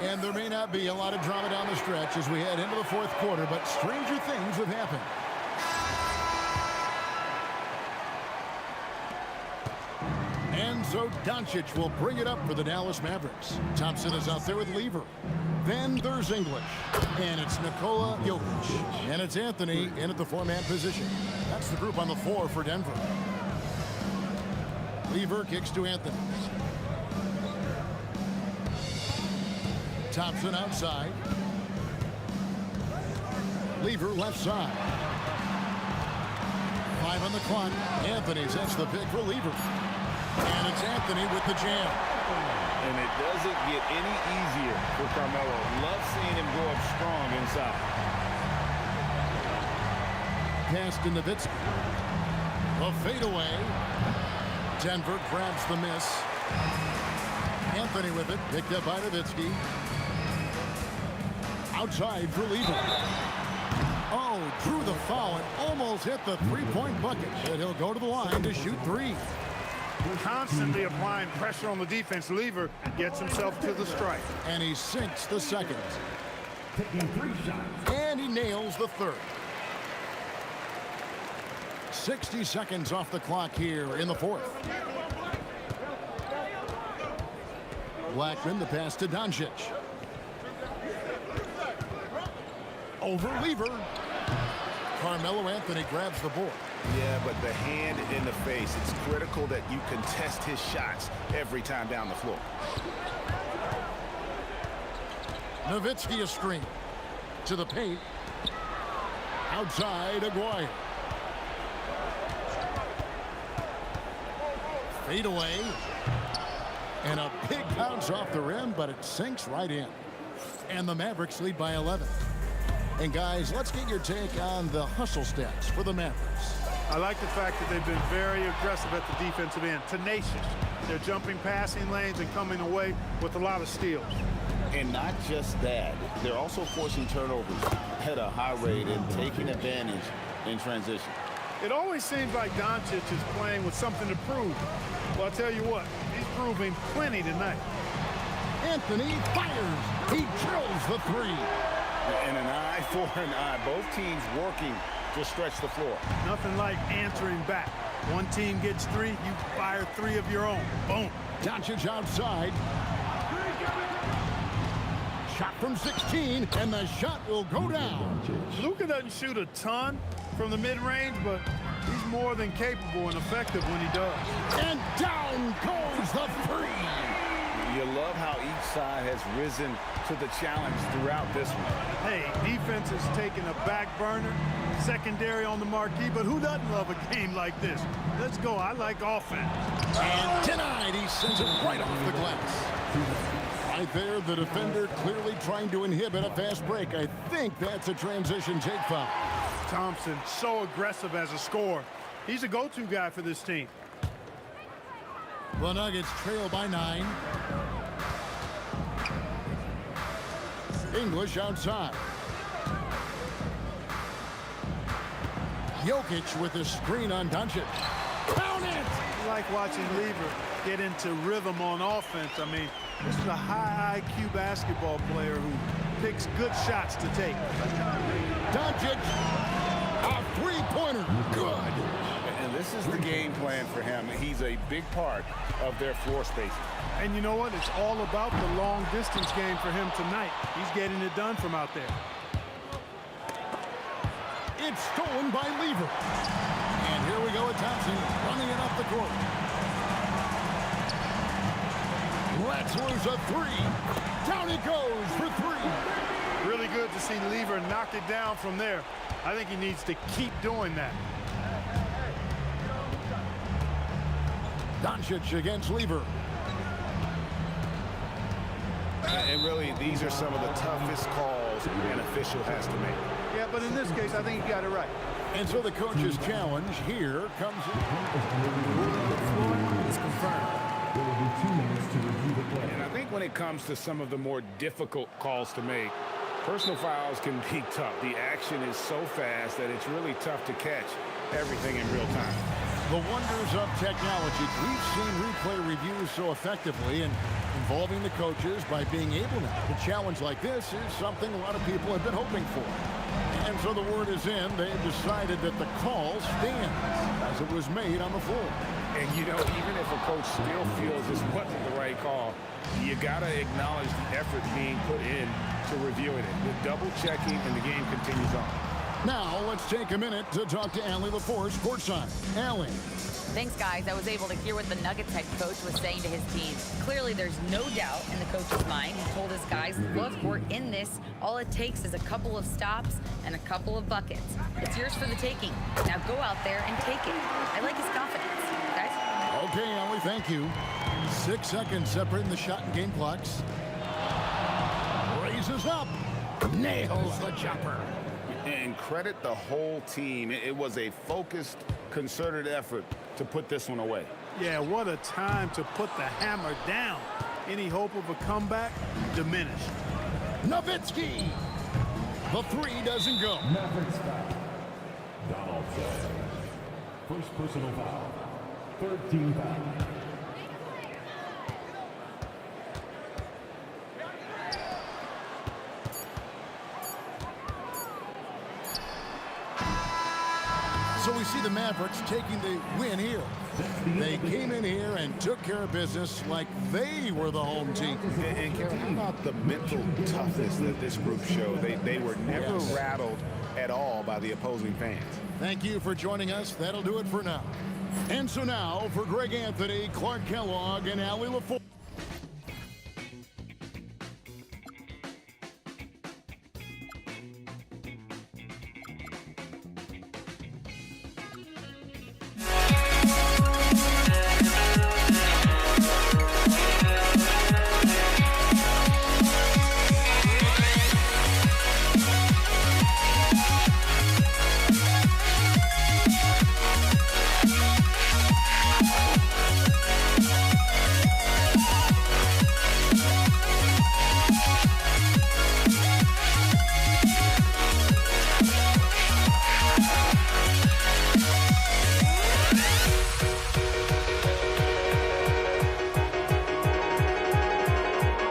And there may not be a lot of drama down the stretch as we head into the 4th quarter, but stranger things have happened. And so Doncic will bring it up for the Dallas Mavericks. Thompson is out there with Lever. Then there's English. And it's Nikola Jokic. And it's Anthony in at the 4-man position. That's the group on the 4 for Denver. Lever kicks to Anthony. Thompson outside. Lever left side. 5 on the clock. Anthony sets the pick for Lever. And it's Anthony with the jam. And it doesn't get any easier for Carmelo. Love seeing him go up strong inside. Pass to Nowitzki. A fadeaway. Denver grabs the miss. Anthony with it. Picked up by Nowitzki. Outside for Lever. Oh, drew the foul and almost hit the 3-point bucket. But he'll go to the line to shoot 3. constantly applying pressure on the defense. Lever gets himself to the strike. And he sinks the second. Taking 3 shots. And he nails the third. 60 seconds off the clock here in the fourth. Blackman, the pass to Doncic. Over Lever. Carmelo Anthony grabs the board. Yeah, but the hand in the face, it's critical that you contest his shots every time down the floor. Nowitzki a screen. To the paint. Outside, Aguirre. Fade away. And a big bounce off the rim, but it sinks right in. And the Mavericks lead by 11. And guys, let's get your take on the hustle stats for the Mavericks. I like the fact that they've been very aggressive at the defensive end, tenacious. They're jumping passing lanes and coming away with a lot of steals. And not just that, they're also forcing turnovers at a high rate and taking advantage in transition. It always seems like Doncic is playing with something to prove. Well, I'll tell you what, he's proving plenty tonight. Anthony fires. He drills the three. And an eye for an eye. Both teams working to stretch the floor. Nothing like answering back. One team gets 3, you fire 3 of your own. Boom. Doncic outside. Shot from 16, and the shot will go down. Luka doesn't shoot a ton from the mid-range, but he's more than capable and effective when he does. And down goes the three. You love how each side has risen to the challenge throughout this one. Hey, defense is taking a back burner, secondary on the marquee, but who doesn't love a game like this? Let's go. I like offense. And denied. He sends it right off the glass. Right there, the defender clearly trying to inhibit a fast break. I think that's a transition take foul. Thompson, so aggressive as a scorer. He's a go-to guy for this team. The Nuggets trail by 9. English outside. Jokic with a screen on Doncic. Count it! I like watching Lever get into rhythm on offense. I mean, this is a high IQ basketball player who picks good shots to take. Doncic, a three-pointer. Good. And this is the game plan for him. He's a big part of their floor spacing. And you know what? It's all about the long distance game for him tonight. He's getting it done from out there. It's stolen by Lever. And here we go with Thompson running it up the court. Let's lose a 3. Down it goes for 3. Really good to see Lever knock it down from there. I think he needs to keep doing that. Doncic against Lever. And really, these are some of the toughest calls an official has to make. Yeah, but in this case, I think he got it right. And so the coach's challenge here comes in. Is confirmed. There will be 2 minutes to review the play. And I think when it comes to some of the more difficult calls to make, personal fouls can be tough. The action is so fast that it's really tough to catch everything in real time. The wonders of technology. We've seen replay reviews so effectively and involving the coaches by being able now to challenge like this is something a lot of people have been hoping for. And so the word is in. They've decided that the call stands as it was made on the floor. And, you know, even if a coach still feels this wasn't the right call, you got to acknowledge the effort being put in to reviewing it. The double checking and the game continues on. Now, let's take a minute to talk to Allie LaForce courtside. Allie. Thanks, guys. I was able to hear what the Nuggets head coach was saying to his team. Clearly, there's no doubt in the coach's mind. He told his guys, look, we're in this. All it takes is a couple of stops and a couple of buckets. It's yours for the taking. Now go out there and take it. I like his confidence, guys. Okay, Allie, thank you. 6 seconds separating the shot and game clocks. Raises up. Nails the jumper. And credit the whole team. It was a focused, concerted effort to put this one away. Yeah, what a time to put the hammer down. Any hope of a comeback diminished. Nowitzki. The 3 doesn't go. Mavericks foul. Donaldson. First personal foul. 13 foul. So we see the Mavericks taking the win here. They came in here and took care of business like they were the home team. And Kevin, how about the mental toughness that this group showed? They were never rattled at all by the opposing fans. Thank you for joining us. That'll do it for now. And so now, for Greg Anthony, Clark Kellogg, and Allie LaForge.